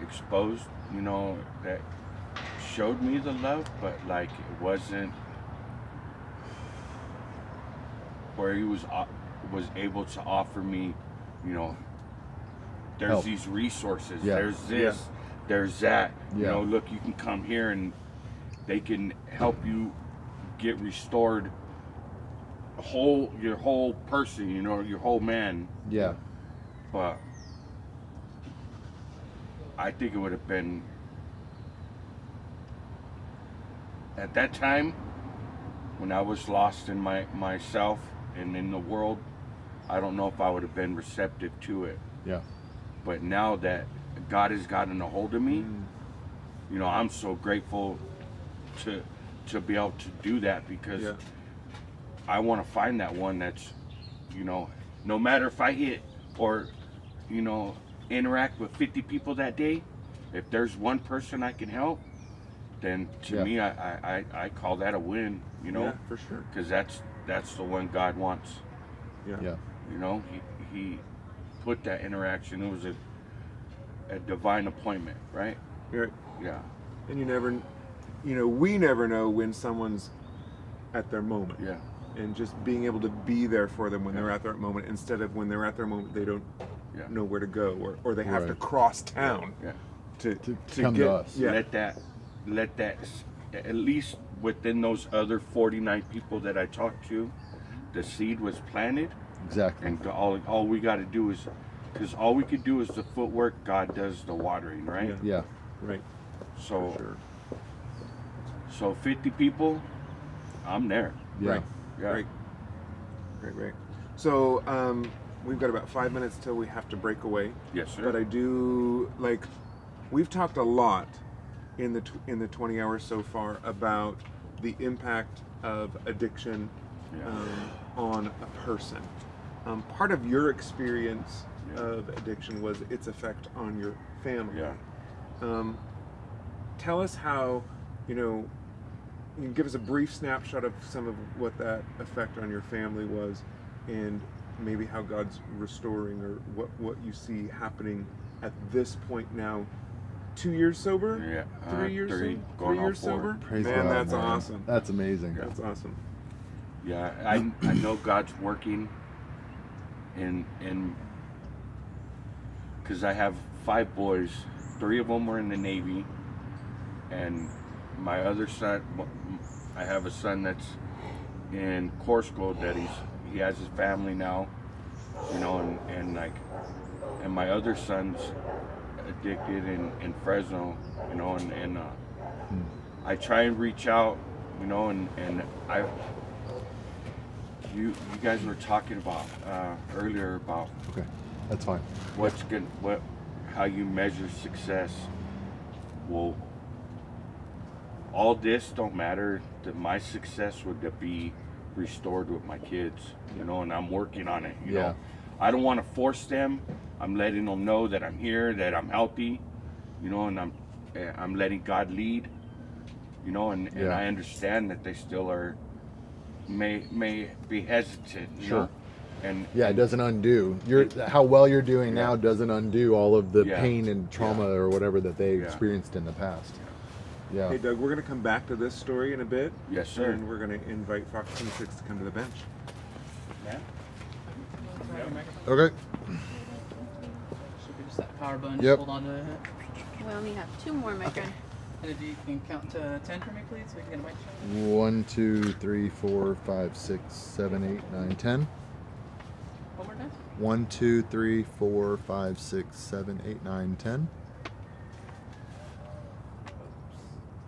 exposed, you know, that showed me the love, but, like, it wasn't where he was able to offer me, you know, there's help. These resources, Yeah. there's this, there's that, you know, look, you can come here and they can help you get restored, your whole person, you know, your whole man. Yeah. But I think it would have been, at that time, when I was lost in myself and in the world, I don't know if I would have been receptive to it. Yeah. But now that God has gotten a hold of me, you know, I'm so grateful to be able to do that, because I want to find that one that's, you know, no matter if I hit or, you know, interact with 50 people that day, if there's one person I can help, then to me, I call that a win, you know. Yeah, for sure. Because that's the one God wants. Yeah. You know, he put that interaction. It was a divine appointment, right? Right. Yeah. And we never know when someone's at their moment. Yeah. And just being able to be there for them when they're at their moment, instead of when they're at their moment, they don't know where to go, or they have to Right. cross town Yeah. to come get to us. Yeah. Let that at least within those other 49 people that I talked to, the seed was planted. Exactly. And all we got to do is, because all we could do is the footwork. God does the watering, right? Yeah. Right. So, Sure. so 50 people, I'm there. Yeah. Right. Yeah. Great. So we've got about 5 minutes till we have to break away. Yes, sir. But I do like. We've talked a lot in the 20 hours so far about the impact of addiction on a person. Part of your experience of addiction was its effect on your family. Yeah. Tell us how, you can give us a brief snapshot of some of what that effect on your family was, and maybe how God's restoring, or what you see happening at this point now. 2 years sober? Yeah. 3 years three, sober? going 3 on years 4. sober? Praise Man, God, that's man. awesome. That's amazing. That's awesome. Yeah, I know God's working in because I have 5 boys. 3 of them were in the Navy, and my other son, I have a son that's in Corps School that he has his family now, and my other son's addicted in Fresno, and I try and reach out, and you guys were talking about earlier about Okay. That's fine. how you measure success. Well, all this don't matter. That my success would be restored with my kids, and I'm working on it. You know, I don't want to force them. I'm letting them know that I'm here, that I'm healthy, and I'm letting God lead, and I understand that they still may be hesitant, you know? And it doesn't undo how well you're doing now. Doesn't undo all of the pain and trauma or whatever that they experienced in the past. Yeah. Hey Doug, we're going to come back to this story in a bit. Yes, sir. And we're going to invite Fox 26 to come to the bench. Yeah. Okay. Should be just that power button. Yep. Hold on to it. We only have 2 more, my friend. And if you can count to 10 for me, please, so we can get a mic shot. 1, 2, 3, 4, 5, 6, 7, 8, 9, 10. One more time. 1, 2, 3, 4, 5, 6, 7, 8, 9, 10.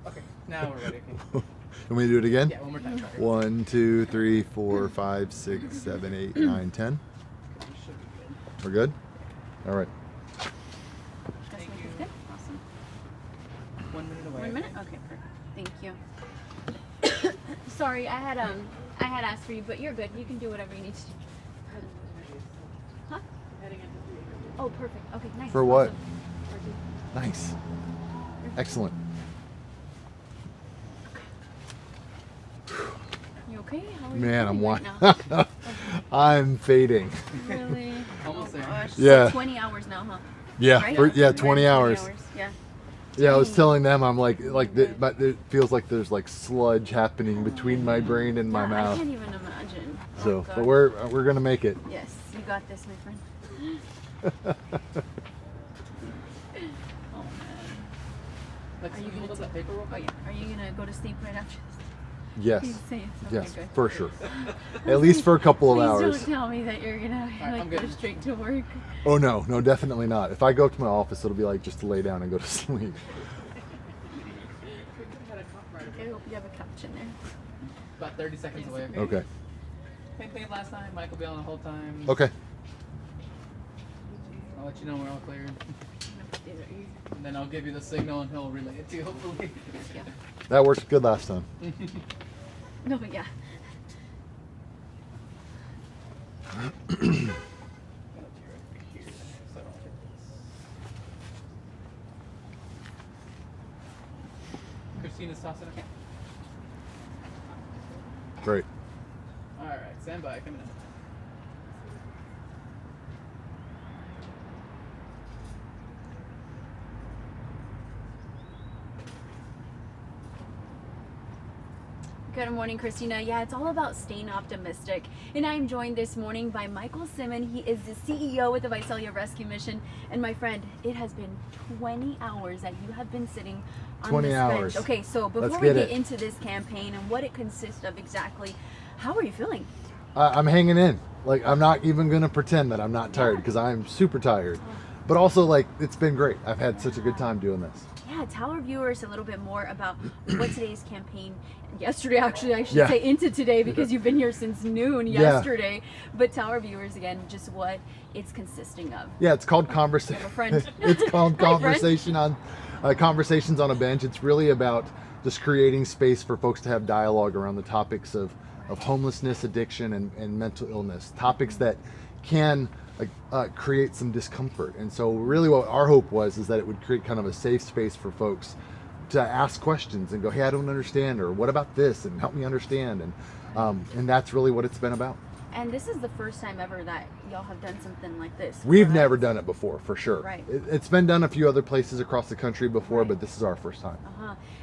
Okay, now we're ready. Okay. Can we do it again? Yeah, one more time. 1, 2, 3, 4, 5, 6, 7, 8, 9, 10. We're good? All right. This one is good? Awesome. 1 minute away. 1 minute? Okay, perfect. Thank you. Sorry, I had asked for you, but you're good. You can do whatever you need to do. Huh? Oh, perfect. Okay, nice. For what? Awesome. Nice. Excellent. You okay? How are you Man, I'm feeling right now? I'm fading. Really? Almost there. Gosh. Yeah. So 20 hours now, huh? Yeah, Right? 20 hours. Yeah. Yeah, I was Dang. telling them I'm but it feels like there's like sludge happening between my brain and my Yeah, I mouth. can't even imagine. So, Oh, but God. we're gonna make it. Yes, you got this, my friend. Oh man. Let's Are you hold gonna up that paper real Oh quick? yeah. Are you gonna go to sleep right after this? Yes. You say yes. Okay, Yes, good. for sure. At least for a couple of Please hours. don't tell me that you're gonna I'm go good. straight to work. Oh no, definitely not. If I go to my office, it'll be like just to lay down and go to sleep. I hope you have a couch in there. About 30 seconds away. Okay. Same thing last time. Mike will be on the whole time. Okay. I'll let you know we're all clear. These are easy. And then I'll give you the signal and he'll relay it to you, hopefully. Yeah. That worked good last time. No, but yeah. Christina's tossing it. Great. Alright, stand by. Coming in. Good morning, Christina. Yeah, it's all about staying optimistic. And I'm joined this morning by Michael Simon. He is the CEO with the Visalia Rescue Mission. And my friend, it has been 20 hours that you have been sitting on 20 this hours. bench. Okay, so before Let's we get get it. into this campaign and what it consists of exactly, how are you feeling? I'm hanging in. Like, I'm not even going to pretend that I'm not tired, because I'm super tired. But also, like, it's been great. I've had such a good time doing this. Yeah, tell our viewers a little bit more about what today's campaign, yesterday actually, I should Yeah. say into today, because you've been here since noon yesterday. But tell our viewers again just what it's consisting of. Yeah, it's called conversation. friend. It's called Hi, conversations on a bench. It's really about just creating space for folks to have dialogue around the topics of homelessness, addiction, and mental illness. Topics that can create some discomfort. And so really what our hope was is that it would create kind of a safe space for folks to ask questions and go, hey, I don't understand, or what about this, and help me understand. And that's really what it's been about. And this is the first time ever that y'all have done something like this. We've correct? never done it before, for sure. Right. It's been done a few other places across the country before, Right. but this is our first time.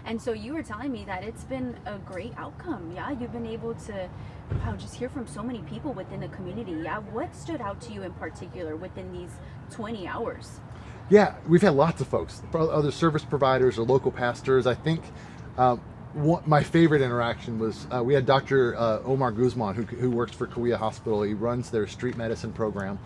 And so you were telling me that it's been a great outcome. Yeah, you've been able to just hear from so many people within the community. Yeah, what stood out to you in particular within these 20 hours? Yeah, we've had lots of folks, other service providers or local pastors. I think my favorite interaction was we had Dr. Omar Guzman, who works for Kauai Hospital. He runs their street medicine program.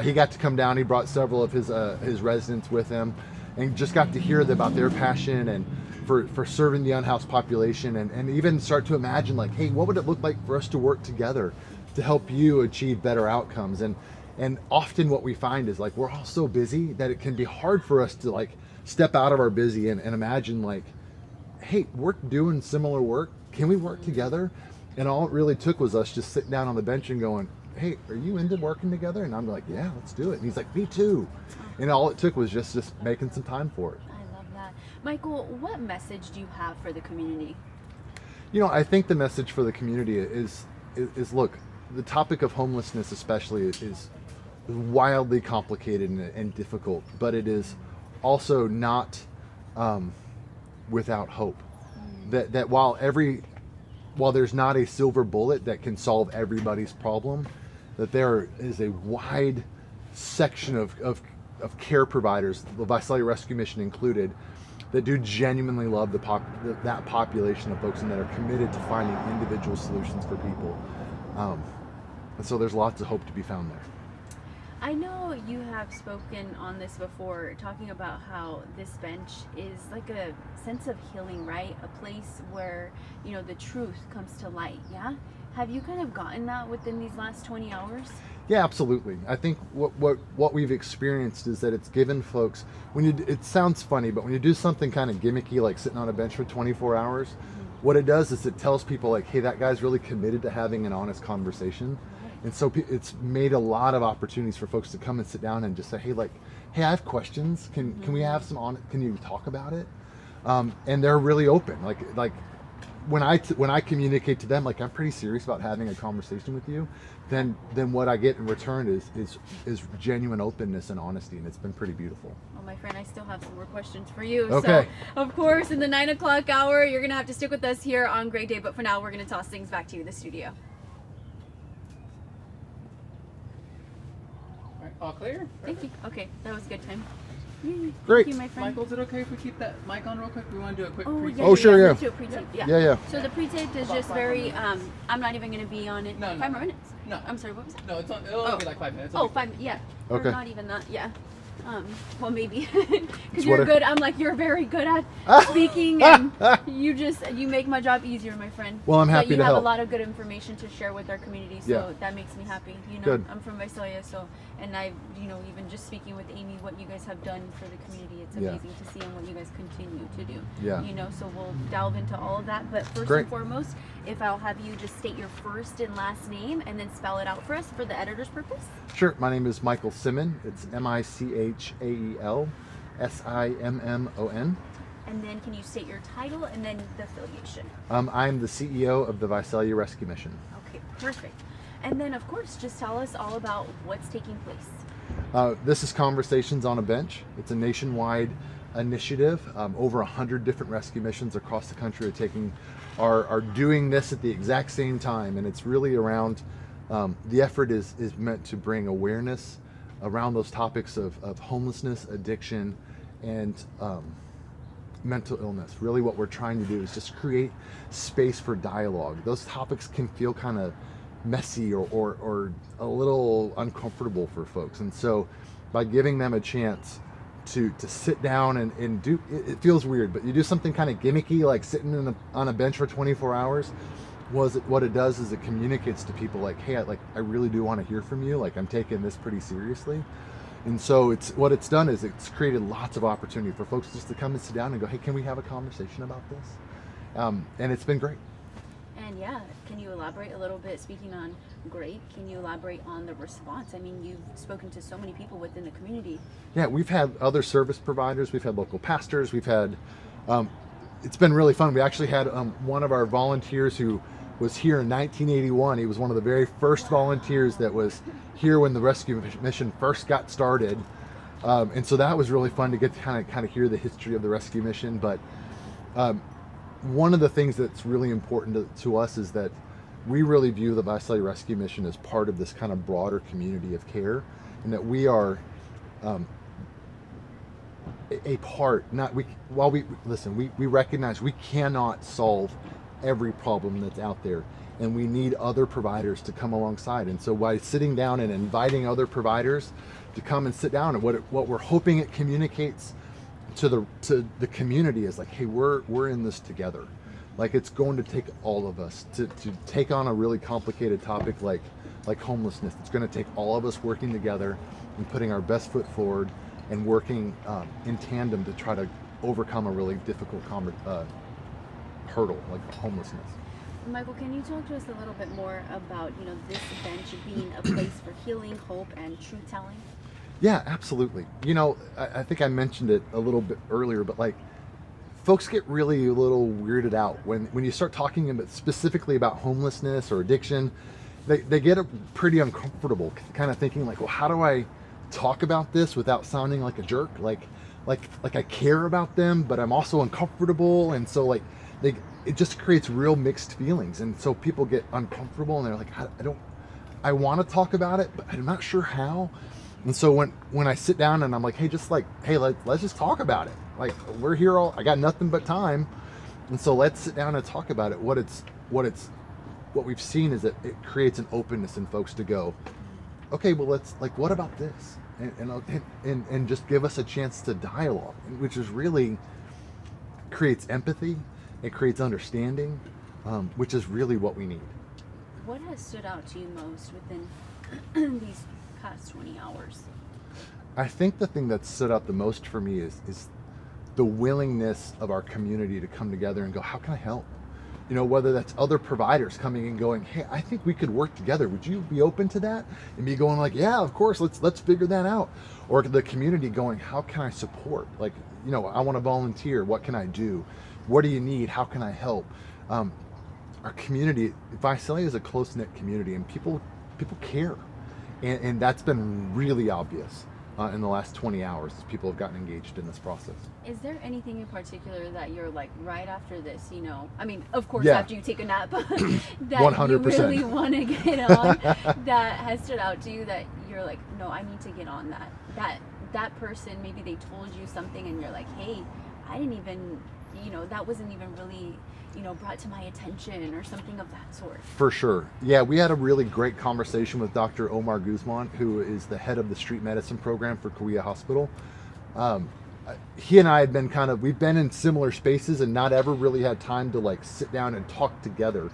He got to come down. He brought several of his residents with him, and just got to hear about their passion and for serving the unhoused population, and even start to imagine, like, hey, what would it look like for us to work together to help you achieve better outcomes? And often what we find is, like, we're all so busy that it can be hard for us to, like, step out of our busy and imagine, like, hey, we're doing similar work. Can we work together? And all it really took was us just sitting down on the bench and going, hey, are you into working together? And I'm like, yeah, let's do it. And he's like, me too. And all it took was just making some time for it. I love that. Michael, what message do you have for the community? You know, I think the message for the community is look, the topic of homelessness especially is wildly complicated and difficult, but it is also not without hope. That while there's not a silver bullet that can solve everybody's problem, that there is a wide section of care providers, the Visalia Rescue Mission included, that do genuinely love that population of folks and that are committed to finding individual solutions for people. And so there's lots of hope to be found there. I know you have spoken on this before, talking about how this bench is like a sense of healing, right? A place where, you know, the truth comes to light, yeah? Have you kind of gotten that within these last 20 hours? Yeah, absolutely. I think what we've experienced is that it's given folks, it sounds funny, but when you do something kind of gimmicky, like sitting on a bench for 24 hours, what it does is it tells people, like, hey, that guy's really committed to having an honest conversation. And so it's made a lot of opportunities for folks to come and sit down and just say, hey, I have questions. Can we have can you talk about it? And they're really open. Like when I communicate to them, like, I'm pretty serious about having a conversation with you, then what I get in return is genuine openness and honesty, and it's been pretty beautiful. Well, my friend, I still have some more questions for you. Okay. So, of course, in the 9 o'clock hour, you're going to have to stick with us here on Great Day. But for now, we're going to toss things back to you in the studio. All clear? Thank you. Okay, that was a good time. Great. Thank you, my friend. Michael, is it okay if we keep that mic on real quick? We want to do a quick Oh, pre-tape. yeah, Oh, sure, yeah. Let's do a pre-tape. Yeah. So the pre-tape is just very, I'm not even going to be on it. No, 5 more minutes? No. I'm sorry, what was that? No, it'll only be like 5 minutes. Oh, 5, yeah. Okay. Or not even that, yeah. Well, maybe. It's Because you're whatever. good. I'm like, you're very good at speaking, and you make my job easier, my friend. Well, I'm happy but you to have help. a lot of good information to share with our community, so Yeah. that makes me happy. You know, Good. I'm from Visalia, so, and I, even just speaking with Amy, what you guys have done for the community, it's Yeah. amazing to see, and what you guys continue to do. Yeah. So we'll delve into all of that, but first Great. and foremost, if I'll have you just state your first and last name, and then spell it out for us for the editor's purpose. Sure. My name is Michael Simon. It's MichaelSimmon. And then can you state your title and then the affiliation? I'm the CEO of the Visalia Rescue Mission. Okay, perfect. And then, of course, just tell us all about what's taking place. This is Conversations on a Bench. It's a nationwide initiative. Over 100 different rescue missions across the country are doing this at the exact same time, and it's really around the effort is meant to bring awareness around those topics of homelessness, addiction, and mental illness. Really what we're trying to do is just create space for dialogue. Those topics can feel kind of messy or a little uncomfortable for folks, and so by giving them a chance to sit down and do, it feels weird, but you do something kind of gimmicky like sitting on a bench for 24 hours, what it does is it communicates to people like, hey, I really do want to hear from you, like I'm taking this pretty seriously. And so what it's done is it's created lots of opportunity for folks just to come and sit down and go, hey, can we have a conversation about this? And it's been great. And yeah, can you elaborate a little bit, speaking on great, can you elaborate on the response? I mean, you've spoken to so many people within the community. Yeah, we've had other service providers, we've had local pastors, we've had, it's been really fun. We actually had one of our volunteers who was here in 1981. He was one of the very first volunteers that was here when the rescue mission first got started. And so that was really fun to get to kind of hear the history of the rescue mission. But one of the things that's really important to us is that we really view the Visalia Rescue Mission as part of this kind of broader community of care, and that we are a part. We recognize we cannot solve every problem that's out there, and we need other providers to come alongside. And so by sitting down and inviting other providers to come and sit down, and what we're hoping it communicates to the community is like, hey, we're in this together. Like, it's going to take all of us to take on a really complicated topic like homelessness. It's going to take all of us working together and putting our best foot forward and working in tandem to try to overcome a really difficult hurdle like homelessness. Michael, can you talk to us a little bit more about, this bench being a place for healing, hope, and truth telling? Yeah, absolutely. I think I mentioned it a little bit earlier, but like, folks get really a little weirded out when you start talking specifically about homelessness or addiction. They get pretty uncomfortable, kind of thinking like, well, how do I talk about this without sounding like a jerk? Like I care about them, but I'm also uncomfortable, and so it just creates real mixed feelings, and so people get uncomfortable and they're like, I want to talk about it, but I'm not sure how. And so when I sit down and I'm like, hey, let's just talk about it. Like, we're here I got nothing but time. And so let's sit down and talk about it. What we've seen is that it creates an openness in folks to go, okay, well, what about this? And just give us a chance to dialogue, which is really creates empathy. It creates understanding, which is really what we need. What has stood out to you most within these past 20 hours? I think the thing that stood out the most for me is the willingness of our community to come together and go, how can I help? Whether that's other providers coming and going, hey, I think we could work together. Would you be open to that? And me going like, yeah, of course, let's figure that out. Or the community going, how can I support? Like, I want to volunteer. What can I do? What do you need? How can I help? Our community, Visalia is a close-knit community, and people care. And that's been really obvious in the last 20 hours as people have gotten engaged in this process. Is there anything in particular that you're like, right after this, I mean, of course, Yeah. after you take a nap, that 100%. you really want to get on, that has stood out to you, that you're like, no, I need to get on that person, maybe they told you something and you're like, hey, I didn't even, that wasn't even really, brought to my attention, or something of that sort? For sure. Yeah, we had a really great conversation with Dr. Omar Guzman, who is the head of the street medicine program for Kauai Hospital. He and I had been we've been in similar spaces and not ever really had time to sit down and talk together.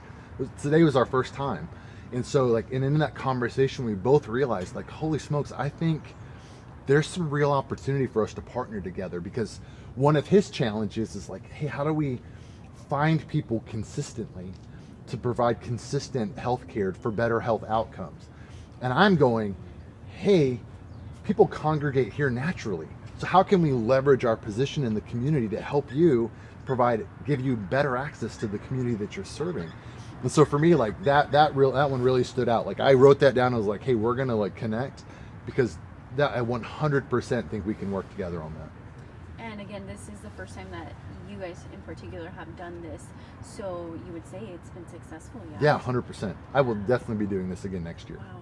Today was our first time. And so and in that conversation, we both realized holy smokes, I think there's some real opportunity for us to partner together, because one of his challenges is hey, how do we find people consistently to provide consistent health care for better health outcomes? And I'm going, hey, people congregate here naturally. So how can we leverage our position in the community to help you give you better access to the community that you're serving? And so for me, that one really stood out. I wrote that down. I was like, hey, we're gonna connect, because I 100% think we can work together on that. And again, again, this is the first time that you guys in particular have done this, so you would say it's been successful, yeah? Yeah, 100%. I will definitely be doing this again next year. Wow.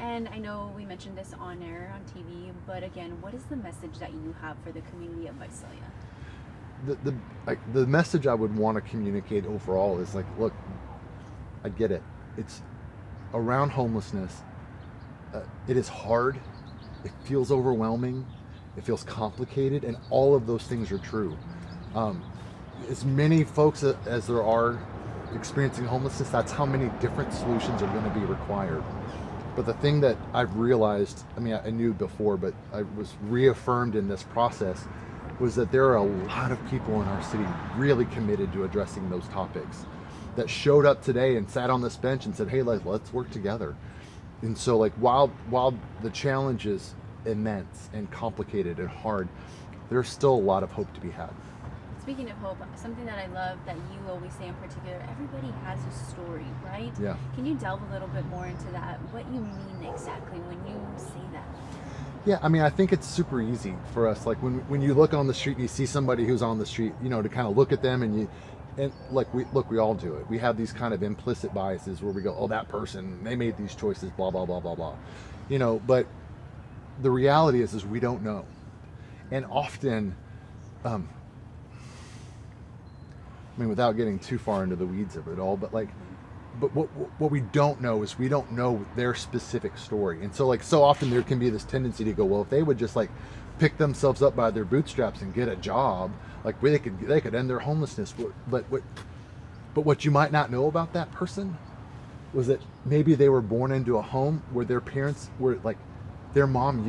And I know we mentioned this on air, on TV, but again, what is the message that you have for the community of Visalia? The message I would want to communicate overall is like, look, I get it. It's around homelessness. It is hard. It feels overwhelming. It feels complicated, and all of those things are true. As many folks as there are experiencing homelessness, that's how many different solutions are going to be required. But the thing that I've realized, I mean, I knew before, but I was reaffirmed in this process, was that there are a lot of people in our city really committed to addressing those topics, that showed up today and sat on this bench and said, hey, let's work together. And so like, while the challenge is immense and complicated and hard, there's still a lot of hope to be had. Speaking of hope, something that I love that you always say in particular, everybody has a story, right? Yeah. Can you delve a little bit more into that? What you mean exactly when you say that? Yeah, I mean, I think it's super easy for us. Like when you look on the street and you see somebody who's on the street, you know, to kind of look at them and like we all do it. We have these kind of implicit biases where we go, oh, that person, they made these choices, blah, blah, blah, blah, blah. You know, but the reality is we don't know. And often, I mean, without getting too far into the weeds of it all, but what we don't know is we don't know their specific story. And so like, so often there can be this tendency to go, well, if they would just like pick themselves up by their bootstraps and get a job, like they could end their homelessness. But what you might not know about that person was that maybe they were born into a home where their parents were like, their mom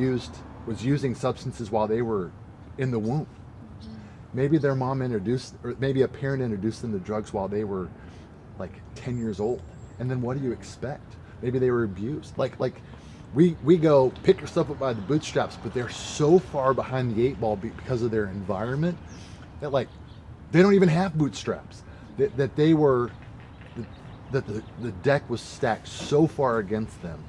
was using substances while they were in the womb. Maybe their mom introduced, or maybe a parent introduced them to drugs while they were like 10 years old. And then what do you expect? Maybe they were abused. Like we go pick yourself up by the bootstraps, but they're so far behind the 8 ball because of their environment that like they don't even have bootstraps. That the deck was stacked so far against them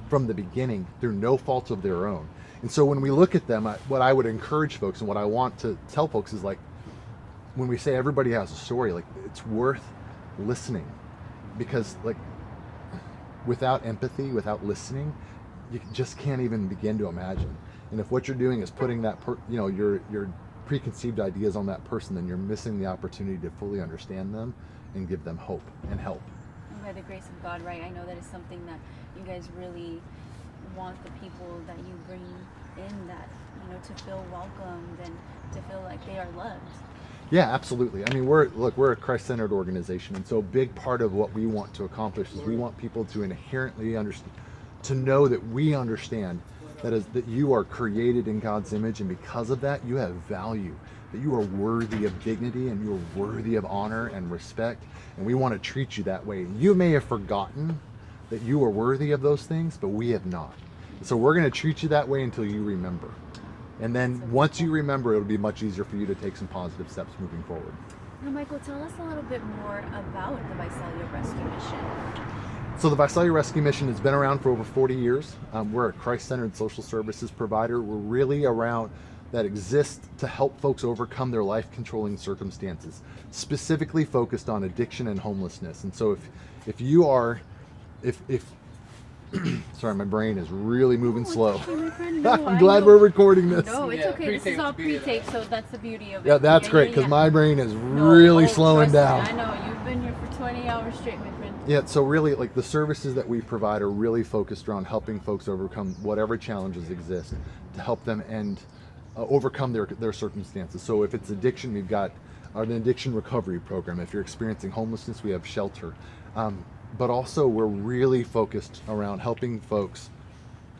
from the beginning through no fault of their own. And so when we look at them, what I would encourage folks and what I want to tell folks is like, when we say everybody has a story, like it's worth listening, because like without empathy, without listening, you just can't even begin to imagine. And if what you're doing is putting that, your preconceived ideas on that person, then you're missing the opportunity to fully understand them and give them hope and help. And by the grace of God, right? I know that is something that you guys really want the people that you bring in, that, you know, to feel welcomed and to feel like they are loved. Yeah, absolutely. I mean, we're a Christ-centered organization, and so a big part of what we want to accomplish is we want people to inherently understand, to know that we understand that you are created in God's image, and because of that, you have value, that you are worthy of dignity and you are worthy of honor and respect, and we want to treat you that way. You may have forgotten that you are worthy of those things, but we have not. So we're going to treat you that way until you remember. And then once you remember, it'll be much easier for you to take some positive steps moving forward. Now, Michael, tell us a little bit more about the Visalia Rescue Mission. So the Visalia Rescue Mission has been around for over 40 years. We're a Christ-centered social services provider. We're really around that exist to help folks overcome their life-controlling circumstances, specifically focused on addiction and homelessness. And so if you are, sorry, my brain is really moving slow. Okay, my friend. No, I'm glad we're recording this. No, it's okay. This is all pre-taped, so that's the beauty of it. Yeah, that's great, because my brain is really slowing down. I know, you've been here for 20 hours straight, my friend. Yeah, so really, like, the services that we provide are really focused around helping folks overcome whatever challenges exist, to help them overcome their circumstances. So if it's addiction, we've got an addiction recovery program. If you're experiencing homelessness, we have shelter. But also we're really focused around helping folks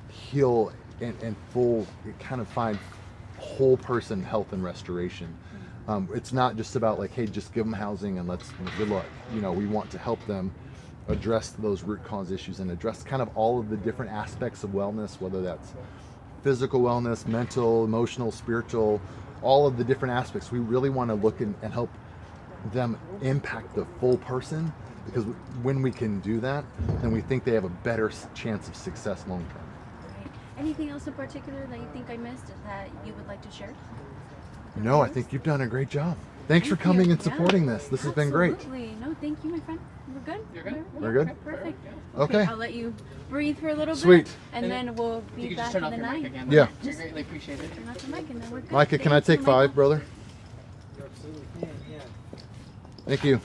heal and kind of find whole person health and restoration. It's not just about like, hey, just give them housing and good luck. You know, we want to help them address those root cause issues and address kind of all of the different aspects of wellness, whether that's physical wellness, mental, emotional, spiritual, all of the different aspects. We really want to look and help them impact the full person, because when we can do that, then we think they have a better chance of success long term. Right. Anything else in particular that you think I missed that you would like to share? No, I think you've done a great job. Thanks for coming and supporting this. This has been great. Absolutely. No, thank you, my friend. We're good. You're good? We're good? Perfect. Okay. I'll let you breathe for a little Sweet. bit, and then we'll You be can back just turn in off the your mic 9. again. Yeah. We greatly appreciate it. Turn off the mic, and then we're good. Micah, can I Thank take you, 5, Michael. brother? Absolutely. Yeah. Thank you.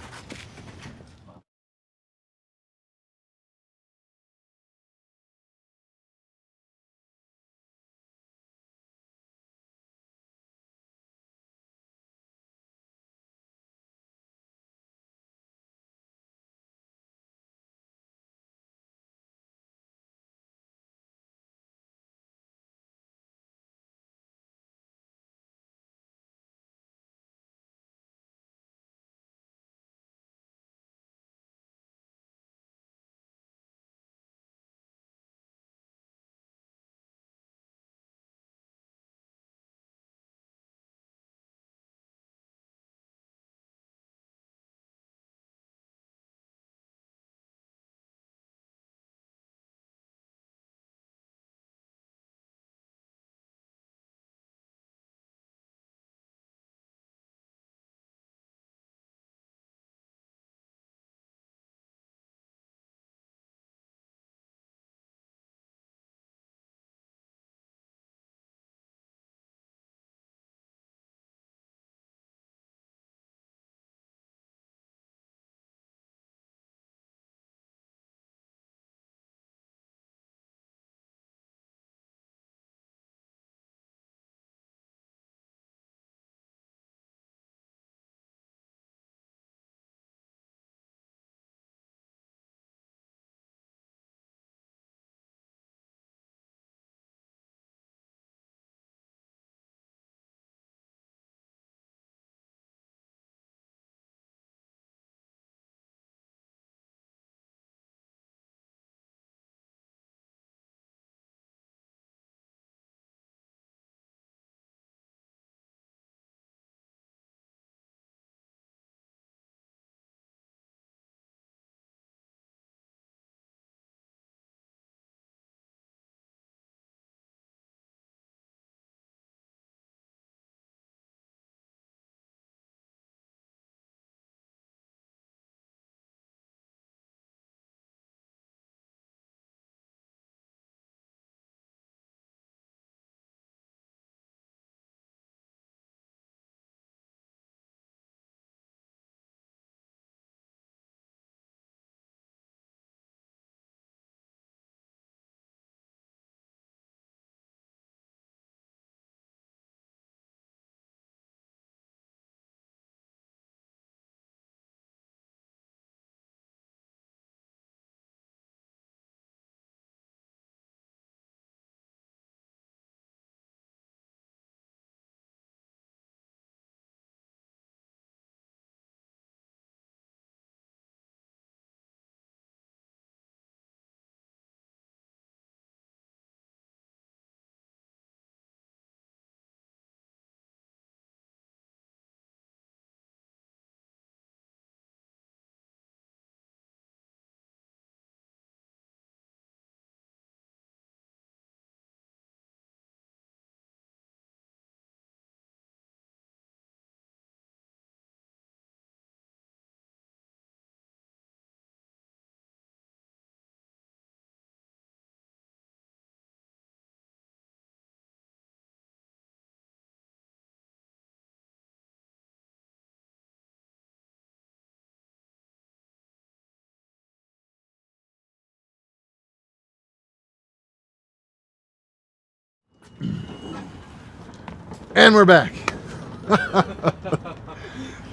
And we're back.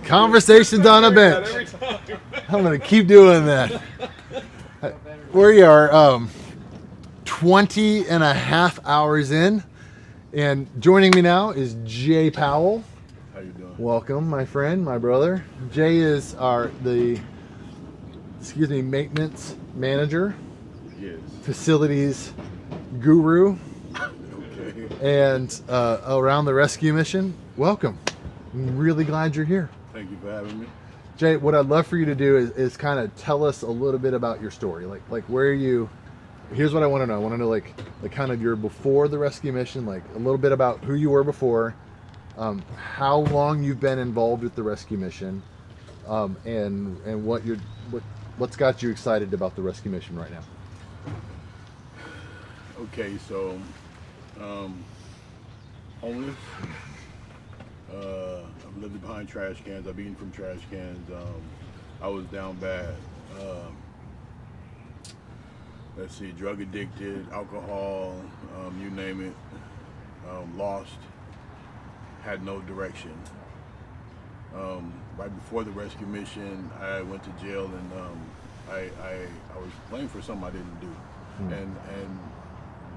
Conversations on a bench. I'm going to keep doing that. We are 20 and a half hours in, and joining me now is Jay Powell. How you doing? Welcome, my friend, my brother. Jay is maintenance manager, Yes. facilities guru, Okay. and around the rescue mission. Welcome. I'm really glad you're here. Thank you for having me. Jay, what I'd love for you to do is kind of tell us a little bit about your story. Like where are you? Here's what I want to know. I want to know like kind of your before the rescue mission, like a little bit about who you were before, how long you've been involved with the rescue mission, and what's got you excited about the rescue mission right now. Okay, so homeless. I've lived behind trash cans. I've eaten from trash cans. I was down bad. Let's see, drug addicted, alcohol, you name it. Lost. Had no direction. Right before the rescue mission, I went to jail, and I was blamed for something I didn't do, and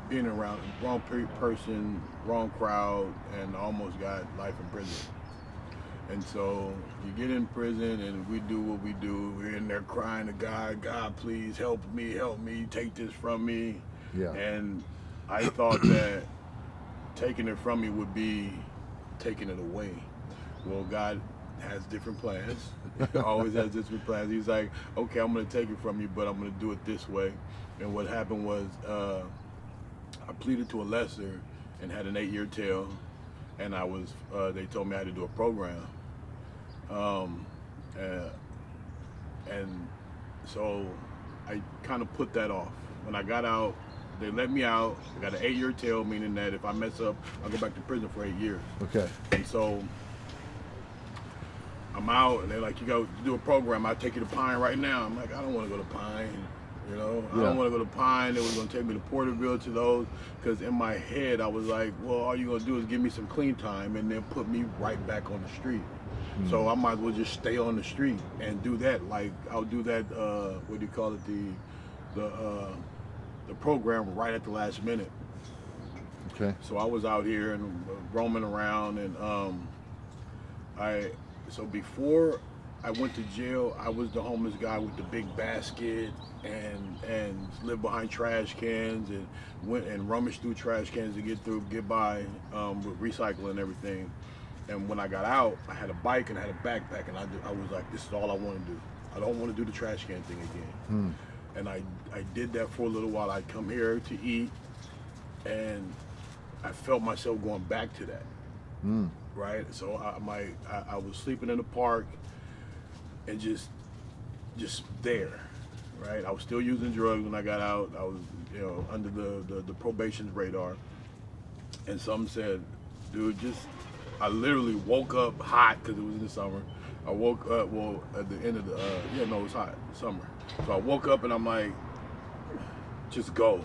being around the wrong person, wrong crowd, and almost got life in prison. And so you get in prison, and we do what we do. We're in there crying to God, God, please help me, take this from me. Yeah. And I thought that taking it from me would be taking it away. Well, God has different plans. Always has different plans. He's like, okay, I'm going to take it from you, but I'm going to do it this way. And what happened was I pleaded to a lesser and had an 8-year tail, and I was. They told me I had to do a program, and so I kind of put that off. When I got out, they let me out. I got an 8-year tail, meaning that if I mess up, I'll go back to prison for 8 years. Okay. And so I'm out, and they're like, you got to do a program. I'll take you to Pine right now. I'm like, I don't want to go to Pine. You know, I don't want to go to Pine. They was going to take me to Porterville, to those, because in my head I was like, well, all you're going to do is give me some clean time and then put me right back on the street. So I might as well just stay on the street and do that. Like, I'll do that, what do you call it, the program right at the last minute. Okay. So I was out here and roaming around, and so before I went to jail, I was the homeless guy with the big basket and lived behind trash cans and went and rummaged through trash cans to get by with recycling and everything. And when I got out, I had a bike and I had a backpack, and I was like, this is all I want to do. I don't want to do the trash can thing again. And I did that for a little while. I'd come here to eat, and I felt myself going back to that. Right? So I was sleeping in the park and just there, right? I was still using drugs when I got out. I was, under the probation's radar. And some said, dude, I literally woke up hot because it was in the summer. I woke up, well, at the end of it was hot, summer. So I woke up and I'm like, just go.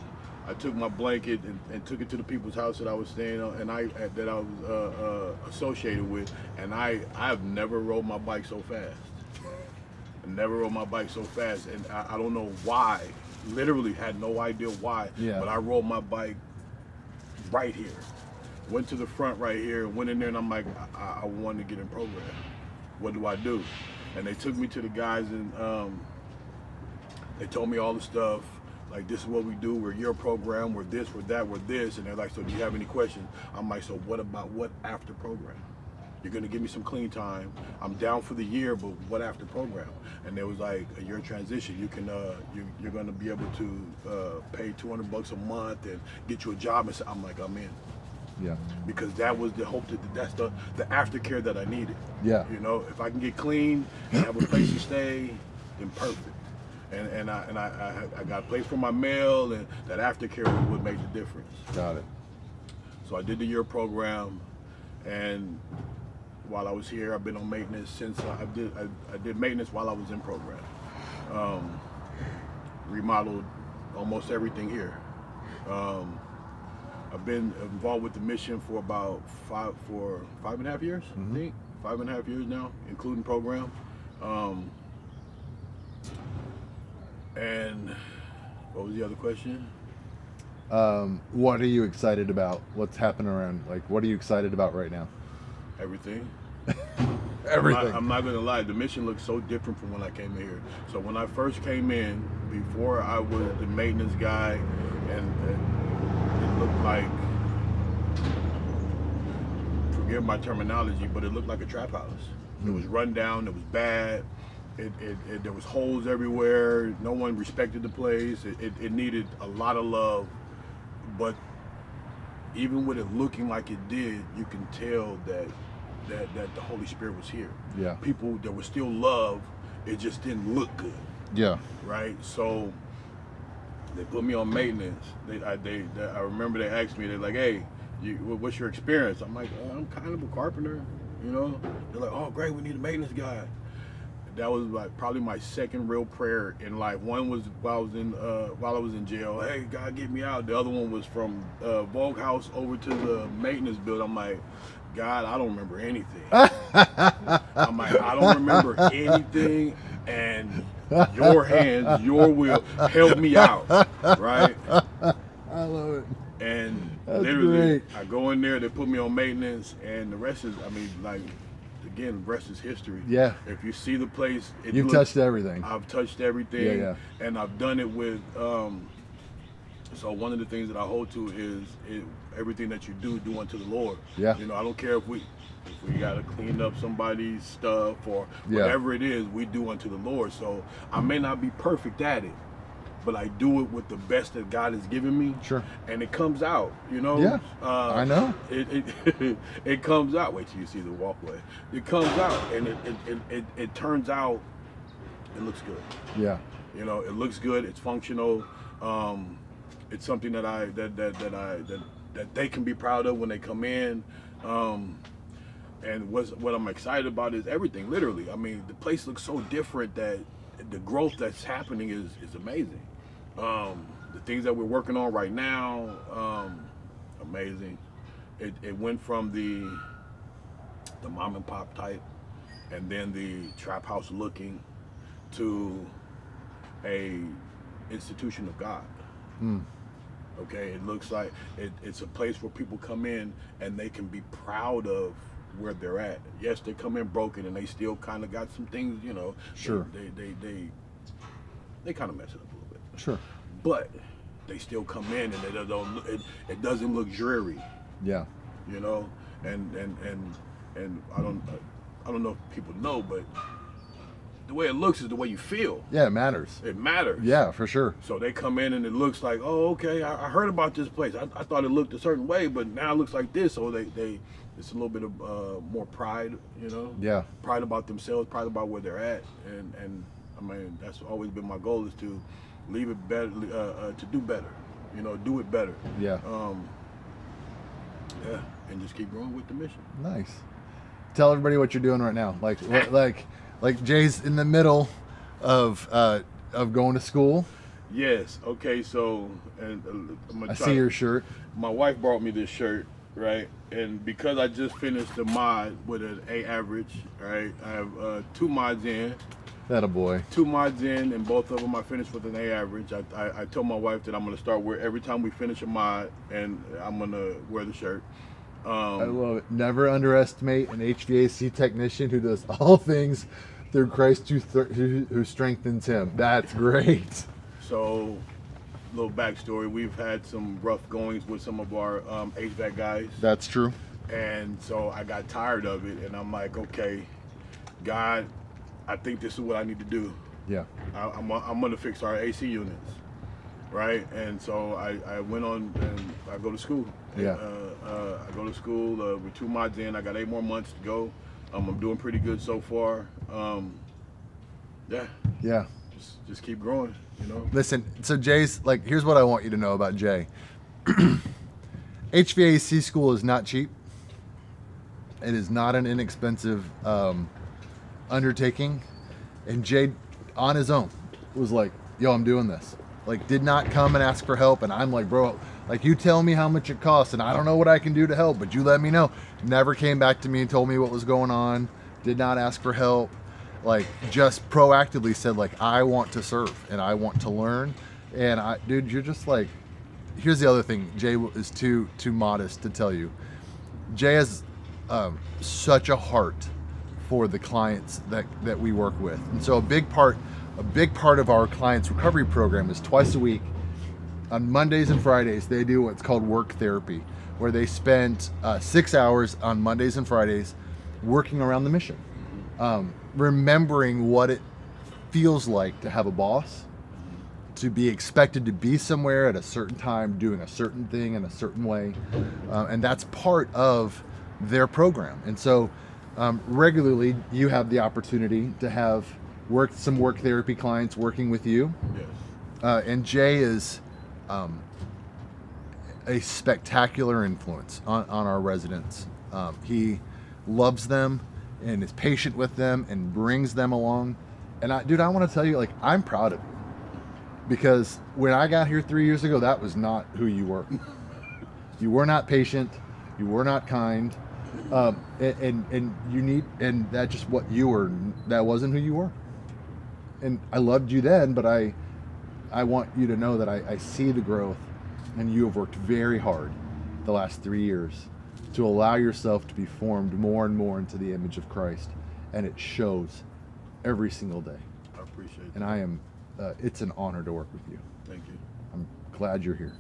I took my blanket and took it to the people's house that I was staying on, and that I was associated with, and I've never rode my bike so fast. Never rode my bike so fast, and I don't know why. Literally had no idea why. Yeah. But I rode my bike right here. Went to the front right here, went in there, and I'm like, I want to get in program. What do I do? And they took me to the guys, and they told me all the stuff. Like, this is what we do. We're your program. We're this. We're that. We're this. And they're like, so do you have any questions? I'm like, so what about what after program? You're gonna give me some clean time. I'm down for the year, but what after program? And they was like, a year transition. You can, you're gonna be able to pay $200 a month and get you a job. And I'm like, I'm in. Yeah. Because that was the hope, that's the aftercare that I needed. Yeah. If I can get clean and have a place to stay, then perfect. And I got a place for my mail, and that aftercare would make the difference. Got it. So I did the year program, and while I was here, I've been on maintenance since I did maintenance while I was in program. Remodeled almost everything here. I've been involved with the mission for about 5.5 years, I think. 5.5 years now, including program. And what was the other question? What are you excited about? What's happening around? Like, what are you excited about right now? Everything. Everything. I'm not gonna lie, the mission looks so different from when I came in here. So when I first came in, before I was the maintenance guy, and it looked like, forgive my terminology, but it looked like a trap house. It was run down, it was bad, there was holes everywhere, no one respected the place, it needed a lot of love, but even with it looking like it did, you can tell that the Holy Spirit was here. Yeah. People, there was still love, it just didn't look good. Yeah. Right. So they put me on maintenance. I remember they asked me, they're like, hey, what's your experience? I'm like, I'm kind of a carpenter, you know. They're like, oh great, we need a maintenance guy. That was like probably my second real prayer in life. One was while I was in jail. Hey, God, get me out. The other one was from Vogue House over to the maintenance building. I'm like, God, I don't remember anything. I'm like, I don't remember anything, and your hands, your will, help me out, right? I love it. And that's literally, great. I go in there, they put me on maintenance, and the rest is, I mean, like, again, the rest is history. Yeah. If you see the place, You've touched everything. I've touched everything. Yeah. And I've done it with, so one of the things that I hold to is everything that you do unto the Lord. Yeah. You know, I don't care if we gotta clean up somebody's stuff or whatever it is, we do unto the Lord. So I may not be perfect at it, but I do it with the best that God has given me. Sure. And it comes out, you know. Yeah. I know. It comes out. Wait till you see the walkway. It comes out, and it turns out. It looks good. Yeah. You know, it looks good. It's functional. It's something that they can be proud of when they come in. And what I'm excited about is everything. Literally, I mean, the place looks so different that the growth that's happening is amazing. The things that we're working on right now, amazing. It went from the mom and pop type, and then the trap house looking, to a institution of God. Okay, it looks like it's a place where people come in and they can be proud of where they're at. Yes, they come in broken and they still kind of got some things, you know. Sure. They kind of mess it up a little bit. Sure. But they still come in and it doesn't look dreary. Yeah. You know, and I don't know if people know, but the way it looks is the way you feel. Yeah, it matters. It matters. Yeah, for sure. So they come in and it looks like, oh, okay, I heard about this place. I thought it looked a certain way, but now it looks like this. So it's a little bit of more pride, you know. Yeah. Pride about themselves, pride about where they're at, and I mean that's always been my goal, is to leave it better, to do better, you know, do it better. Yeah. Yeah, and just keep growing with the mission. Nice. Tell everybody what you're doing right now. Like Jay's in the middle of going to school. Yes. Okay. So, and I see your shirt. My wife brought me this shirt, right? And because I just finished the mod with an A average, right? I have 2 mods in. That a boy. 2 mods in, and both of them I finished with an A average. I told my wife that I'm gonna start every time we finish a mod, and I'm gonna wear the shirt. I love it. Never underestimate an HVAC technician who does all things through Christ who strengthens him. That's great. So, little backstory: we've had some rough goings with some of our HVAC guys. That's true. And so I got tired of it, and I'm like, okay, God, I think this is what I need to do. Yeah. I'm gonna fix our AC units, right? And so I went on and I go to school. Yeah. I go to school with 2 mods in. I got 8 more months to go. I'm doing pretty good so far. Yeah. Yeah. Just keep growing, you know. Listen, so Jay's here's what I want you to know about Jay. HVAC school is not cheap. It is not an inexpensive undertaking. And Jay, on his own, was like, yo, I'm doing this. Did not come and ask for help. And I'm like, bro, you tell me how much it costs, and I don't know what I can do to help, but you let me know. Never came back to me and told me what was going on. Did not ask for help. Just proactively said, I want to serve and I want to learn. And dude, you're just here's the other thing. Jay is too modest to tell you. Jay has such a heart for the clients that we work with. And so a big part of our clients recovery program is twice a week. On Mondays and Fridays, they do what's called work therapy, where they spend 6 hours on Mondays and Fridays working around the mission, remembering what it feels like to have a boss, to be expected to be somewhere at a certain time, doing a certain thing in a certain way, and that's part of their program. And so regularly you have the opportunity to have some work therapy clients working with you. Yes. And Jay is a spectacular influence on our residents. He loves them and is patient with them and brings them along. And I want to tell you, like, I'm proud of you, because when I got here 3 years ago, that was not who you were. You were not patient. You were not kind. And that's just what you were. That wasn't who you were. And I loved you then, but I want you to know that I see the growth, and you have worked very hard the last 3 years to allow yourself to be formed more and more into the image of Christ. And it shows every single day. I appreciate it. And I am, it's an honor to work with you. Thank you. I'm glad you're here.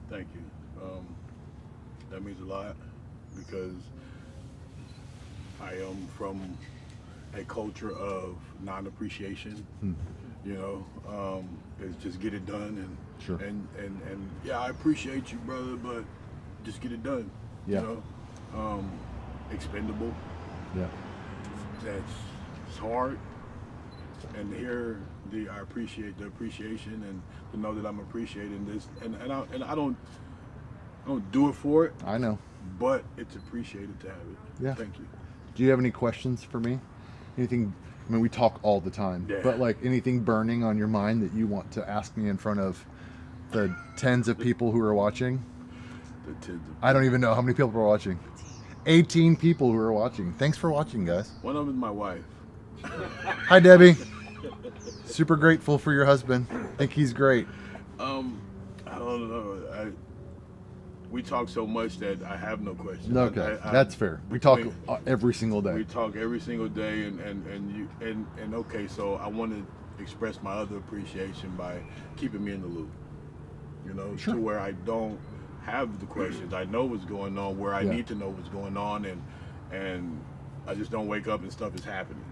Thank you. That means a lot, because I am from a culture of non-appreciation. You know, it's just get it done, and sure. And yeah, I appreciate you, brother, but just get it done. Yeah. You know, expendable. Yeah. It's hard, and here I appreciate the appreciation, and to know that I'm appreciating this, and I don't do it for it. I know. But it's appreciated to have it. Yeah. Thank you. Do you have any questions for me? Anything? I mean, we talk all the time, yeah. But like anything burning on your mind that you want to ask me in front of the tens of people who are watching? The tens of I don't even know how many people are watching. 18 people who are watching. Thanks for watching, guys. One of them is my wife. Hi, Debbie. Super grateful for your husband. Think he's great. I don't know. We talk so much that I have no questions. Okay, that's fair. We talk every single day. We talk every single day, and okay. So I want to express my other appreciation by keeping me in the loop. You know, sure. To where I don't have the questions. I know what's going on, where I Yeah. need to know what's going on, and I just don't wake up and stuff is happening.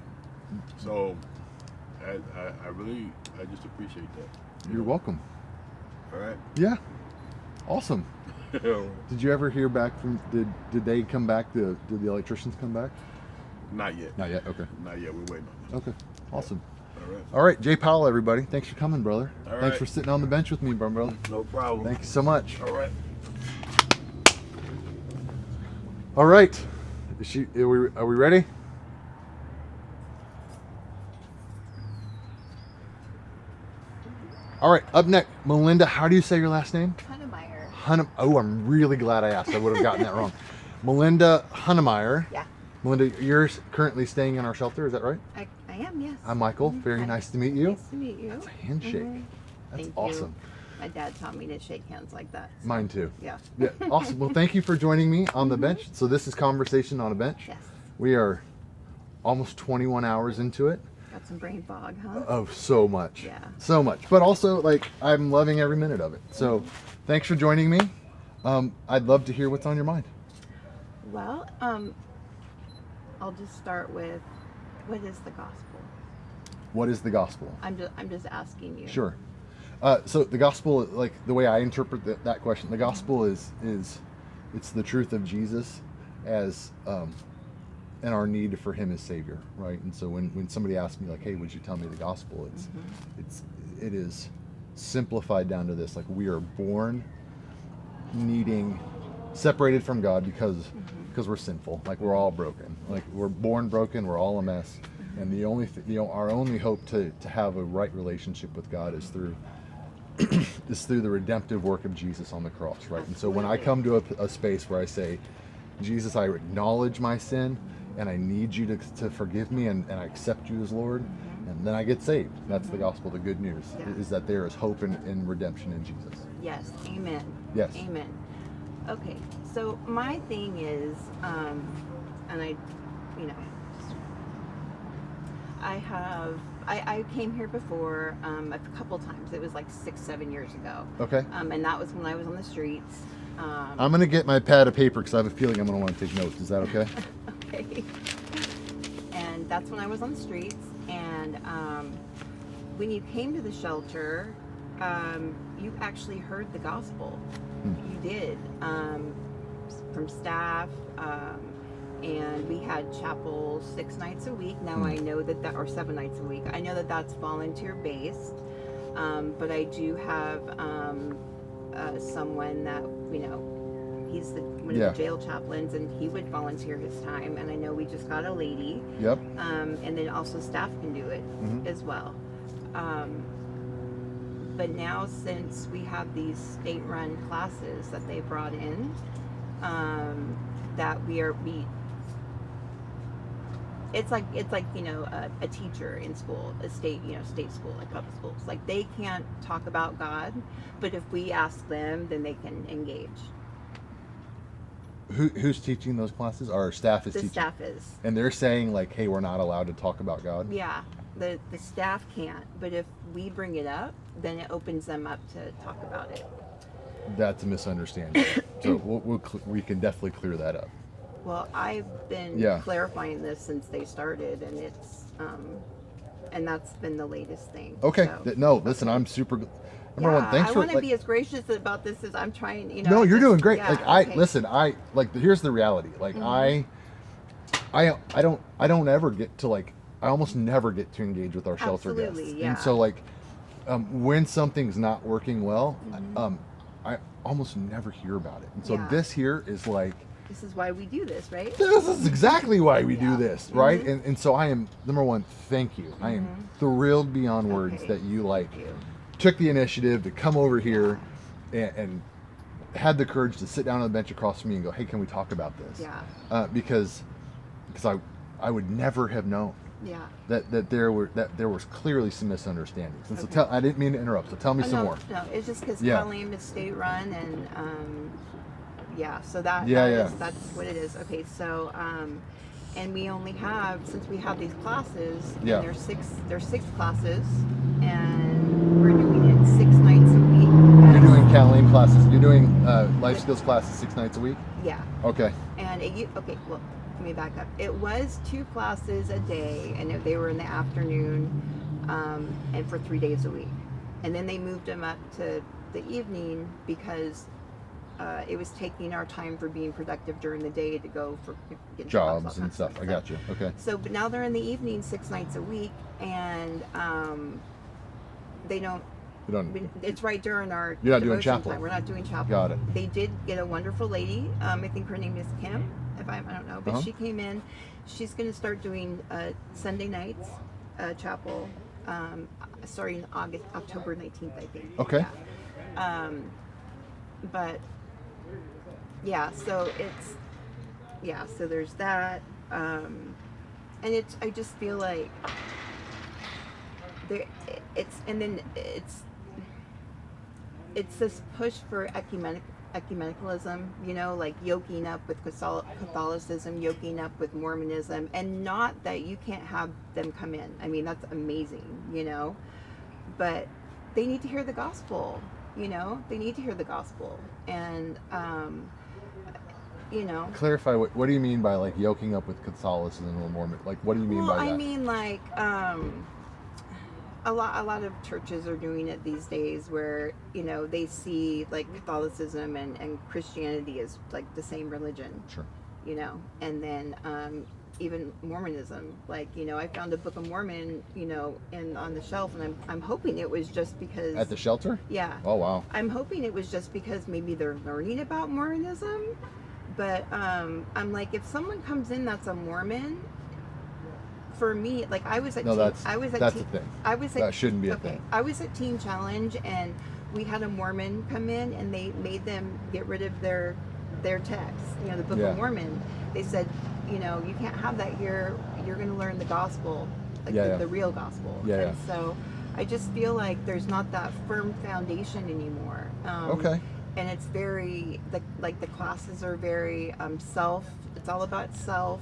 So I just appreciate that. You're welcome. All right. Yeah. Awesome. Did you ever hear back from, did they come back, did the electricians come back? Not yet. Not yet, okay. Not yet, we're waiting on it. Okay, awesome. All right. All right, Jay Powell, everybody. Thanks for coming, brother. All Thanks right. for sitting on the bench with me, brother. No problem. Thank you so much. All right. All right. Are we ready? All right, up next, Melinda, how do you say your last name? Hunnemeyer. Oh, I'm really glad I asked. I would have gotten that wrong. Melinda Hunnemeyer. Yeah. Melinda, you're currently staying in our shelter, is that right? I am, yes. I'm Michael. Very Hi. nice to meet you. Nice to meet you. That's a handshake. That's Thank awesome. You. My dad taught me to shake hands like that. So. Mine too. Yeah. Yeah. Awesome. Well, thank you for joining me on the bench. So this is Conversation on a Bench. Yes. We are almost 21 hours into it. Got some brain fog, huh? Oh, so much. Yeah. So much. But also, like, I'm loving every minute of it. So thanks for joining me. I'd love to hear what's on your mind. Well, I'll just start with, what is the gospel? What is the gospel? I'm just asking you. Sure. So the gospel, like the way I interpret that question, the gospel is it's the truth of Jesus as and our need for him as Savior, right? And so when somebody asks me like, hey, would you tell me the gospel? It is simplified down to this: like, we are born needing, separated from God because we're sinful, like we're all broken, like we're born broken, we're all a mess, and the only our only hope to have a right relationship with God is through the redemptive work of Jesus on the cross, right? And so when I come to a space where I say, Jesus, I acknowledge my sin and I need you to forgive me, and I accept you as Lord, and then I get saved. That's the gospel. The good news is that there is hope and redemption in Jesus. Yes. Amen. Yes. Amen. Okay. So my thing is, and I came here before a couple times. It was like 6-7 years ago. Okay. And that was when I was on the streets. I'm going to get my pad of paper because I have a feeling I'm going to want to take notes. Is that okay? Okay. And that's when I was on the streets. And when you came to the shelter, you actually heard the gospel. Hmm. You did, from staff, and we had chapel 6 nights a week. Now I know that, or 7 nights a week. I know that that's volunteer based, but I do have someone that, he's one of the jail chaplains, and he would volunteer his time. And I know we just got a lady. Yep. And then also staff can do it as well. But now, since we have these state-run classes that they brought in, that it's like a teacher in school, a state school, like public schools. Like, they can't talk about God, but if we ask them, then they can engage. Who's teaching those classes? Our staff is teaching. The staff is. And they're saying like, hey, we're not allowed to talk about God? Yeah, the staff can't, but if we bring it up, then it opens them up to talk about it. That's a misunderstanding. So we can definitely clear that up. Well, I've been clarifying this since they started, and it's and that's been the latest thing. Okay. So. No, listen, I'm super. Number one, thanks I for. want to be as gracious about this as I'm trying. No, you're doing great. Yeah, like listen, here's the reality. Like I don't ever get to I almost never get to engage with our shelter guests. Yeah. And so when something's not working well, I almost never hear about it. And so this here is like. This is why we do this, right? This is exactly why we do this, right? And so I am, number one, thank you. I am thrilled beyond words that you took the initiative to come over here and had the courage to sit down on the bench across from me and go, hey, can we talk about this? Yeah. Because I would never have known that there was clearly some misunderstandings. And so I didn't mean to interrupt, so tell me some more. No, it's just because Colleen is state run, and so that's what it is. Okay, so and we only have, since we have these classes, and there's six classes, and we're doing it 6 nights a week. You're doing Colleen classes. You're doing life skills classes 6 nights a week. Yeah. Okay. And well, let me back up. It was 2 classes a day, and they were in the afternoon, and for 3 days a week. And then they moved them up to the evening because it was taking our time for being productive during the day to go for jobs and stuff. I got you. Okay. So, but now they're in the evening 6 nights a week, and they don't. It's right during our. You're not doing chapel. Time. We're not doing chapel. Got it. They did get a wonderful lady. I think her name is Kim. I don't know, but she came in. She's going to start doing Sunday nights chapel, starting October 19th, I think. Okay. Yeah. But yeah, so so there's that, and I just feel like it's this push for ecumenicalism, like yoking up with Catholicism, yoking up with Mormonism, and not that you can't have them come in. I mean, that's amazing, but they need to hear the gospel. They need to hear the gospel, and Clarify what do you mean by yoking up with Catholicism or Mormon? What do you mean by that? I mean a lot of churches are doing it these days, where they see Catholicism and Christianity as the same religion. Sure. And then even Mormonism, I found a Book of Mormon, on the shelf, and I'm hoping it was just because at the shelter. Yeah. Oh wow. I'm hoping it was just because maybe they're learning about Mormonism, but I'm like, if someone comes in that's a Mormon, for me, I was at that's a thing. That shouldn't be a thing. I was at Teen Challenge, and we had a Mormon come in, and they made them get rid of their text, the Book of Mormon. They said, you can't have that here. You're going to learn the gospel, the real gospel. And so I just feel like there's not that firm foundation anymore. Okay. And it's very, the classes are very it's all about self.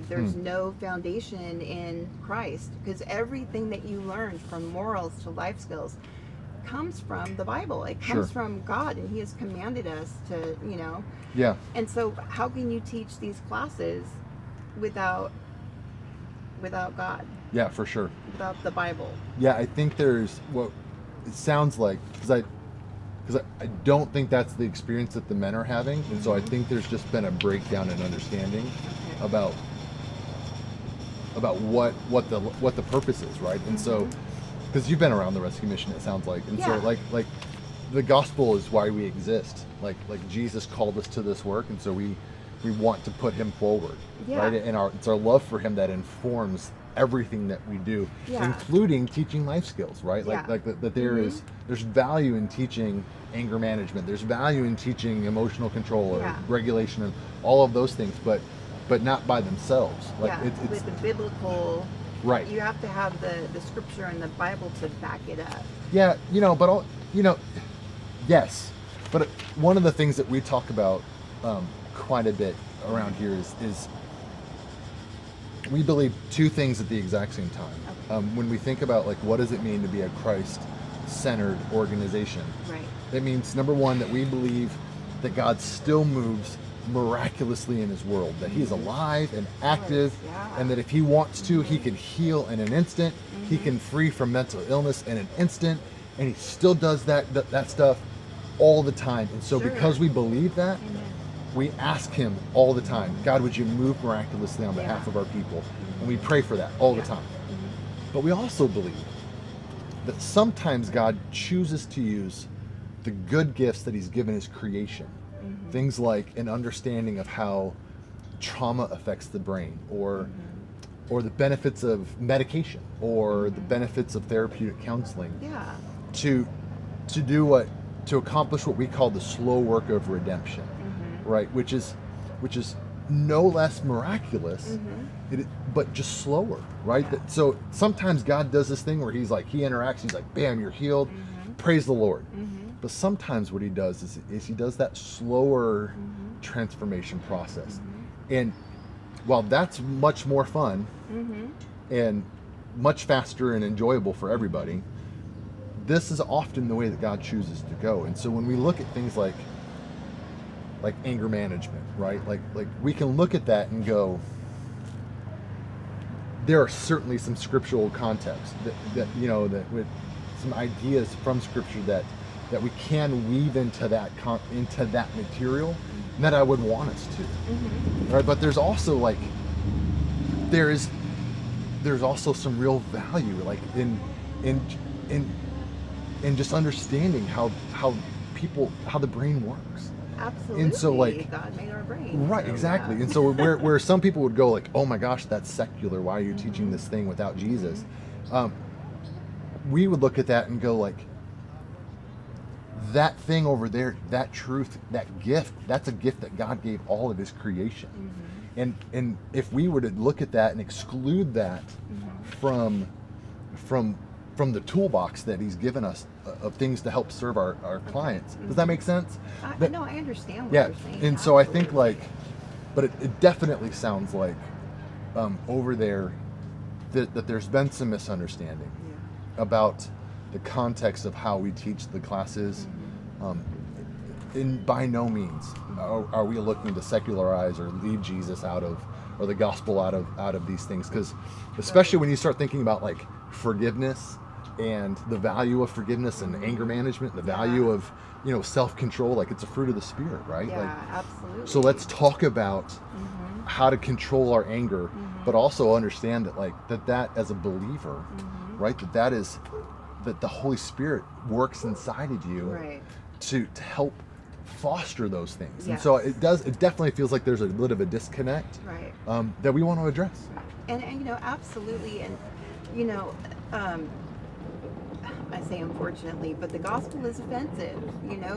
There's no foundation in Christ, because everything that you learn, from morals to life skills, comes from the Bible. It comes from God, and He has commanded us to, Yeah. And so, how can you teach these classes without God? Yeah, for sure. Without the Bible. Yeah, I think there's it sounds like, because I don't think that's the experience that the men are having, and so I think there's just been a breakdown in understanding about what the purpose is, right? And so, because you've been around the rescue mission, it sounds like, and so like the gospel is why we exist. Like Jesus called us to this work, and so we want to put him forward, right? And it's our love for him that informs everything that we do, including teaching life skills, right? Like that there's value in teaching anger management. There's value in teaching emotional control or regulation and all of those things, but not by themselves. Like it's with the biblical, right. You have to have the scripture and the Bible to back it up. Yeah, yes. But one of the things that we talk about quite a bit around here is we believe two things at the exact same time. When we think about like what does it mean to be a Christ-centered organization, right? That means, number one, that we believe that God still moves miraculously in his world, that he is alive and active, and that if he wants to, he can heal in an instant, he can free from mental illness in an instant, and he still does that stuff all the time. And so because we believe that, we ask him all the time, God, would you move miraculously on behalf of our people? And we pray for that all the time. But we also believe that sometimes God chooses to use the good gifts that he's given his creation. Things like an understanding of how trauma affects the brain, or the benefits of medication, or the benefits of therapeutic counseling. To accomplish what we call the slow work of redemption, right? Which is no less miraculous, but just slower, right? So sometimes God does this thing where he interacts, he's like, bam, you're healed, praise the Lord. But sometimes what he does is he does that slower transformation process. And while that's much more fun and much faster and enjoyable for everybody, this is often the way that God chooses to go. And so when we look at things like anger management, right? Like we can look at that and go, there are certainly some scriptural context that with some ideas from scripture that we can weave into that material, and that I would want us to, right? But there's also there's also some real value in just understanding how the brain works. Absolutely. And so God made our brain. Right, so, exactly. And so where some people would go oh my gosh, that's secular. Why are you teaching this thing without Jesus? We would look at that and go that thing over there, that truth, that gift, that's a gift that God gave all of his creation. And if we were to look at that and exclude that from the toolbox that he's given us of things to help serve our clients, does that make sense? No, I understand what you're saying. And so I think but it definitely sounds like over there that there's been some misunderstanding about the context of how we teach the classes. And by no means are we looking to secularize or leave Jesus out of, or the gospel out of these things, because especially when you start thinking about forgiveness and the value of forgiveness and anger management, the value of self-control, it's a fruit of the spirit, right? Absolutely. So let's talk about how to control our anger, but also understand that as a believer, right, that the Holy Spirit works inside of you to help foster those things. And so it definitely feels like there's a bit of a disconnect that we want to address. And absolutely. And I say unfortunately, but the gospel is offensive.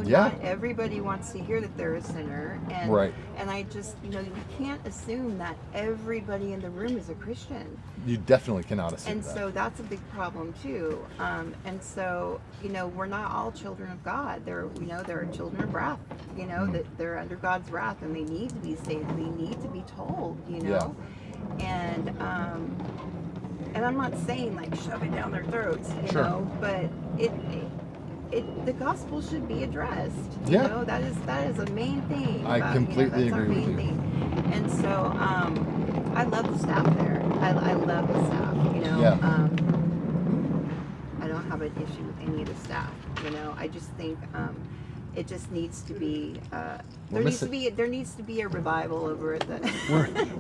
Not everybody wants to hear that they're a sinner, and I just you can't assume that everybody in the room is a Christian. You definitely cannot assume and that. So that's a big problem too. And so we're not all children of God. There are children of wrath. That they're under God's wrath, and they need to be saved. They need to be told. And I'm not saying shove it down their throats, you know, but the gospel should be addressed. You know, that is a main thing. I completely agree with you. Thing. And so I love the staff there. I love the staff. I don't have an issue with any of the staff. You know, I just think it just needs to be there needs to be a revival over it.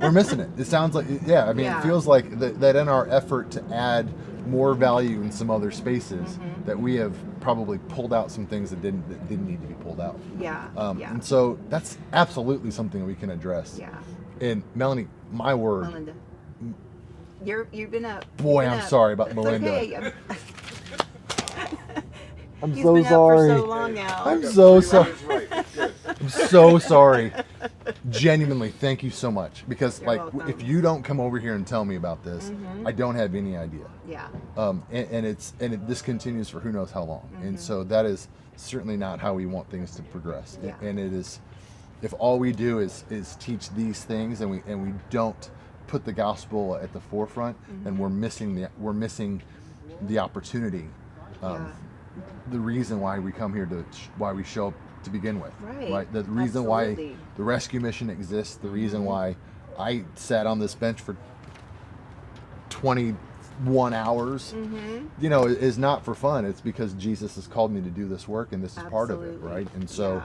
We're missing it. It sounds like, yeah, I mean, Yeah. it feels like that in our effort to add more value in some other spaces, that we have probably pulled out some things that didn't need to be pulled out. Yeah. And so that's absolutely something we can address. Yeah. And Melanie, my word. Melinda, you've been up. Boy, I'm sorry about Melinda. Okay. I'm He's so been sorry. Up for so long now. I'm so sorry. I'm so sorry. Genuinely, thank you so much. Because You're like, welcome. if you don't come over here and tell me about this, I don't have any idea. Yeah. This continues for who knows how long. And so that is certainly not how we want things to progress. Yeah. And it is, if all we do is teach these things and we don't put the gospel at the forefront, then we're missing the opportunity. The reason why we come here why we show up to begin with, Right. The reason Absolutely. why the rescue mission exists, the reason why I sat on this bench for 21 hours, you know, is not for fun. It's because Jesus has called me to do this work, and this is part of it, Absolutely. right? And so, Yeah.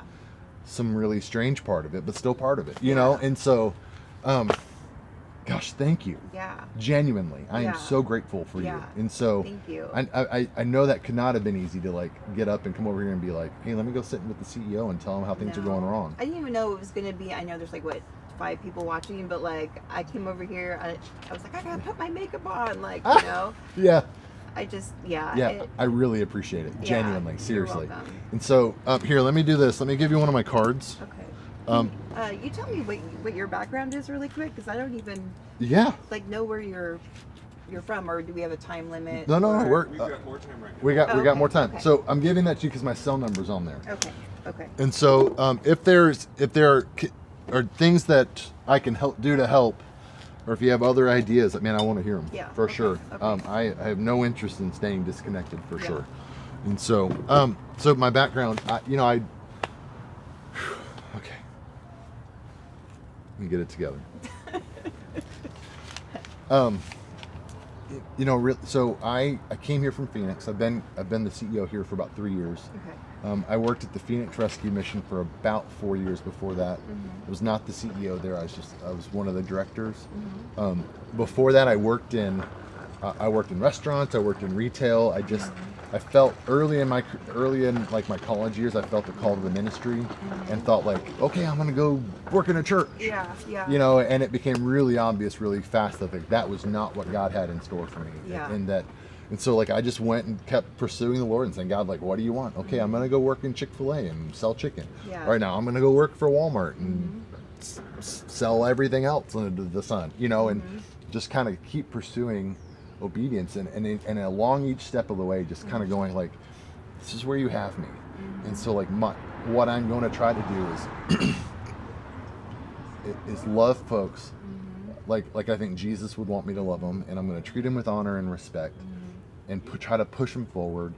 some really strange part of it, but still part of it, you know. And so, gosh, thank you. Yeah. Genuinely, I Yeah. am so grateful for you. Yeah. And so, Thank you. I know that could not have been easy to like get up and come over here and be like, hey, let me go sit with the CEO and tell him how things are going wrong. I didn't even know it was gonna be. I know there's like 5 people watching, but like I came over here. I was like, I gotta put my makeup on, like you know. Yeah. I just I really appreciate it. Yeah, Genuinely, you're seriously. welcome. And so, here, let me do this. Let me give you one of my cards. Okay. Um, You tell me what your background is really quick, because I don't even Yeah. like know where you're from, or do we have a time limit? No, or- we've got more time right now. We got Okay, more time. okay. So I'm giving that to you because my cell number's on there. Okay. And so, if there are things that I can do to help, or if you have other ideas, I mean, I want to hear them. Yeah, for okay, sure. okay. I have no interest in staying disconnected for Yeah. sure. And so, so my background, okay. Let me get it together. So I came here from Phoenix. I've been the CEO here for about 3 years. Okay. I worked at the Phoenix Rescue Mission for about 4 years before that. I was not the CEO there. I was one of the directors. Before that, I worked in restaurants. I worked in retail. I felt early in my college years, I felt the call to the ministry, and thought like, okay, I'm gonna go work in a church. Yeah. You know, and it became really obvious really fast that that was not what God had in store for me. Yeah. And so like I just went and kept pursuing the Lord and saying, God, like, what do you want? Okay, I'm gonna go work in Chick-fil-A and sell chicken. Yeah. Right now, I'm gonna go work for Walmart and sell everything else under the sun. You know, and just kind of keep pursuing obedience and along each step of the way, just kind of going like, this is where you have me. And so like what I'm going to try to do is love folks like I think Jesus would want me to love them, and I'm going to treat them with honor and respect, and try to push them forward.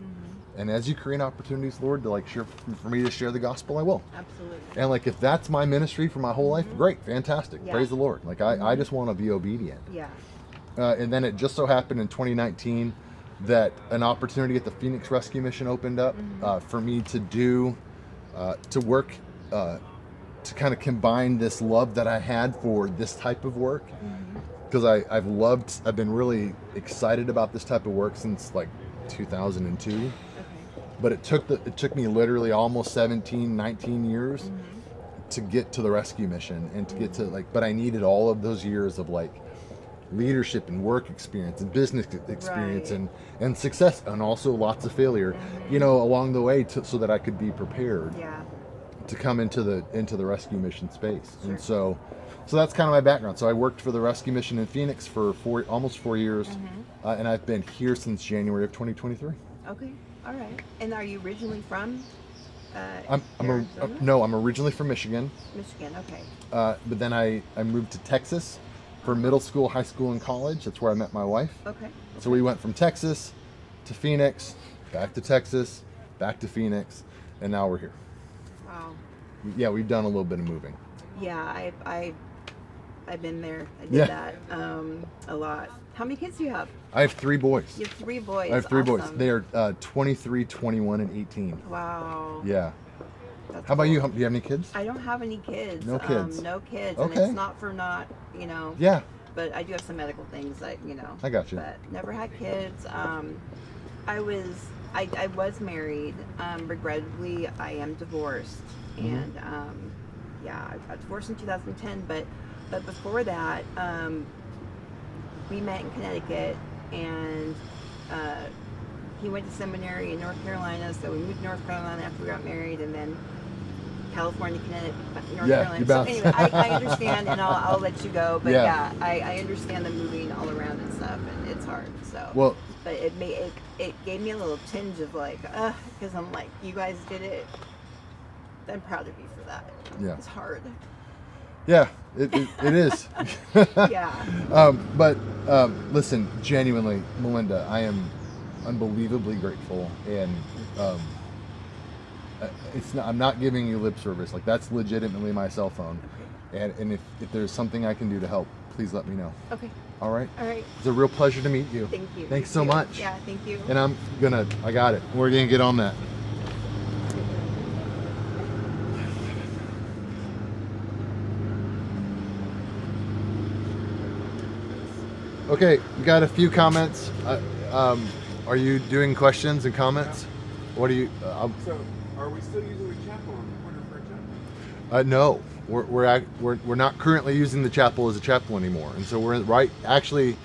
And as you create opportunities, Lord, to like for me to share the gospel, I will. Absolutely. And like if that's my ministry for my whole life, great, fantastic, Yeah. praise the Lord. Like I just want to be obedient. Yeah. And then it just so happened in 2019 that an opportunity at the Phoenix Rescue Mission opened up for me to work, to kind of combine this love that I had for this type of work. Because I've been really excited about this type of work since like 2002. Okay. But it took me literally almost 17, 19 years to get to the rescue mission and to get to but I needed all of those years of like leadership and work experience and business experience Right. and success, and also lots of failure, you know, along the way so that I could be prepared Yeah. to come into the rescue mission space. And so that's kind of my background. So I worked for the rescue mission in Phoenix for almost 4 years, and I've been here since January of 2023. Okay. All right. And are you originally from? I'm originally from Michigan. Michigan. Okay. But then I moved to Texas for middle school, high school, and college. That's where I met my wife. Okay. So we went from Texas to Phoenix, back to Texas, back to Phoenix, and now we're here. Wow. Yeah, we've done a little bit of moving. Yeah, I've been there. I did Yeah. that a lot. How many kids do you have? I have 3 boys. You have 3 boys. I have 3 boys. Awesome. They are 23, 21, and 18. Wow. Yeah. That's How about cool. you? Do you have any kids? I don't have any kids. No kids. No kids. Okay. And it's not for not, you know. Yeah. But I do have some medical things that, you know. I got you. But never had kids. I was married. Regrettably, I am divorced. Mhm. And yeah, I got divorced in 2010. But before that, we met in Connecticut, and he went to seminary in North Carolina. So we moved to North Carolina after we got married, and then California, Connecticut, North Yeah, Carolina. you So bounced. anyway, I understand, and I'll let you go. But Yeah. yeah, I understand the moving all around and stuff, and it's hard. So Well- but it gave me a little tinge of like, because I'm like, you guys did it. I'm proud of you for that. Yeah. It's hard. Yeah, it is. Yeah. But listen, genuinely, Melinda, I am unbelievably grateful, and it's not, I'm not giving you lip service. Like, that's legitimately my cell phone, and if there's something I can do to help, please let me know. Okay. All right. All right. It's a real pleasure to meet you. Thank you. Thanks You so too. much. Yeah, thank you. And I got it. We're gonna get on that. Okay, we got a few comments. Are you doing questions and comments? What do you? So, are we still using the chapel on the corner for a chapel? No, we're not currently using the chapel as a chapel anymore, and so we're actually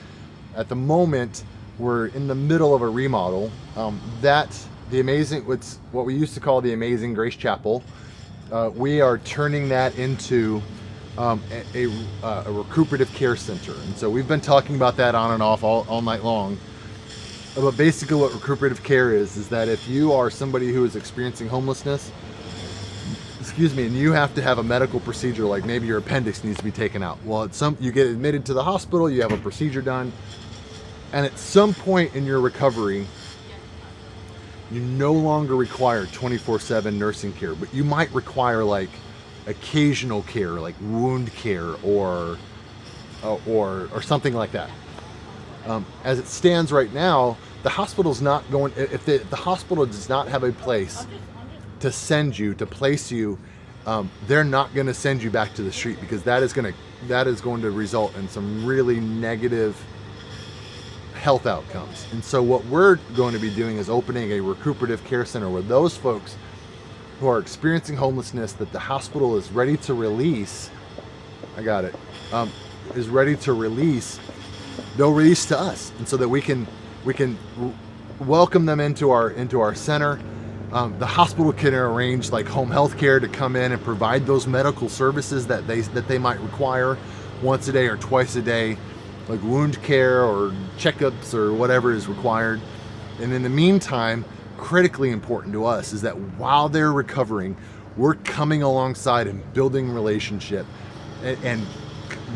at the moment we're in the middle of a remodel. What's what we used to call the Amazing Grace Chapel. We are turning that into a recuperative care center, and so we've been talking about that on and off all night long. But basically what recuperative care is that if you are somebody who is experiencing homelessness, and you have to have a medical procedure, like maybe your appendix needs to be taken out. Well, you get admitted to the hospital, you have a procedure done, and at some point in your recovery, you no longer require 24/7 nursing care, but you might require like occasional care, like wound care or something like that. As it stands right now, the hospital's not going. If the hospital does not have a place to send you, to place you, they're not going to send you back to the street, because that is going to result in some really negative health outcomes. And so what we're going to be doing is opening a recuperative care center where those folks who are experiencing homelessness that the hospital is ready to release, is ready to release, they'll release to us, and so that we can welcome them into our center. The hospital can arrange like home health care to come in and provide those medical services that they might require once a day or twice a day, like wound care or checkups or whatever is required. And in the meantime, critically important to us is that while they're recovering, we're coming alongside and building relationship and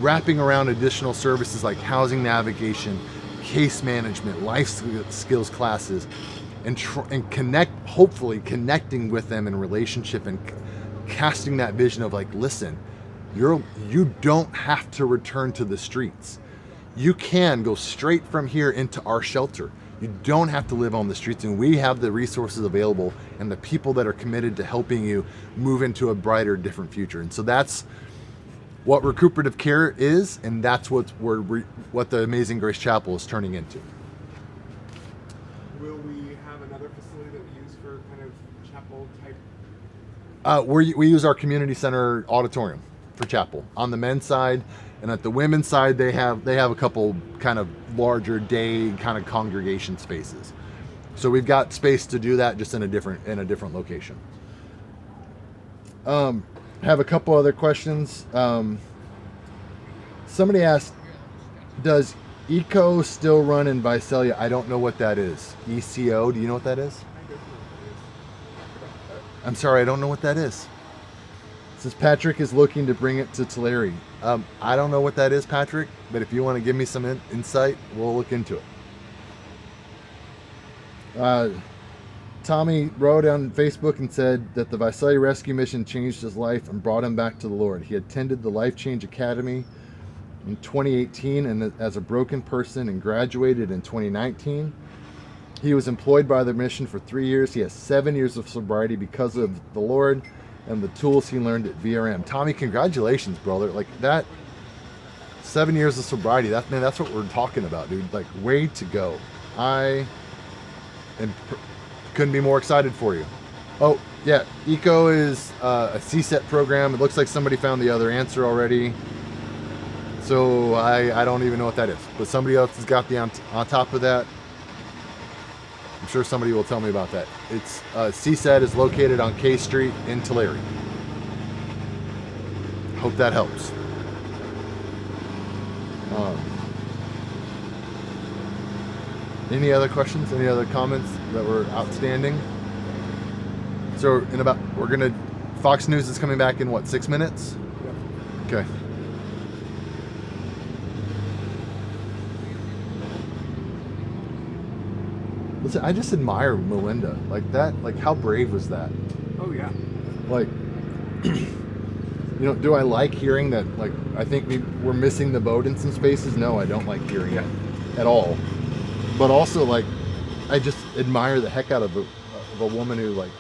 wrapping around additional services like housing navigation, case management, life skills classes, and hopefully connecting with them in relationship and casting that vision of like, listen, you don't have to return to the streets. You can go straight from here into our shelter. You don't have to live on the streets, and we have the resources available and the people that are committed to helping you move into a brighter, different future. And so that's what recuperative care is, and that's what the Amazing Grace Chapel is turning into. Will we have another facility that we use for kind of chapel type? We use our community center auditorium for chapel on the men's side, and at the women's side they have a couple kind of larger day kind of congregation spaces. So we've got space to do that, just in a different location. I have a couple other questions. Somebody asked, does ECO still run in Visalia? I don't know what that is. ECO, do you know what that is? I'm sorry, I don't know what that is. Since Patrick is looking to bring it to Tulare. I don't know what that is, Patrick, but if you want to give me some insight, we'll look into it. Tommy wrote on Facebook and said that the Visalia Rescue Mission changed his life and brought him back to the Lord. He attended the Life Change Academy in 2018 and as a broken person, and graduated in 2019. He was employed by the mission for 3 years. He has 7 years of sobriety because of the Lord and the tools he learned at VRM. Tommy, congratulations, brother. Like that, 7 years of sobriety. That's what we're talking about, dude. Like, way to go. Couldn't be more excited for you. Oh, yeah. ECO is a CSET program. It looks like somebody found the other answer already. So I don't even know what that is. But somebody else has got the on top of that. I'm sure somebody will tell me about that. It's CSET is located on K Street in Tulare. Hope that helps. Any other questions? Any other comments that were outstanding? So Fox News is coming back in what, 6 minutes? Okay. Listen, I just admire Melinda. Like that, like how brave was that? Oh yeah. Like, do I like hearing that, like, I think we're missing the boat in some spaces? No, I don't like hearing it at all. But also, like, I just admire the heck out of a woman who, like,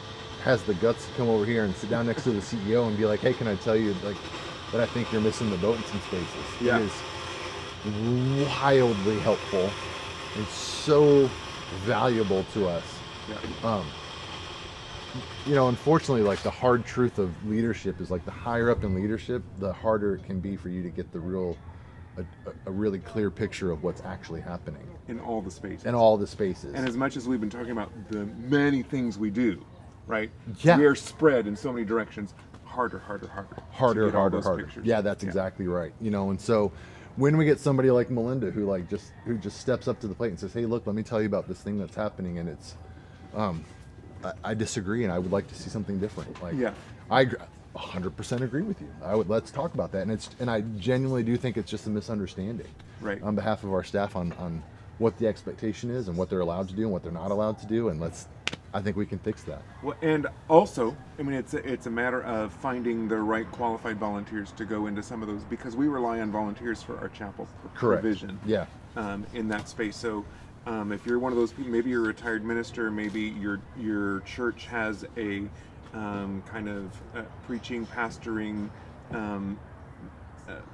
has the guts to come over here and sit down next to the CEO and be like, hey, can I tell you, like, that I think you're missing the boat in some spaces? Yeah. It is wildly helpful and so valuable to us. Yeah. Unfortunately, like, the hard truth of leadership is, like, the higher up in leadership, the harder it can be for you to get a really clear picture of what's actually happening in all the spaces. And as much as we've been talking about the many things we do, right? Yeah. We are spread in so many directions. Harder. Harder. Yeah, that's exactly right. And so when we get somebody like Melinda who just steps up to the plate and says, hey, look, let me tell you about this thing that's happening, and it's I disagree, and I would like to see something different. Like, yeah, I 100% agree with you. Let's talk about that, and I genuinely do think it's just a misunderstanding, right, on behalf of our staff on what the expectation is and what they're allowed to do and what they're not allowed to do, and I think we can fix that. Well, and also, I mean, it's a matter of finding the right qualified volunteers to go into some of those, because we rely on volunteers for our chapel provision. Yeah. In that space. So if you're one of those people, maybe you're a retired minister, maybe your church has a kind of preaching, pastoring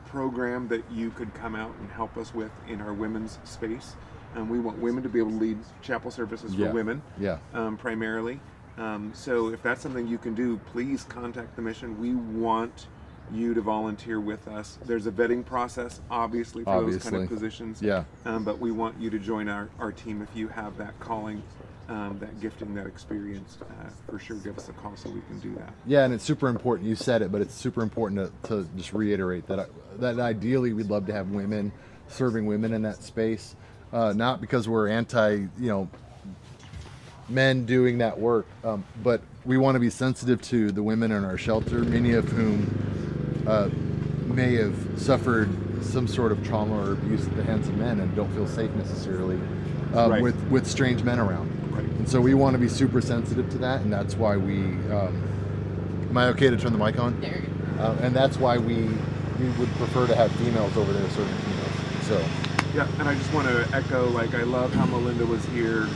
program that you could come out and help us with in our women's space. We want women to be able to lead chapel services for women, primarily. So if that's something you can do, please contact the mission. We want you to volunteer with us. There's a vetting process, obviously, for those kind of positions. Yeah. But we want you to join our team if you have that calling, that gifting, that experience. For sure, give us a call so we can do that. Yeah, and it's super important. You said it, but it's super important to just reiterate that ideally we'd love to have women serving women in that space. Not because we're anti, men doing that work, but we want to be sensitive to the women in our shelter, many of whom may have suffered some sort of trauma or abuse at the hands of men and don't feel safe necessarily with strange men around. Right. And so we want to be super sensitive to that, and that's why we. Am I okay to turn the mic on? There you go. And that's why we would prefer to have females over there serving females. So. Yeah, and I just want to echo, like, I love how Melinda was here and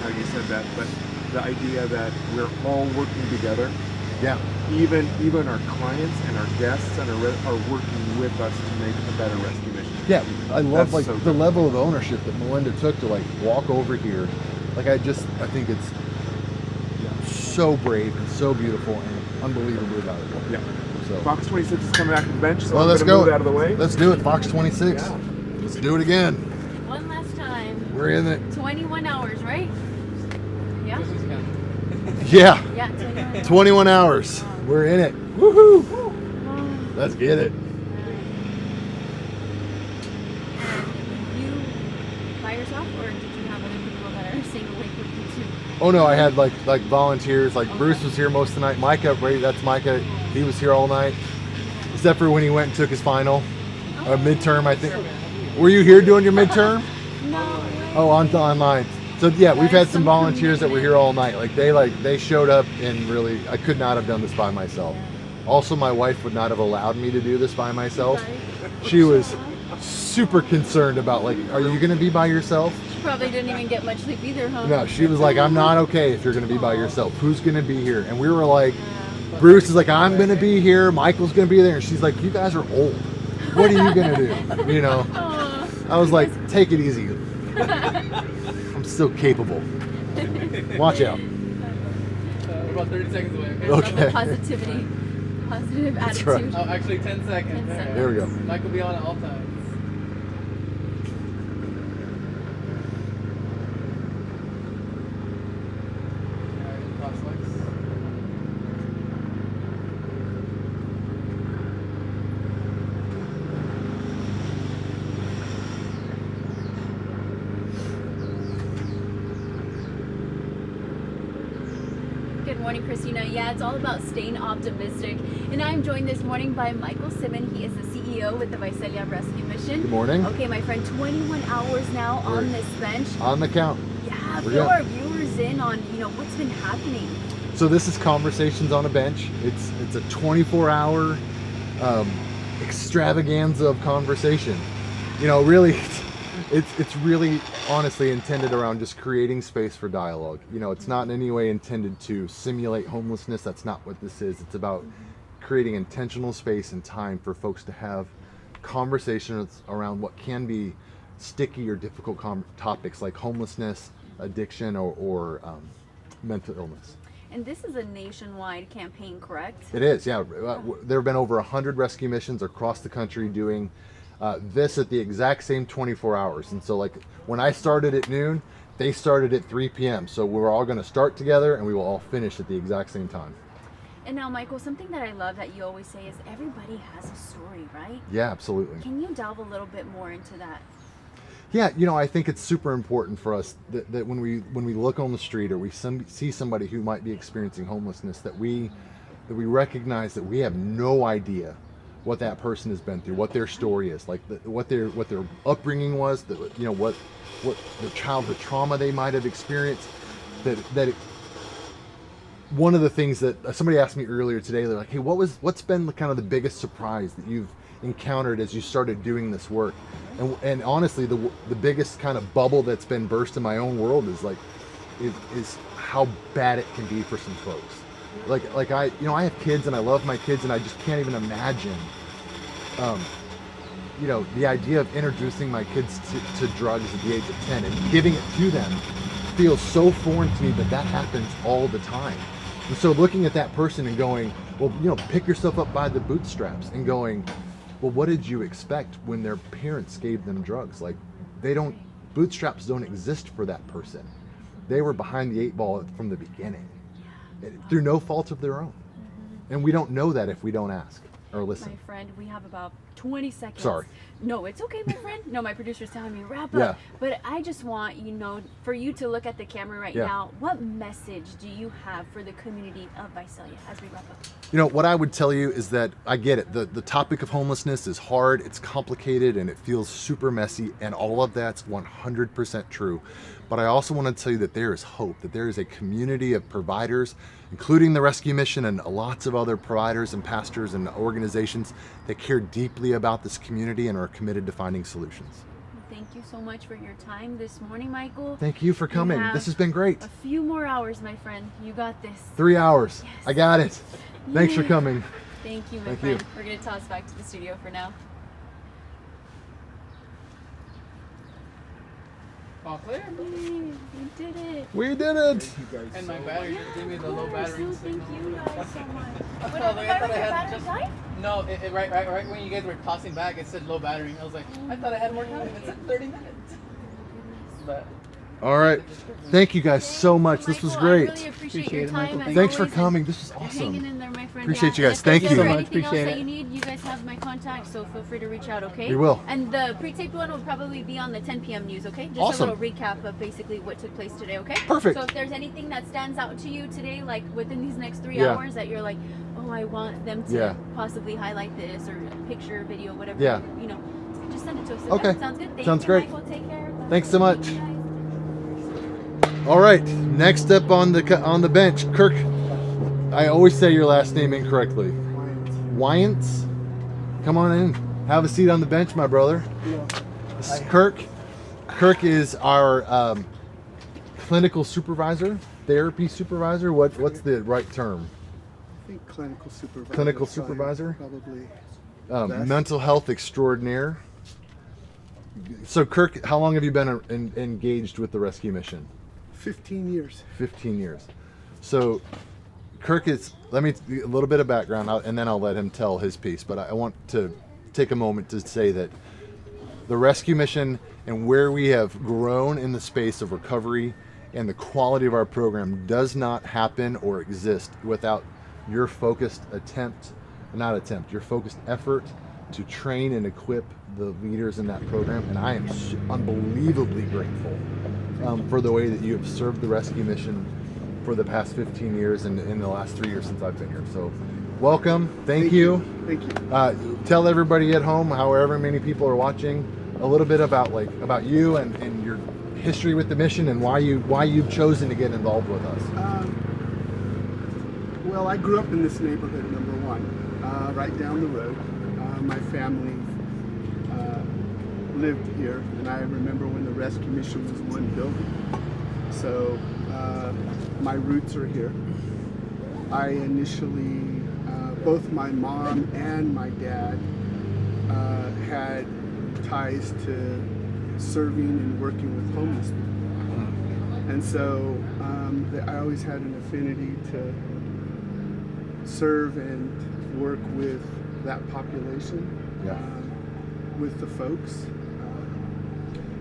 how you said that, but the idea that we're all working together. Yeah. Even our clients and our guests and are working with us to make a better rescue mission. Yeah, I love That's the level of ownership that Melinda took to walk over here. Like I think it's so brave and so beautiful and unbelievably valuable. Yeah. So Fox 26 is coming back to the bench, so let's go. Move out of the way. Let's do it, Fox 26. Yeah. Let's do it again. One last time. We're in it. 21 hours, right? Yeah. Yeah. Yeah. 21 hours. We're in it. Woohoo! Let's get it. And you by yourself, or did you have other people that are staying awake with you too? Oh no, I had like volunteers. Like Bruce was here most of the night. Micah, that's Micah. He was here all night, except for when he went and took his final, midterm. I think. Were you here doing your midterm? No. Oh, online. So yeah, we've had some volunteers that were here all night. Like they showed up and really, I could not have done this by myself. Also, my wife would not have allowed me to do this by myself. She was super concerned about, like, are you going to be by yourself? She probably didn't even get much sleep either, huh? No, she was like, I'm not okay if you're going to be by yourself. Who's going to be here? And we were like, Bruce is like, I'm going to be here. Michael's going to be there. And she's like, you guys are old. What are you going to do? You know? I was like, take it easy. I'm still capable. Watch out. We're about 30 seconds away, okay? Okay. Positivity. Positive That's attitude. right. Oh, actually 10 seconds. 10 seconds. There we go. Mike will be on at all times. Alright, cross legs. Good morning, Christina. Yeah, it's all about staying optimistic. And I'm joined this morning by Michael Simon. He is the CEO with the Visalia Rescue Mission. Good morning. Okay, my friend, 21 hours now on this bench. On the count. Yeah, We're fill good. our viewers in on, what's been happening. So this is Conversations on a Bench. It's a 24-hour extravaganza of conversation. Really, it's really honestly intended around just creating space for dialogue. It's not in any way intended to simulate homelessness. That's not what this is. It's about creating intentional space and time for folks to have conversations around what can be sticky or difficult topics like homelessness, addiction, or mental illness. And this is a nationwide campaign, correct? It is, yeah. There have been over 100 rescue missions across the country doing this at the exact same 24 hours. And so, like, when I started at noon, they started at 3 p.m. So we're all going to start together and we will all finish at the exact same time. And now, Michael, something that I love that you always say is everybody has a story, right? Yeah, absolutely. Can you delve a little bit more into that? Yeah, I think it's super important for us that when we look on the street or we see somebody who might be experiencing homelessness, that we recognize that we have no idea what that person has been through, what their story is, like what their upbringing was, what their childhood trauma they might have experienced. One of the things that somebody asked me earlier today, they're like, hey, what's been kind of the biggest surprise that you've encountered as you started doing this work? And honestly, the biggest kind of bubble that's been burst in my own world is how bad it can be for some folks. Like I have kids and I love my kids and I just can't even imagine, the idea of introducing my kids to drugs at the age of 10 and giving it to them feels so foreign to me, but that happens all the time. And so looking at that person and going, well, pick yourself up by the bootstraps and going, well, what did you expect when their parents gave them drugs? Like, bootstraps don't exist for that person. They were behind the 8 ball from the beginning, through no fault of their own. And we don't know that if we don't ask or listen. My friend, we have about 20 seconds. Sorry. No, it's okay, my friend. No, my producer's telling me wrap Yeah. up. But I just want, for you to look at the camera right Yeah. now. What message do you have for the community of Visalia as we wrap up? What I would tell you is that I get it. The topic of homelessness is hard, it's complicated, and it feels super messy, and all of that's 100% true. But I also want to tell you that there is hope, that there is a community of providers, including the Rescue Mission and lots of other providers and pastors and organizations that care deeply about this community and are committed to finding solutions. Thank you so much for your time this morning, Michael. Thank you for coming. You have This has been great. A few more hours, my friend. You got this. 3 hours. Yes. I got it. Thanks for Yay. coming. Thank you, my Thank friend. you. We're going to toss back to the studio for now. All clear. Yay, we did it. We did it. And my battery just gave me the low battery So signal. thank you guys so much. I What, thought the I battery had just died? no. Right when you guys were tossing back, it said low battery. I was like, I thought I had more time. It said 30 minutes. But All right. Thank you guys so much. This was great. I really appreciate your time. as Thanks for always, coming. and This was you're awesome. hanging in there, my friend. Appreciate you And guys. if there's Thank you. ever So much. anything else Appreciate that it. you need, you guys have my contact, so feel free to reach out, okay? We will. And the pre-taped one will probably be on the 10 p.m. news, okay? Just Awesome. a little recap of basically what took place today, okay? Perfect. So if there's anything that stands out to you today, like within these next 3 Yeah. hours, that you're like, oh, I want them to Yeah. possibly highlight this or picture, video, whatever. Yeah. Just send it to us. Okay. Sounds good. Thank Sounds you, great. Michael. Take care. Thanks so much. All right. Next up on the bench, Kirk. I always say your last name incorrectly. Wyants, come on in. Have a seat on the bench, my brother. This is Kirk. Kirk is our clinical supervisor, therapy supervisor. What's the right term? I think clinical supervisor. Clinical supervisor? Probably. Mental health extraordinaire. So Kirk, how long have you been engaged with the rescue mission? 15 years. 15 years. So Kirk is, let me, a little bit of background, and then I'll let him tell his piece, but I want to take a moment to say that the rescue mission and where we have grown in the space of recovery and the quality of our program does not happen or exist without your focused your focused effort to train and equip the leaders in that program. And I am unbelievably grateful for the way that you have served the rescue mission for the past 15 years and in the last 3 years since I've been here. So welcome. Thank you. Thank you. Tell everybody at home, however many people are watching, a little bit about you and your history with the mission and why you've chosen to get involved with us. Well, I grew up in this neighborhood, number one, right down the road. My family lived here, and I remember when the rescue mission was one building. So my roots are here. I initially, both my mom and my dad had ties to serving and working with homeless people. And so I always had an affinity to serve and work with that population, with the folks.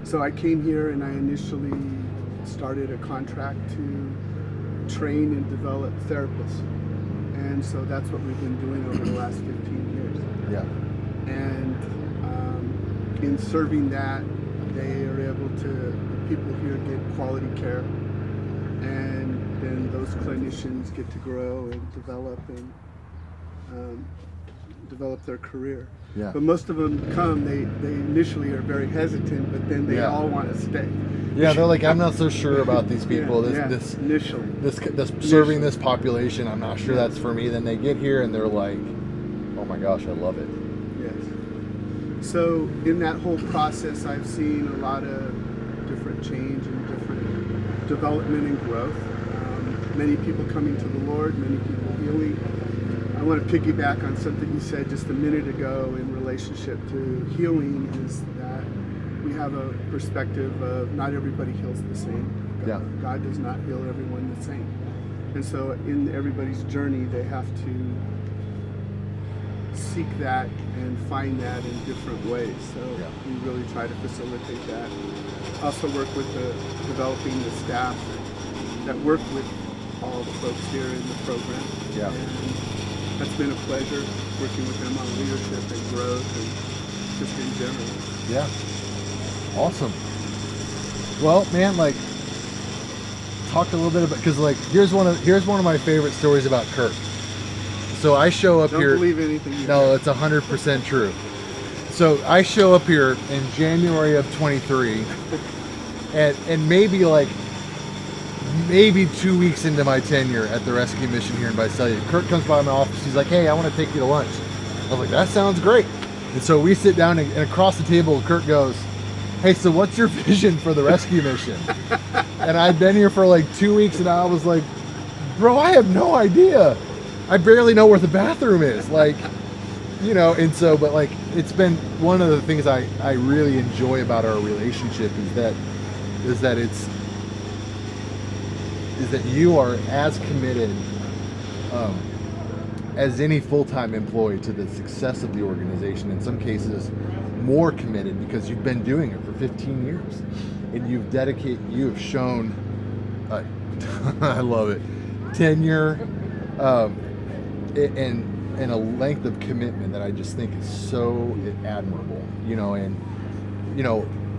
So I came here and I initially started a contract to train and develop therapists. And so that's what we've been doing over the last 15 years. Yeah. And in serving that, they are able to, the people here get quality care, and then those clinicians get to grow and develop their career. Yeah. But most of them come, they initially are very hesitant, but then they all want to stay. Yeah, they're like, I'm not so sure about these people. Initially. This serving this population, I'm not sure that's for me. Then they get here and they're like, oh my gosh, I love it. Yes. So in that whole process, I've seen a lot of different change and different development and growth. Many people coming to the Lord, many people healing. I want to piggyback on something you said just a minute ago in relationship to healing, is that we have a perspective of not everybody heals the same. God does not heal everyone the same. And so in everybody's journey, they have to seek that and find that in different ways. So we really try to facilitate that. Also work with developing the staff that work with all the folks here in the program. Yeah. And that's been a pleasure working with them on leadership and growth and just in general. Yeah. Awesome. Well, man, talk a little bit about, because here's one of my favorite stories about Kirk. So I show up here. Don't believe anything you No, it's 100% true. So I show up here in January of 23, and maybe 2 weeks into my tenure at the rescue mission here in Visalia, Kirk comes by my office. He's like, "Hey, I want to take you to lunch." I was like, "That sounds great." And so we sit down, and across the table, Kirk goes, "Hey, so what's your vision for the rescue mission?" And I'd been here for 2 weeks, and I was like, "Bro, I have no idea. I barely know where the bathroom is." And so, but it's been one of the things I really enjoy about our relationship is that you are as committed as any full-time employee to the success of the organization. In some cases, more committed, because you've been doing it for 15 years, and you have shown, I love it, tenure, and a length of commitment that I just think is so admirable.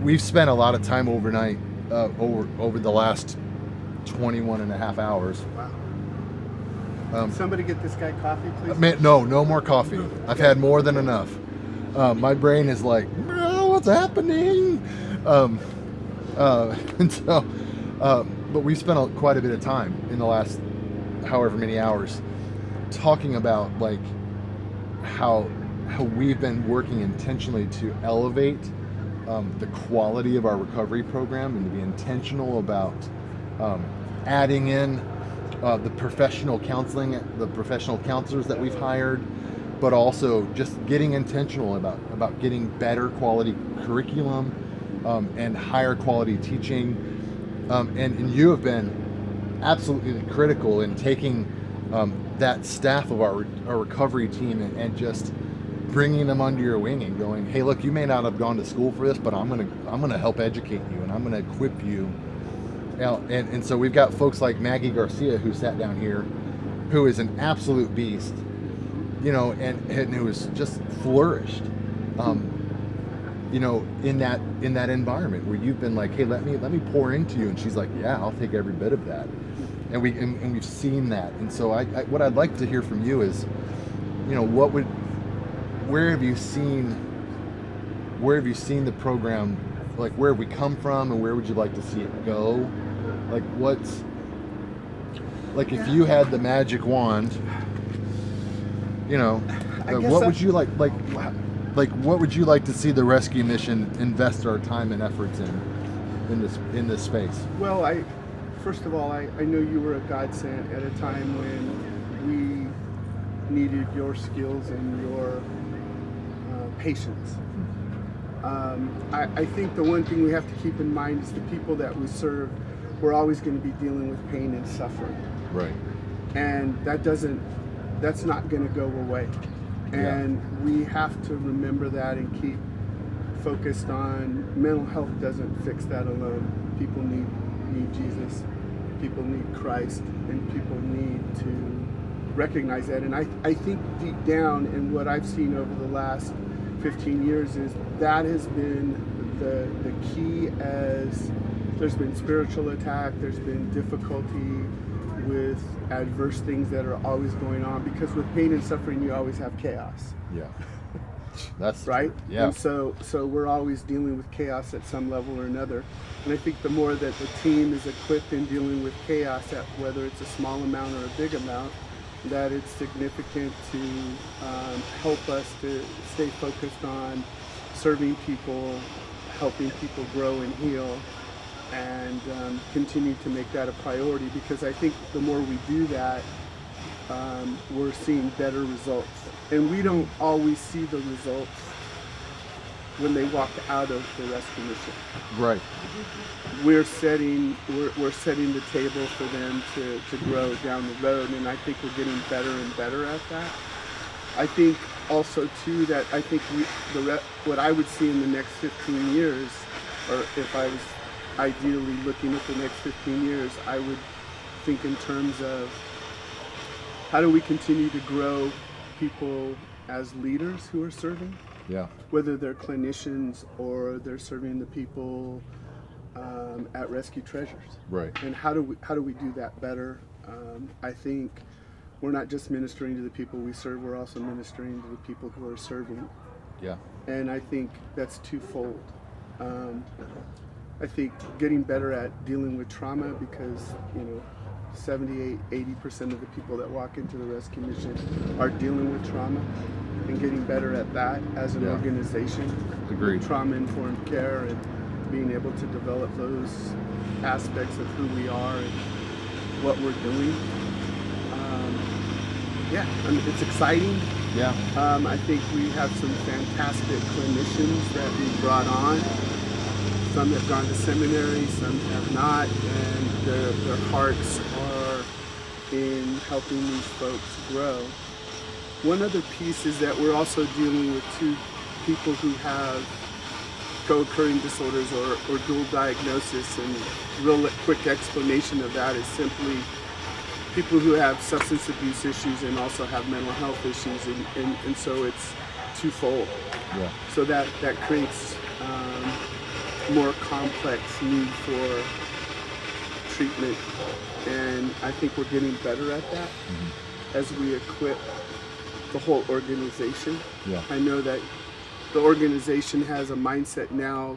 We've spent a lot of time overnight over the last 21 and a half hours. Wow. Somebody get this guy coffee, please? No more coffee. I've had more than enough. My brain is like, what's happening? And so, but we've spent quite a bit of time in the last however many hours talking about how we've been working intentionally to elevate the quality of our recovery program and to be intentional about adding in the professional counseling, the professional counselors that we've hired, but also just getting intentional about getting better quality curriculum and higher quality teaching. And you have been absolutely critical in taking that staff of our recovery team and just bringing them under your wing and going, hey, look, you may not have gone to school for this, but I'm gonna help educate you and I'm gonna equip you. And so we've got folks like Maggie Garcia, who sat down here, who is an absolute beast, you know, and who has just flourished, you know, in that environment where you've been like, hey, let me pour into you, and she's like, yeah, I'll take every bit of that, and we've seen that. And so I what I'd like to hear from you is, you know, where have you seen the program, like where have we come from and where would you like to see it go? Like what's, like if you had the magic wand, you know, what would you like what would you like to see the rescue mission invest our time and efforts in this space? Well, first of all, I know you were a godsend at a time when we needed your skills and your patience. I think the one thing we have to keep in mind is the people that we serve, we're always going to be dealing with pain and suffering. Right. And that's not going to go away. And we have to remember that and keep focused on mental health doesn't fix that alone. People need Jesus. People need Christ, and people need to recognize that. And I think deep down in what I've seen over the last 15 years is that has been the key. As there's been spiritual attack, there's been difficulty with adverse things that are always going on, because with pain and suffering you always have chaos. Yeah. That's right. True. Yeah. And so we're always dealing with chaos at some level or another. And I think the more that the team is equipped in dealing with chaos, at whether it's a small amount or a big amount, that it's significant to help us to stay focused on serving people, helping people grow and heal, and continue to make that a priority, because I think the more we do that, we're seeing better results. And we don't always see the results when they walk out of the rescue mission. Right. We're setting the table for them to grow down the road, and I think we're getting better and better at that. I think also too that I think what I would see in the next 15 years, or if I was ideally looking at the next 15 years, I would think in terms of how do we continue to grow people as leaders who are serving, whether they're clinicians or they're serving the people at Rescue Treasures, right? And how do we do that better? I think we're not just ministering to the people we serve, we're also ministering to the people who are serving. Yeah. And I think that's twofold. I think getting better at dealing with trauma, because 78-80% of the people that walk into the rescue mission are dealing with trauma, and getting better at that as an organization. Agreed. Trauma-informed care, and being able to develop those aspects of who we are and what we're doing. It's exciting. Yeah. I think we have some fantastic clinicians that we brought on. Some have gone to seminary, some have not, and their hearts are in helping these folks grow. One other piece is that we're also dealing with two people who have co-occurring disorders or dual diagnosis, and real quick explanation of that is simply people who have substance abuse issues and also have mental health issues, and so it's twofold. Yeah. So that creates more complex need for treatment, and I think we're getting better at that as we equip the whole organization. Yeah. I know that the organization has a mindset now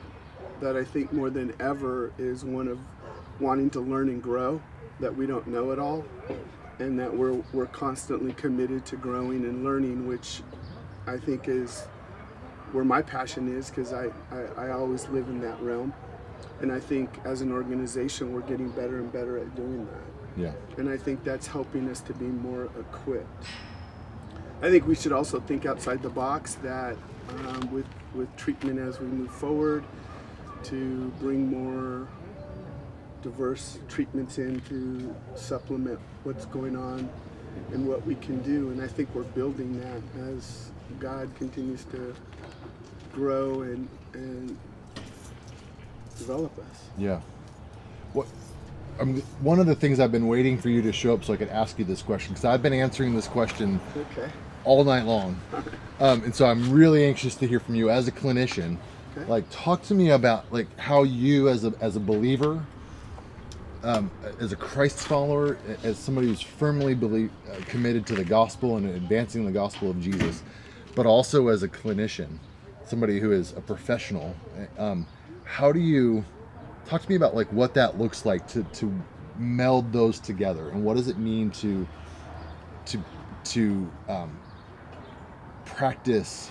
that I think more than ever is one of wanting to learn and grow, that we don't know it all, and that we're constantly committed to growing and learning, which I think is where my passion is, because I always live in that realm. And I think as an organization, we're getting better and better at doing that. Yeah. And I think that's helping us to be more equipped. I think we should also think outside the box that with treatment as we move forward, to bring more diverse treatments in to supplement what's going on and what we can do. And I think we're building that as God continues to grow and develop us. Yeah. One of the things I've been waiting for you to show up so I could ask you this question, because I've been answering this question all night long. And so I'm really anxious to hear from you as a clinician. Okay. Like, talk to me about like how you as a believer, as a Christ follower, as somebody who's firmly committed to the gospel and advancing the gospel of Jesus, but also as a clinician, somebody who is a professional. How do you talk to me about like what that looks like to meld those together, and what does it mean to practice,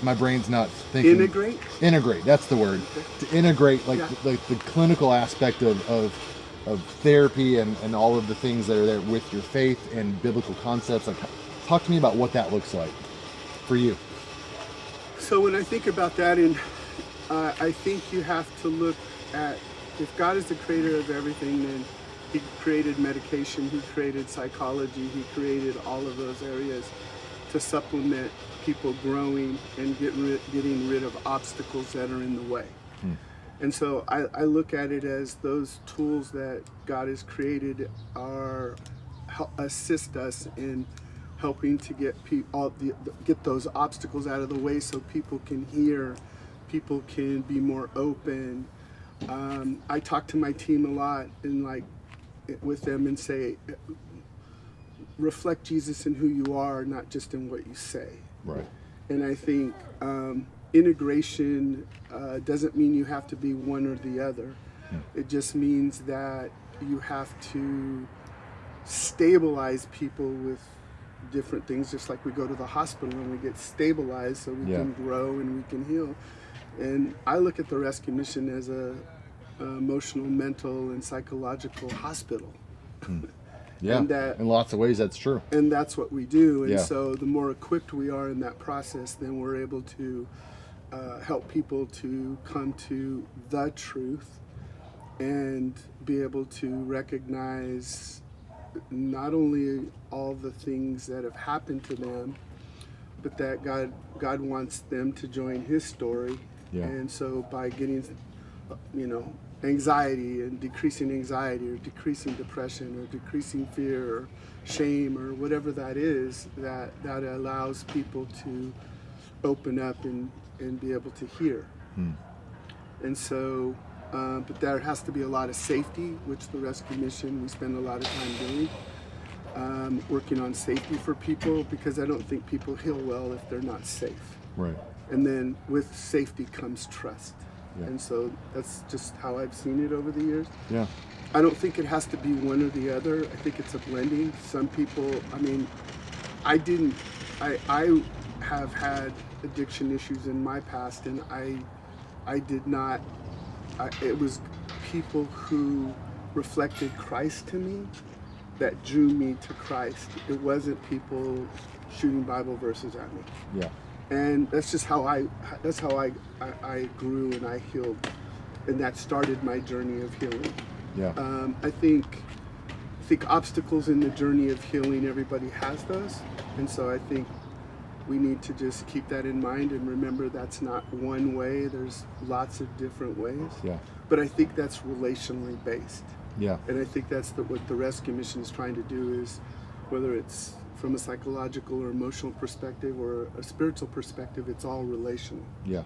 my brain's not thinking. Integrate, that's the word. To integrate like the clinical aspect of therapy and all of the things that are there with your faith and biblical concepts. Like, talk to me about what that looks like for you. So when I think about that, and I think you have to look at, if God is the creator of everything, then he created medication, he created psychology, he created all of those areas to supplement people growing and getting rid of obstacles that are in the way. And so I look at it as those tools that God has created assist us in helping to get those obstacles out of the way, so people can hear, people can be more open. I talk to my team a lot and with them and say, reflect Jesus in who you are, not just in what you say. Right. And I think integration doesn't mean you have to be one or the other. It just means that you have to stabilize people with different things, just like we go to the hospital and we get stabilized so we can grow and we can heal. And I look at the rescue mission as a emotional, mental, and psychological hospital. Yeah, and that, in lots of ways that's true. And that's what we do. And Yeah. so the more equipped we are in that process, then we're able to help people to come to the truth and be able to recognize not only all the things that have happened to them, but that God wants them to join his story. Yeah. And so by getting, anxiety and decreasing anxiety, or decreasing depression, or decreasing fear or shame, or whatever that is, that allows people to open up and be able to hear. And so, but there has to be a lot of safety, which the rescue mission, we spend a lot of time doing, working on safety for people, because I don't think people heal well if they're not safe. Right. And then with safety comes trust. Yeah. And so that's just how I've seen it over the years. Yeah. I don't think it has to be one or the other. I think it's a blending. Some people, I have had addiction issues in my past, and I did not, it was people who reflected Christ to me that drew me to Christ. It wasn't people shooting Bible verses at me. Yeah. And that's just how I grew and I healed, and that started my journey of healing. Yeah. I think obstacles in the journey of healing, everybody has those, and so I think we need to just keep that in mind and remember that's not one way. There's lots of different ways. Yeah. But I think that's relationally based. Yeah. And I think that's what the rescue mission is trying to do, is whether it's from a psychological or emotional perspective or a spiritual perspective, it's all relational. Yeah.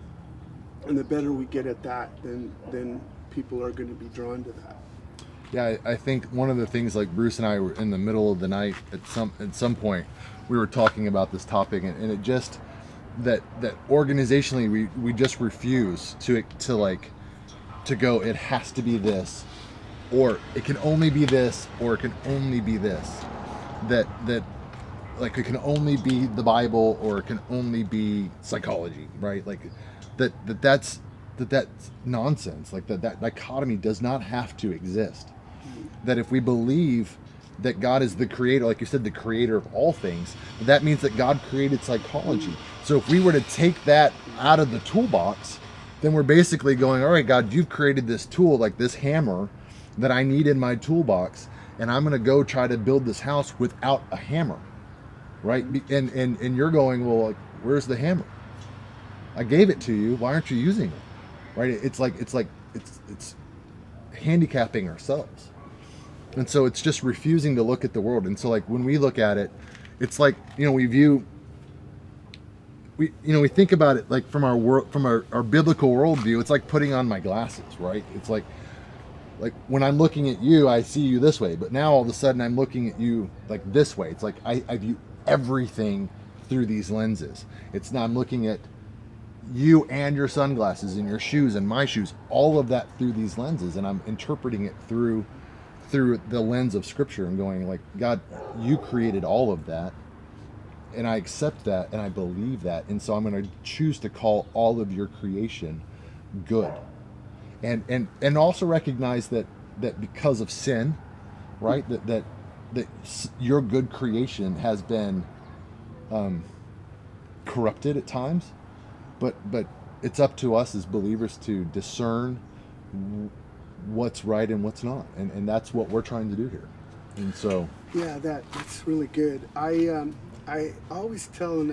And the better we get at that, then people are going to be drawn to that. Yeah, I think one of the things, like Bruce and I were in the middle of the night at some point, we were talking about this topic, and it just that organizationally we just refuse to go, it has to be this, or it can only be this, or it can only be this. that like it can only be the Bible or it can only be psychology, right? Like that's nonsense. Like that dichotomy does not have to exist. That if we believe that God is the creator, like you said, the creator of all things, that means that God created psychology. So if we were to take that out of the toolbox, then we're basically going, all right, God, you've created this tool, like this hammer that I need in my toolbox, and I'm going to go try to build this house without a hammer, right? And you're going, well, like, where's the hammer? I gave it to you. Why aren't you using it? Right? It's handicapping ourselves. And so it's just refusing to look at the world. And so like when we look at it, it's like, we think about it like from our biblical worldview. It's like putting on my glasses, right? It's like when I'm looking at you, I see you this way, but now all of a sudden I'm looking at you like this way. It's like I view everything through these lenses. It's now I'm looking at you and your sunglasses and your shoes and my shoes, all of that through these lenses, and I'm interpreting it through the lens of Scripture and going like, God, you created all of that, and I accept that and I believe that, and so I'm going to choose to call all of your creation good, and also recognize that because of sin, right, that your good creation has been corrupted at times, but it's up to us as believers to discern what's right and what's not, and that's what we're trying to do here. And so that's really good. I always tell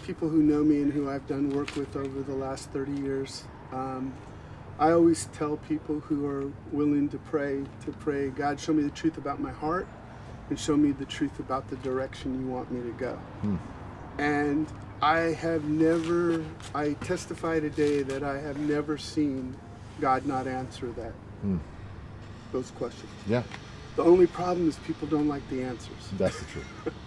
people who know me and who I've done work with over the last 30 years, I always tell people who are willing to pray, God, show me the truth about my heart and show me the truth about the direction you want me to go. And I testify today that I have never seen God not answer those questions. Yeah. The only problem is people don't like the answers. That's the truth.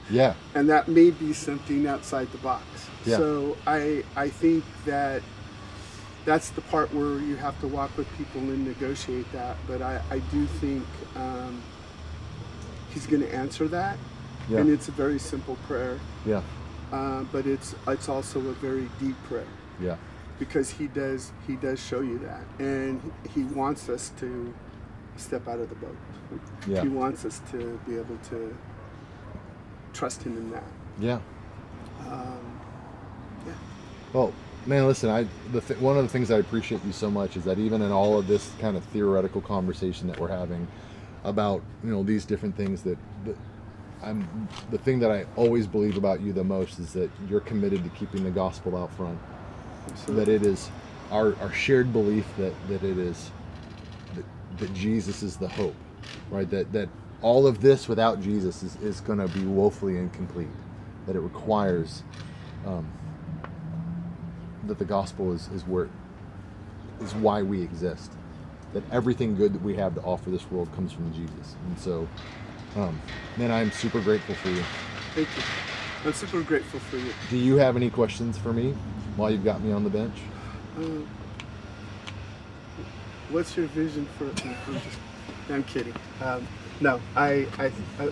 Yeah. And that may be something outside the box. Yeah. So I think that's the part where you have to walk with people and negotiate that. But I do think he's going to answer that. Yeah. And it's a very simple prayer. Yeah. But it's also a very deep prayer. Yeah. Because he does show you that, and he wants us to step out of the boat. Yeah. He wants us to be able to trust him in that. Yeah. Yeah. Well, man, listen, one of the things I appreciate you so much is that even in all of this kind of theoretical conversation that we're having about these different things, that the thing that I always believe about you the most is that you're committed to keeping the gospel out front. Absolutely. That it is our shared belief that it is that Jesus is the hope, right? That all of this without Jesus is going to be woefully incomplete. That it requires that the gospel is why we exist. That everything good that we have to offer this world comes from Jesus. And so, man, I'm super grateful for you. Thank you. I'm super grateful for you. Do you have any questions for me while you've got me on the bench? What's your vision for? I'm kidding. No, I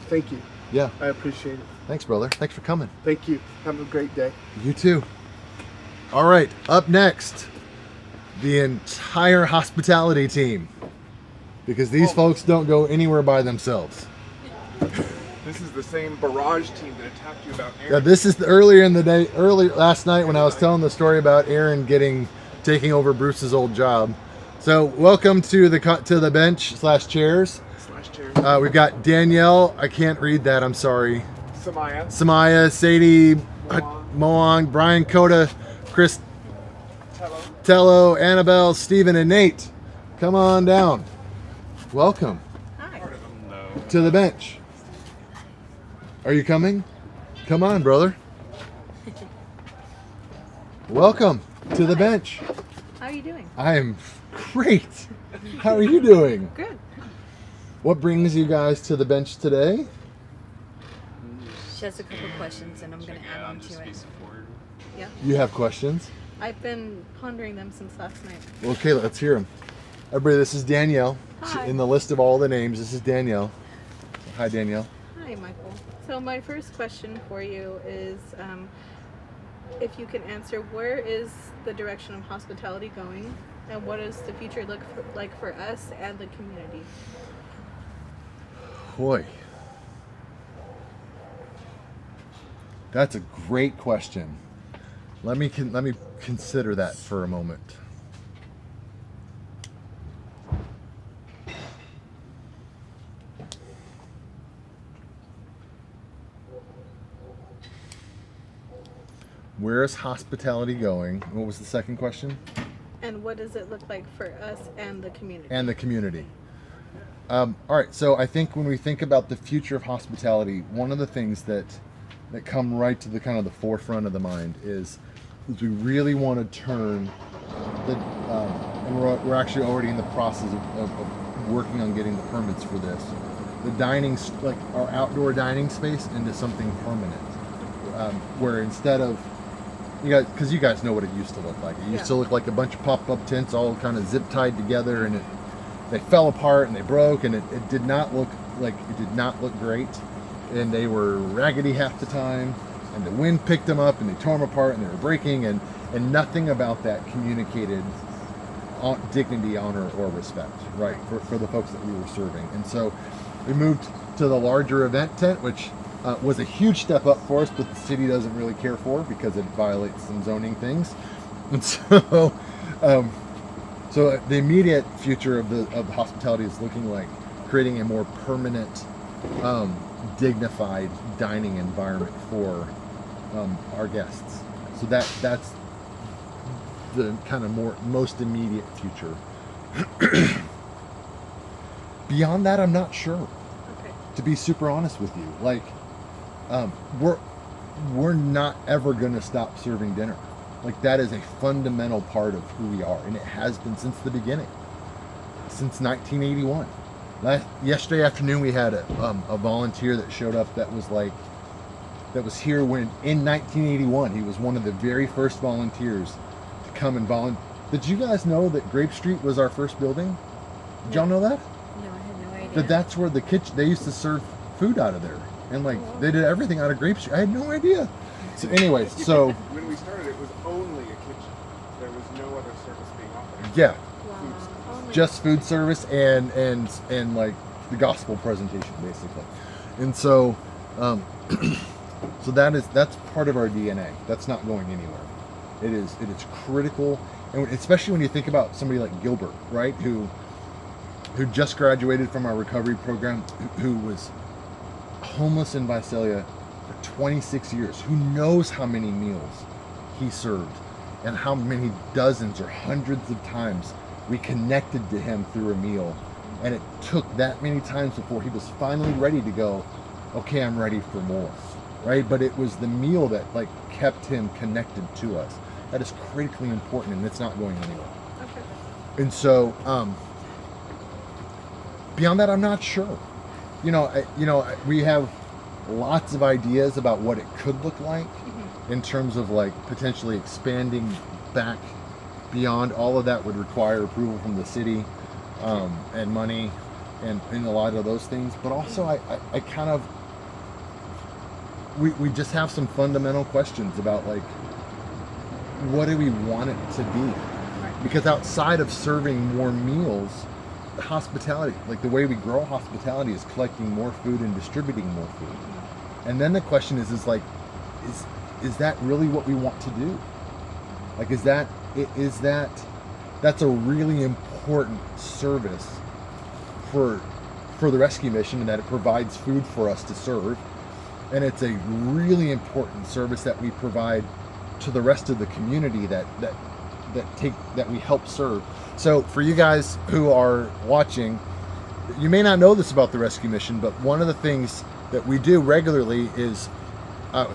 thank you. Yeah, I appreciate it. Thanks, brother. Thanks for coming. Thank you. Have a great day. You too. All right, up next, the entire hospitality team, because these folks don't go anywhere by themselves. This is the same barrage team that attacked you about Aaron. Yeah, this is earlier last night when I was telling the story about Aaron taking over Bruce's old job. So welcome to the bench / chairs. We've got Danielle. I can't read that. I'm sorry. Samaya, Sadie, Moang, Brian Coda, Chris Tello, Annabelle, Stephen, and Nate. Come on down. Welcome. Hi. To the bench. Are you coming? Come on, brother. Welcome to the bench. How are you doing? I am great. How are you doing? Good. What brings you guys to the bench today? She has a couple questions, and I'm going to add on to it. Yeah. You have questions? I've been pondering them since last night. Okay, let's hear them. Everybody, this is Danielle. Hi. In the list of all the names, this is Danielle. Hi, Danielle. Hi, Michael. So my first question for you is, if you can answer, where is the direction of hospitality going, and what does the future look like for us and the community? Boy, that's a great question. Let me consider that for a moment. Where is hospitality going? What was the second question? And what does it look like for us and the community? And the community. All right, so I think when we think about the future of hospitality, one of the things that come right to the kind of the forefront of the mind is we really want to turn the, and we're actually already in the process of working on getting the permits for this, the dining, like our outdoor dining space, into something permanent, where instead of, because you guys know what it used to look like. It used to look like a bunch of pop-up tents all kind of zip tied together, and they fell apart and they broke, and it did not look great, and they were raggedy half the time, and the wind picked them up and they tore them apart and they were breaking, and nothing about that communicated dignity, honor, or respect, right, for the folks that we were serving. And so we moved to the larger event tent, which was a huge step up for us, but the city doesn't really care for because it violates some zoning things. And so so the immediate future of the hospitality is looking like creating a more permanent, dignified dining environment for our guests. So that's the kind of most immediate future. Beyond that, I'm not sure. Okay. To be super honest with you, like we're not ever going to stop serving dinner. Like, that is a fundamental part of who we are, and it has been since the beginning, since 1981. Yesterday afternoon, we had a volunteer that showed up that was here when in 1981. He was one of the very first volunteers to come and volunteer. Did you guys know that Grape Street was our first building? Did y'all know that? No, I had no idea. That's where the kitchen, they used to serve food out of there, and they did everything out of Grape Street. I had no idea. So anyways, so when we started, it was only a kitchen. There was no other service being offered. yeah, Food. just food service and like the gospel presentation, basically. And so so that's part of our DNA. That's not going anywhere. It is critical, and especially when you think about somebody like Gilbert, right, who just graduated from our recovery program, who was homeless in Visalia for 26 years, who knows how many meals he served and how many dozens or hundreds of times we connected to him through a meal, and it took that many times before he was finally ready to go, okay, I'm ready for more, right? But it was the meal that kept him connected to us. That is critically important, and it's not going anywhere. Okay. And so beyond that, I'm not sure. We have lots of ideas about what it could look like in terms of potentially expanding back beyond. All of that would require approval from the city and money and a lot of those things. But also I kind of, we just have some fundamental questions about what do we want it to be? Because outside of serving more meals, hospitality, the way we grow hospitality, is collecting more food and distributing more food. And then the question is that really what we want to do? That's a really important service for the rescue mission, and that it provides food for us to serve. And it's a really important service that we provide to the rest of the community that we help serve. So for you guys who are watching, you may not know this about the rescue mission, but one of the things that we do regularly is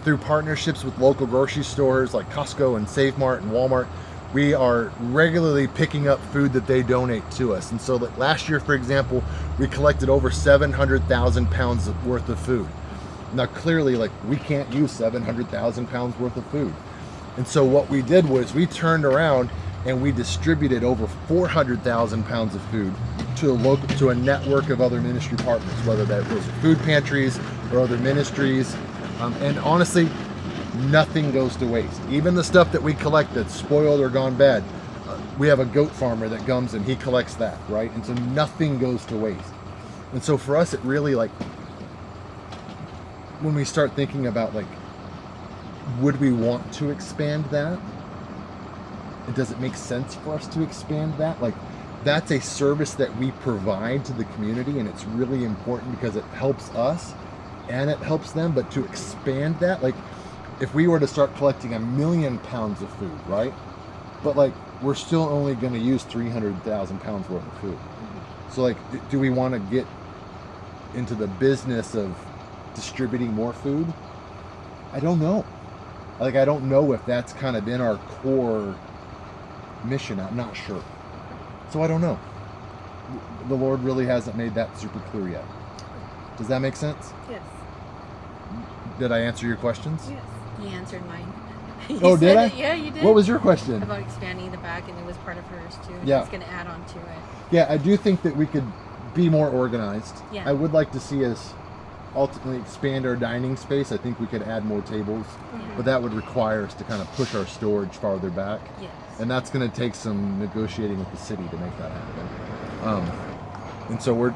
through partnerships with local grocery stores like Costco and Save Mart and Walmart, we are regularly picking up food that they donate to us. And so last year, for example, we collected over 700,000 pounds worth of food. Now clearly, we can't use 700,000 pounds worth of food. And so what we did was we turned around and we distributed over 400,000 pounds of food to a network of other ministry partners, whether that was food pantries or other ministries. And honestly, nothing goes to waste. Even the stuff that we collect that's spoiled or gone bad, we have a goat farmer that comes and he collects that, right? And so nothing goes to waste. And so for us, it really, like, when we start thinking about, like, would we want to expand that? And does it make sense for us to expand that? Like, that's a service that we provide to the community, and it's really important because it helps us and it helps them. But to expand that, like, if we were to start collecting 1 million pounds of food, right? But, like, we're still only going to use 300,000 pounds worth of food. So, like, do we want to get into the business of distributing more food? I don't know. Like, I don't know if that's kind of in our core mission. I'm not sure. So I don't know. The Lord really hasn't made that super clear yet. Does that make sense? Yes. Did I answer your questions? Yes. He answered mine. Oh, did I? Yeah, you did. What was your question? About expanding the back, and it was part of hers too. Yeah. It's going to add on to it. Yeah, I do think that we could be more organized. Yeah. I would like to see us ultimately expand our dining space. I think we could add more tables, but that would require us to kind of push our storage farther back. Yes. And that's going to take some negotiating with the city to make that happen. And so we're,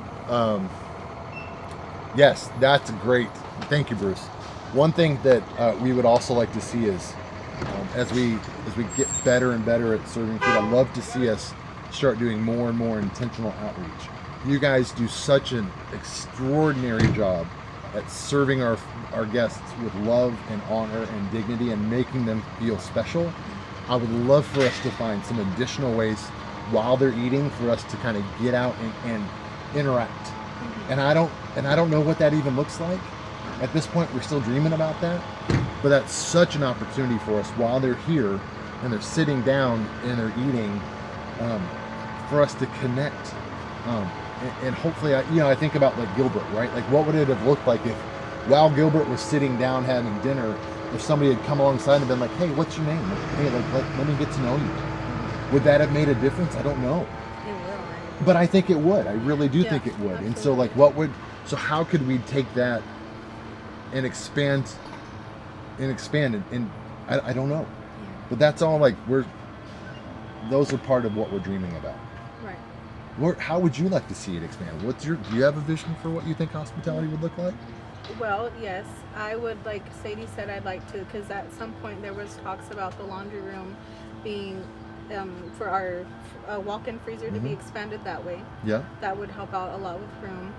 yes, that's great. Thank you, Bruce. One thing that we would also like to see is, as we get better and better at serving food, I'd love to see us start doing more and more intentional outreach. You guys do such an extraordinary job at serving our guests with love and honor and dignity and making them feel special. I would love for us to find some additional ways while they're eating for us to kind of get out and interact. And I don't know what that even looks like. At this point, we're still dreaming about that, but that's such an opportunity for us while they're here and they're sitting down and they're eating, for us to connect. And hopefully, I think about, like, Gilbert, right? Like, what would it have looked like if, while Gilbert was sitting down having dinner, if somebody had come alongside and been like, hey, what's your name? Hey, let me get to know you. Would that have made a difference? I don't know. It will, right? But I think it would. I really do think it would. And so, like, so how could we take that and expand it? And I don't know. But that's all, like, those are part of what we're dreaming about. Right. How would you like to see it expand? Do you have a vision for what you think hospitality would look like? Well, yes, I would, like Sadie said, I'd like to, because at some point there was talks about the laundry room being, for our walk-in freezer to be expanded that way. Yeah. That would help out a lot with room.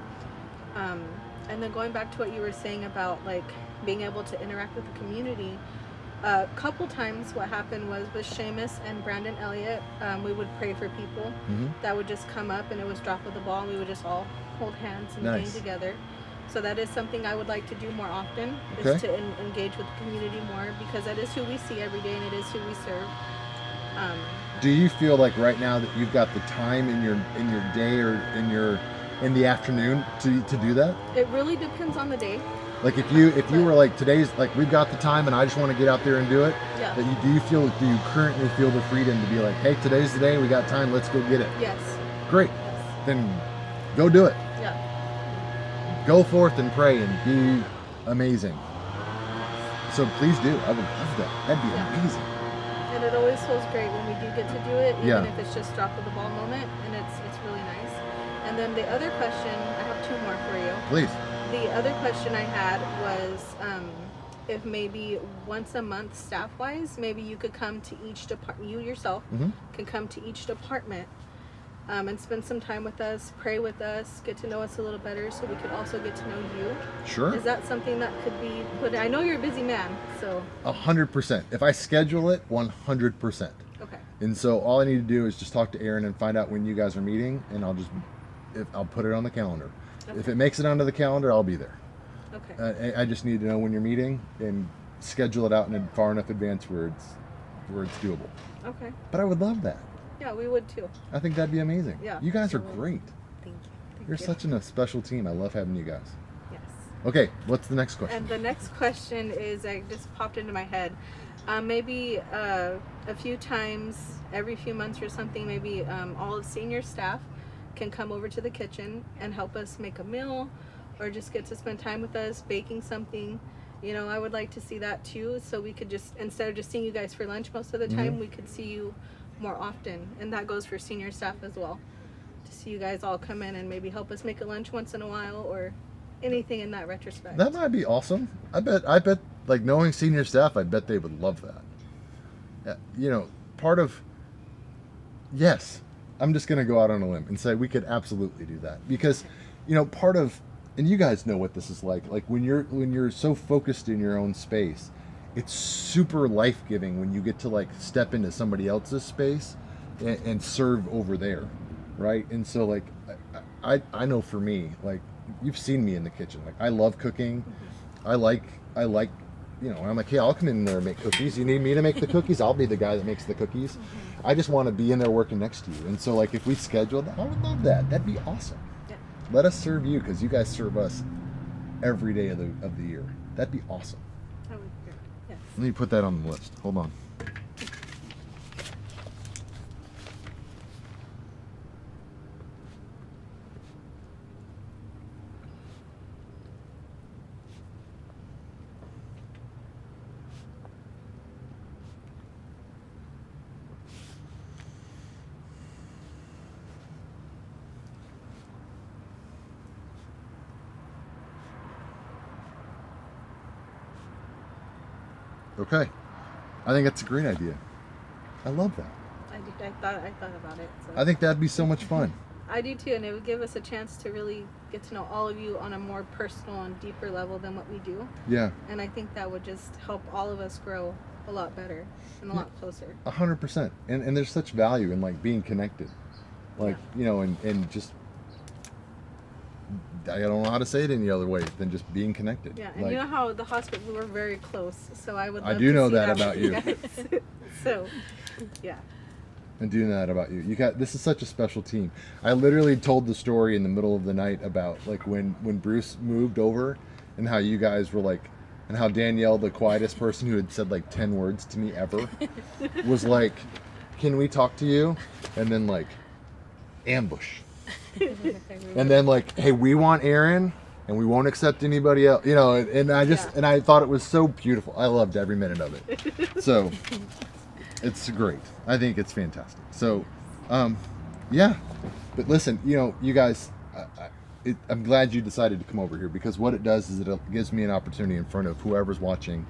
And then going back to what you were saying about, like, being able to interact with the community, a couple times what happened was with Seamus and Brandon Elliott, we would pray for people that would just come up, and it was drop of the ball, and we would just all hold hands and gain together. So that is something I would like to do more often, is to engage with the community more, because that is who we see every day and it is who we serve. Do you feel like right now that you've got the time in your day or in the afternoon to do that? It really depends on the day. Like, if you were like, today's, like, we've got the time and I just want to get out there and do it. Yeah. Do you currently feel the freedom to be like, hey, today's the day, we got time, let's go get it? Yes. Great. Then go do it. Yeah. Go forth and pray and be amazing. So please do. I would love that. That'd be amazing. And it always feels great when we do get to do it, even Yeah. if it's just drop of the ball moment, and it's really nice. And then the other question, I have two more for you. Please. The other question I had was if maybe once a month, staff-wise, maybe you could come to each department, you yourself can come to each department and spend some time with us, pray with us, get to know us a little better, so we could also get to know you. Sure. Is that something that could be put in? I know you're a busy man, so. 100%. If I schedule it, 100%. Okay. And so all I need to do is just talk to Aaron and find out when you guys are meeting, and I'll put it on the calendar. Okay. If it makes it onto the calendar, I'll be there. Okay. I just need to know when you're meeting and schedule it out in far enough advance where it's doable. Okay. But I would love that. Yeah, we would too. I think that'd be amazing. Yeah. You guys are great. Thank you. You're such a special team. I love having you guys. Yes. Okay, what's the next question? And the next question is, I just popped into my head. Maybe a few times, every few months or something, maybe all of senior staff can come over to the kitchen and help us make a meal, or just get to spend time with us baking something. You know, I would like to see that too, so we could just, instead of just seeing you guys for lunch most of the time, we could see you more often. And that goes for senior staff as well, to see you guys all come in and maybe help us make a lunch once in a while, or anything in that retrospect. That might be awesome. I bet, like, knowing senior staff, I bet they would love that. You know, part of, yes, I'm just going to go out on a limb and say we could absolutely do that, because, you know, part of, and you guys know what this is like when you're so focused in your own space, it's super life-giving when you get to, like, step into somebody else's space and serve over there, right? And so, like, I know for me, like, you've seen me in the kitchen. Like, I love cooking. I like, you know, I'm like, hey, I'll come in there and make cookies. You need me to make the cookies? I'll be the guy that makes the cookies. I just want to be in there working next to you. And so, like, if we scheduled that, I would love that. That'd be awesome. Yeah. Let us serve you, because you guys serve us every day of the year. That'd be awesome. That would be good. Yes. Let me put that on the list. Hold on. Okay, I think that's a great idea. I love that. I thought about it. So. I think that'd be so much fun. I do too, and it would give us a chance to really get to know all of you on a more personal and deeper level than what we do. Yeah. And I think that would just help all of us grow a lot better and a lot closer. 100%. And there's such value in, like, being connected. Like, you know, and just, I don't know how to say it any other way than just being connected. Yeah, and like, you know how the hospital, we were very close, so I would I love do to know see that with about you. guys. So, yeah. I do know that about you. This is such a special team. I literally told the story in the middle of the night about, like, when Bruce moved over and how you guys were like, and how Danielle, the quietest person who had said like 10 words to me ever, was like, can we talk to you? And then, like, ambush. And then, like, hey, we want Aaron and we won't accept anybody else, you know, and I just, and I thought it was so beautiful. I loved every minute of it. So it's great. I think it's fantastic. So, yeah, but listen, you know, you guys, I'm glad you decided to come over here, because what it does is it gives me an opportunity in front of whoever's watching,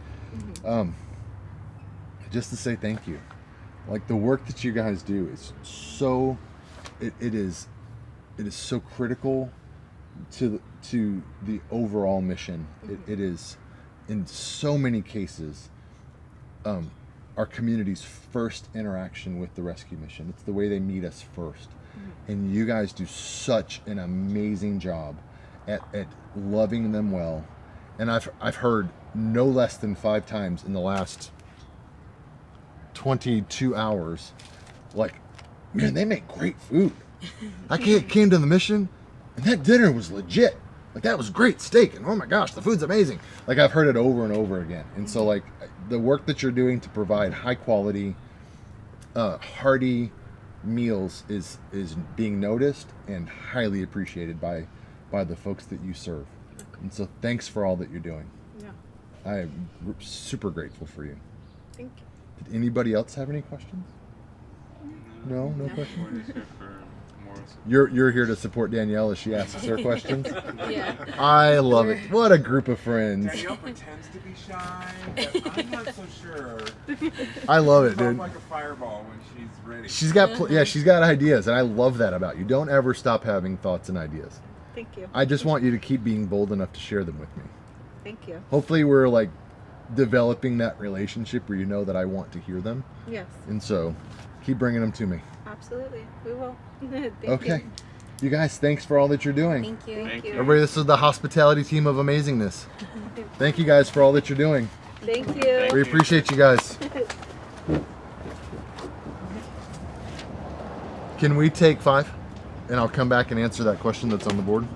just to say thank you. Like, the work that you guys do is so, it is so critical to the overall mission. It is, in so many cases, our community's first interaction with the rescue mission. It's the way they meet us first. And you guys do such an amazing job at loving them well. And I've heard no less than 5 times in the last 22 hours, like, man, they make great food. I came to the mission and that dinner was legit. Like, that was great steak, and oh my gosh, the food's amazing. Like, I've heard it over and over again. And so, like, the work that you're doing to provide high quality, hearty meals is being noticed and highly appreciated by the folks that you serve. And so thanks for all that you're doing. Yeah. I'm super grateful for you. Thank you. Did anybody else have any questions? No questions? You're here to support Danielle as she asks her questions? Yeah. I love it. What a group of friends. Danielle pretends to be shy, but I'm not so sure. I love it, She's dude. like a fireball when she's ready. She's got ideas, and I love that about you. Don't ever stop having thoughts and ideas. Thank you. I just want you to keep being bold enough to share them with me. Thank you. Hopefully we're, like, developing that relationship where you know that I want to hear them. Yes. And so keep bringing them to me. Absolutely. We will. Thank Okay. you. You guys, thanks for all that you're doing. Thank you. Thank you. Everybody, this is the hospitality team of amazingness. Thank you guys for all that you're doing. Thank you. We appreciate you guys. Can we take 5? And I'll come back and answer that question that's on the board.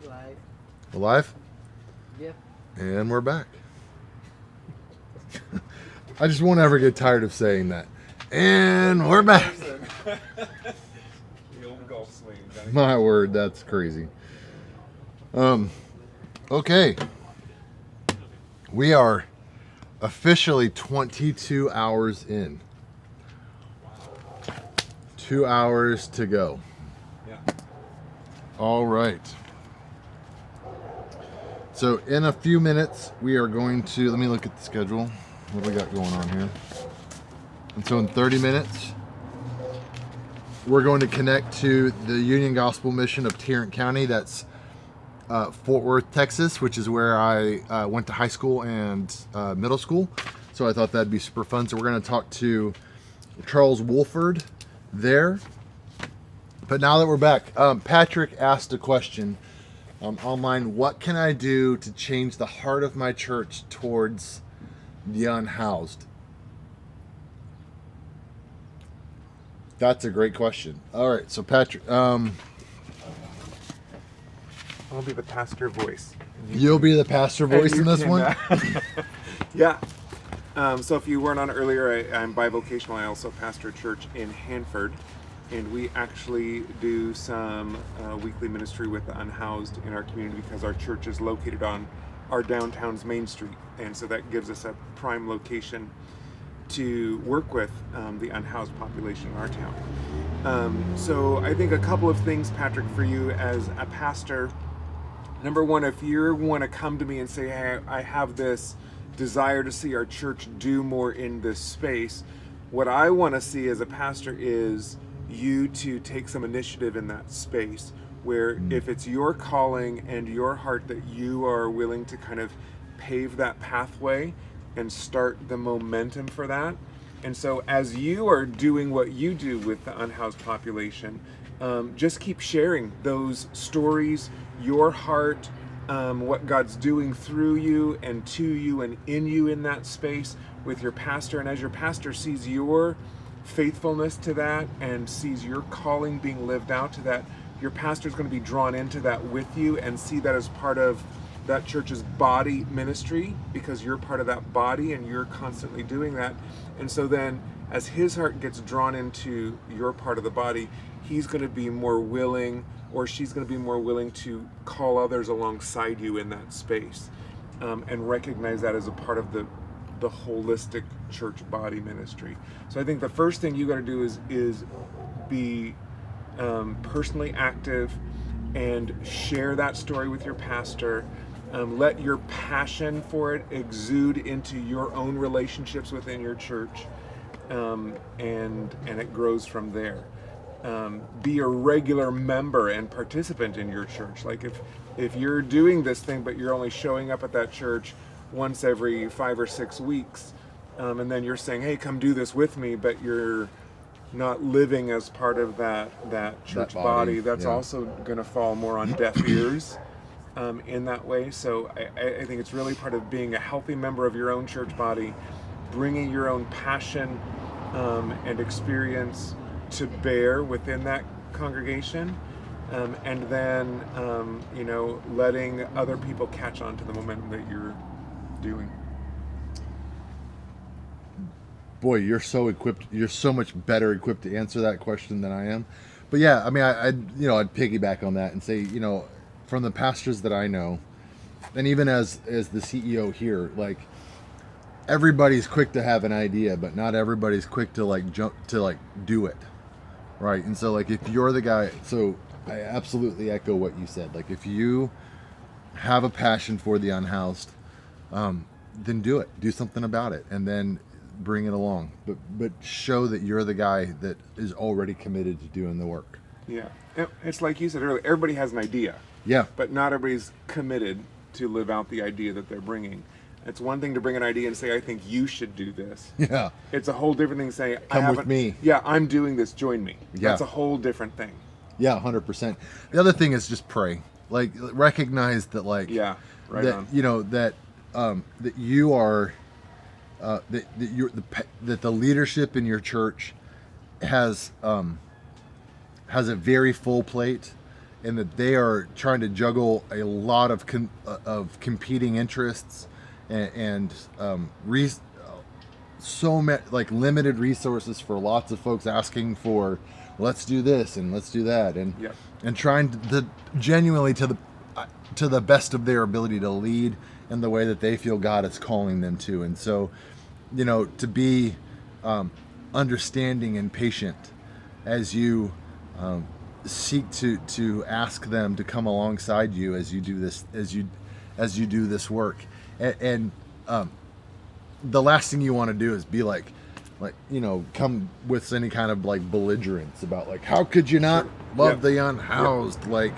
Live. Alive? Yep. And we're back. I just won't ever get tired of saying that. And we're back. The old golf swing. My word, that's crazy. Okay. We are officially 22 hours in. 2 hours to go. Yeah. All right. So in a few minutes, we are going to, let me look at the schedule. What do we got going on here? And so in 30 minutes, we're going to connect to the Union Gospel Mission of Tarrant County. That's Fort Worth, Texas, which is where I went to high school and middle school. So I thought that'd be super fun. So we're going to talk to Charles Wolford there. But now that we're back, Patrick asked a question online. What can I do to change the heart of my church towards the unhoused? That's a great question. All right, so Patrick, I'll be the pastor voice. You'll be the pastor voice in this one? Yeah. So if you weren't on earlier, I'm bivocational. I also pastor a church in Hanford. And we actually do some weekly ministry with the unhoused in our community because our church is located on our downtown's Main Street. And so that gives us a prime location to work with the unhoused population in our town. So I think a couple of things, Patrick, for you as a pastor. Number one, if you want to come to me and say, hey, I have this desire to see our church do more in this space, what I want to see as a pastor is you to take some initiative in that space where if it's your calling and your heart that you are willing to kind of pave that pathway and start the momentum for that. And so as you are doing what you do with the unhoused population, just keep sharing those stories, your heart, what God's doing through you and to you and in you in that space with your pastor. And as your pastor sees your faithfulness to that and sees your calling being lived out to that, your pastor is going to be drawn into that with you and see that as part of that church's body ministry because you're part of that body and you're constantly doing that. And so then as his heart gets drawn into your part of the body, he's going to be more willing, or she's going to be more willing to call others alongside you in that space and recognize that as a part of the holistic church body ministry. So I think the first thing you got to do is be personally active and share that story with your pastor. Let your passion for it exude into your own relationships within your church, and it grows from there. Be a regular member and participant in your church. Like if you're doing this thing but you're only showing up at that church once every 5 or 6 weeks, and then you're saying, hey, come do this with me, but you're not living as part of that church body, that's also going to fall more on deaf ears in that way. So I think it's really part of being a healthy member of your own church body, bringing your own passion and experience to bear within that congregation, and then letting other people catch on to the momentum that you're doing. Boy, you're so equipped. You're so much better equipped to answer that question than I am. But yeah, I mean, I'd piggyback on that and say, from the pastors that I know, and even as the CEO here, like everybody's quick to have an idea, but not everybody's quick to jump to do it, right? And so if you're the guy, so I absolutely echo what you said. Like if you have a passion for the unhoused, then do it. Do something about it, and then bring it along. But show that you're the guy that is already committed to doing the work. Yeah, it's like you said earlier. Everybody has an idea. Yeah. But not everybody's committed to live out the idea that they're bringing. It's one thing to bring an idea and say, I think you should do this. Yeah. It's a whole different thing to say, come with me. Yeah, I'm doing this. Join me. Yeah. That's a whole different thing. Yeah, 100%. The other thing is just pray. Recognize that yeah, right that on. That you are that the leadership in your church has a very full plate, and that they are trying to juggle a lot of competing interests and so many like limited resources for lots of folks asking for let's do this and let's do that and trying to genuinely to the best of their ability to lead in the way that they feel God is calling them to. And so, you know, to be understanding and patient as you seek to ask them to come alongside you as you do this do this work, and the last thing you want to do is be like you know, come with any kind of like belligerence about like how could you not love the unhoused, like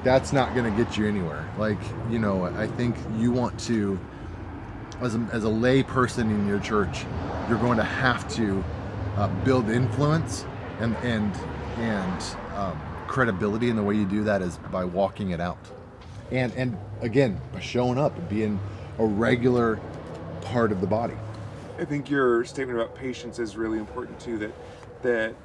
that's not going to get you anywhere. Like, you know, I think you want to, as a lay person in your church, you're going to have to build influence and credibility, and the way you do that is by walking it out, and again by showing up and being a regular part of the body. I think your statement about patience is really important too. That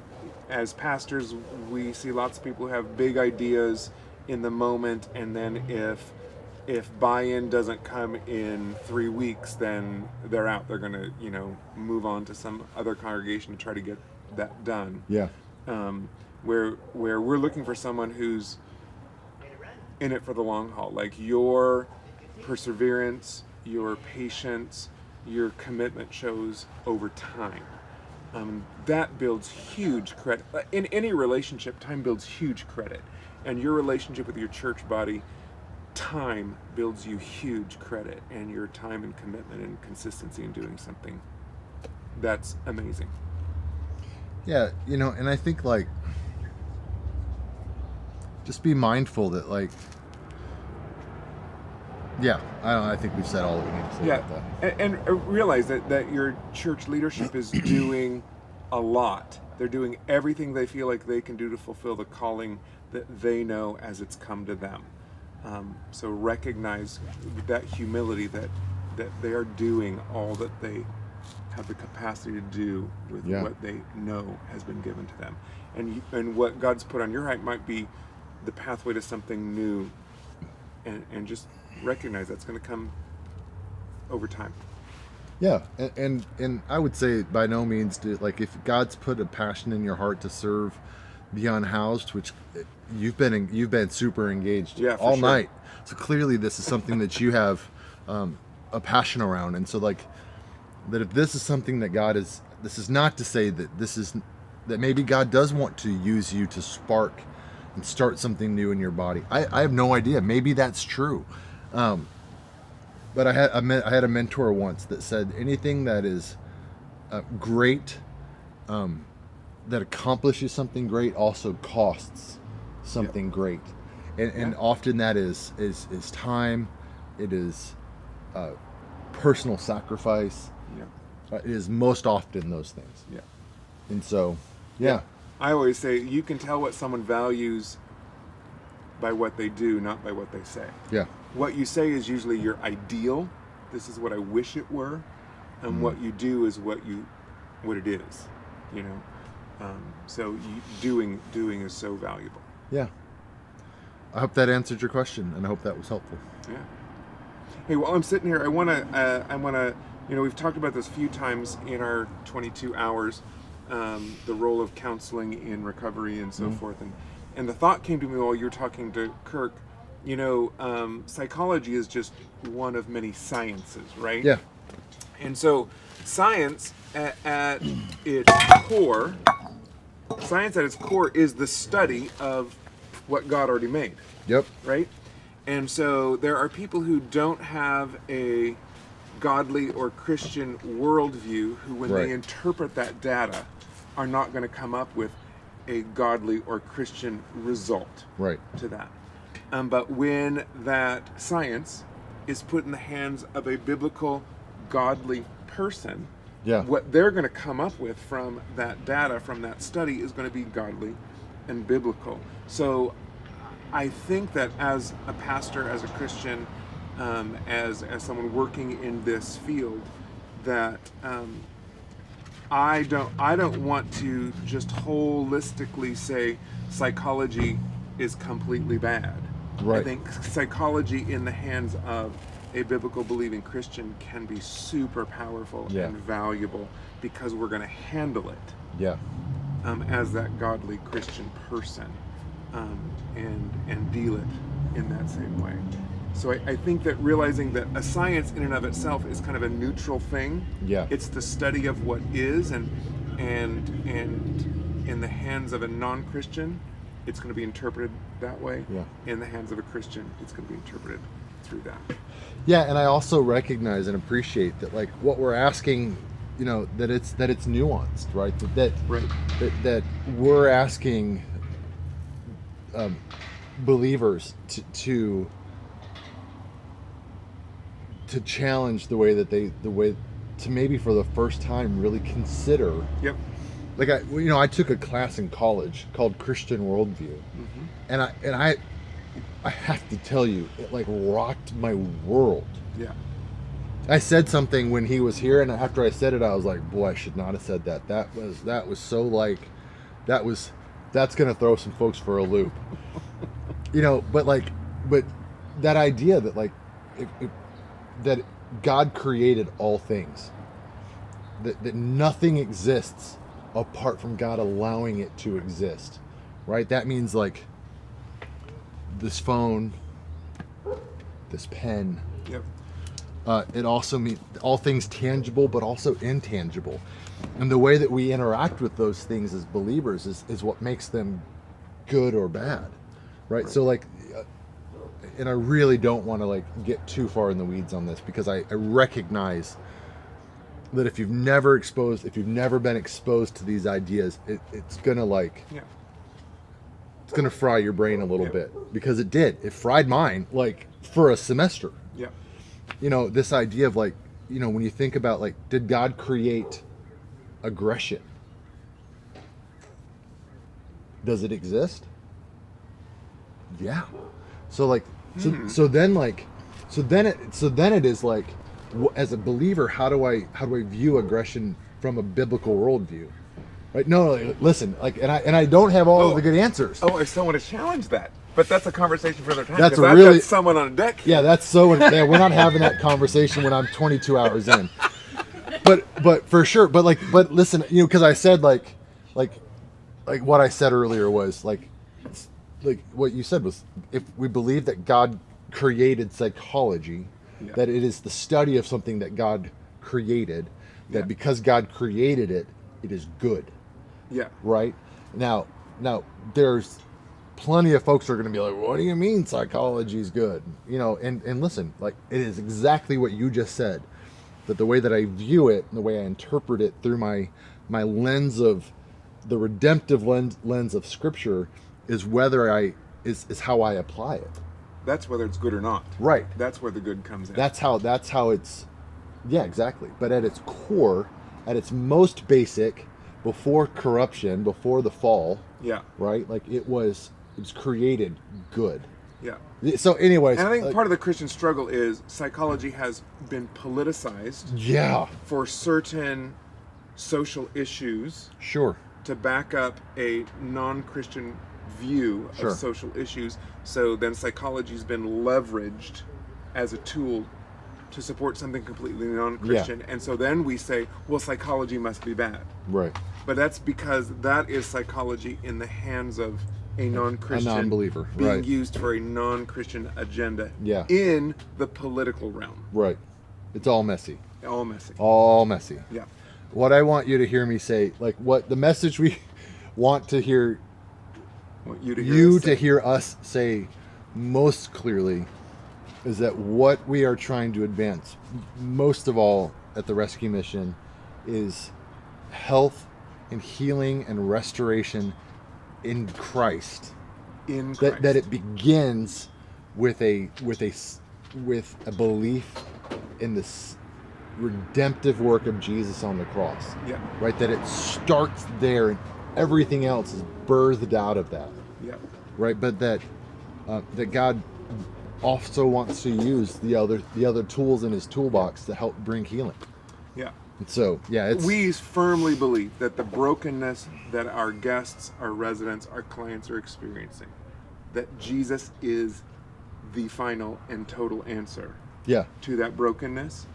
as pastors, we see lots of people who have big ideas in the moment, and then if buy-in doesn't come in 3 weeks, then they're out. They're going to, you know, move on to some other congregation to try to get that done. Yeah. Where we're looking for someone who's in it for the long haul. Like your perseverance, your patience, your commitment shows over time. That builds huge credit. In any relationship, time builds huge credit. And your relationship with your church body, time builds you huge credit, and your time and commitment and consistency in doing something, that's amazing. Yeah, you know, and I think like just be mindful that like, yeah, I think we've said all that we need to say about that. And realize that your church leadership is doing a lot. They're doing everything they feel like they can do to fulfill the calling that they know as it's come to them. So recognize that humility that they are doing all that they have the capacity to do with what they know has been given to them. And what God's put on your heart might be the pathway to something new, and just recognize that's going to come over time. Yeah, and I would say by no means like if God's put a passion in your heart to serve the unhoused, which you've been super engaged all night, so clearly this is something that you have a passion around. And so like that, if this is something that God is, this is not to say that that maybe God does want to use you to spark and start something new in your body. I have no idea. Maybe that's true. But I had a mentor once that said anything that is great, that accomplishes something great, also costs something great, and often that is time. It is personal sacrifice. It is most often those things. And so, I always say you can tell what someone values by what they do, not by what they say. What you say is usually your ideal. This is what I wish it were, and what you do is what it is. You know, so doing is so valuable. Yeah. I hope that answered your question, and I hope that was helpful. Yeah. Hey, while I'm sitting here, I wanna, you know, we've talked about this a few times in our 22 hours, the role of counseling in recovery and so forth, and the thought came to me while you were talking to Kirk. You know, psychology is just one of many sciences, right? Yeah. And so science at its core is the study of what God already made. Yep. Right? And so there are people who don't have a godly or Christian worldview who, when they interpret that data, are not going to come up with a godly or Christian result to that. But when that science is put in the hands of a biblical, godly person, what they're going to come up with from that data, from that study, is going to be godly and biblical. So I think that as a pastor, as a Christian, as someone working in this field, that I don't want to just holistically say psychology is completely bad. Right. I think psychology in the hands of a biblical believing Christian can be super powerful and valuable because we're going to handle it. Yeah. As that godly Christian person, and deal it in that same way. So I think that realizing that a science in and of itself is kind of a neutral thing. Yeah. It's the study of what is, and in the hands of a non-Christian, it's going to be interpreted that way. Yeah. In the hands of a Christian, it's going to be interpreted through that. Yeah, and I also recognize and appreciate that, like, what we're asking, you know, that it's nuanced, right? That we're asking believers to challenge the way to maybe for the first time really consider. Yep. Like I took a class in college called Christian Worldview, and I have to tell you, it like rocked my world. Yeah. I said something when he was here, and after I said it, I was like, boy, I should not have said that. That was so like, that's gonna throw some folks for a loop. You know, but that idea that like, that God created all things, that nothing exists apart from God allowing it to exist, right? That means like this phone, this pen. Yep. It also means all things tangible, but also intangible. And the way that we interact with those things as believers is what makes them good or bad, right? So like, and I really don't want to like get too far in the weeds on this, because I recognize that if you've never been exposed to these ideas, it's gonna like, it's gonna fry your brain a little bit, because it fried mine like for a semester. Yeah. You know, this idea of like, you know, when you think about like, did God create aggression? Does it exist? Yeah. So like, so then it is like, as a believer, how do I view aggression from a biblical worldview? Right? No, listen, like, and I don't have all of the good answers. Oh, I still want to challenge that, but that's a conversation for another time. That's I've got someone on deck. Yeah, that's so. Yeah, we're not having that conversation when I'm 22 hours in. But for sure. But listen, you know, because I said like what I said earlier was like what you said was, if we believe that God created psychology, that it is the study of something that God created, that because God created it, it is good. Yeah. Right? Now there's plenty of folks who are going to be like, what do you mean psychology is good? You know, and listen, like, it is exactly what you just said, that the way that I view it and the way I interpret it through my lens of the redemptive lens of Scripture is is how I apply it. That's whether it's good or not. Right. That's where the good comes in. That's how it's, yeah, exactly. But at its core, at its most basic, before corruption, before the fall, right? Like it was created good. Yeah. So anyways, and I think part of the Christian struggle is psychology has been politicized. Yeah. For certain social issues. Sure. To back up a non-Christian view of social issues. So then psychology's been leveraged as a tool to support something completely non-Christian. Yeah. And so then we say, well, psychology must be bad. Right. But that's because that is psychology in the hands of a non-Christian, a non-believer, being used for a non-Christian agenda in the political realm. Right. It's all messy. All messy. All messy. Yeah. What I want you to hear me say, like what the message we want to hear, you to hear us say most clearly, is that what we are trying to advance, most of all at the rescue mission, is health and healing and restoration in Christ. In Christ. That it begins with a belief in this redemptive work of Jesus on the cross. Yeah. Right? That it starts there and everything else is birthed out of that. Yeah. Right? But that God also wants to use the other tools in his toolbox to help bring healing. Yeah. And so, we firmly believe that the brokenness that our guests, our residents, our clients are experiencing that Jesus is the final and total answer Yeah. to that brokenness,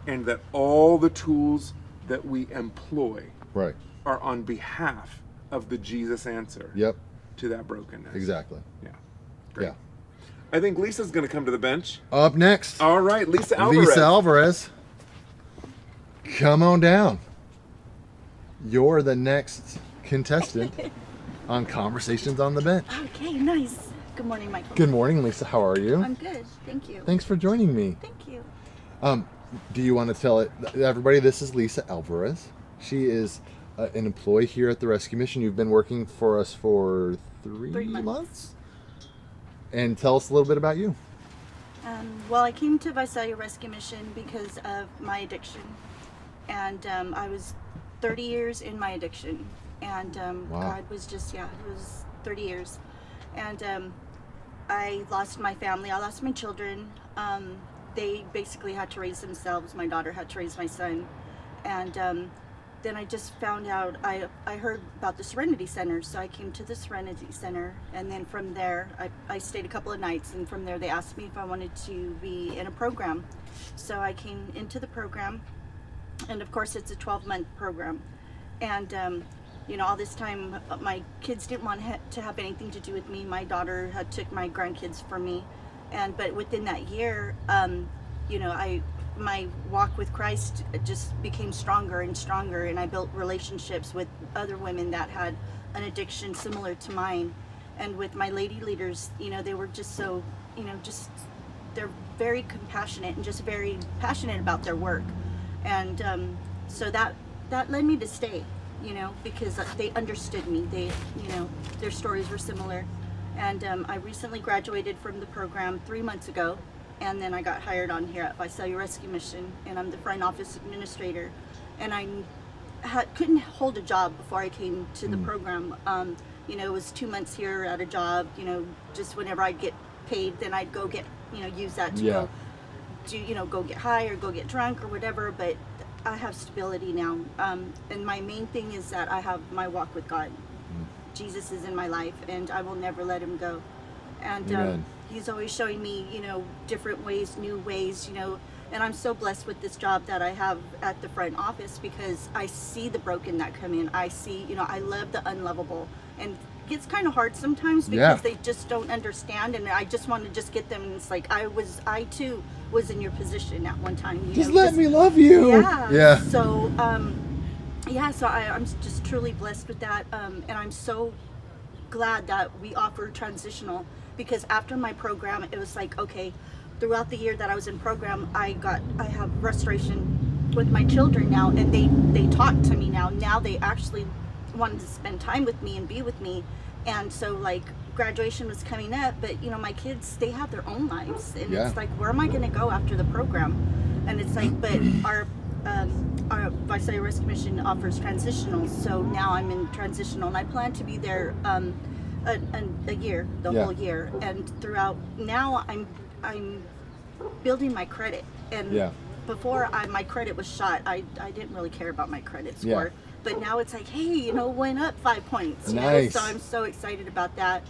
and that all the tools that we employ Right. are on behalf of the Jesus answer Yep. to that brokenness. Exactly. Yeah. Great. Yeah. I think Lisa's going to come to the bench. Up next. All right, Lisa Alvarez. Lisa Alvarez. Come on down. You're the next contestant on Conversations on the Bench. Okay, nice. Good morning, Michael. Good morning, Lisa. How are you? I'm good. Thank you. Thanks for joining me. Thank you. Do you want to tell everybody this is Lisa Alvarez? She is an employee here at the Rescue Mission. You've been working for us for 3 months? And tell us a little bit about you. Well, I came to Visalia Rescue Mission because of my addiction. And I was 30 years in my addiction. And Wow. God was just, it was 30 years. And I lost my family. I lost my children. They basically had to raise themselves. My daughter had to raise my son. And then I just found out, I heard about the Serenity Center, so I came to the Serenity Center, and then from there, I stayed a couple of nights, and from there they asked me if I wanted to be in a program. So I came into the program, and of course it's a 12-month program. And you know, all this time, my kids didn't want to have anything to do with me. My daughter had took my grandkids from me, but within that year, you know, my walk with Christ just became stronger and stronger, and I built relationships with other women that had an addiction similar to mine. And with my lady leaders, you know, they were just so, you know, just, they're very compassionate and just very passionate about their work. And so that led me to stay, you know, because they understood me. They, you know, their stories were similar. And I recently graduated from the program 3 months ago. And then I got hired on here at Visalia Rescue Mission, and I'm the front office administrator. And I couldn't hold a job before I came to the program. You know, it was 2 months here at a job, you know, just whenever I'd get paid, then I'd go get, you know, use that to go do, you know, go get high or go get drunk or whatever. But I have stability now. And my main thing is that I have my walk with God. Jesus is in my life, and I will never let him go. And he's always showing me, you know, different ways, new ways, you know, and I'm so blessed with this job that I have at the front office, because I see the broken that come in. I see, you know, I love the unlovable, and it gets kind of hard sometimes because they just don't understand, and I just want to just get them. And it's like I too was in your position at one time. You Just know, let me love you. Yeah. So, so I'm just truly blessed with that, and I'm so glad that we offer transitional. Because after my program, it was like, okay, throughout the year that I was in program, I have restoration with my children now, and they talk to me now. Now they actually wanted to spend time with me and be with me. And so like graduation was coming up, but you know, my kids, they have their own lives, and it's like, where am I going to go after the program? And it's like, but our Visalia Rescue Mission offers transitional, so now I'm in transitional, and I plan to be there a year, the whole year. And throughout, now I'm building my credit. And before my credit was shot, I didn't really care about my credit score. But now it's like, hey, you know, went up 5 points. You know? So I'm so excited about that.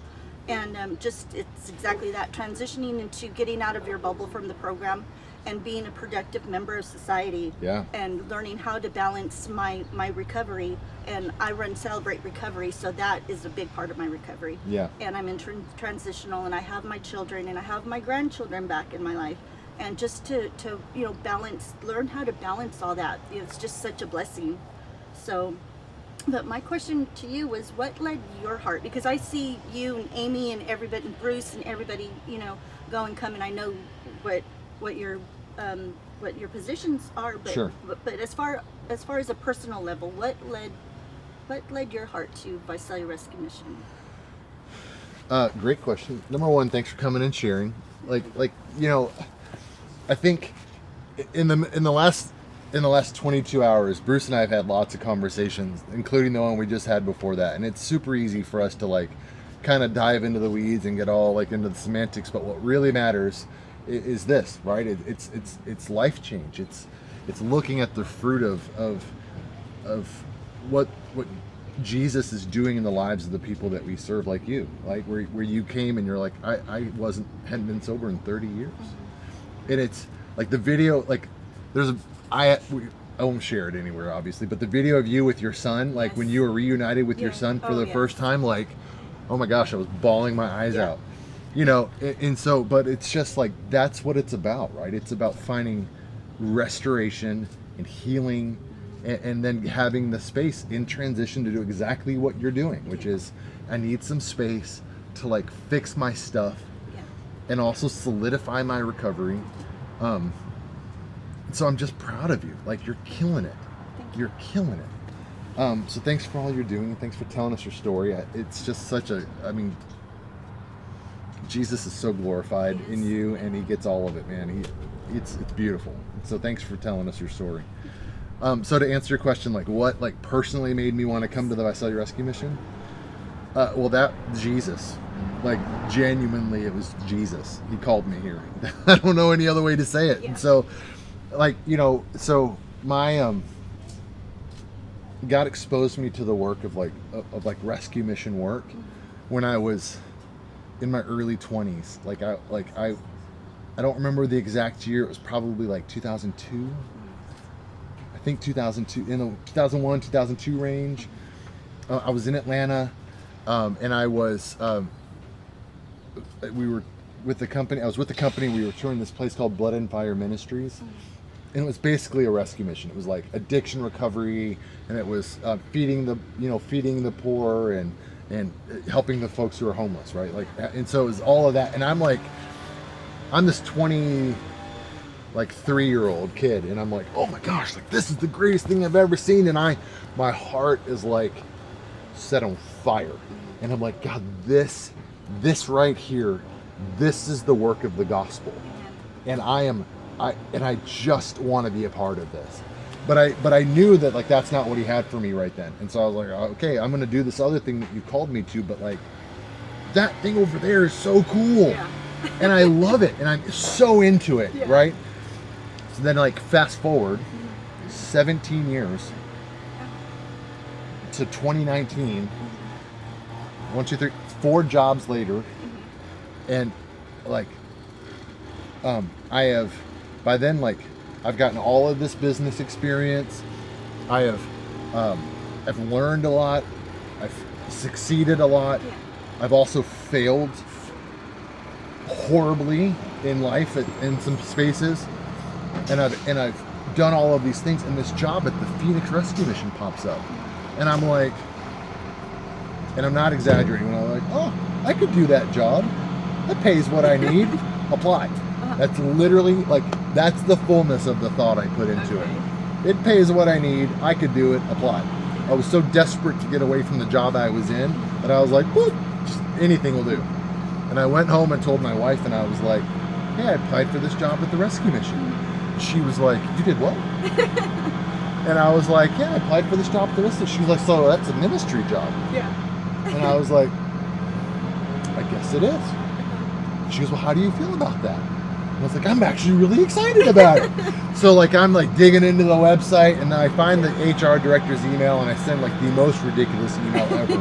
And just, it's exactly that, transitioning into getting out of your bubble from the program and being a productive member of society, and learning how to balance my recovery. And I run Celebrate Recovery, so that is a big part of my recovery. And I'm in transitional, and I have my children, and I have my grandchildren back in my life. And just to you know, learn how to balance all that, it's just such a blessing. So, but my question to you was, what led your heart? Because I see you and Amy and everybody, and Bruce and everybody, you know, go and come, and I know what your positions are, but but as far as a personal level, what led your heart to Visalia Rescue Mission? Great question. Number one, thanks for coming and sharing. Like you know, I think in the last 22 hours, Bruce and I have had lots of conversations, including the one we just had before that, and it's super easy for us to like kind of dive into the weeds and get all like into the semantics. But what really matters is this, right? It's life change. It's looking at the fruit of what Jesus is doing in the lives of the people that we serve, like you, like where you came and you're like, I hadn't been sober in 30 years. And it's like the video, like I won't share it anywhere, obviously, but the video of you with your son, like when you were reunited with your son for the first time, like, oh my gosh, I was bawling my eyes out, you know. And so, but it's just like, that's what it's about, right? It's about finding restoration and healing, and then having the space in transition to do exactly what you're doing, which is, I need some space to like fix my stuff and also solidify my recovery. So I'm just proud of you. Like, you're killing it. You're killing it. So thanks for all you're doing. Thanks for telling us your story. It's just such a, I mean, Jesus is so glorified in you, and he gets all of it, man. It's beautiful. So thanks for telling us your story. So to answer your question, like what like personally made me want to come to the Visalia Rescue Mission? Well, that Jesus, like genuinely, it was Jesus. He called me here. I don't know any other way to say it. And so, like, you know, so my God exposed me to the work of like rescue mission work when I was in my early 20s. I don't remember the exact year. It was probably like 2002. I think 2002, in the 2001, 2002 range. I was in Atlanta, and I was, we were with the company. I was with the company. We were touring this place called Blood and Fire Ministries, and it was basically a rescue mission. It was like addiction recovery, and it was feeding the poor and helping the folks who are homeless, right? Like, and so it was all of that. And I'm this 3-year-old kid, and I'm like, oh my gosh, like this is the greatest thing I've ever seen. And my heart is like set on fire, and I'm like, God, this right here, this is the work of the gospel, and I just want to be a part of this. But I knew that like that's not what he had for me right then. And so I was like, okay, I'm gonna do this other thing that you called me to, but like that thing over there is so cool. And I love it, and I'm so into it, right? So then, like, fast forward 17 years to 2019, 1, 2, 3, 4 jobs later, and like, I have, by then, like, I've gotten all of this business experience. I have, I've learned a lot. I've succeeded a lot. I've also failed horribly in life in some spaces, and I've done all of these things, and this job at the Phoenix Rescue Mission pops up, and I'm like, and I'm not exaggerating when I'm like, oh, I could do that job, that pays what I need, apply. That's literally, like, that's the fullness of the thought I put into it. It pays what I need, I could do it, apply. I was so desperate to get away from the job I was in that I was like, whoop, just anything will do. And I went home and told my wife, and I was like, hey, I applied for this job at the rescue mission. She was like, you did what? And I was like, yeah, I applied for this job at the rescue mission. She was like, so that's a ministry job. And I was like, I guess it is. She goes, well, how do you feel about that? And I was like, I'm actually really excited about it. So like, I'm like digging into the website, and I find the HR director's email, and I send like the most ridiculous email ever.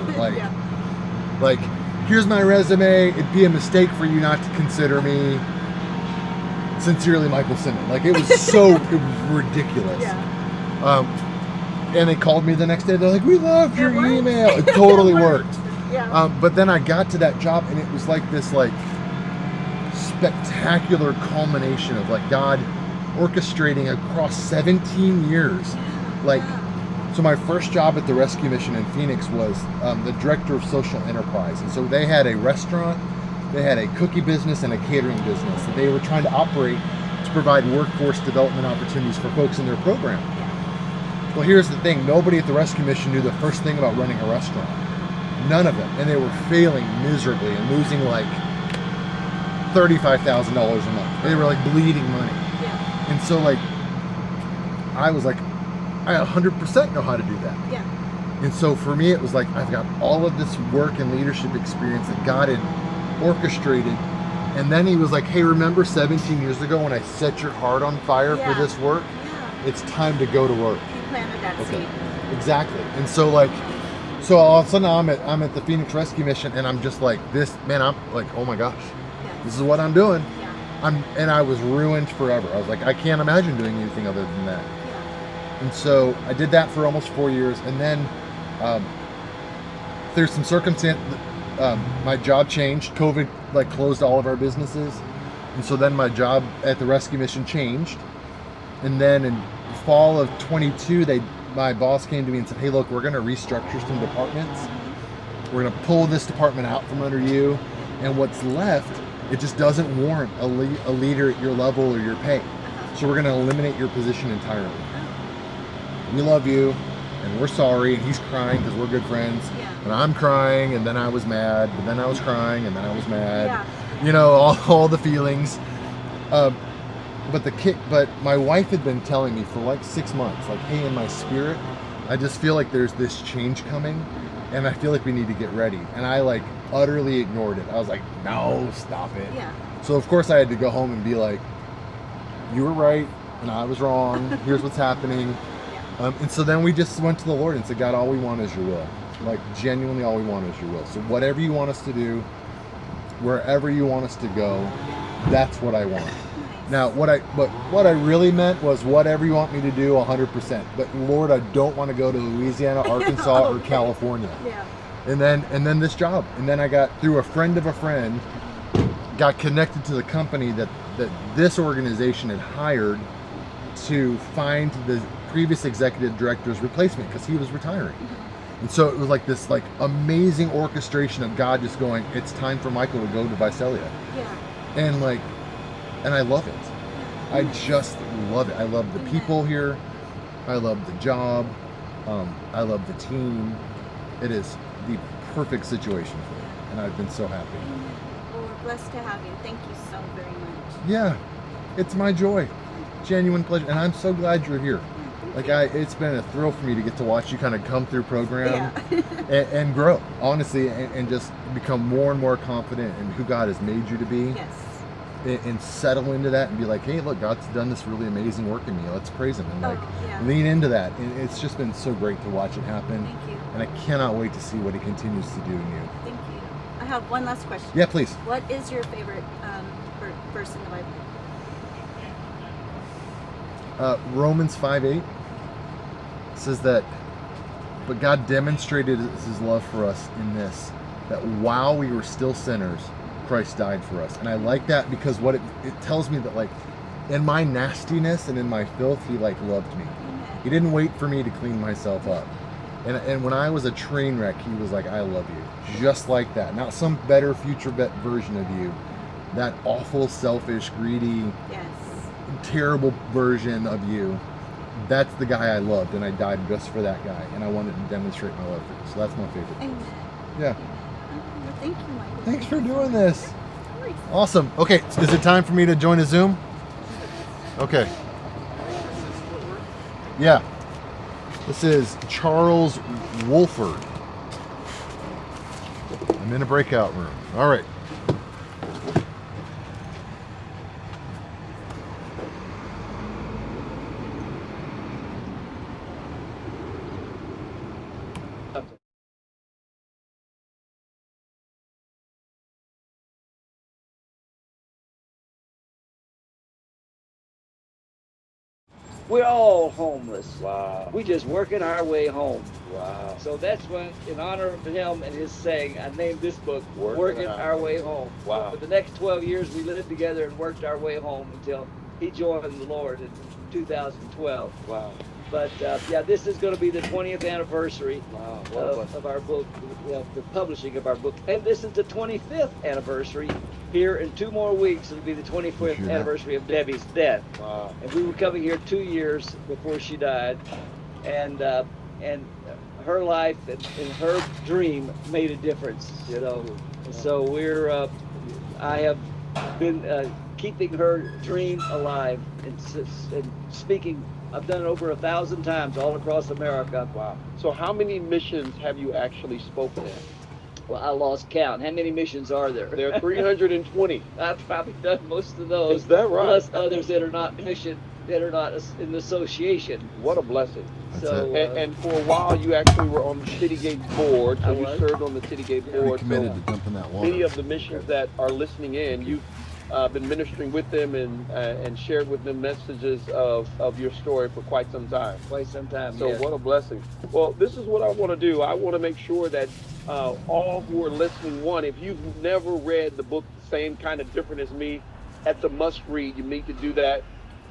Like, here's my resume. It'd be a mistake for you not to consider me. Sincerely, Michael Simmons. Like, it was so it was ridiculous. And they called me the next day. They're like, we loved your email. It totally worked. But then I got to that job, and it was like this like spectacular culmination of like God orchestrating across 17 years. Like, so my first job at the rescue mission in Phoenix was the director of social enterprise. And so they had a restaurant, they had a cookie business, and a catering business that they were trying to operate to provide workforce development opportunities for folks in their program. Well, here's the thing. Nobody at the rescue mission knew the first thing about running a restaurant. None of them. And they were failing miserably and losing like $35,000 a month. They were like bleeding money. And so like, I was like, I 100% know how to do that. And so for me, it was like, I've got all of this work and leadership experience that God had orchestrated. And then he was like, hey, remember 17 years ago when I set your heart on fire for this work? It's time to go to work. He planted that seed. Exactly. And so like, So all of a sudden I'm at the Phoenix Rescue Mission, and I'm just like this, man. I'm like, oh my gosh, this is what I'm doing. And I was ruined forever. I was like, I can't imagine doing anything other than that. And so I did that for almost 4 years, and then there's some circumstance. My job changed. COVID like closed all of our businesses, and so then my job at the rescue mission changed. And then in fall of 22, my boss came to me and said, hey, look, we're going to restructure some departments. We're going to pull this department out from under you, and what's left, it just doesn't warrant a leader at your level or your pay. So we're going to eliminate your position entirely. We love you, and we're sorry. And he's crying because we're good friends. And I'm crying, and then I was mad, but then I was crying, and then I was mad. You know, all the feelings. But my wife had been telling me for like 6 months, like, hey, in my spirit, I just feel like there's this change coming, and I feel like we need to get ready. And I like utterly ignored it. I was like, no, stop it. So of course I had to go home and be like, you were right, and I was wrong. Here's what's happening. And so then we just went to the Lord and said, God, all we want is your will. Like, genuinely all we want is your will. So whatever you want us to do, wherever you want us to go, that's what I want. Now, what I really meant was whatever you want me to do, 100%. But Lord, I don't want to go to Louisiana, Arkansas, or California. And then this job. And then I got, through a friend of a friend, got connected to the company that this organization had hired to find the previous executive director's replacement because he was retiring. And so it was like this like amazing orchestration of God just going, it's time for Michael to go to Visalia. And I love it. I just love it. I love the people here. I love the job. I love the team. It is the perfect situation for me, and I've been so happy. Well, we're blessed to have you. Thank you so very much. Yeah, it's my joy, genuine pleasure, and I'm so glad you're here. Like it's been a thrill for me to get to watch you kind of come through program and grow, honestly, and just become more and more confident in who God has made you to be. And settle into that and be like, hey, look, God's done this really amazing work in me. Let's praise him and lean into that. And it's just been so great to watch it happen. Thank you. And I cannot wait to see what he continues to do in you. Thank you. I have one last question. Yeah, please. What is your favorite verse in the Bible? Romans 5:8 says that, but God demonstrated his love for us in this, that while we were still sinners, Christ died for us. And I like that because what it tells me that like in my nastiness and in my filth, he like loved me. He didn't wait for me to clean myself up. And when I was a train wreck, he was like, I love you. Just like that. Not some better future version of you. That awful, selfish, greedy, terrible version of you. That's the guy I loved, and I died just for that guy. And I wanted to demonstrate my love for you. So that's my favorite. Amen. Yeah. Well, thank you, Michael. Thanks for doing this. Awesome. Okay, is it time for me to join a Zoom? Okay. Yeah. This is Charles Wolford. I'm in a breakout room. All right. We're all homeless. Wow. We just working our way home. Wow. So that's when, in honor of him and his saying, I named this book Working Our Way Home. Wow. For the next 12 years, we lived together and worked our way home until he joined the Lord in 2012. Wow. But yeah, this is going to be the 20th anniversary of our book, the publishing of our book. And this is the 25th anniversary. Here in 2 more weeks, it'll be the 25th anniversary of Debbie's death. Wow. And we were coming here 2 years before she died. And her life and her dream made a difference, you know. And so I have been keeping her dream alive and speaking. I've done it over 1,000 times all across America. Wow. So how many missions have you actually spoken at? Well, I lost count. How many missions are there? There are 320. I've probably done most of those. Is that right? Plus others that are not mission that are not in association. What a blessing. That's So, it. And for a while, you actually were on the City Gates board, so I you was. served on the City Gate We board. committed So to dump in that many water. of the missions that are listening in, you've been ministering with them and shared with them messages of your story for quite some time. Quite some time, So yes. what a blessing. Well, this is what I want to do. I want to make sure that all who are listening, one, if you've never read the book, The Same Kind of Different as Me, that's a must read. You need to do that.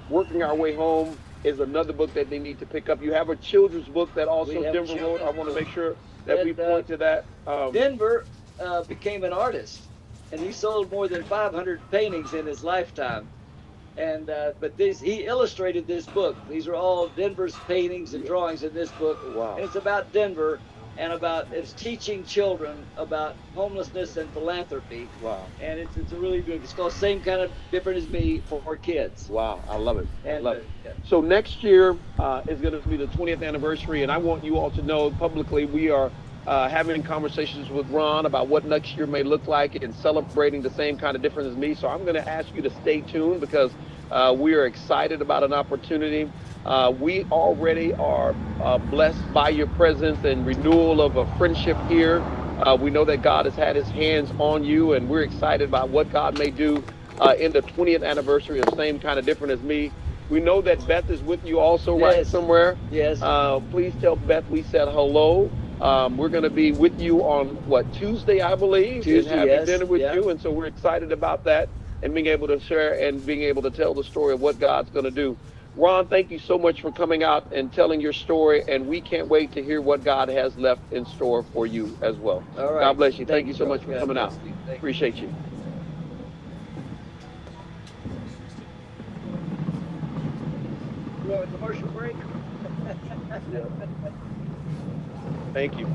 Working Our Way Home is another book that they need to pick up. You have a children's book that also We have a Denver wrote. I children's want to book make sure that we that, point to that. Denver became an artist, and he sold more than 500 paintings in his lifetime. And but he illustrated this book. These are all Denver's paintings and drawings in this book. Wow. And it's about Denver and it's teaching children about homelessness and philanthropy. Wow. And it's a really good. It's called Same Kind of Different as Me for kids. Wow, I love it. I And, love it. yeah. So next year is going to be the 20th anniversary, and I want you all to know publicly we are having conversations with Ron about what next year may look like and celebrating the same kind of difference as me. So I'm going to ask you to stay tuned because we are excited about an opportunity. We already are blessed by your presence and renewal of a friendship here. We know that God has had his hands on you, and we're excited about what God may do in the 20th anniversary of Same Kind of Different as Me. We know that Beth is with you also, right, somewhere. Yes. Please tell Beth we said hello. We're going to be with you on, Tuesday, I believe, Tuesday, and having yes, dinner with yeah. you. And so we're excited about that and being able to share and being able to tell the story of what God's going to do. Ron, thank you so much for coming out and telling your story, and we can't wait to hear what God has left in store for you as well. All right. God bless you. Thank you so much for God coming out. bless you. Thank you. Appreciate you. You want a commercial break? Thank you.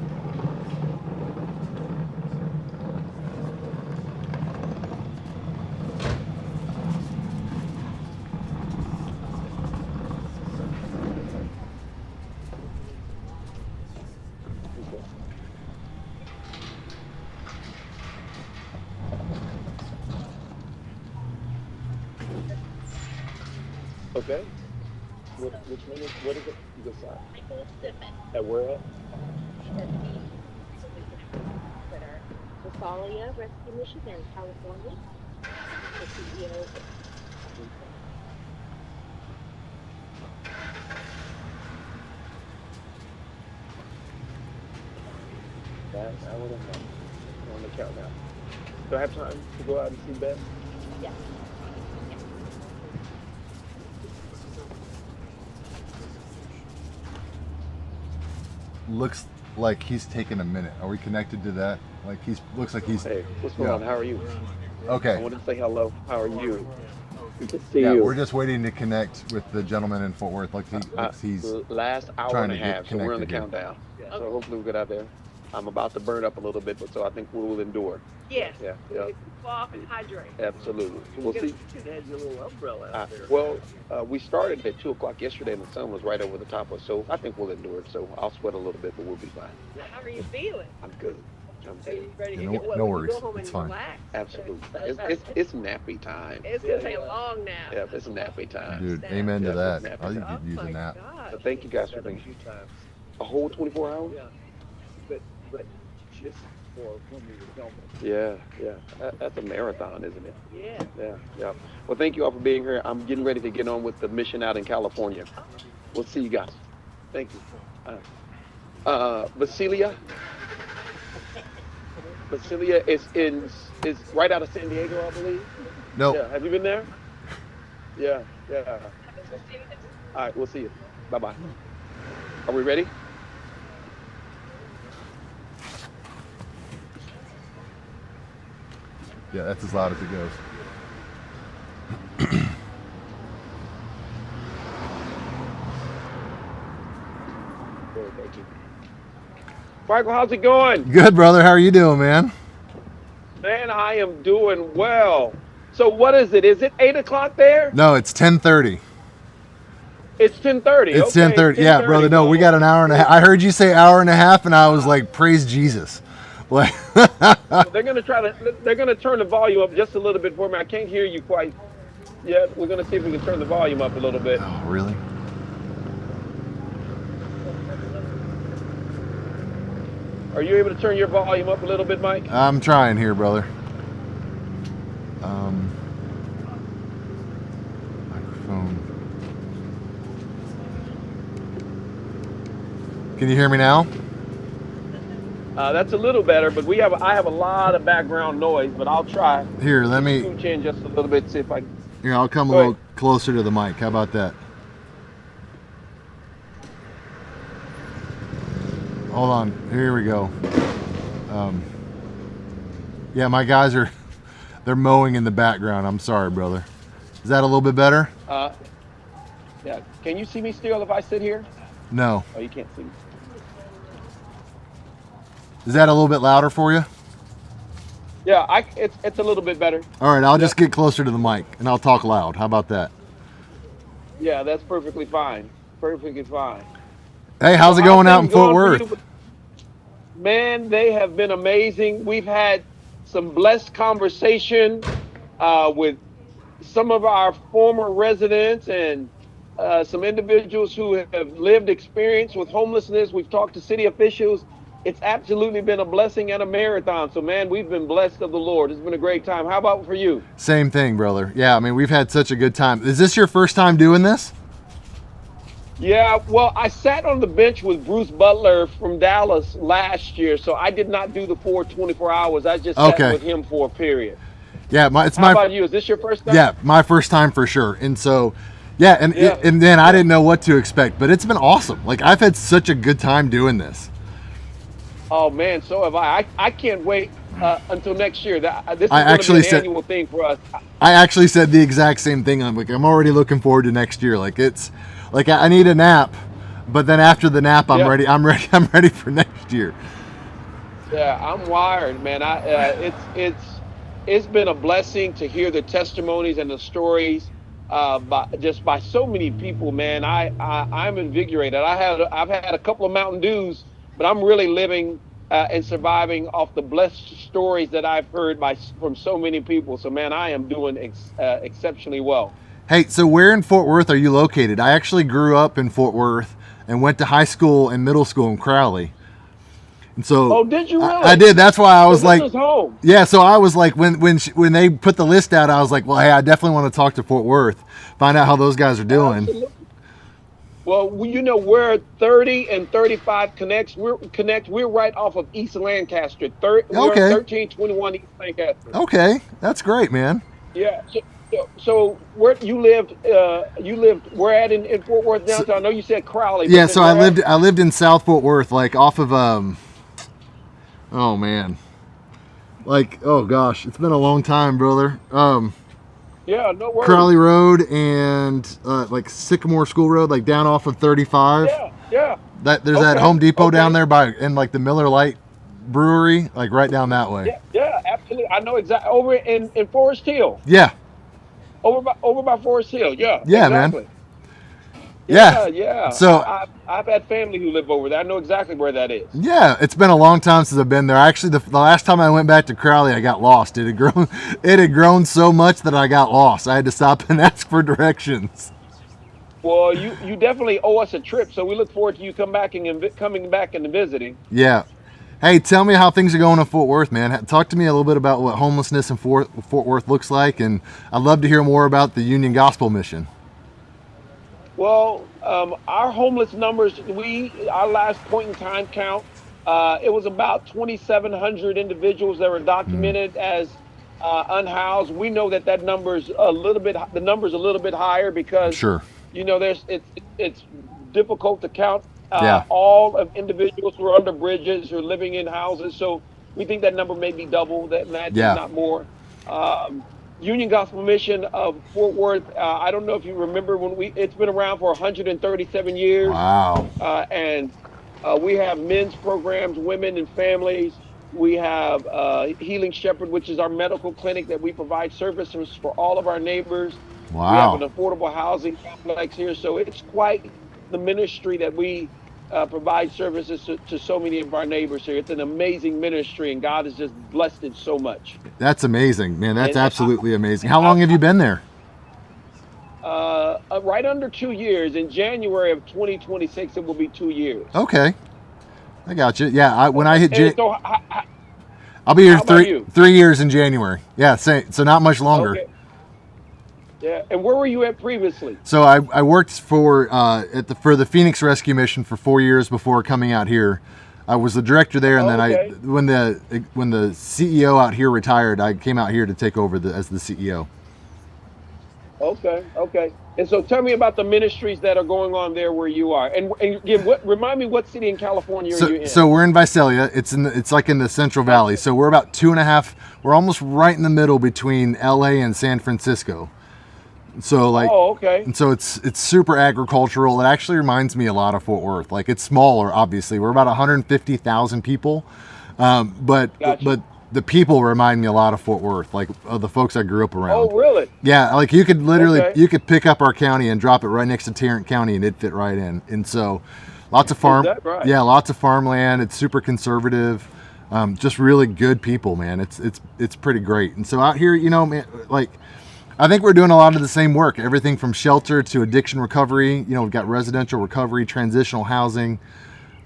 Okay. Which one is, what is it? You go side. At where at? Visalia Rescue Mission in California. The CEO. I would have known. On the countdown. Do I have time to go out and see Beth? Yeah. Looks like he's taking a minute. Are we connected to that? Like looks like he's. Hey, what's going on? How are you? Okay. I wanted to say hello. How are you? Good to see Yeah, you. we're just waiting to connect with the gentleman in Fort Worth. Like he's last hour trying and a to get half, so we're on the connected here. countdown. So hopefully we'll get out there. I'm about to burn up a little bit, but so I think we will endure. Yes. Yeah. Yeah. Cool off and hydrate. Absolutely. We'll see. You had your little umbrella out there. Well, we started at 2 o'clock yesterday, and the sun was right over the top of us. So I think we'll endure it. So I'll sweat a little bit, but we'll be fine. How are you feeling? I'm good. I'm Are you good. ready to Yeah, get no what, when you worries. go home It's and fine. relax? Absolutely. It's nappy time. It's gonna take a long nap. Yeah, it's nappy time. Dude, amen to Yeah, that. it's nappy I think time. you'd use a nap. But thank you guys for being here. A whole 24 hours? But just for when we were filming. Yeah. That's a marathon, isn't it? Yeah. Yeah. Well, thank you all for being here. I'm getting ready to get on with the mission out in California. We'll see you guys. Thank you. Visalia. Visalia is right out of San Diego, I believe. Nope. Yeah. Have you been there? Yeah. All right. We'll see you. Bye-bye. Are we ready? Yeah, that's as loud as it goes. Thank you. Michael, how's it going? Good, brother. How are you doing, man? Man, I am doing well. So what is it? Is it 8 o'clock there? No, it's 10:30. It's 10:30. It's Okay, 10:30. Yeah, 10:30. brother. No, we got an hour and a half. I heard you say hour and a half, and I was like, praise Jesus. Like, They're gonna turn the volume up just a little bit for me. I can't hear you quite Yeah, we're gonna see if we can turn the volume up a little bit. Oh, really? Are you able to turn your volume up a little bit, Mike? I'm trying here, brother. Microphone. Can you hear me now? That's a little better, but I have a lot of background noise, but I'll try. Here, let me. Scooch in just a little bit, see if I. Here, I'll come a Go little ahead. closer to the mic. How about that? Hold on. Here we go. Yeah, my guys they're mowing in the background. I'm sorry, brother. Is that a little bit better? Yeah. Can you see me still if I sit here? No. Oh, you can't see me. Is that a little bit louder for you? Yeah, it's a little bit better. All right, I'll just get closer to the mic and I'll talk loud. How about that? Yeah, that's perfectly fine. Perfectly fine. Hey, how's it going out in Fort Worth? Man, they have been amazing. We've had some blessed conversation with some of our former residents and some individuals who have lived experience with homelessness. We've talked to city officials. It's absolutely been a blessing and a marathon. So, man, we've been blessed of the Lord. It's been a great time. How about for you? Same thing, brother. Yeah, I mean, we've had such a good time. Is this your first time doing this? Yeah, well, I sat on the bench with Bruce Butler from Dallas last year, so I did not do the full 24 hours. I just sat with him for a period. Yeah, How about you? Is this your first time? Yeah, my first time for sure. And so, and then I didn't know what to expect, but it's been awesome. Like, I've had such a good time doing this. Oh man, so have I. I can't wait until next year. This is going to be an annual thing for us. I actually said the exact same thing. I'm like, I'm already looking forward to next year. Like, it's like I need a nap, but then after the nap, I'm ready. I'm ready for next year. Yeah, I'm wired, man. It's been a blessing to hear the testimonies and the stories by so many people, man. I'm invigorated. I've had a couple of Mountain Dews, but I'm really living and surviving off the blessed stories that I've heard from so many people. So, man, I am doing exceptionally well. Hey, so where in Fort Worth are you located? I actually grew up in Fort Worth and went to high school and middle school in Crowley. And so, oh, did you really? I did. That's why I was so like, this is home. Yeah. So I was like, when they put the list out, I was like, well, hey, I definitely want to talk to Fort Worth, find out how those guys are doing. Absolutely. Well, you know, we're 30 and 35 connects. We're right off of East Lancaster. We're 1321 East Lancaster. Okay, that's great, man. Yeah. So where you lived? Where at in Fort Worth downtown? I know you said Crowley. Yeah. So I lived in South Fort Worth, like off of oh man, like oh gosh, it's been a long time, brother. Yeah, no worries. Crowley Road and like Sycamore School Road, like down off of 35. Yeah. There's that Home Depot down there in like the Miller Lite Brewery, like right down that way. Yeah, absolutely. I know exactly. Over in Forest Hill. Yeah. Over by Forest Hill. Yeah. Yeah, exactly. man. Yeah. Yeah. So I've had family who live over there. I know exactly where that is. Yeah, it's been a long time since I've been there. Actually, the last time I went back to Crowley, I got lost. It had grown so much that I got lost. I had to stop and ask for directions. Well, you definitely owe us a trip, so we look forward to you coming back and visiting. Yeah. Hey, tell me how things are going in Fort Worth, man. Talk to me a little bit about what homelessness in Fort Worth looks like, and I'd love to hear more about the Union Gospel Mission. Well, our homeless numbers, our last point in time count, it was about 2,700 individuals that were documented as unhoused. We know that number's a little bit higher because, you know, it's difficult to count all of individuals who are under bridges, who are living in houses. So we think that number may be double that, not more. Union Gospel Mission of Fort Worth. I don't know if you remember it's been around for 137 years. Wow. And we have men's programs, women and families. We have Healing Shepherd, which is our medical clinic that we provide services for all of our neighbors. Wow. We have an affordable housing complex here. So it's quite the ministry that we provide services to so many of our neighbors here. It's an amazing ministry, and God has just blessed it so much. That's amazing, man. That's absolutely amazing. How long have you been there? right under 2 years. In January of 2026, it will be 2 years. Okay, I got you. Yeah, when I hit And so, I'll be here how about you? 3 years in January. Yeah, so not much longer. Okay. Yeah, and where were you at previously? So I worked for the Phoenix Rescue Mission for 4 years before coming out here. I was the director there, and then when the CEO out here retired, I came out here to take over as the CEO. Okay. And so tell me about the ministries that are going on there where you are. And again, remind me what city in California are you in? So we're in Visalia. It's like in the Central Valley. So we're about 2.5. We're almost right in the middle between LA and San Francisco. So and so it's super agricultural. It actually reminds me a lot of Fort Worth. Like, it's smaller, obviously. We're about 150,000 people, but the people remind me a lot of Fort Worth, like the folks I grew up around. Oh, really? Yeah, like you could literally you could pick up our county and drop it right next to Tarrant County, and it'd fit right in. And so, lots of lots of farmland. It's super conservative. Just really good people, man. It's pretty great. And so out here, man, like, I think we're doing a lot of the same work. Everything from shelter to addiction recovery. We've got residential recovery, transitional housing.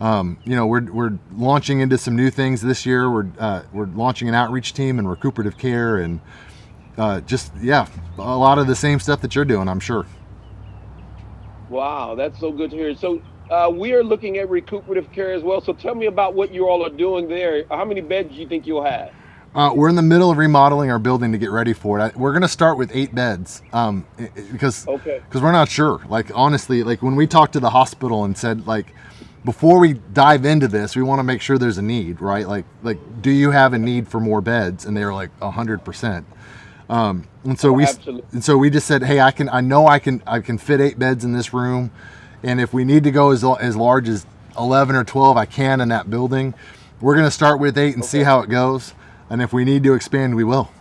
We're launching into some new things this year. We're launching an outreach team and recuperative care, and a lot of the same stuff that you're doing, I'm sure. Wow, that's so good to hear. So we are looking at recuperative care as well. So tell me about what you all are doing there. How many beds do you think you'll have? We're in the middle of remodeling our building to get ready for it. We're going to start with 8 beds because we're not sure. Like, honestly, like when we talked to the hospital and said, like, before we dive into this, we want to make sure there's a need, right? Like, do you have a need for more beds? And they were like 100%. And so we just said, hey, I know I can fit 8 beds in this room, and if we need to go as large as 11 or 12, I can in that building. We're going to start with 8 and see how it goes. And if we need to expand, we will.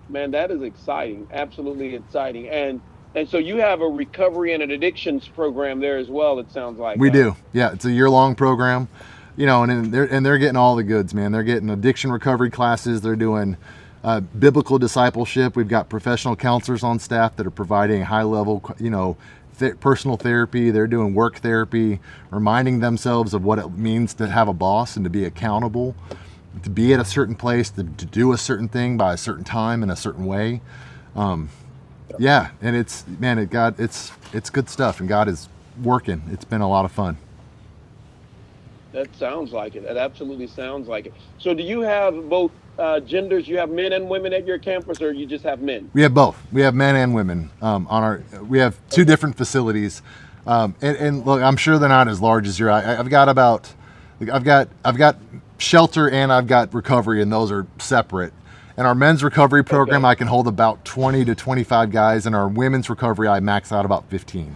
Man, that is exciting. Absolutely exciting. And so you have a recovery and an addictions program there as well, it sounds like. We do. Yeah, it's a year-long program. And they're getting all the goods, man. They're getting addiction recovery classes. They're doing biblical discipleship. We've got professional counselors on staff that are providing high-level, personal therapy. They're doing work therapy, reminding themselves of what it means to have a boss and to be accountable, to be at a certain place, to do a certain thing by a certain time in a certain way. And it's good stuff, and God is working. It's been a lot of fun. That sounds like it. That absolutely sounds like it. So do you have both genders? You have men and women at your campus, or you just have men? We have both. We have men and women we have 2 different facilities. And look, I'm sure they're not as large as I've got shelter and I've got recovery, and those are separate. And our men's recovery program, I can hold about 20 to 25 guys, and our women's recovery, I max out about 15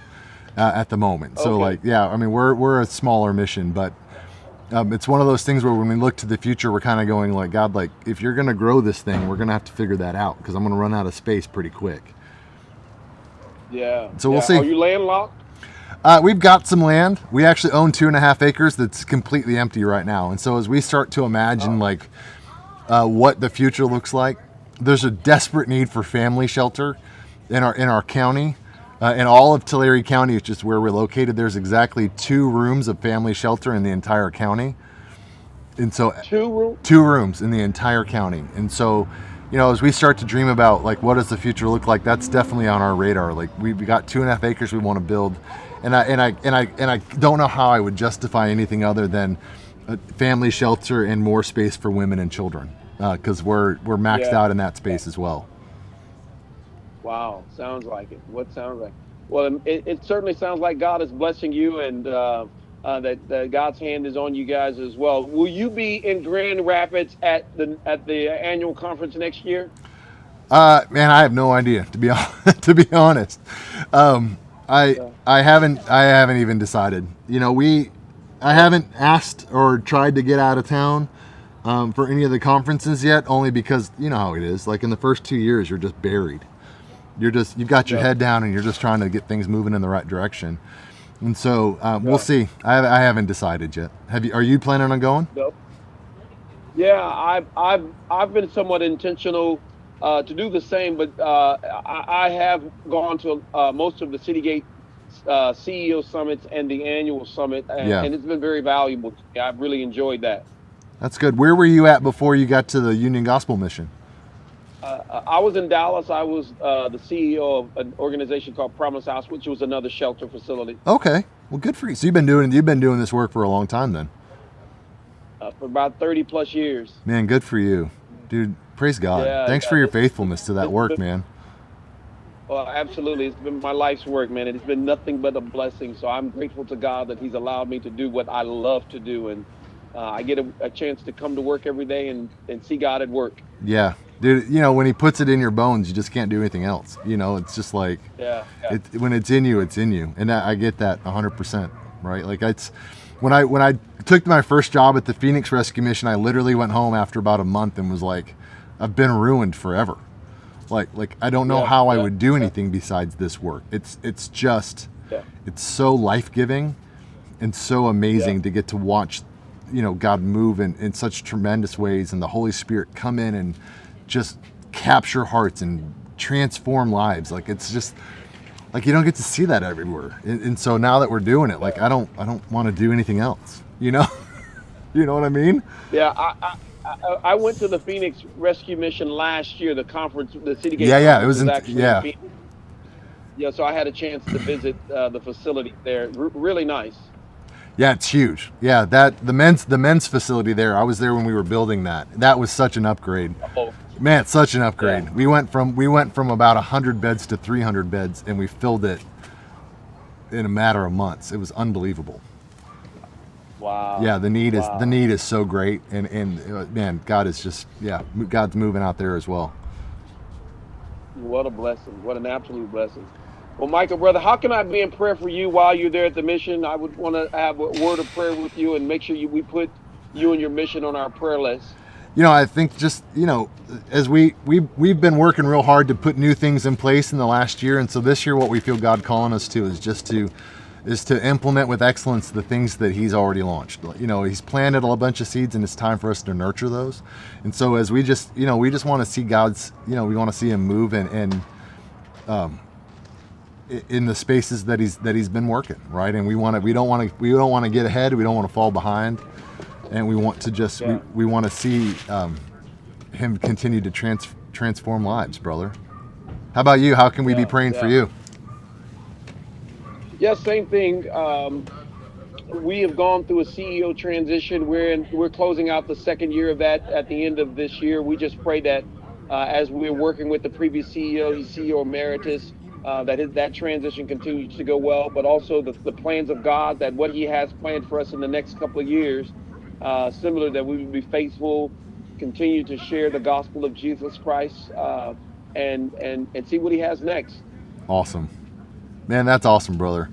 at the moment. So we're a smaller mission, but it's one of those things where when we look to the future, we're kind of going like, God, like, if you're going to grow this thing, we're going to have to figure that out, because I'm going to run out of space pretty quick. Yeah. So we'll see. Are you landlocked? We've got some land. We actually own 2.5 acres that's completely empty right now. And so as we start to imagine what the future looks like, there's a desperate need for family shelter in our county. In all of Tulare County, which is where we're located, there's exactly 2 rooms of family shelter in the entire county. And so 2 rooms in the entire county. And so, as we start to dream about, like, what does the future look like, that's definitely on our radar. Like, we got 2.5 acres we want to build, and I don't know how I would justify anything other than a family shelter and more space for women and children, because we're maxed out in that space as well. Wow, sounds like it. What sounds like? Well, it certainly sounds like God is blessing you, and that God's hand is on you guys as well. Will you be in Grand Rapids at the annual conference next year? Man, I have no idea, to be honest. I haven't even decided. I haven't asked or tried to get out of town for any of the conferences yet, only because you know how it is. Like, in the first 2 years, you're just buried. You've got your head down, and you're just trying to get things moving in the right direction. And so we'll see. I haven't decided yet. Are you planning on going? Nope. Yeah, I've been somewhat intentional to do the same, but I have gone to most of the Citygate CEO summits and the annual summit, Yeah. and it's been very valuable. I've really enjoyed that. That's good. Where were you at before you got to the Union Gospel Mission? I was in Dallas. I was the CEO of an organization called Promise House, which was another shelter facility. Okay. Well, good for you. So you've been doing this work for a long time then. For about 30 plus years. Man, good for you. Dude, praise God. Yeah, Thanks for your faithfulness to that work, man. Well, absolutely. It's been my life's work, man. It's been nothing but a blessing. So I'm grateful to God that He's allowed me to do what I love to do. And I get a chance to come to work every day and see God at work. Yeah. Dude, when He puts it in your bones, you just can't do anything else. It's just like, when it's in you, it's in you. And I get that 100%, right? Like when I took my first job at the Phoenix Rescue Mission, I literally went home after about a month and was like, I've been ruined forever. Like I don't know how I would do anything besides this work. It's just, it's so life-giving and so amazing to get to watch, God move in such tremendous ways, and the Holy Spirit come in and just capture hearts and transform lives. Like it's just like you don't get to see that everywhere. And so now that we're doing it, like I don't want to do anything else. You know what I mean? Yeah, I went to the Phoenix Rescue Mission last year, the conference, the Citygate. Yeah, it was actually in Phoenix. Yeah, so I had a chance to visit the facility there. Really nice. Yeah, it's huge. Yeah, the men's facility there. I was there when we were building that. That was such an upgrade. Oh. Man, it's such an upgrade. Yeah. We went from about 100 beds to 300 beds, and we filled it in a matter of months. It was unbelievable. Wow. Yeah, the need is so great, and man, God is just God's moving out there as well. What a blessing! What an absolute blessing. Well, Michael, brother, how can I be in prayer for you while you're there at the mission? I would want to have a word of prayer with you and make sure we put you and your mission on our prayer list. I think just, as we've been working real hard to put new things in place in the last year. And so this year, what we feel God calling us to is just to implement with excellence the things that He's already launched. He's planted a bunch of seeds, and it's time for us to nurture those. And so as we just want to see God's, we want to see Him move in the spaces that he's been working, right? And we don't want to get ahead. We don't want to fall behind. And we want to just we want to see Him continue to transform lives, brother. How about you? How can we be praying for you? Yeah, same thing. We have gone through a CEO transition. We're closing out the second year of that at the end of this year. We just pray that as we're working with the previous CEO, he's CEO Emeritus, that transition continues to go well, but also the plans of God, that what He has planned for us in the next couple of years. Similar, that we would be faithful, continue to share the gospel of Jesus Christ, and see what He has next. Awesome, man. That's awesome, brother.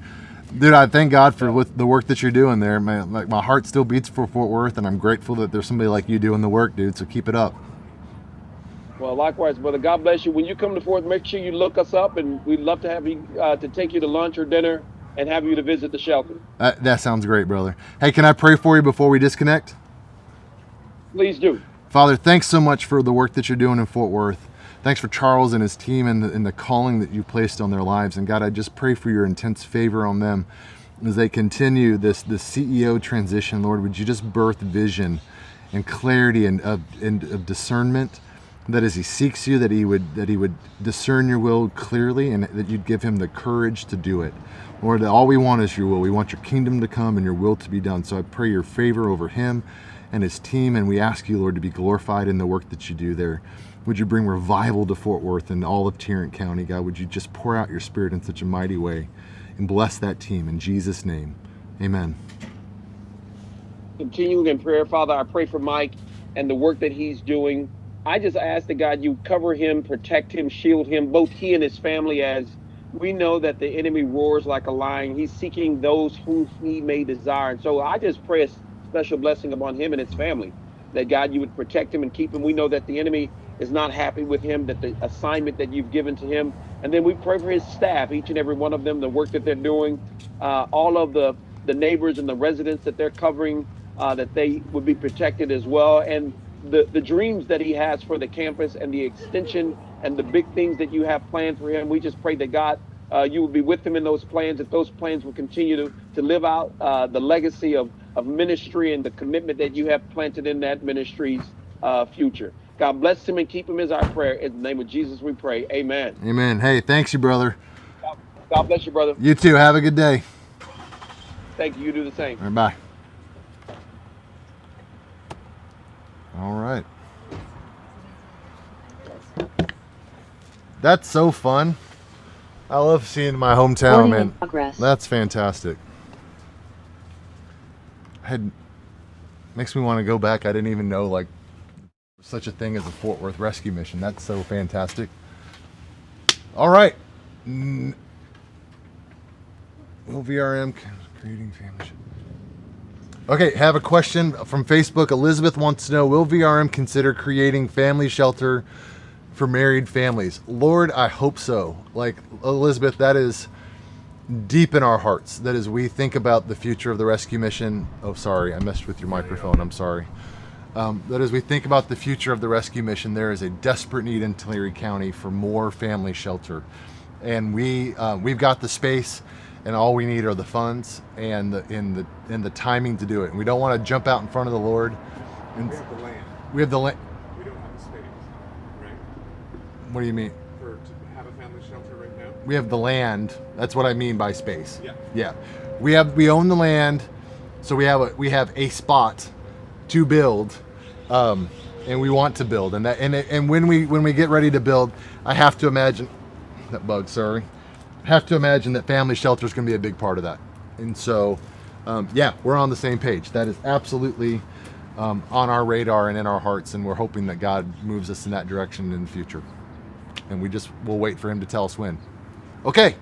Dude, I thank God for the work that you're doing there, man. Like my heart still beats for Fort Worth, and I'm grateful that there's somebody like you doing the work, dude. So keep it up. Well, likewise, brother. God bless you. When you come to Fort, make sure you look us up, and we'd love to have you to take you to lunch or dinner and have you to visit the shelter. That sounds great, brother. Hey, can I pray for you before we disconnect? Please do. Father, thanks so much for the work that you're doing in Fort Worth. Thanks for Charles and his team and the calling that you placed on their lives. And God, I just pray for your intense favor on them as they continue this CEO transition. Lord, would you just birth vision and clarity and of discernment, that as he seeks you, that he would discern your will clearly, and that you'd give him the courage to do it. Lord, all we want is your will. We want your kingdom to come and your will to be done. So I pray your favor over him and his team, and we ask you, Lord, to be glorified in the work that you do there. Would you bring revival to Fort Worth and all of Tarrant County, God? Would you just pour out your Spirit in such a mighty way and bless that team in Jesus' name. Amen. Continuing in prayer, Father, I pray for Mike and the work that he's doing. I just ask that, God, you cover him, protect him, shield him, both he and his family, as we know that the enemy roars like a lion. He's seeking those who he may desire. And so I just pray a special blessing upon him and his family, that, God, you would protect him and keep him. We know that the enemy is not happy with him, that the assignment that you've given to him. And then we pray for his staff, each and every one of them, the work that they're doing, all of the neighbors and the residents that they're covering, that they would be protected as well. And the dreams that he has for the campus and the extension and the big things that you have planned for him. We just pray that God, you will be with him in those plans, that those plans will continue to live out the legacy of ministry and the commitment that you have planted in that ministry's future. God bless him and keep him is our prayer. In the name of Jesus we pray. Amen. Amen. Hey, thanks you, brother. God bless you, brother. You too. Have a good day. Thank you. You do the same. All right, bye. All right. That's so fun. I love seeing my hometown, man. That's fantastic. Makes me want to go back. I didn't even know like such a thing as a Fort Worth rescue mission. That's so fantastic. All right. Will VRM creating family? Okay, have a question from Facebook. Elizabeth wants to know, will VRM consider creating family shelter for married families? Lord, I hope so. Like, Elizabeth, that is deep in our hearts. That is, we think about the future of the rescue mission. Oh, sorry, I messed with your microphone. I'm sorry. That is, we think about the future of the rescue mission. There is a desperate need in Tulare County for more family shelter. And we've got the space, and all we need are the funds and the timing to do it. And we don't want to jump out in front of the Lord. And we have the land. We have the land. We don't have the space, right? What do you mean? To have a family shelter right now? We have the land. That's what I mean by space. Yeah. Yeah. We own the land, so we have a spot to build, and we want to build. And when we get ready to build, I have to imagine that bug. Sorry. Have to imagine that family shelter is going to be a big part of that. And so, yeah, we're on the same page. That is absolutely on our radar and in our hearts, and we're hoping that God moves us in that direction in the future. And we'll wait for him to tell us when. Okay.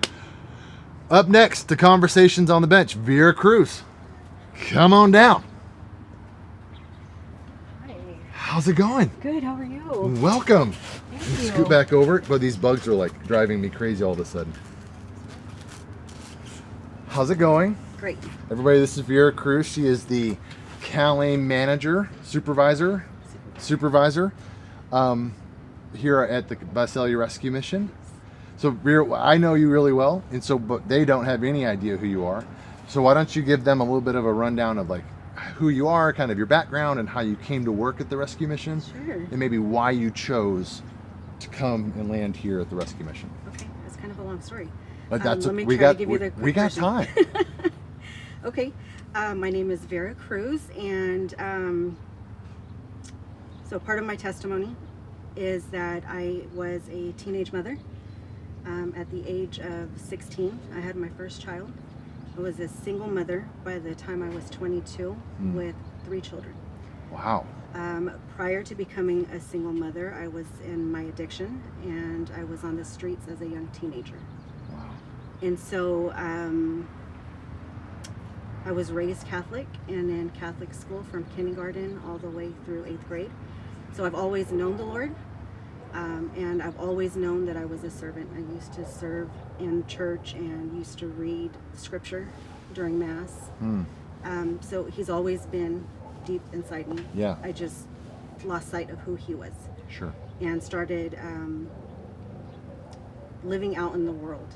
Up next to Conversations on the Bench, Vera Cruz. Come on down. Hi. How's it going? Good, how are you? Welcome. Thank you. Scoot back over. But these bugs are like driving me crazy all of a sudden. How's it going? Great. Everybody, this is Vera Cruz. She is the CalAIM manager, supervisor here at the Visalia Rescue Mission. So Vera, I know you really well, and so but they don't have any idea who you are. So why don't you give them a little bit of a rundown of like who you are, kind of your background, and how you came to work at the rescue mission, Sure. and maybe why you chose to come and land here at the rescue mission. Okay, that's kind of a long story. But that's let me we try got to give you the we quick got version. time. Okay, my name is Vera Cruz, and so part of my testimony is that I was a teenage mother. At the age of 16, I had my first child. I was a single mother by the time I was 22 with 3 children. Wow. Prior to becoming a single mother, I was in my addiction, and I was on the streets as a young teenager. Wow. And so I was raised Catholic and in Catholic school from kindergarten all the way through 8th grade. So I've always known the Lord, and I've always known that I was a servant. I used to serve in church and used to read scripture during Mass. So he's always been deep inside me. Yeah. I just lost sight of who he was. Sure. And started living out in the world.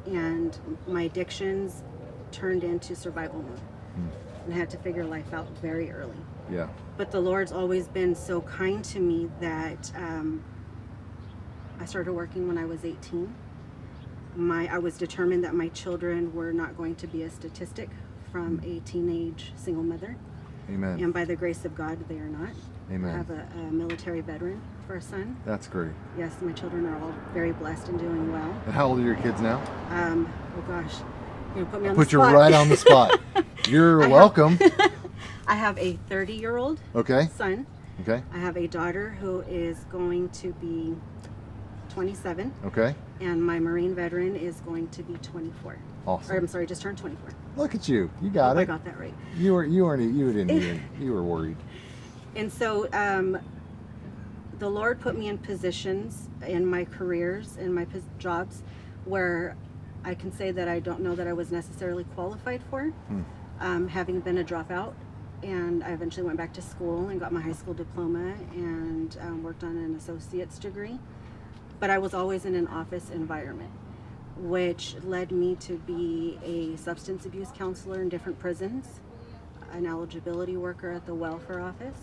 And my addictions turned into survival mode. And I had to figure life out very early. Yeah. But the Lord's always been so kind to me that I started working when I was 18. I was determined that my children were not going to be a statistic from a teenage single mother. Amen. And by the grace of God, they are not. Amen. I have a military veteran for a son. That's great. Yes, my children are all very blessed and doing well. And how old are your kids now? Oh gosh, you're gonna put me on Put the you spot. right on the spot. You're welcome. I have a 30-year-old Okay. son. Okay. I have a daughter who is going to be 27. Okay. And my Marine veteran is going to be 24. Awesome. Or I'm sorry, just turned 24. Look at you. You got it. I got that right. You were you were worried. And so the Lord put me in positions in my careers, in my jobs, where I can say that I don't know that I was necessarily qualified for, having been a dropout and I eventually went back to school and got my high school diploma and worked on an associate's degree. But I was always in an office environment, which led me to be a substance abuse counselor in different prisons, an eligibility worker at the welfare office.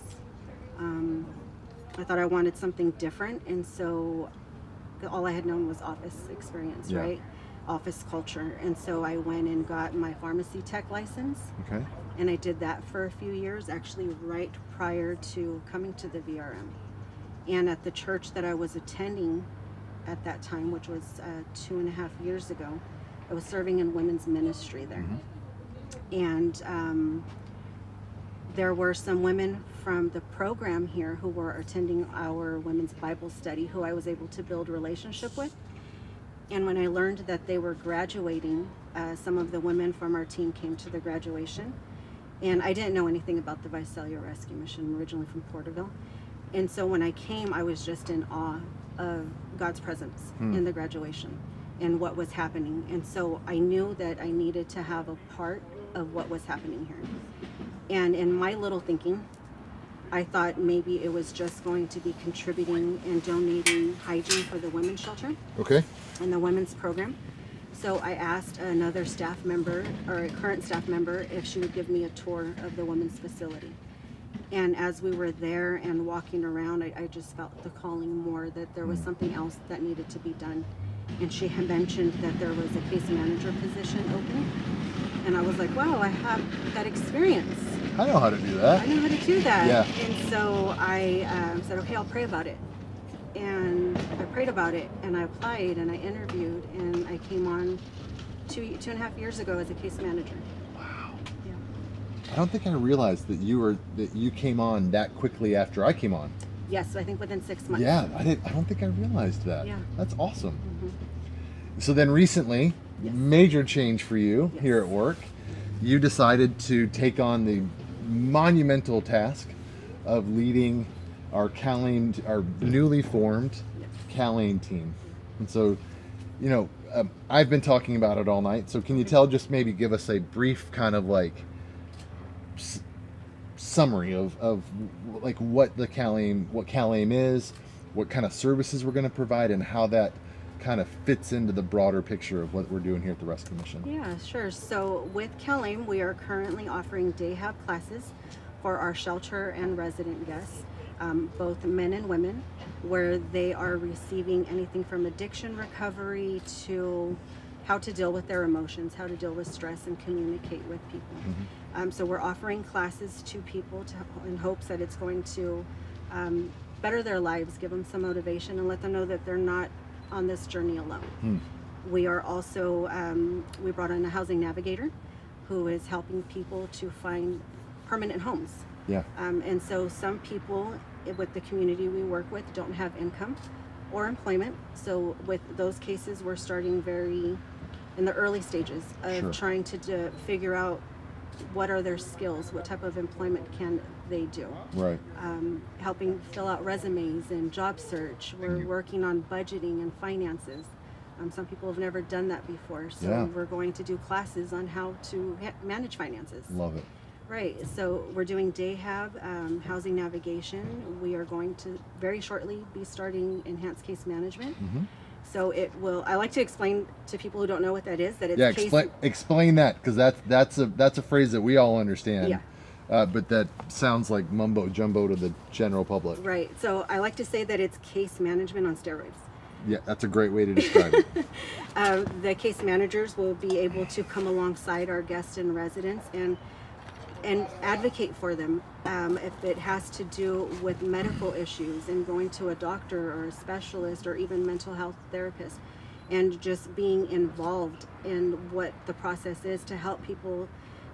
I thought I wanted something different, and so all I had known was office experience, Yeah. right? Office culture. And so I went and got my pharmacy tech license. Okay. And I did that for a few years, actually right prior to coming to the VRM. And at the church that I was attending at that time, which was 2.5 years ago, I was serving in women's ministry there. And there were some women from the program here who were attending our women's Bible study who I was able to build relationship with. And when I learned that they were graduating, some of the women from our team came to the graduation. And I didn't know anything about the Visalia Rescue Mission. I'm originally from Porterville. And so when I came, I was just in awe of God's presence in the graduation and what was happening. And so I knew that I needed to have a part of what was happening here. And in my little thinking, I thought maybe it was just going to be contributing and donating hygiene for the women's shelter. Okay. And the women's program. So I asked another staff member, or a current staff member, if she would give me a tour of the women's facility. And as we were there and walking around, I just felt the calling more that there was something else that needed to be done. And she had mentioned that there was a case manager position open. And I was like, wow, I have that experience. I know how to do that. I know how to do that. Yeah. And so I said, okay, I'll pray about it. And I prayed about it, and I applied, and I interviewed, and I came on 2.5 years ago as a case manager. I don't think I realized that you came on that quickly after I came on. Yes, I think within 6 months. Yeah, I don't think I realized that. Yeah. That's awesome. So then recently, major change for you here at work. You decided to take on the monumental task of leading our newly formed Calane team. And so, I've been talking about it all night. So can you just maybe give us a brief kind of like summary of like what Calame is, what kind of services we're going to provide, and how that kind of fits into the broader picture of what we're doing here at the Rescue Mission? Yeah, sure. So with Calame, we are currently offering day hab classes for our shelter and resident guests, both men and women, where they are receiving anything from addiction recovery to how to deal with their emotions, how to deal with stress and communicate with people. So we're offering classes to people in hopes that it's going to better their lives, give them some motivation, and let them know that they're not on this journey alone. We are also, we brought in a housing navigator who is helping people to find permanent homes. Yeah. And so some people with the community we work with don't have income or employment. So with those cases, we're starting very in the early stages of trying to figure out what are their skills, what type of employment can they do. Right. Helping fill out resumes and job search. We're working on budgeting and finances. Some people have never done that before, so we're going to do classes on how to manage finances. Love it. Right, so we're doing day hab, housing navigation. We are going to very shortly be starting enhanced case management. So it will, I like to explain to people who don't know what that is, that it's explain that, because that's a phrase that we all understand. But that sounds like mumbo jumbo to the general public. Right, so I like to say that it's case management on steroids. Yeah, that's a great way to describe it. The case managers will be able to come alongside our guests and residents and advocate for them if it has to do with medical issues and going to a doctor or a specialist or even mental health therapist, and just being involved in what the process is to help people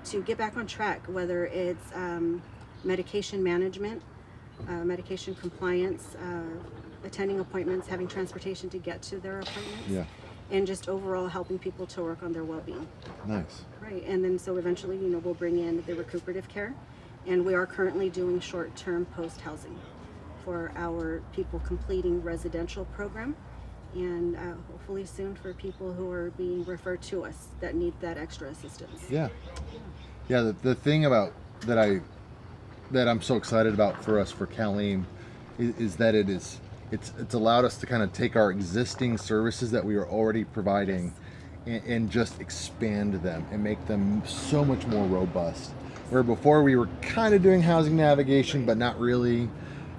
to get back on track, whether it's medication management, medication compliance, attending appointments, having transportation to get to their appointments, and just overall helping people to work on their well-being. Nice. Right, and then so eventually, we'll bring in the recuperative care, and we are currently doing short-term post-housing for our people completing residential program, and hopefully soon for people who are being referred to us that need that extra assistance. Yeah. The thing about that I that I'm so excited about for us for Calim is that it's allowed us to kind of take our existing services that we are already providing and just expand them and make them so much more robust. Where before we were kind of doing housing navigation, but not really,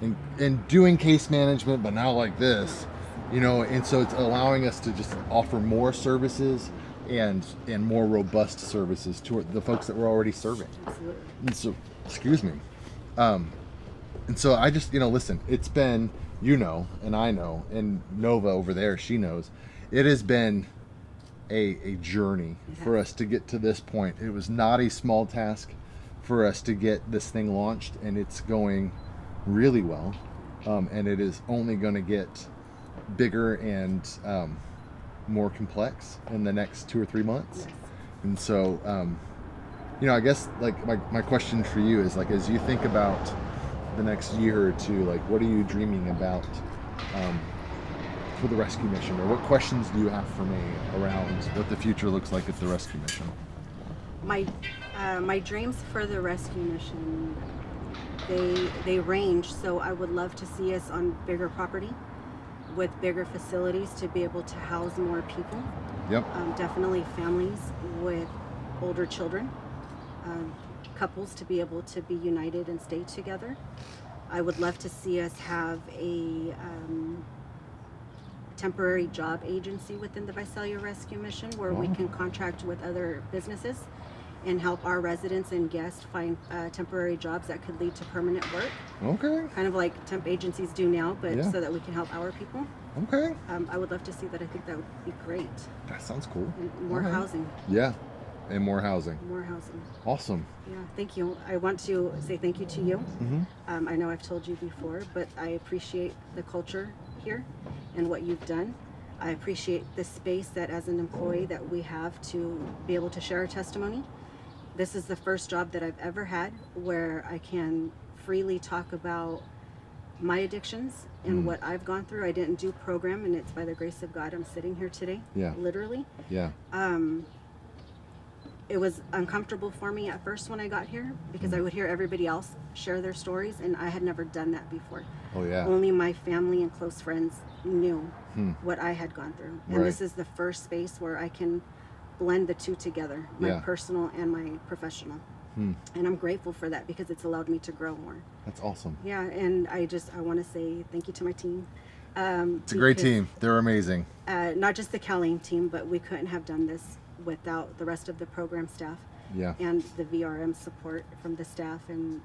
and doing case management, but not like this, you know. And so it's allowing us to just offer more services and more robust services to the folks that we're already serving. Absolutely. And so, excuse me. And so I just, listen, it's been, and I know, and Nova over there, she knows, it has been a journey for us to get to this point. It was not a small task for us to get this thing launched, and it's going really well. And it is only going to get bigger and more complex in the next 2 or 3 months. Yes. And so, I guess like my question for you is, like, as you think about the next year or two, like, what are you dreaming about for the rescue mission, or what questions do you have for me around what the future looks like at the rescue mission? My dreams for the rescue mission, they range. So I would love to see us on bigger property with bigger facilities to be able to house more people. Yep. Definitely families with older children, couples to be able to be united and stay together. I would love to see us have a temporary job agency within the Visalia Rescue Mission where we can contract with other businesses and help our residents and guests find temporary jobs that could lead to permanent work. Okay. Kind of like temp agencies do now, but Yeah. so that we can help our people. Okay. I would love to see that. I think that would be great. That sounds cool. And more All right. housing. Yeah. And more housing. More housing. Awesome. Yeah, thank you. I want to say thank you to you. Mm-hmm. I know I've told you before, but I appreciate the culture here and what you've done. I appreciate the space that as an employee that we have to be able to share our testimony. This is the first job that I've ever had where I can freely talk about my addictions and what I've gone through. I didn't do program, and it's by the grace of God I'm sitting here today. Yeah. Literally. Yeah. It was uncomfortable for me at first when I got here because I would hear everybody else share their stories, and I had never done that before. Oh yeah. Only my family and close friends knew what I had gone through. And Right. this is the first space where I can blend the two together, my Yeah. personal and my professional. And I'm grateful for that because it's allowed me to grow more. That's awesome. Yeah, and I want to say thank you to my team. It's a great team. They're amazing. Not just the Calim team, but we couldn't have done this without the rest of the program staff. Yeah. And the VRM support from the staff and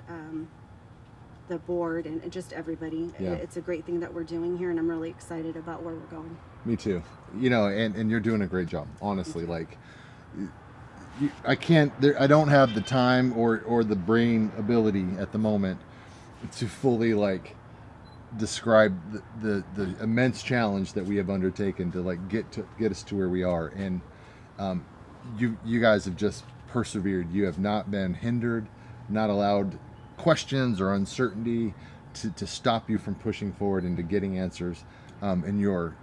the board and just everybody. Yeah. It's a great thing that we're doing here, and I'm really excited about where we're going. Me too. And you're doing a great job, honestly. Like, I don't have the time or the brain ability at the moment to fully describe the immense challenge that we have undertaken to get us to where we are. And you guys have just persevered. You have not been hindered, not allowed questions or uncertainty to stop you from pushing forward and to getting answers. And you're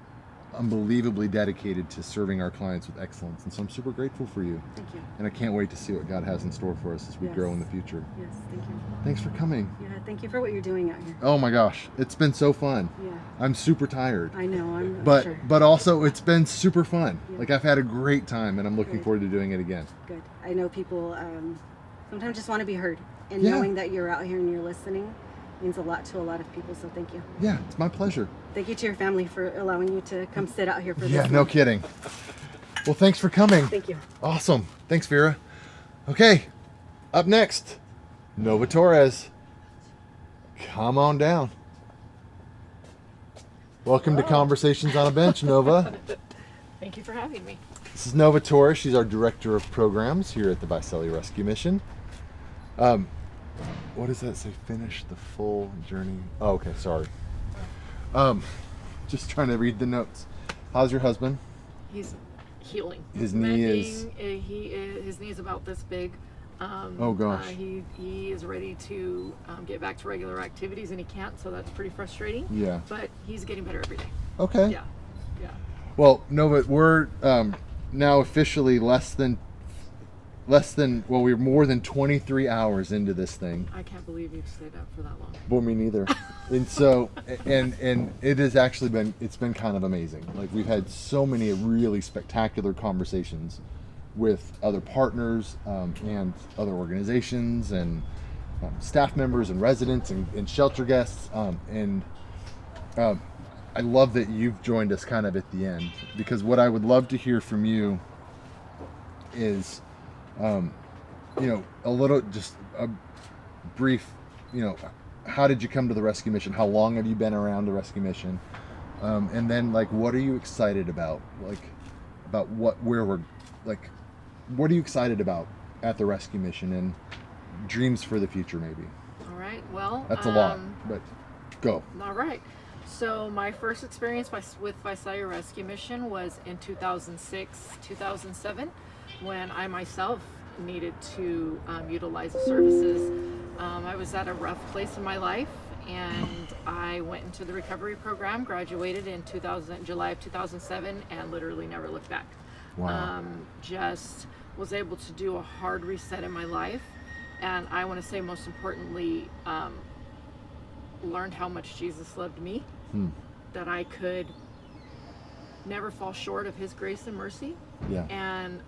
unbelievably dedicated to serving our clients with excellence. And so I'm super grateful for you. Thank you. And I can't wait to see what God has in store for us as we grow in the future. Yes, thank you. Thanks for coming. Yeah, thank you for what you're doing out here. Oh my gosh, it's been so fun. Yeah. I'm super tired. I know, I'm But sure. but also it's been super fun. Yeah. Like, I've had a great time, and I'm looking Good. forward to doing it again. Good. I know people sometimes just want to be heard, and Yeah. knowing that you're out here and you're listening means a lot to a lot of people, so thank you. Yeah, it's my pleasure. Thank you to your family for allowing you to come sit out here for Yeah, this. no one. kidding. Well, thanks for coming. Thank you. Awesome. Thanks, Vera. Okay, up next, Nova Torres. Come on down. Welcome to Conversations on a Bench, Nova. Thank you for having me. This is Nova Torres. She's our Director of Programs here at the Visalia Rescue Mission. What does that say? Finish the full journey. Oh, okay, sorry. Just trying to read the notes. How's your husband? He's healing. His knee is- his knee is about this big. Oh, gosh. He is ready to get back to regular activities, and he can't, so that's pretty frustrating. Yeah. But he's getting better every day. Okay. Yeah. Yeah. Well, Nova, we're now officially less than we're more than 23 hours into this thing. I can't believe you've stayed up for that long. Well, me neither. And so, and it has actually been kind of amazing. Like, we've had so many really spectacular conversations with other partners and other organizations and staff members and residents and shelter guests. I love that you've joined us kind of at the end, because what I would love to hear from you is, just a brief, how did you come to the rescue mission? How long have you been around the rescue mission? And then, like, what are you excited about? What are you excited about at the rescue mission, and dreams for the future, maybe? All right. Well, that's a lot, but go. All right. So my first experience with Visalia Rescue Mission was in 2006, 2007, when I myself needed to utilize the services. I was at a rough place in my life, and I went into the recovery program, graduated in July of 2007, and literally never looked back. Wow. Just was able to do a hard reset in my life, and I want to say most importantly, learned how much Jesus loved me, that I could never fall short of his grace and mercy, and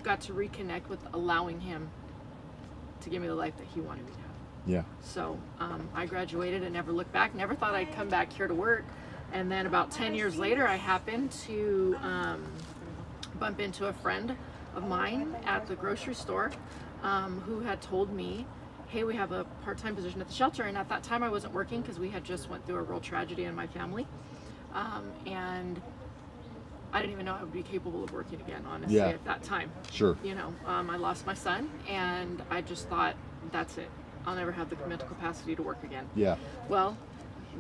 got to reconnect with allowing him to give me the life that he wanted me to have. Yeah. So I graduated and never looked back. Never thought I'd come back here to work. And then about 10 years later, I happened to bump into a friend of mine at the grocery store who had told me, hey, we have a part-time position at the shelter. And at that time I wasn't working because we had just went through a real tragedy in my family. And I didn't even know I would be capable of working again, honestly, at that time. Sure. I lost my son, and I just thought, that's it. I'll never have the mental capacity to work again. Yeah. Well,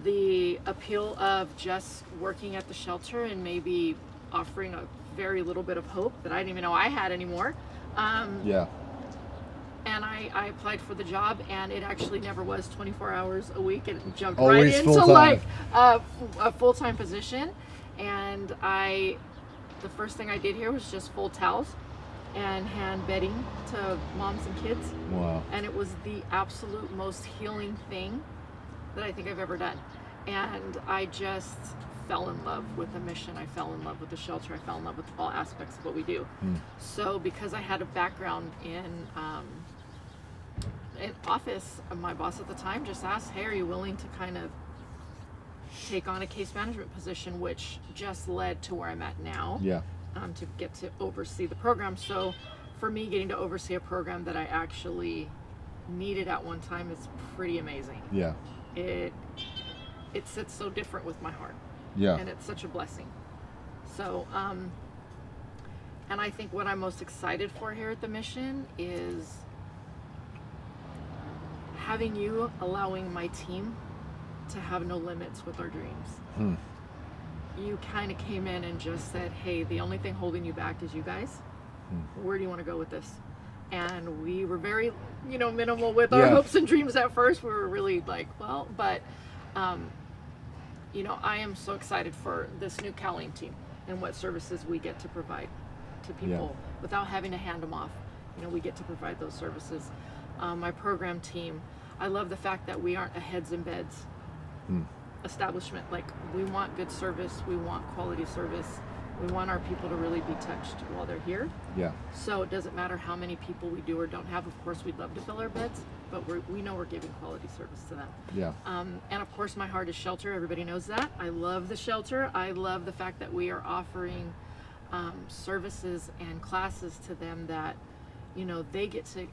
the appeal of just working at the shelter and maybe offering a very little bit of hope that I didn't even know I had anymore. And I applied for the job, and it actually never was 24 hours a week. It jumped Always right into full-time. like a full-time position. And the first thing I did here was just fold towels and hand bedding to moms and kids. Wow. And it was the absolute most healing thing that I think I've ever done. And I just fell in love with the mission. I fell in love with the shelter. I fell in love with all aspects of what we do. So because I had a background in office, my boss at the time just asked, hey, are you willing to kind of take on a case management position, which just led to where I'm at now. To get to oversee the program. So for me, getting to oversee a program that I actually needed at one time is pretty amazing. It sits so different with my heart. And it's such a blessing. So and I think what I'm most excited for here at the mission is having you allowing my team to have no limits with our dreams. You kind of came in and just said, hey, the only thing holding you back is you guys. Where do you want to go with this? And we were very, minimal with our hopes and dreams at first. We were really like, well, but, I am so excited for this new Cowling team and what services we get to provide to people without having to hand them off. We get to provide those services. My program team, I love the fact that we aren't a heads in beds establishment. Like, we want good service, we want quality service, we want our people to really be touched while they're here. So it doesn't matter how many people we do or don't have. Of course, we'd love to fill our beds, but we know we're giving quality service to them. And of course, my heart is shelter. Everybody knows that. I love the shelter. I love the fact that we are offering services and classes to them that they get to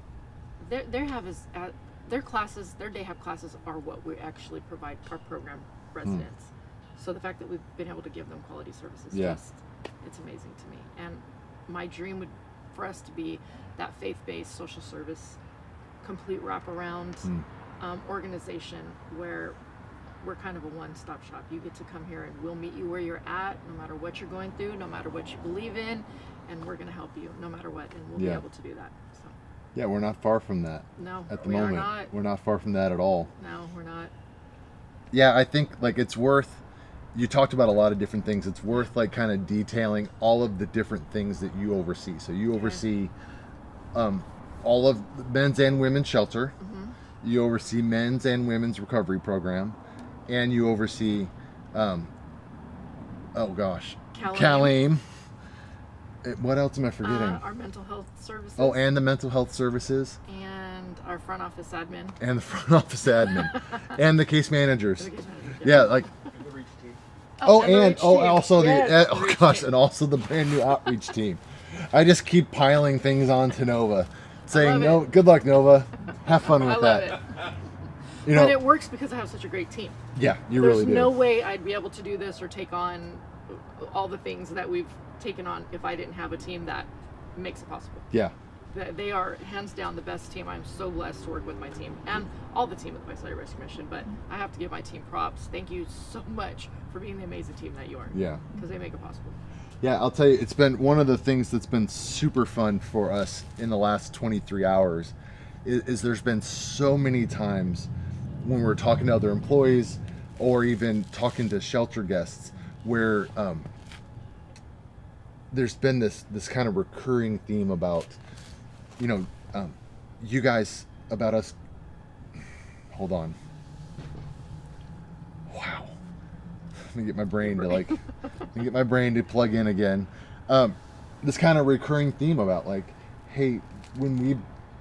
their classes, their day hab classes are what we actually provide our program residents. So the fact that we've been able to give them quality services, it's amazing to me. And my dream would for us to be that faith-based social service, complete wraparound organization where we're kind of a one-stop shop. You get to come here and we'll meet you where you're at, no matter what you're going through, no matter what you believe in, and we're going to help you no matter what, and we'll be able to do that. So. Yeah, we're not far from that. No, at the we moment. are not. We're not far from that at all. No, we're not. Yeah, I think it's worth, you talked about a lot of different things. It's worth kind of detailing all of the different things that you oversee. So you oversee all of the men's and women's shelter. You oversee men's and women's recovery program, and you oversee, CalAIM. What else am I forgetting? Our mental health services. Oh, and the mental health services. And our front office admin. And the front office admin. And the case managers. Yeah, like. And also and also the brand new outreach team. I just keep piling things on to Nova, saying no. Good luck, Nova. Have fun with that. It. But it works because I have such a great team. Yeah, There's really do. no way I'd be able to do this or take on all the things that we've taken on if I didn't have a team that makes it possible. Yeah. They are hands down the best team. I'm so blessed to work with my team and all the team with the Visalia Rescue Mission, but I have to give my team props. Thank you so much for being the amazing team that you are. Yeah. Because they make it possible. Yeah, I'll tell you, it's been one of the things that's been super fun for us in the last 23 hours is there's been so many times when we're talking to other employees or even talking to shelter guests where there's been this kind of recurring theme about, you guys, about us. Hold on. Wow. Let me get my brain to plug in again. This kind of recurring theme about like, hey, when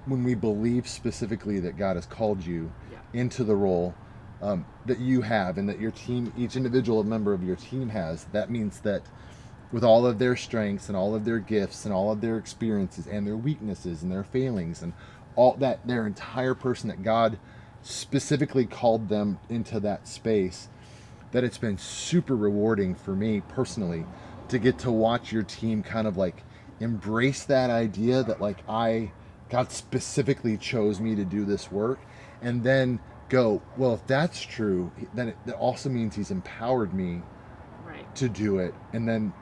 we believe specifically that God has called you into the role that you have and that your team, each individual member of your team has, that means that with all of their strengths and all of their gifts and all of their experiences and their weaknesses and their failings and all that, their entire person, that God specifically called them into that space, that it's been super rewarding for me personally to get to watch your team kind of like embrace that idea that like God specifically chose me to do this work, and then go, well, if that's true, then that also means he's empowered me to do it, and then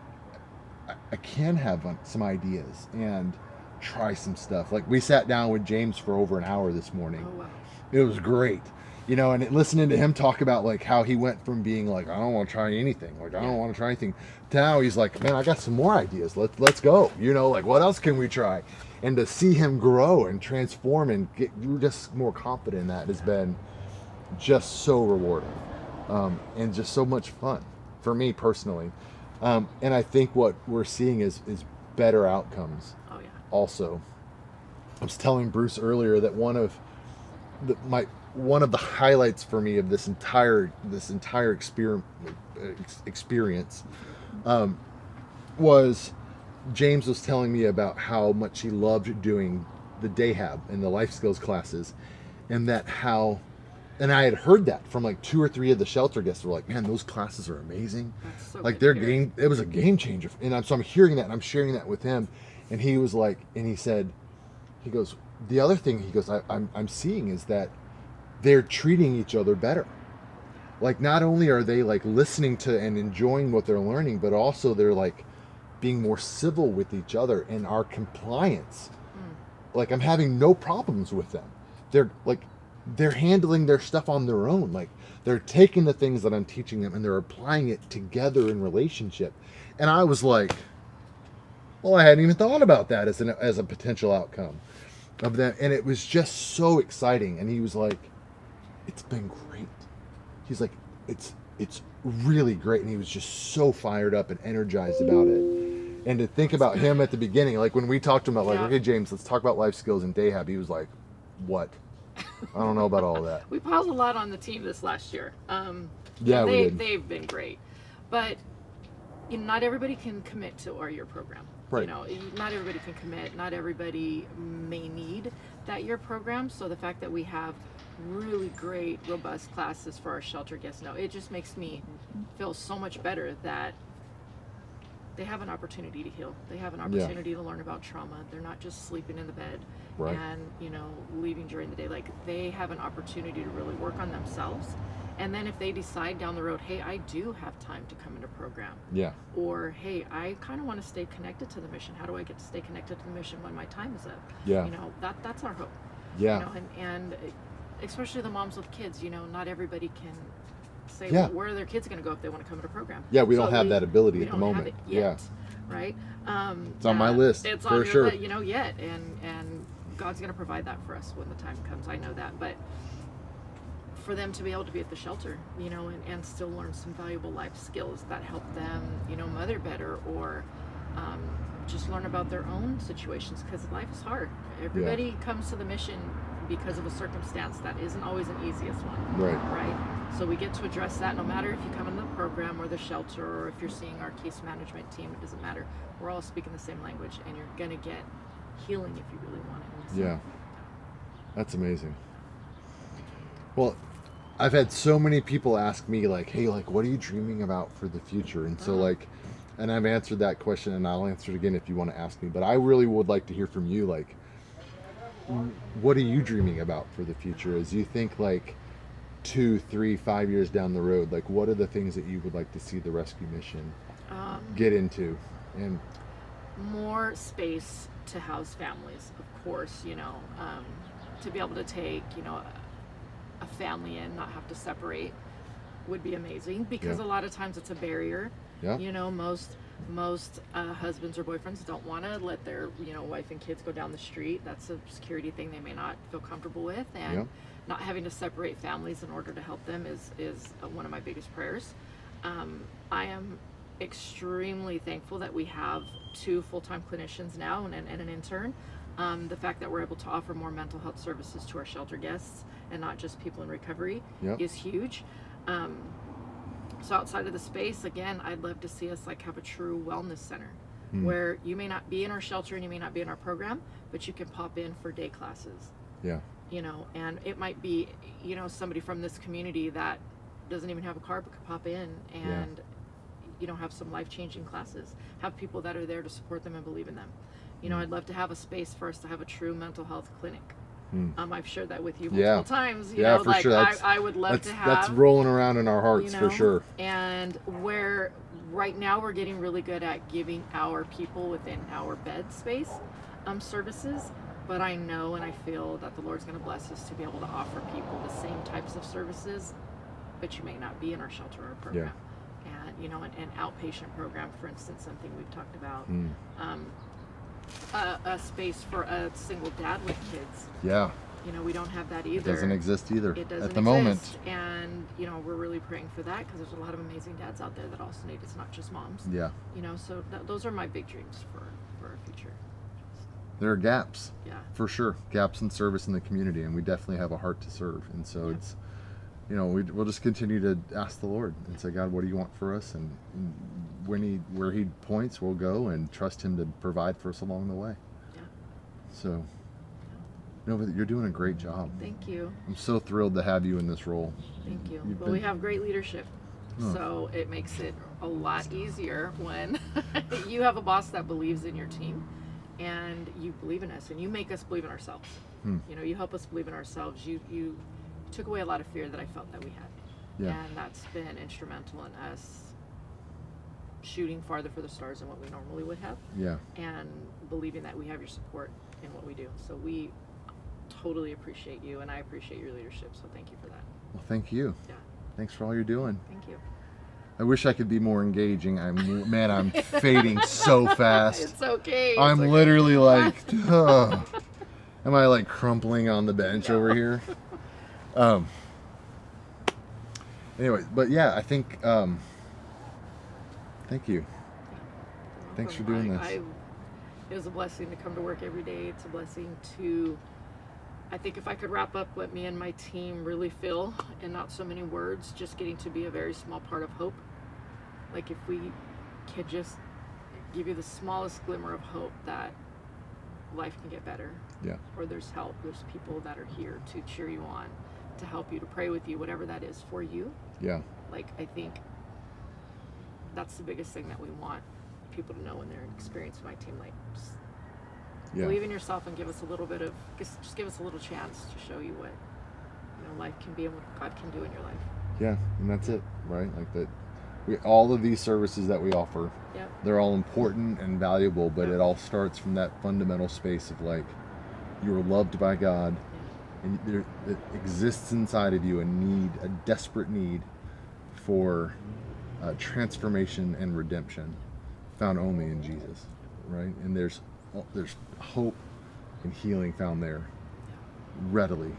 I can have some ideas and try some stuff. Like we sat down with James for over an hour this morning. Oh, wow. It was great. And listening to him talk about like how he went from being like, I don't want to try anything, like I don't want to try anything, to now he's like, man, I got some more ideas. Let's go. Like what else can we try? And to see him grow and transform and get just more confident in that has been just so rewarding, and just so much fun for me personally. And I think what we're seeing is better outcomes. Oh yeah. Also, I was telling Bruce earlier that one of the highlights for me of this entire experience was James was telling me about how much he loved doing the Dayhab and the life skills classes, and and I had heard that from like 2 or 3 of the shelter guests were like, man, those classes are amazing. So like it was a game changer. And so I'm hearing that and I'm sharing that with him. And he was like, and he said, he goes, the other thing he goes, I'm seeing is that they're treating each other better. Like not only are they like listening to and enjoying what they're learning, but also they're like being more civil with each other, and our compliance. Like I'm having no problems with them. They're handling their stuff on their own. Like they're taking the things that I'm teaching them and they're applying it together in relationship. And I was like, well, I hadn't even thought about that as a potential outcome of that. And it was just so exciting. And he was like, it's been great. He's like, it's really great. And he was just so fired up and energized about it. And to think about him at the beginning, like when we talked to him about like, okay, James, let's talk about life skills and Dayhab. He was like, what? I don't know about all of that. We piled a lot on the team this last year. They've been great, but not everybody can commit to our year program. Right. Not everybody can commit. Not everybody may need that year program. So the fact that we have really great, robust classes for our shelter guests now, it just makes me feel so much better that they have an opportunity to heal. They have an opportunity to learn about trauma. They're not just sleeping in the bed and leaving during the day. Like they have an opportunity to really work on themselves. And then if they decide down the road, hey, I do have time to come into program. Yeah. Or hey, I kind of want to stay connected to the mission. How do I get to stay connected to the mission when my time is up? Yeah. That's our hope. Yeah. And especially the moms with kids. Not everybody say Yeah. well, where are their kids going to go if they want to come to a program. Yeah, we don't have we- that ability we at the don't have moment. it yet, right? It's on my list, It's for on your sure. list, yet, and God's going to provide that for us when the time comes. I know that, but for them to be able to be at the shelter, and still learn some valuable life skills that help them, mother better, or just learn about their own situations, because life is hard. Everybody comes to the mission because of a circumstance that isn't always an easiest one. Right. So we get to address that no matter if you come into the program or the shelter, or if you're seeing our case management team, it doesn't matter. We're all speaking the same language, and you're going to get healing if you really want it. So, Yeah. That's amazing. Well, I've had so many people ask me like, hey, like, what are you dreaming about for the future? And so like, and I've answered that question, and I'll answer it again if you want to ask me, but I really would like to hear from you. Like, what are you dreaming about for the future as you think like 2, 3, 5 years down the road? Like, what are the things that you would like to see the rescue mission get into? And more space to house families, of course, to be able to take, a family in, not have to separate, would be amazing, because a lot of times it's a barrier. Most husbands or boyfriends don't want to let their wife and kids go down the street. That's a security thing they may not feel comfortable with, and not having to separate families in order to help them is one of my biggest prayers. I am extremely thankful that we have 2 full-time clinicians now and an intern. The fact that we're able to offer more mental health services to our shelter guests and not just people in recovery is huge. So outside of the space, again, I'd love to see us like have a true wellness center where you may not be in our shelter and you may not be in our program, but you can pop in for day classes. And it might be, somebody from this community that doesn't even have a car but could pop in and have some life-changing classes, have people that are there to support them and believe in them. I'd love to have a space for us to have a true mental health clinic. I've shared that with you multiple times. For sure. I would love to have. That's rolling around in our hearts for sure. And where right now we're getting really good at giving our people within our bed space services, but I know and I feel that the Lord's going to bless us to be able to offer people the same types of services, but you may not be in our shelter or program. And an outpatient program, for instance, something we've talked about. A space for a single dad with kids. We don't have that either. It doesn't exist either it doesn't at the moment. And we're really praying for that, because there's a lot of amazing dads out there that also need. It's not just moms. So those are my big dreams for our future. There are gaps. For sure, gaps in service in the community, and we definitely have a heart to serve. And so it's, we'll just continue to ask the Lord and say, God, what do you want for us? And where he points, we'll go and trust him to provide for us along the way. So, but you're doing a great job. Thank you. I'm so thrilled to have you in this role. Thank you. We have great leadership, so it makes it a lot easier when you have a boss that believes in your team, and you believe in us, and you make us believe in ourselves. You help us believe in ourselves. You took away a lot of fear that I felt that we had, and that's been instrumental in us shooting farther for the stars than what we normally would have, and believing that we have your support in what we do. So we totally appreciate you, and I appreciate your leadership, so thank you for that. Well, thank you. Thanks for all you're doing. Thank you. I wish I could be more engaging. I'm fading so fast. It's okay. I'm literally like, am I like crumpling on the bench over here? Anyway, but yeah, I think, thank you. Thanks for doing this. It was a blessing to come to work every day. It's a blessing to, I think if I could wrap up what me and my team really feel in not so many words, just getting to be a very small part of hope. Like if we could just give you the smallest glimmer of hope that life can get better. Or there's help, there's people that are here to cheer you on, to help you, to pray with you, whatever that is for you. Like I think that's the biggest thing that we want people to know when they're experiencing my team. Like just believe in yourself and give us a little bit of, just give us a little chance to show you what life can be and what God can do in your life. And that's it, right? Like that. All of these services that we offer, they're all important and valuable, but it all starts from that fundamental space of like, you are loved by God, and it exists inside of you a desperate need for transformation and redemption found only in Jesus, right? And there's hope and healing found there readily.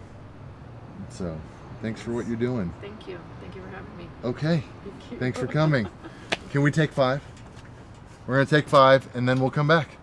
So thanks for what you're doing. Thank you for having me. Okay. Thank you. Thanks for coming. Can we take 5? We're going to take 5 and then we'll come back.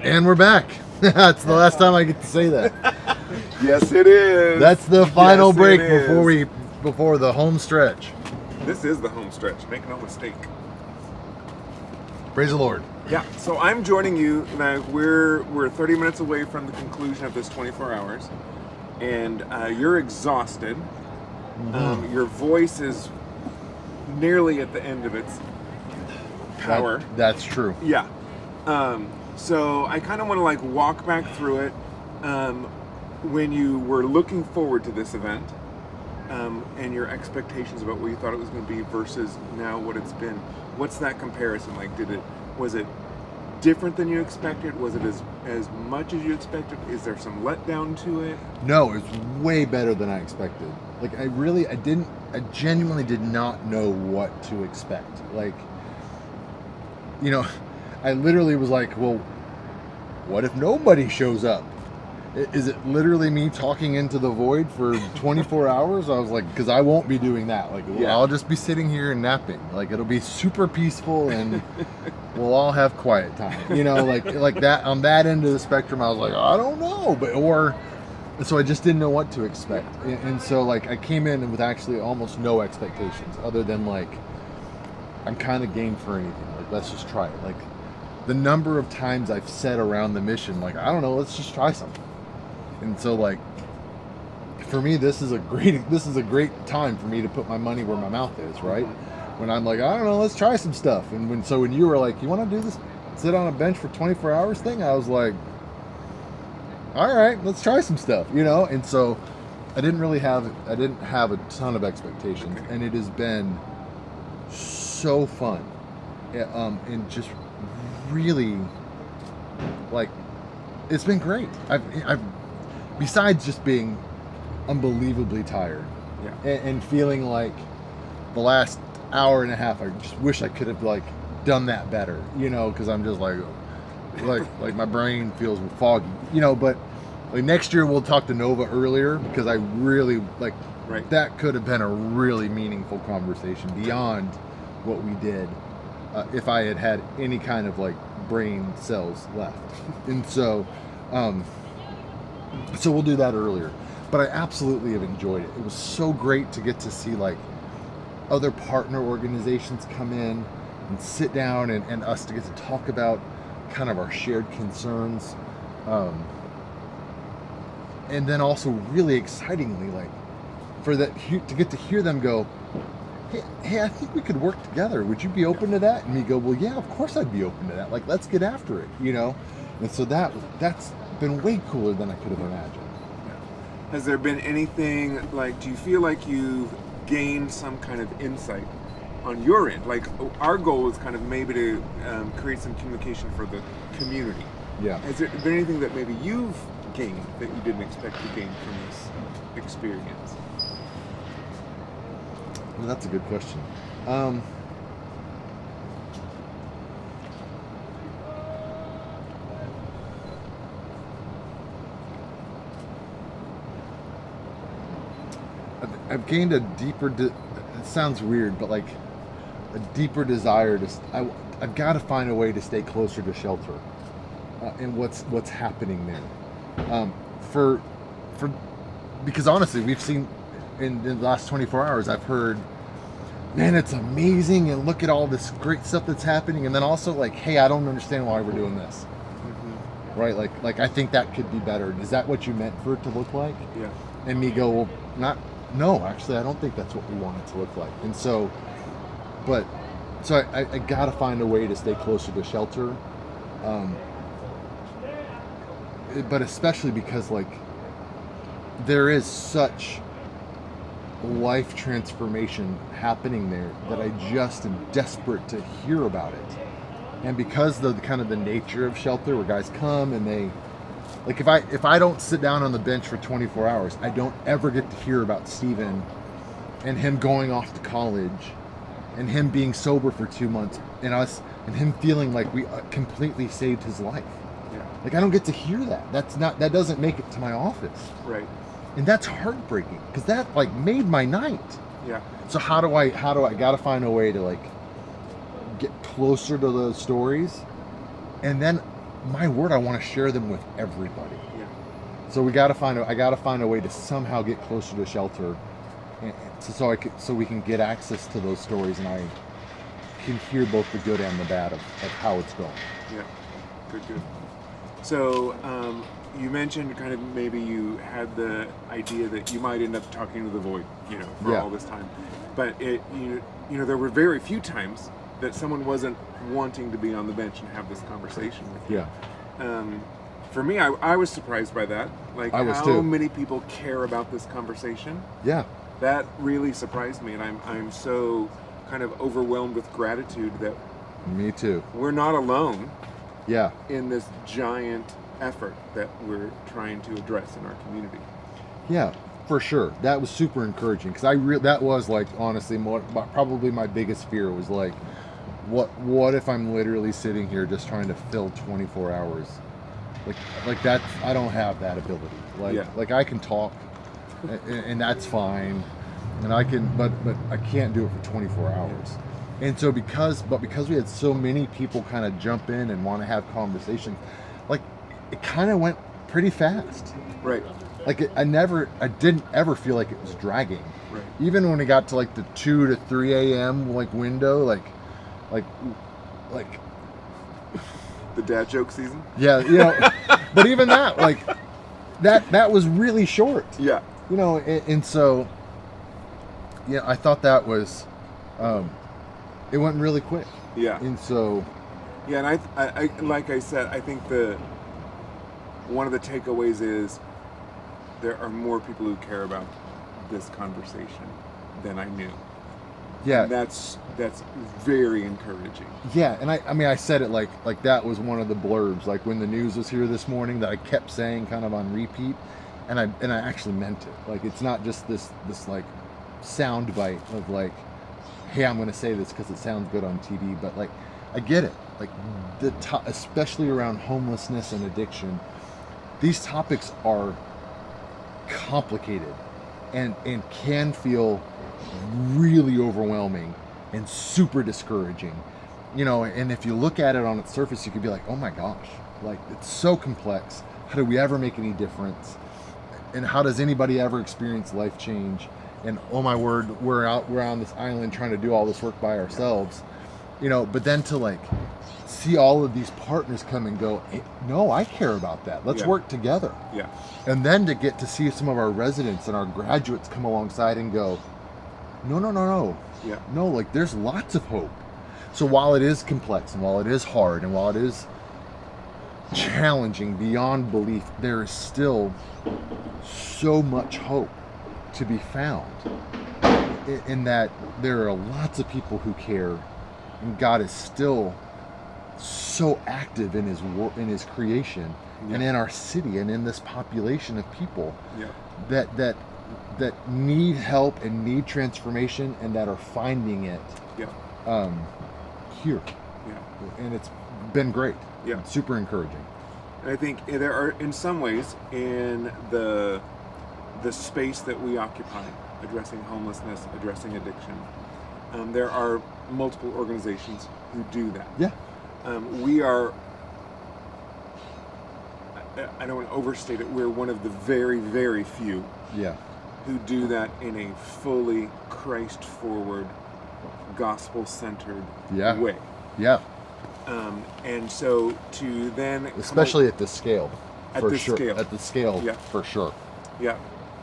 And we're back. That's the last time I get to say that. Yes, it is. That's the final Yes, it break is. before the home stretch. This is the home stretch. Make no mistake. Praise the Lord. Yeah. So I'm joining you now. We're 30 minutes away from the conclusion of this 24 hours, and you're exhausted. Your voice is nearly at the end of its power. That's true. Yeah. So I kind of want to like walk back through it. When you were looking forward to this event, and your expectations about what you thought it was going to be versus now what it's been. What's that comparison like? Was it different than you expected? Was it as much as you expected? Is there some letdown to it? No, it's way better than I expected. Like I genuinely did not know what to expect. Like, you know, I literally was like, well, what if nobody shows up? Is it literally me talking into the void for 24 hours? I was like, because I won't be doing that. Like, I'll just be sitting here and napping. Like, it'll be super peaceful and we'll all have quiet time. You know, like that on that end of the spectrum, I was like, I don't know. So I just didn't know what to expect. And so, like, I came in with actually almost no expectations other than, like, I'm kind of game for anything. Like, let's just try it. Like, the number of times I've said around the mission, like, I don't know, let's just try something. And so, like, for me, this is a great time for me to put my money where my mouth is, right? When I'm like, I don't know, let's try some stuff. And when you were like, you want to do this, sit on a bench for 24 hours thing, I was like, all right, let's try some stuff, you know? And so I didn't have a ton of expectations, and it has been so fun, and just really, like, it's been great. I've besides just being unbelievably tired, and feeling like the last hour and a half, I just wish I could have like done that better, you know, because I'm just like my brain feels foggy, you know. But like next year we'll talk to Nova earlier, because I really like that could have been a really meaningful conversation beyond what we did if I had had any kind of like brain cells left. And so we'll do that earlier. But I absolutely have enjoyed it. It was so great to get to see like other partner organizations come in and sit down and us to get to talk about kind of our shared concerns. And then also really excitingly, like to get to hear them go, hey, I think we could work together. Would you be open to that? And me go, well, yeah, of course I'd be open to that. Like, let's get after it, you know? And so that's been way cooler than I could have imagined. Has there been anything, like, do you feel like you've gained some kind of insight on your end? Like, our goal is kind of maybe to create some communication for the community. Yeah. Has there been anything that maybe you've gained that you didn't expect to gain from this experience? Well, that's a good question. I've gained a deeper, it sounds weird, but like a deeper desire to, I've got to find a way to stay closer to shelter and what's happening there. Because honestly, we've seen in the last 24 hours, I've heard, man, it's amazing, and look at all this great stuff that's happening. And then also like, hey, I don't understand why we're doing this. Right? Like I think that could be better. Is that what you meant for it to look like? Yeah. And me go, well, no, actually, I don't think that's what we want it to look like. And so, I gotta find a way to stay closer to shelter. But especially because like, there is such life transformation happening there that I just am desperate to hear about it. And because the kind of the nature of shelter, where guys come and they, like, if I don't sit down on the bench for 24 hours, I don't ever get to hear about Steven and him going off to college and him being sober for 2 months and him feeling like we completely saved his life. Yeah. Like, I don't get to hear that. That doesn't make it to my office. Right. And that's heartbreaking, because that like made my night. Yeah. So how do I gotta find a way to like get closer to those stories, and then my word, I want to share them with everybody. Yeah. So I got to find a way to somehow get closer to shelter, so we can get access to those stories, and I can hear both the good and the bad of how it's going. Yeah, good. So you mentioned kind of maybe you had the idea that you might end up talking to the void, for all this time, but there were very few times that someone wasn't wanting to be on the bench and have this conversation with you. Yeah. For me, I was surprised by that. Like I was how too. many people care about this conversation. Yeah. That really surprised me, and I'm so kind of overwhelmed with gratitude that Me too. we're not alone. Yeah. In this giant effort that we're trying to address in our community. Yeah, for sure. That was super encouraging, because that was like, honestly, probably my biggest fear was like, what if I'm literally sitting here just trying to fill 24 hours? Like that, I don't have that ability. Like I can talk, and that's fine, and I can, but I can't do it for 24 hours. And so because we had so many people kind of jump in and want to have conversations, like it kind of went pretty fast. Right. Like I didn't ever feel like it was dragging. Right. Even when it got to like the 2 to 3 a.m. like window, like the dad joke season. Yeah, but even that, like that was really short. Yeah. And so I thought that was it went really quick. Yeah. And so and I like I said, I think one of the takeaways is there are more people who care about this conversation than I knew. Yeah. And that's very encouraging. Yeah, and I said it like that was one of the blurbs, like when the news was here this morning, that I kept saying kind of on repeat, and I actually meant it. Like it's not just this like sound bite of like, hey, I'm going to say this because it sounds good on TV, but like I get it. Like especially around homelessness and addiction, these topics are complicated and can feel really overwhelming and super discouraging, and if you look at it on its surface, you could be like, oh my gosh, like it's so complex. How do we ever make any difference? And how does anybody ever experience life change? And oh my word, we're on this island trying to do all this work by ourselves, but then to like see all of these partners come and go, hey, no, I care about that. Let's work together. Yeah. And then to get to see some of our residents and our graduates come alongside and go, no. Yeah. No, like there's lots of hope. So while it is complex and while it is hard and while it is challenging beyond belief, there is still so much hope to be found in that there are lots of people who care, and God is still so active in his work, in his creation, and in our city and in this population of people that need help and need transformation and that are finding it here. And it's been great. Super encouraging. And I think there are, in some ways, in the space that we occupy, addressing homelessness, addressing addiction, there are multiple organizations who do that. Yeah. We are, I don't want to overstate it, we're one of the very, very few who do that in a fully Christ-forward, gospel-centered way. Yeah. And so to then... Especially at this scale. At this scale. At the scale, for sure. Yeah.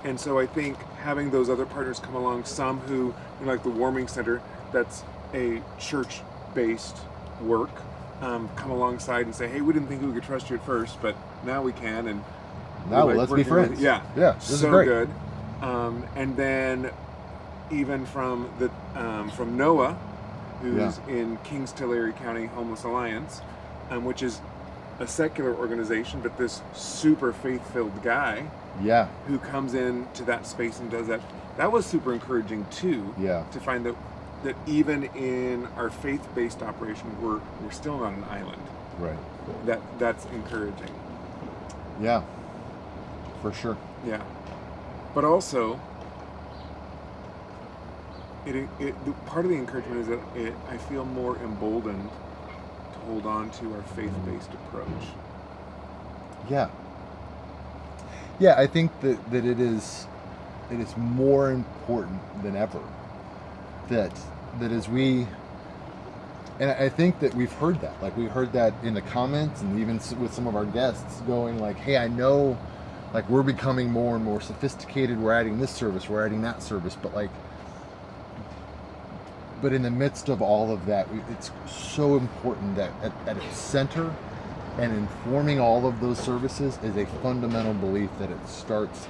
And so I think having those other partners come along, some who, like the Warming Center, that's a church-based work, come alongside and say, hey, we didn't think we could trust you at first, but now we can, and now let's be friends. Yeah, this so is great. Good. And then even from NOAA, who's in Kings Tulare County Homeless Alliance, which is a secular organization, but this super faith-filled guy who comes into that space and does that. That was super encouraging too. To find that even in our faith-based operation, we're still not an island. Right. That's encouraging. Yeah. For sure. Yeah. But also, part of the encouragement is that I feel more emboldened to hold on to our faith-based approach. Yeah. Yeah, I think that it is more important than ever that as we, and I think that we've heard that, like we heard that in the comments and even with some of our guests going like, hey, I know like we're becoming more and more sophisticated, we're adding this service, we're adding that service, but in the midst of all of that, it's so important that at its center and informing all of those services is a fundamental belief that it starts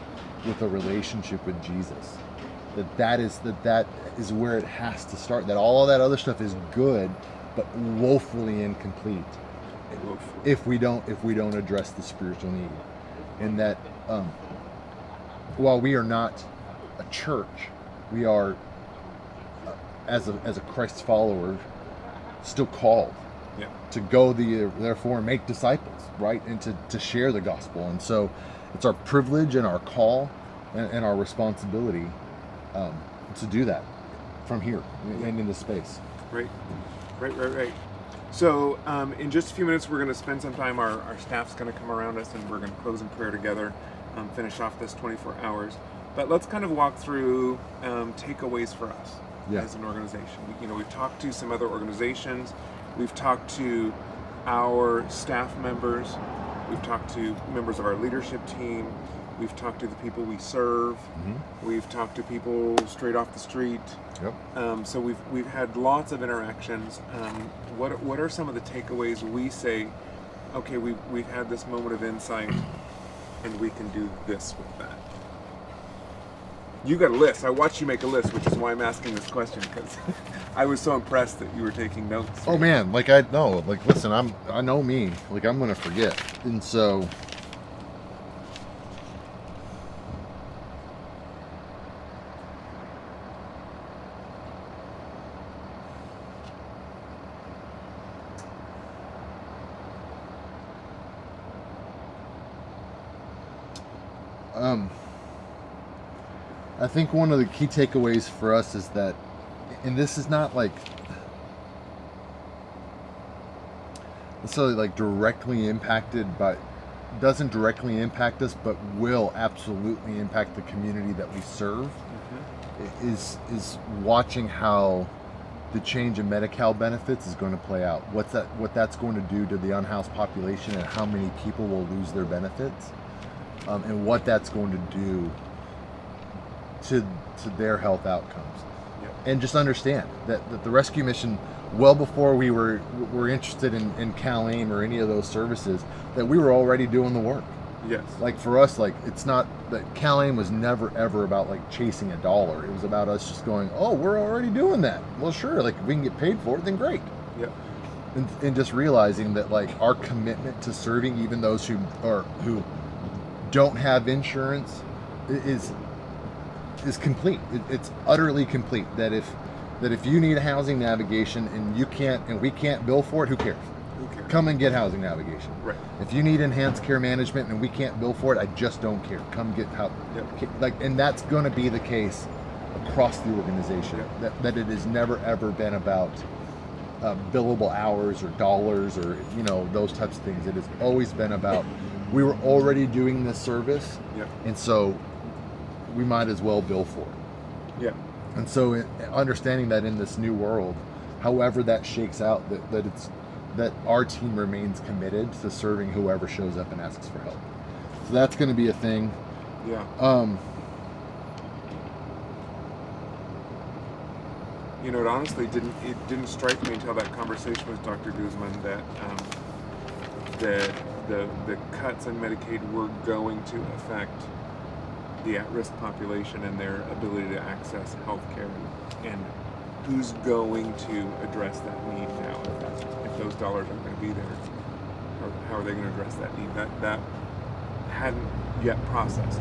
with a relationship with Jesus. That is where it has to start. That all of that other stuff is good, but woefully incomplete if we don't address the spiritual need. And that while we are not a church, we are as a Christ follower still called to go therefore make disciples, right? And to share the gospel. And so it's our privilege and our call and our responsibility to do that from here and in this space. Right. So in just a few minutes, we're going to spend some time, our staff's going to come around us and we're going to close in prayer together, finish off this 24 hours. But let's kind of walk through takeaways for us as an organization. We've talked to some other organizations. We've talked to our staff members. We've talked to members of our leadership team. We've talked to the people we serve. Mm-hmm. We've talked to people straight off the street. Yep. So we've had lots of interactions. What are some of the takeaways we say, okay, we've had this moment of insight and we can do this with that? You got a list. I watched you make a list, which is why I'm asking this question, because I was so impressed that you were taking notes. Oh man, like I know, like listen, I know me, like I'm gonna forget, and so I think one of the key takeaways for us is that, and this is not like necessarily like directly impacted, but doesn't directly impact us, but will absolutely impact the community that we serve. Mm-hmm. is watching how the change in Medi-Cal benefits is going to play out. What that's going to do to the unhoused population and how many people will lose their benefits, and what that's going to do to their health outcomes. Yep. And just understand that the rescue mission, well before we were interested in Cal-AIM or any of those services, that we were already doing the work. Yes. Like for us, like it's not that Cal-AIM was never ever about like chasing a dollar. It was about us just going, oh, we're already doing that. Well, sure, like if we can get paid for it, then great. Yeah. And just realizing that like our commitment to serving even those who don't have insurance is complete. It's utterly complete. That if you need a housing navigation and we can't bill for it, who cares? Come and get housing navigation. Right. If you need enhanced care management and we can't bill for it, I just don't care. Come get help. Yep. Like, and that's going to be the case across the organization. Yep. That it has never ever been about billable hours or dollars or those types of things. It has always been about we were already doing this service, and so we might as well bill for it. Yeah. And so understanding that in this new world, however that shakes out, that our team remains committed to serving whoever shows up and asks for help. So that's going to be a thing. Yeah. It honestly didn't strike me until that conversation with Dr. Guzman that the cuts in Medicaid were going to affect the at-risk population and their ability to access health care, and who's going to address that need now if those dollars aren't going to be there, or how are they going to address that need that hadn't yet processed.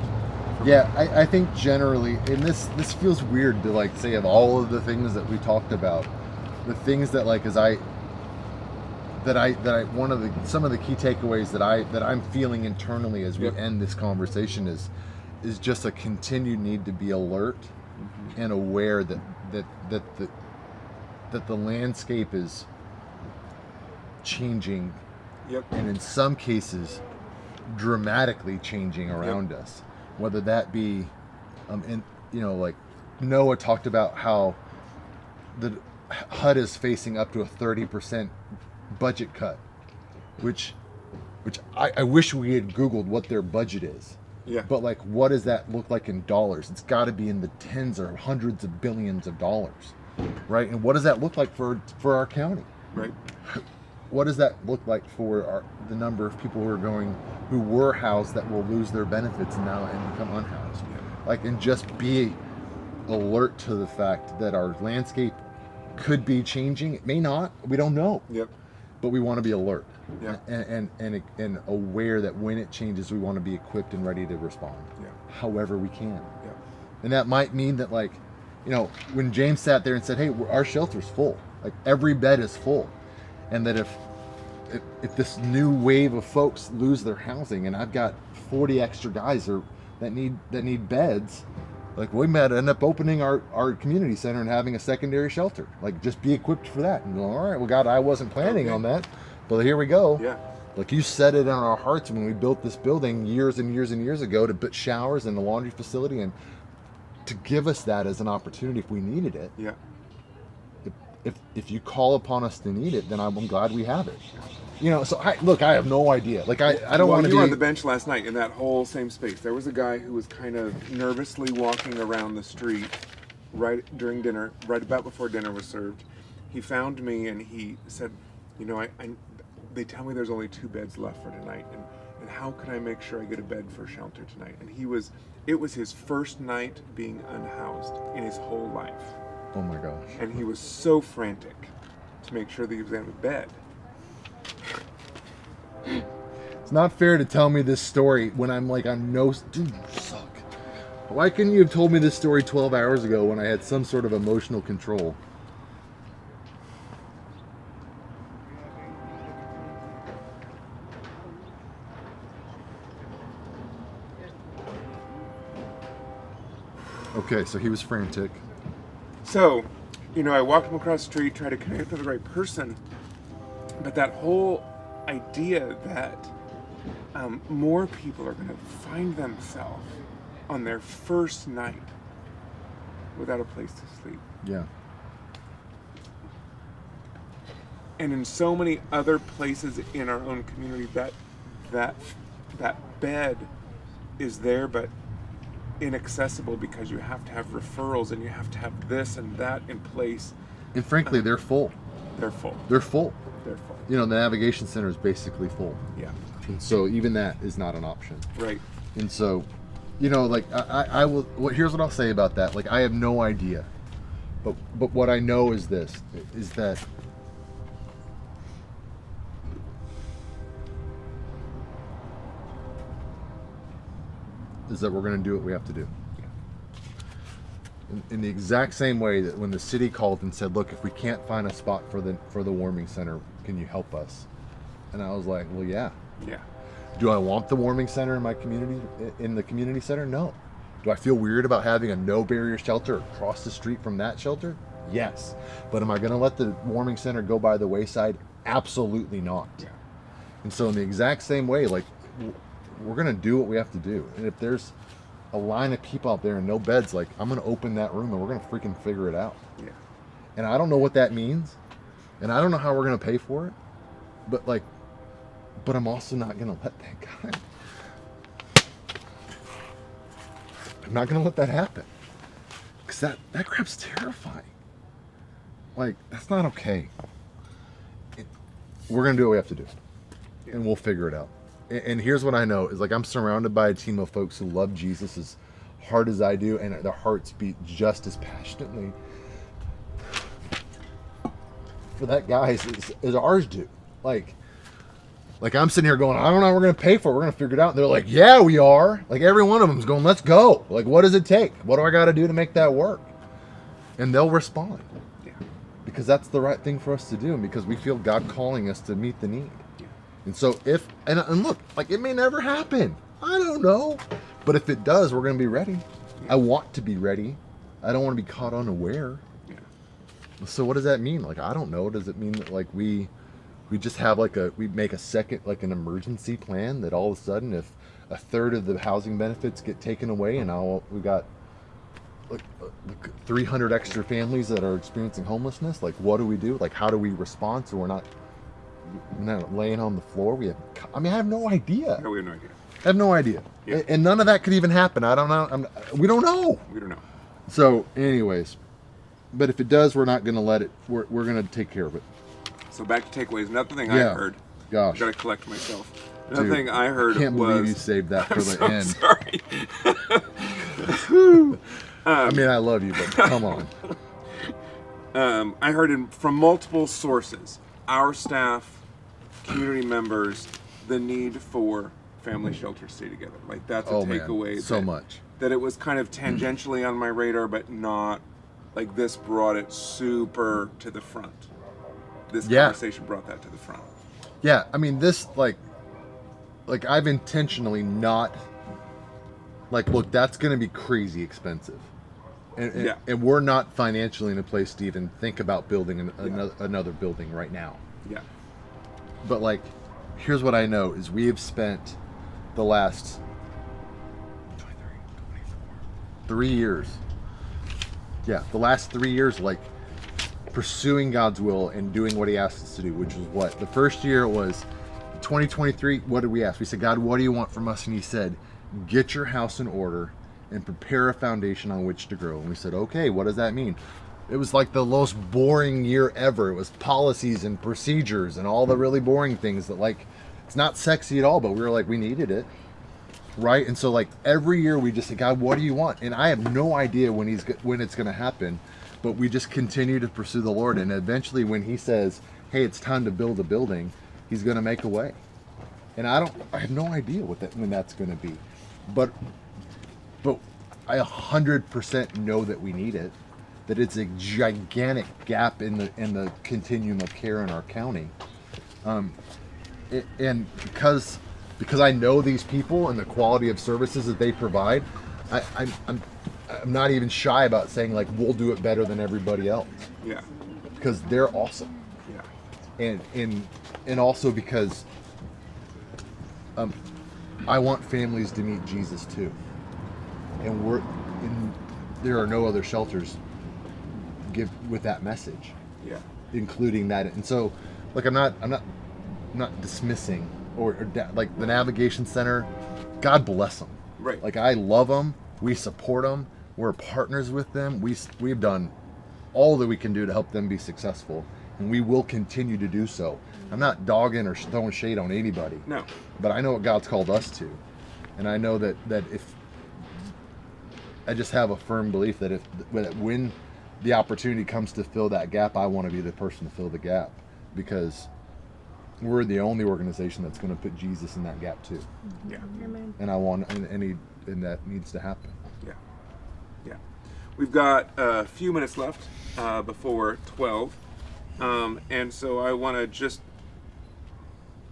Yeah, I think generally, and this feels weird to like say of all of the things that we talked about, the things that like one of some of the key takeaways that I'm feeling internally as we end this conversation is just a continued need to be alert and aware that the landscape is changing, and in some cases dramatically changing around us, whether that be, and like Noah talked about how the HUD is facing up to a 30% budget cut, which I wish we had Googled what their budget is. Yeah. But like, what does that look like in dollars? It's got to be in the tens or hundreds of billions of dollars, right? And what does that look like for our county? Right. What does that look like for the number of people who were housed that will lose their benefits now and become unhoused? Like, and just be alert to the fact that our landscape could be changing. It may not. We don't know. Yep. But we want to be alert. Yeah. And aware that when it changes, we want to be equipped and ready to respond. Yeah. However we can. Yeah. And that might mean that, like, when James sat there and said, "Hey, our shelter's full. Like, every bed is full," and that if this new wave of folks lose their housing, and I've got 40 extra guys that need beds, like, we might end up opening our community center and having a secondary shelter. Like, just be equipped for that. And go, all right, well, God, I wasn't planning on that, but here we go. Yeah. Like, you set it on our hearts when we built this building years and years and years ago to put showers and a laundry facility, and to give us that as an opportunity if we needed it. Yeah. If you call upon us to need it, then I'm glad we have it. So I have no idea. Like, I don't want to be... You were on the bench last night in that whole same space. There was a guy who was kind of nervously walking around the street right during dinner, right about before dinner was served. He found me and he said, they tell me there's only 2 beds left for tonight, and how can I make sure I get a bed for shelter tonight? And it was his first night being unhoused in his whole life. Oh my gosh. And he was so frantic to make sure that he was going to have a bed. It's not fair to tell me this story when I'm like, dude, you suck. Why couldn't you have told me this story 12 hours ago when I had some sort of emotional control? Okay, so he was frantic. So, I walked him across the street, tried to connect with the right person, but that whole idea that more people are going to find themselves on their first night without a place to sleep. Yeah. And in so many other places in our own community, that bed is there, but inaccessible because you have to have referrals and you have to have this and that in place. And frankly, they're full. They're full. They're full. They're full. The navigation center is basically full. Yeah. And so even that is not an option. Right. And so, like, I will. Here's what I'll say about that. Like, I have no idea, but what I know is that we're going to do what we have to do. In the exact same way that when the city called and said, "Look, if we can't find a spot for the warming center, can you help us?" And I was like, "Well, yeah." Yeah. Do I want the warming center in my community, in the community center? No. Do I feel weird about having a no barrier shelter across the street from that shelter? Yes. But am I going to let the warming center go by the wayside? Absolutely not. Yeah. And so in the exact same way, like, we're going to do what we have to do. And if there's a line of people out there and no beds, like, I'm going to open that room and we're going to freaking figure it out. Yeah. And I don't know what that means. And I don't know how we're going to pay for it. But I'm also not going to let that guy. I'm not going to let that happen. Because that crap's terrifying. Like, that's not okay. We're going to do what we have to do. And we'll figure it out. And here's what I know is, like, I'm surrounded by a team of folks who love Jesus as hard as I do, and their hearts beat just as passionately for that guy as ours do. Like I'm sitting here going, I don't know how we're going to pay for it. We're going to figure it out. And they're like, yeah, we are. Like, every one of them's going, let's go. Like, what does it take? What do I got to do to make that work? And they'll respond. Yeah. Because that's the right thing for us to do, and because we feel God calling us to meet the need. And so and look, like, it may never happen. I don't know. But if it does, we're going to be ready. I want to be ready. I don't want to be caught unaware. Yeah. So what does that mean? Like, I don't know. Does it mean that, like, we we just have we make a second, like an emergency plan that all of a sudden if a third of the housing benefits get taken away and now we got like 300 extra families that are experiencing homelessness, like what do we do? Like how do we respond so we're not laying on the floor? I have no idea. No, we have no idea. I have no idea. Yeah. And none of that could even happen. I don't know. We don't know. We don't know. So anyways, but if it does, we're not going to let it, we're going to take care of it. So back to takeaways. Another thing Yeah. I heard. Gosh. Got to collect myself. Another Dude, thing I heard I can't was. believe you saved that for I'm the so end. Sorry. I mean, I love you, but come on. I heard from multiple sources, our staff, community members, the need for family shelters to stay together. Like that's a takeaway. So much. That it was kind of tangentially on my radar, but not like this brought it super to the front. This conversation brought that to the front. Yeah, I mean, this like I've intentionally not look, that's going to be crazy expensive. And we're not financially in a place to even think about building another building right now. Yeah. But here's what I know is we have spent the last 3 years. Yeah, the last 3 years pursuing God's will and doing what he asked us to do, which was what? The first year was 2023. What did we ask? We said, God, what do you want from us? And he said, get your house in order and prepare a foundation on which to grow. And we said, okay, what does that mean? It was like the most boring year ever. It was policies and procedures and all the really boring things that it's not sexy at all, but we were we needed it. Right? And so every year we just say, God, what do you want? And I have no idea when it's going to happen, but we just continue to pursue the Lord. And eventually when he says, hey, it's time to build a building, he's going to make a way. And I have no idea when that's going to be, but I 100% know that we need it, that it's a gigantic gap in the continuum of care in our county. And because I know these people and the quality of services that they provide, I'm not even shy about saying we'll do it better than everybody else. Yeah. Because they're awesome. Yeah. And also because I want families to meet Jesus too. And there are no other shelters with that message. Yeah. Including that. And so I'm not dismissing or the Navigation Center. God bless them. Right. I love them. We support them. We're partners with them. We've done all that we can do to help them be successful, and we will continue to do so. I'm not dogging or throwing shade on anybody. No. But I know what God's called us to, and I know that if I just have a firm belief that when the opportunity comes to fill that gap, I want to be the person to fill the gap, because we're the only organization that's going to put Jesus in that gap too. Yeah. Amen. And I want, and that needs to happen. Yeah. Yeah. We've got a few minutes left before 12. And so I want to just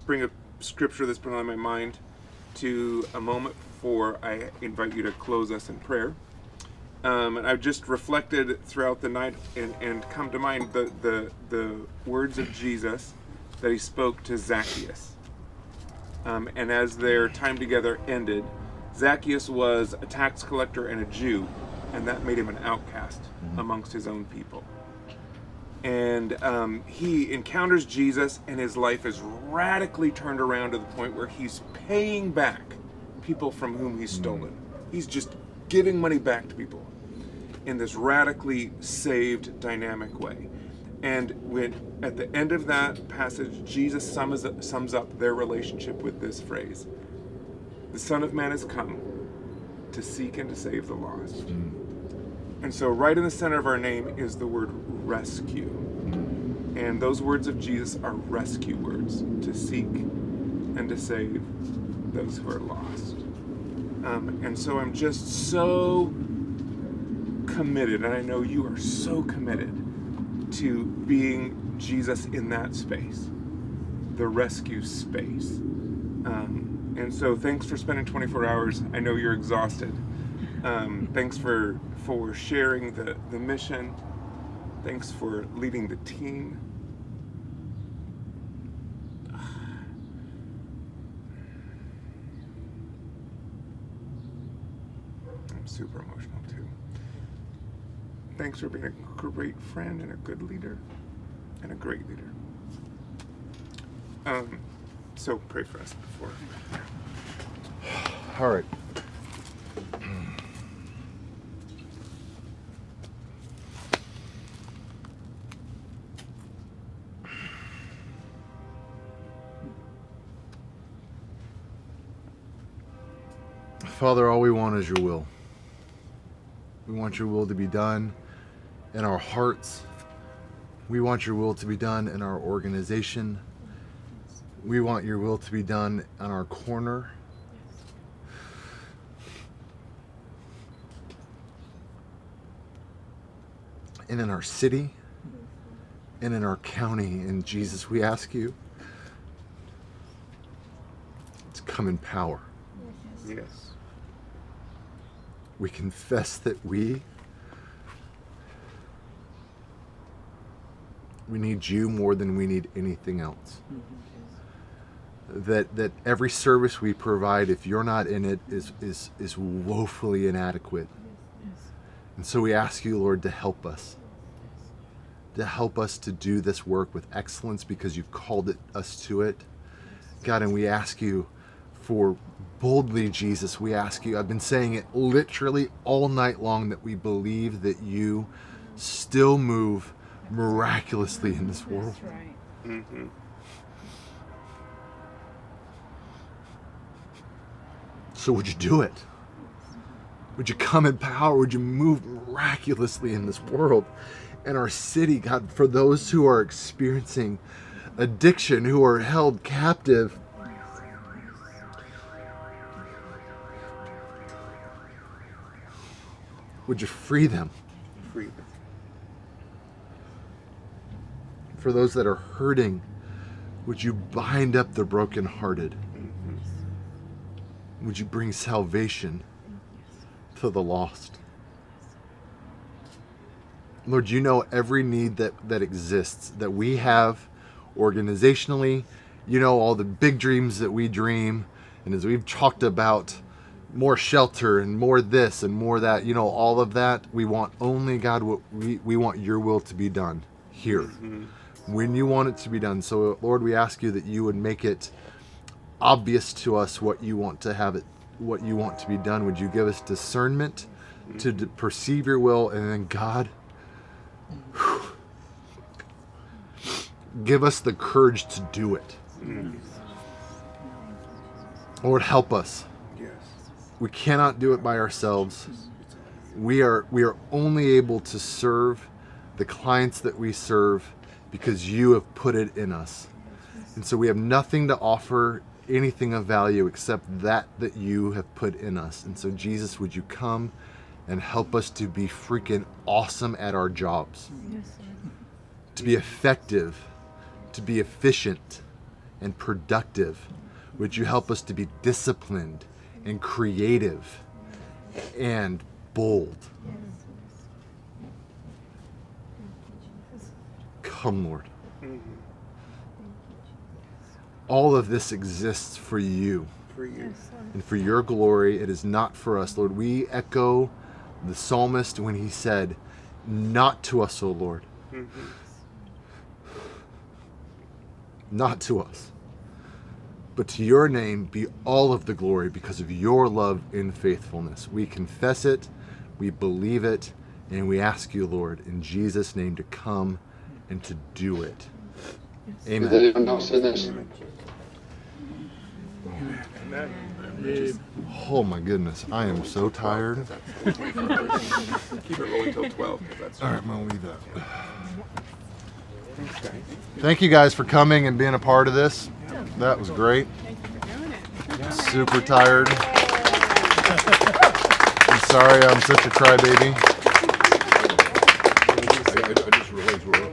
bring a scripture that's been on my mind to a moment before I invite you to close us in prayer. And I've just reflected throughout the night and come to mind the words of Jesus that he spoke to Zacchaeus. And as their time together ended, Zacchaeus was a tax collector and a Jew, and that made him an outcast amongst his own people. And he encounters Jesus, and his life is radically turned around to the point where he's paying back people from whom he's stolen. He's just giving money back to people in this radically saved, dynamic way. And when at the end of that passage, Jesus sums up their relationship with this phrase: the Son of Man has come to seek and to save the lost. And so right in the center of our name is the word rescue. And those words of Jesus are rescue words: to seek and to save those who are lost. And so I'm just so committed, and I know you are so committed to being Jesus in that space, the rescue space. And so thanks for spending 24 hours. I know you're exhausted. Thanks for sharing the mission. Thanks for leading the team. super emotional too. Thanks for being a great friend and a good leader and a great leader. So pray for us before. All right. Father, all we want is your will. We want your will to be done in our hearts. We want your will to be done in our organization. We want your will to be done on our corner. And in our city. And in our county. And Jesus, we ask you to come in power. Yes. We confess that we need you more than we need anything else. That every service we provide, if you're not in it, is woefully inadequate. And so we ask you, Lord, to help us. To help us to do this work with excellence because you've called us to it. God, and we ask you for boldly, Jesus, we ask you, I've been saying it literally all night long, that we believe that you still move miraculously in this world. That's right. Mm-hmm. So would you do it? Would you come in power? Would you move miraculously in this world and our city, God, for those who are experiencing addiction, who are held captive? Would you free them? Free them. For those that are hurting, would you bind up the brokenhearted? Would you bring salvation to the lost? Lord, you know every need that exists, that we have organizationally. You know all the big dreams that we dream. And as we've talked about, more shelter and more this and more that, you know, all of that. We want only, God, what we want your will to be done here. Mm-hmm. When you want it to be done. So, Lord, we ask you that you would make it obvious to us what you want to have it, what you want to be done. Would you give us discernment to perceive your will? And then, God, give us the courage to do it. Lord, help us. We cannot do it by ourselves. We are only able to serve the clients that we serve because you have put it in us. And so we have nothing to offer anything of value except that you have put in us. And so, Jesus, would you come and help us to be freaking awesome at our jobs? To be effective, to be efficient and productive. Would you help us to be disciplined and creative and bold? Come, Lord. All of this exists for you. For you. And for your glory. It is not for us, Lord. We echo the psalmist when he said, not to us, O Lord. Mm-hmm. Not to us. But to your name be all of the glory because of your love and faithfulness. We confess it, we believe it, and we ask you, Lord, in Jesus' name to come and to do it. Amen. Amen. Oh my goodness, I am so tired. Keep it rolling till 12. That's all right, I'm going to leave that. Thanks, guys. Thank you guys for coming and being a part of this. That was great. Thank you for doing it. Super tired. I'm sorry I'm such a crybaby. I just realized we're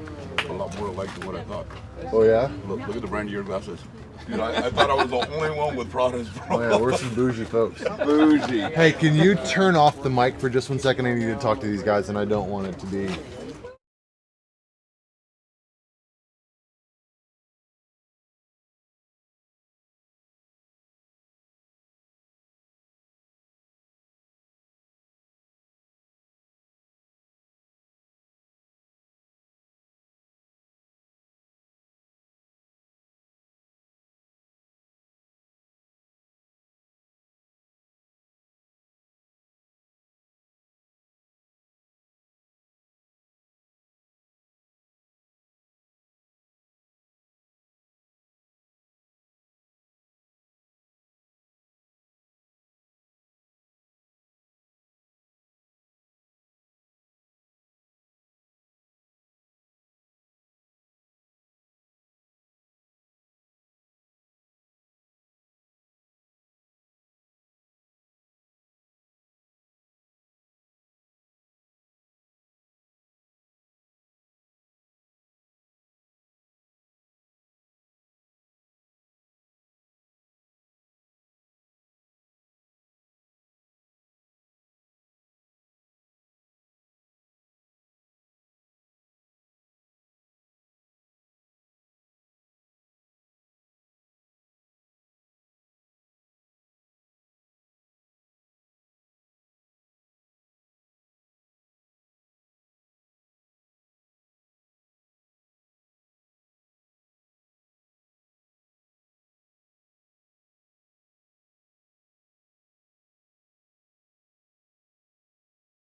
a lot more alike than what I thought. Oh yeah? Look at the brand of your glasses. You know, I thought I was the only one with Prada's. Oh yeah, we're some bougie folks. Bougie. Hey, can you turn off the mic for just 1 second? I need to talk to these guys and I don't want it to be